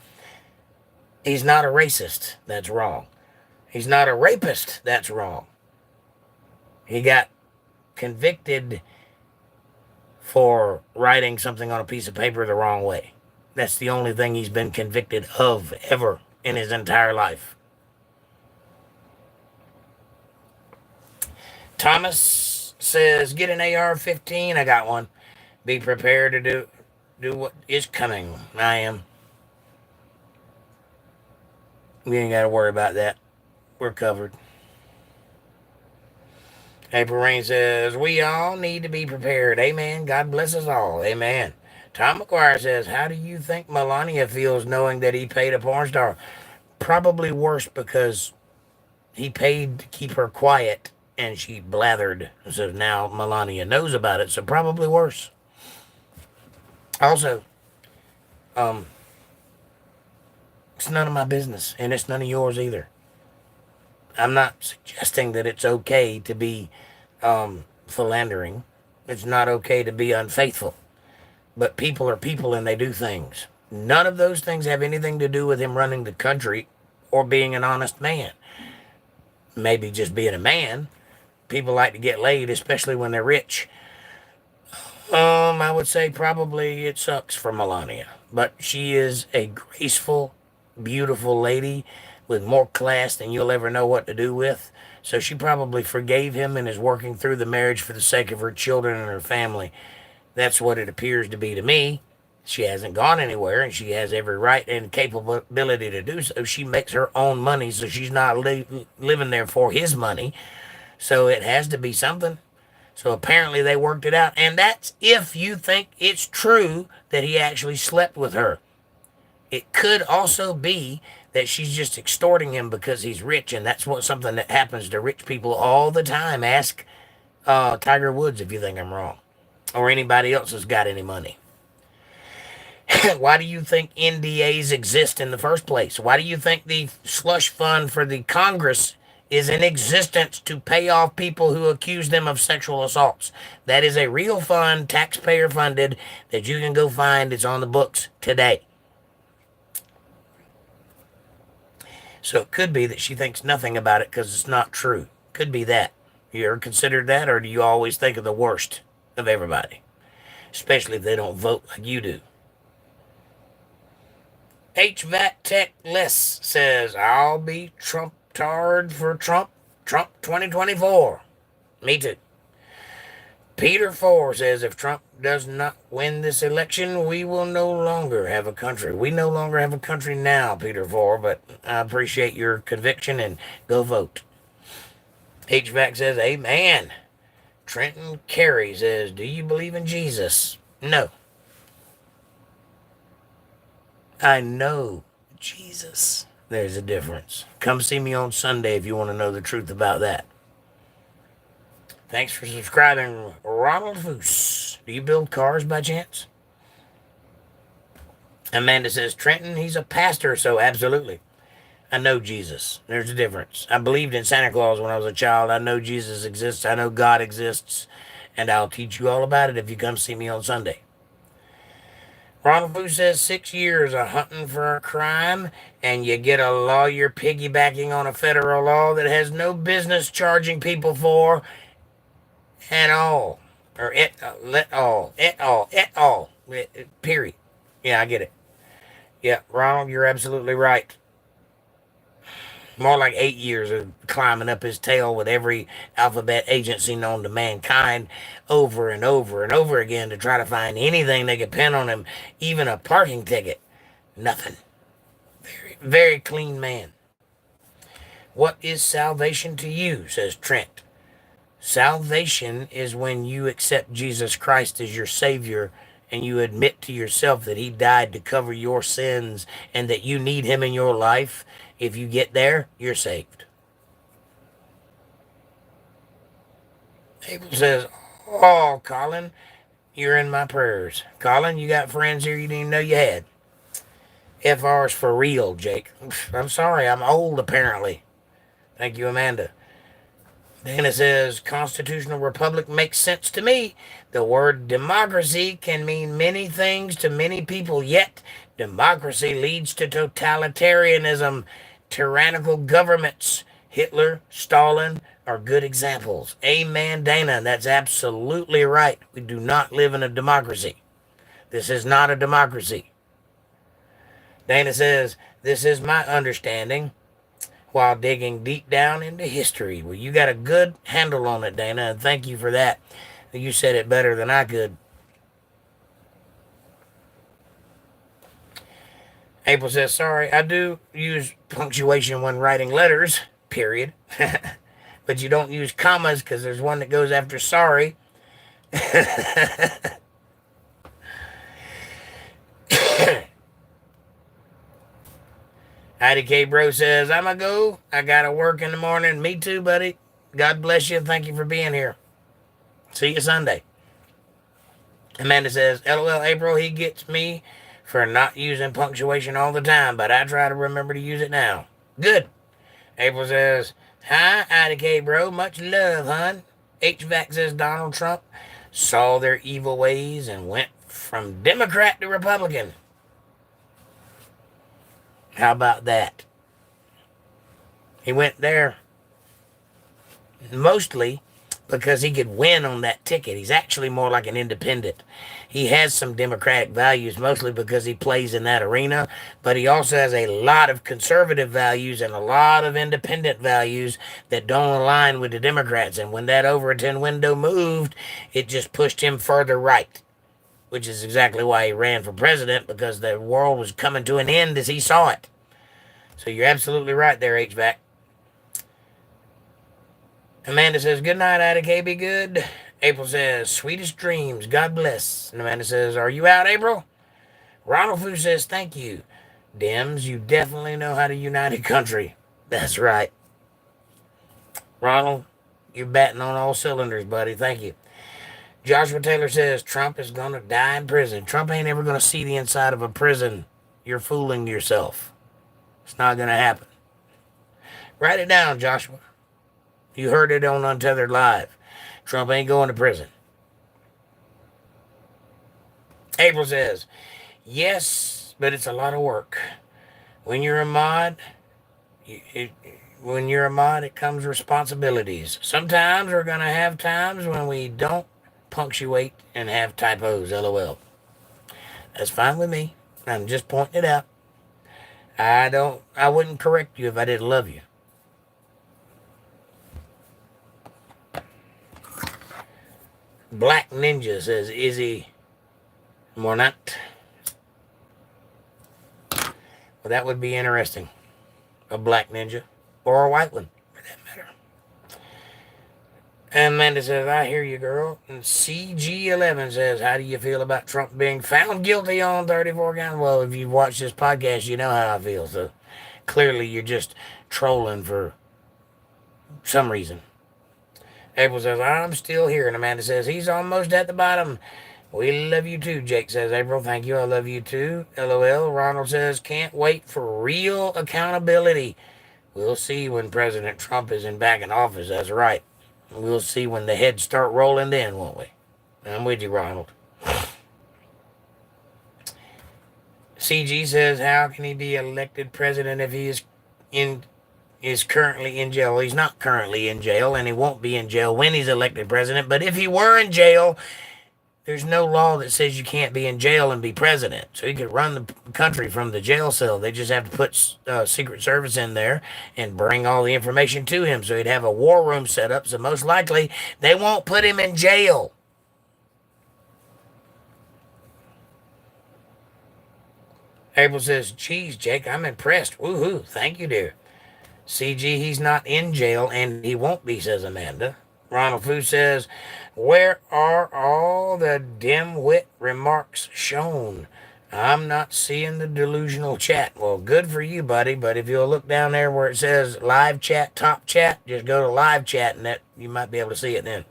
He's not a racist. That's wrong. He's not a rapist. That's wrong. He got convicted for writing something on a piece of paper the wrong way. That's the only thing he's been convicted of ever in his entire life. Thomas says, get an AR-15. I got one. Be prepared to do what is coming. I am. We ain't got to worry about that. We're covered. April Rain says, we all need to be prepared. Amen. God bless us all. Amen. Tom McGuire says, how do you think Melania feels knowing that he paid a porn star? Probably worse, because he paid to keep her quiet and she blathered. So now Melania knows about it. So probably worse. Also, it's none of my business, and it's none of yours either. I'm not suggesting that it's okay to be philandering. It's not okay to be unfaithful. But people are people and they do things. None of those things have anything to do with him running the country or being an honest man. Maybe just being a man. People like to get laid, especially when they're rich. I would say probably it sucks for Melania. But she is a graceful, beautiful lady with more class than you'll ever know what to do with. So she probably forgave him and is working through the marriage for the sake of her children and her family. That's what it appears to be to me. She hasn't gone anywhere, and she has every right and capability to do so. She makes her own money, so she's not living there for his money. So it has to be something. So apparently they worked it out. And that's if you think it's true that he actually slept with her. It could also be that she's just extorting him because he's rich, and that's something that happens to rich people all the time. Ask Tiger Woods if you think I'm wrong, or anybody else that's got any money. Why do you think NDAs exist in the first place? Why do you think the slush fund for the Congress is in existence to pay off people who accuse them of sexual assaults? That is a real fund, taxpayer funded, that you can go find. It's on the books today. So it could be that she thinks nothing about it because it's not true. Could be that. You ever considered that, or do you always think of the worst of everybody? Especially if they don't vote like you do. HVAC Tech Less says, I'll be Trump-tard for Trump 2024. Me too. Peter 4 says, if Trump does not win this election, we will no longer have a country. We no longer have a country now, Peter 4, but I appreciate your conviction and go vote. HVAC says, amen. Trenton Carey says, do you believe in Jesus? No. I know Jesus. There's a difference. Come see me on Sunday if you want to know the truth about that. Thanks for subscribing, Ronald Foose. Do you build cars by chance? Amanda says, Trenton, he's a pastor, so absolutely. I know Jesus. There's a difference. I believed in Santa Claus when I was a child. I know Jesus exists. I know God exists. And I'll teach you all about it if you come see me on Sunday. Ronald Foose says 6 years of hunting for a crime, and you get a lawyer piggybacking on a federal law that has no business charging people for at all. Or at all. Period. Yeah, I get it. Yeah, Ronald, you're absolutely right. More like 8 years of climbing up his tail with every alphabet agency known to mankind over and over and over again to try to find anything they could pin on him, even a parking ticket. Nothing. Very, very clean man. What is salvation to you, says Trent. Salvation is when you accept Jesus Christ as your Savior and you admit to yourself that he died to cover your sins and that you need him in your life. If you get there, you're saved. Abel says, oh, Colin, you're in my prayers. Colin, you got friends here you didn't even know you had. FR's for real, Jake. I'm sorry, I'm old apparently. Thank you, Amanda. Dana says, constitutional republic makes sense to me. The word democracy can mean many things to many people, yet democracy leads to totalitarianism, tyrannical governments. Hitler, Stalin, are good examples. Amen, Dana. That's absolutely right. We do not live in a democracy. This is not a democracy. Dana says, this is my understanding while digging deep down into history. Well, you got a good handle on it, Dana, and thank you for that. You said it better than I could. April says, sorry, I do use punctuation when writing letters, period. But you don't use commas because there's one that goes after sorry. IDK Bro says, I'm going to go. I got to work in the morning. Me too, buddy. God bless you. Thank you for being here. See you Sunday. Amanda says, LOL, April, he gets me for not using punctuation all the time, but I try to remember to use it now. Good. April says, hi, IDK Bro. Much love, hon. HVAC says Donald Trump saw their evil ways and went from Democrat to Republican. How about that? He went there mostly because he could win on that ticket. He's actually more like an independent. He has some Democratic values, mostly because he plays in that arena, but he also has a lot of conservative values and a lot of independent values that don't align with the Democrats. And when that Overton window moved, it just pushed him further right, which is exactly why he ran for president, because the world was coming to an end as he saw it. So you're absolutely right there, HVAC. Amanda says, good night, IDK, be good. April says, sweetest dreams, God bless. And Amanda says, are you out, April? Ronald Fu says, thank you. Dems, you definitely know how to unite a country. That's right. Ronald, you're batting on all cylinders, buddy. Thank you. Joshua Taylor says, Trump is going to die in prison. Trump ain't ever going to see the inside of a prison. You're fooling yourself. It's not going to happen. Write it down, Joshua. You heard it on Untethered Live. Trump ain't going to prison. April says, yes, but it's a lot of work. When you're a mod, it comes responsibilities. Sometimes we're going to have times when we don't punctuate and have typos, LOL. That's fine with me. I'm just pointing it out. I wouldn't correct you if I didn't love you. Black Ninja says, Izzy Mornat. Well, that would be interesting. A black ninja or a white one, for that matter. And Amanda says, I hear you, girl. And CG11 says, how do you feel about Trump being found guilty on 34 counts? Well, if you've watched this podcast, you know how I feel. So clearly you're just trolling for some reason. April says, I'm still here. And Amanda says, he's almost at the bottom. We love you too, Jake says. April, thank you. I love you too. LOL. Ronald says, can't wait for real accountability. We'll see when President Trump is back in office. That's right. We'll see when the heads start rolling then, won't we? I'm with you, Ronald. CG says, how can he be elected president if he is currently in jail? Well, he's not currently in jail, and he won't be in jail when he's elected president. But if he were in jail, there's no law that says you can't be in jail and be president. So he could run the country from the jail cell. They just have to put Secret Service in there and bring all the information to him. So he'd have a war room set up. So most likely they won't put him in jail. April says, geez, Jake, I'm impressed. Woohoo. Thank you, dear. CG, he's not in jail, and he won't be, says Amanda. Ronald Fu says, where are all the dim-wit remarks shown? I'm not seeing the delusional chat. Well, good for you, buddy, but if you'll look down there where it says live chat, top chat, just go to live chat, and that you might be able to see it then.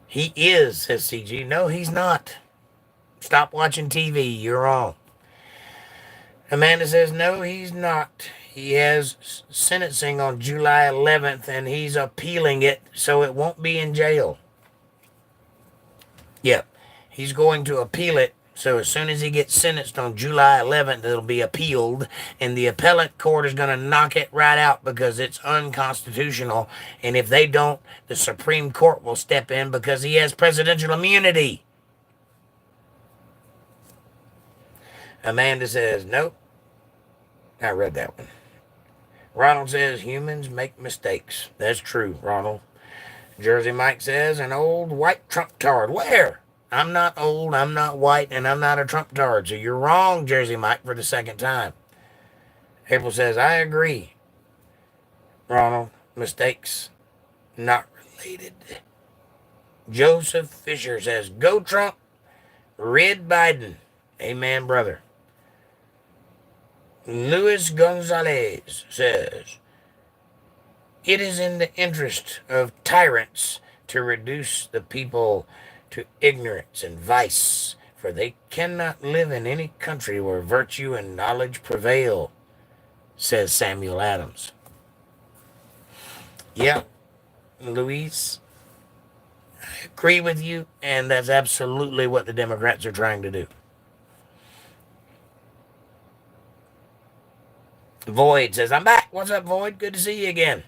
He is, says CG. No, he's not. Stop watching TV. You're wrong. Amanda says, no, he's not. He has sentencing on July 11th, and he's appealing it, so it won't be in jail. Yep, he's going to appeal it, So as soon as he gets sentenced on July 11th, it'll be appealed, and the appellate court is going to knock it right out because it's unconstitutional. And if they don't, the Supreme Court will step in because he has presidential immunity. Amanda says, nope. I read that one. Ronald says, humans make mistakes. That's true, Ronald. Jersey Mike says, an old white Trump tard. Where? I'm not old, I'm not white, and I'm not a Trump tard. So you're wrong, Jersey Mike, for the second time. April says, I agree. Ronald, mistakes not related. Joseph Fisher says, go Trump, red Biden. Amen, brother. Luis Gonzalez says, it is in the interest of tyrants to reduce the people to ignorance and vice, for they cannot live in any country where virtue and knowledge prevail, says Samuel Adams. Yeah, Luis, I agree with you, and that's absolutely what the Democrats are trying to do. Void says, I'm back. What's up, Void? Good to see you again.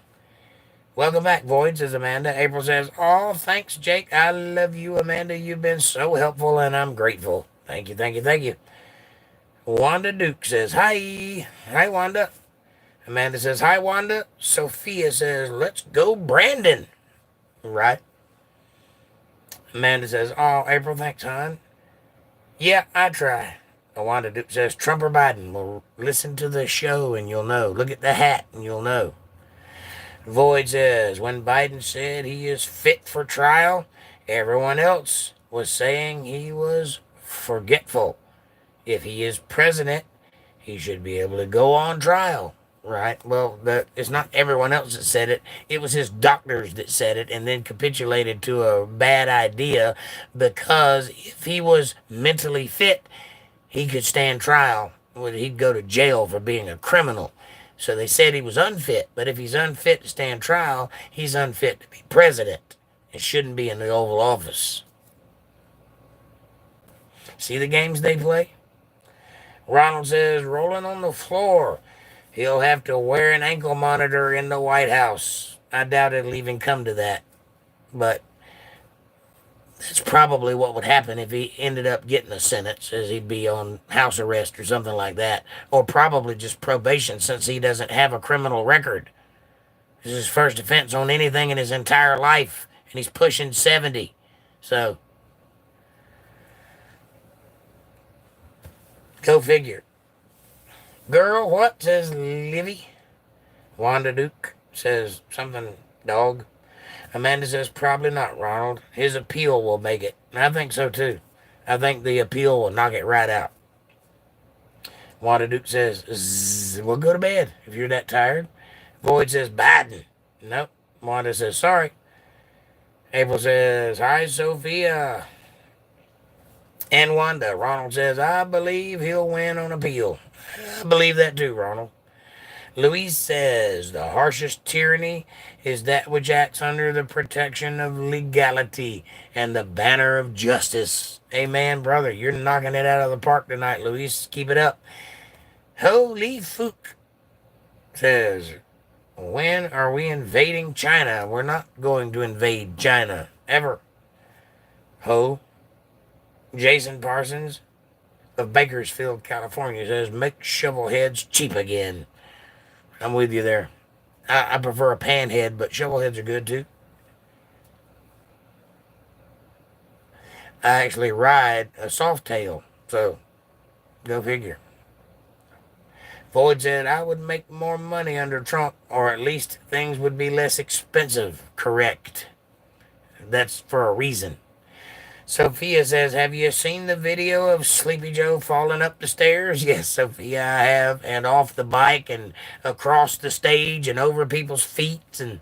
Welcome back, Void, says Amanda. April says, oh, thanks, Jake. I love you, Amanda. You've been so helpful, and I'm grateful. Thank you, thank you, thank you. Wanda Duke says, hi. Hi, Wanda. Amanda says, hi, Wanda. Sophia says, let's go, Brandon. Right. Amanda says, oh, April, thanks, hon. Yeah, I try. Wanda Duke says, Trump or Biden? Well, listen to the show, and you'll know. Look at the hat, and you'll know. Void says, when Biden said he is fit for trial, everyone else was saying he was forgetful. If he is president, he should be able to go on trial, right? Well, it's not everyone else that said it. It was his doctors that said it and then capitulated to a bad idea because if he was mentally fit, he could stand trial. He'd go to jail for being a criminal. So they said he was unfit, but if he's unfit to stand trial, he's unfit to be president. It shouldn't be in the Oval Office. See the games they play? Ronald says, rolling on the floor. He'll have to wear an ankle monitor in the White House. I doubt it'll even come to that. But that's probably what would happen if he ended up getting a sentence, as he'd be on house arrest or something like that. Or probably just probation, since he doesn't have a criminal record. This is his first offense on anything in his entire life, and he's pushing 70. So, go figure. Girl, what, says Livy. Wanda Duke says something, dog. Amanda says, probably not, Ronald. His appeal will make it. And I think so, too. I think the appeal will knock it right out. Wanda Duke says, well, go to bed if you're that tired. Void says, Biden. Nope. Wanda says, sorry. April says, hi, Sophia. And Wanda. Ronald says, I believe he'll win on appeal. I believe that, too, Ronald. Louise says, the harshest tyranny is that which acts under the protection of legality and the banner of justice. Amen, brother. You're knocking it out of the park tonight, Louise. Keep it up. Holy Fook says, when are we invading China? We're not going to invade China, ever. Ho. Jason Parsons of Bakersfield, California says, make shovel heads cheap again. I'm with you there. I prefer a pan head, but shovel heads are good too. I actually ride a soft tail, so go figure. Void said, I would make more money under Trump, or at least things would be less expensive. Correct. That's for a reason. Sophia says, have you seen the video of Sleepy Joe falling up the stairs? Yes, Sophia, I have. And off the bike and across the stage and over people's feet. And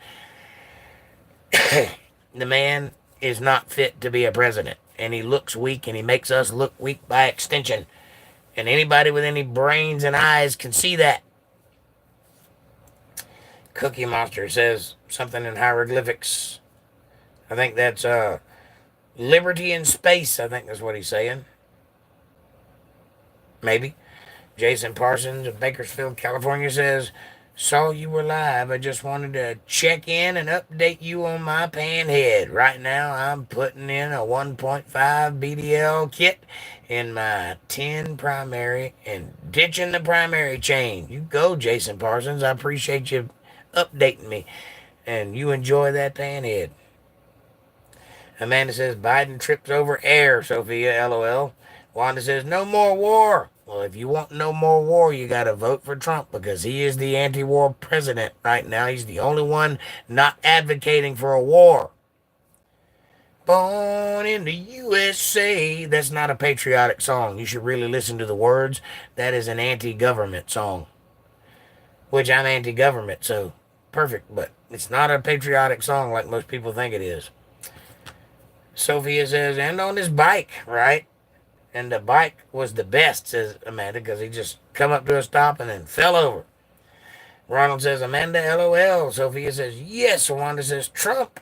the man is not fit to be a president. And he looks weak, and he makes us look weak by extension. And anybody with any brains and eyes can see that. Cookie Monster says something in hieroglyphics. I think that's liberty in space, I think that's what he's saying. Maybe. Jason Parsons of Bakersfield, California says, saw you were live. I just wanted to check in and update you on my panhead. Right now, I'm putting in a 1.5 BDL kit in my 10 primary and ditching the primary chain. You go, Jason Parsons. I appreciate you updating me. And you enjoy that panhead. Amanda says, Biden trips over air, Sophia, LOL. Wanda says, no more war. Well, if you want no more war, you got to vote for Trump because he is the anti-war president right now. He's the only one not advocating for a war. Born in the USA. That's not a patriotic song. You should really listen to the words. That is an anti-government song, which I'm anti-government, so perfect. But it's not a patriotic song like most people think it is. Sophia says, and on his bike, right? And the bike was the best, says Amanda, because he just come up to a stop and then fell over. Ronald says, Amanda, LOL. Sophia says, yes. Wanda says, Trump.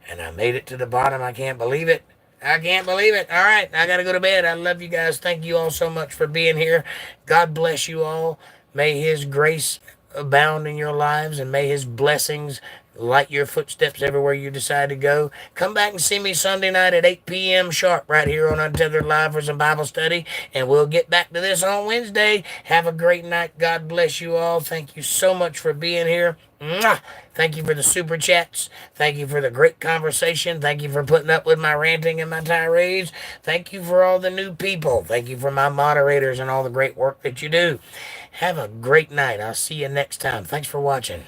And I made it to the bottom. I can't believe it. I can't believe it. All right, I got to go to bed. I love you guys. Thank you all so much for being here. God bless you all. May his grace abound in your lives, and may his blessings light your footsteps everywhere you decide to go. Come back and see me Sunday night at 8 p.m. sharp right here on Untethered Live for some Bible study, and we'll get back to this on Wednesday. Have a great night. God bless you all. Thank you so much for being here. Mwah! Thank you for the super chats. Thank you for the great conversation. Thank you for putting up with my ranting and my tirades. Thank you for all the new people. Thank you for my moderators and all the great work that you do. Have a great night. I'll see you next time. Thanks for watching.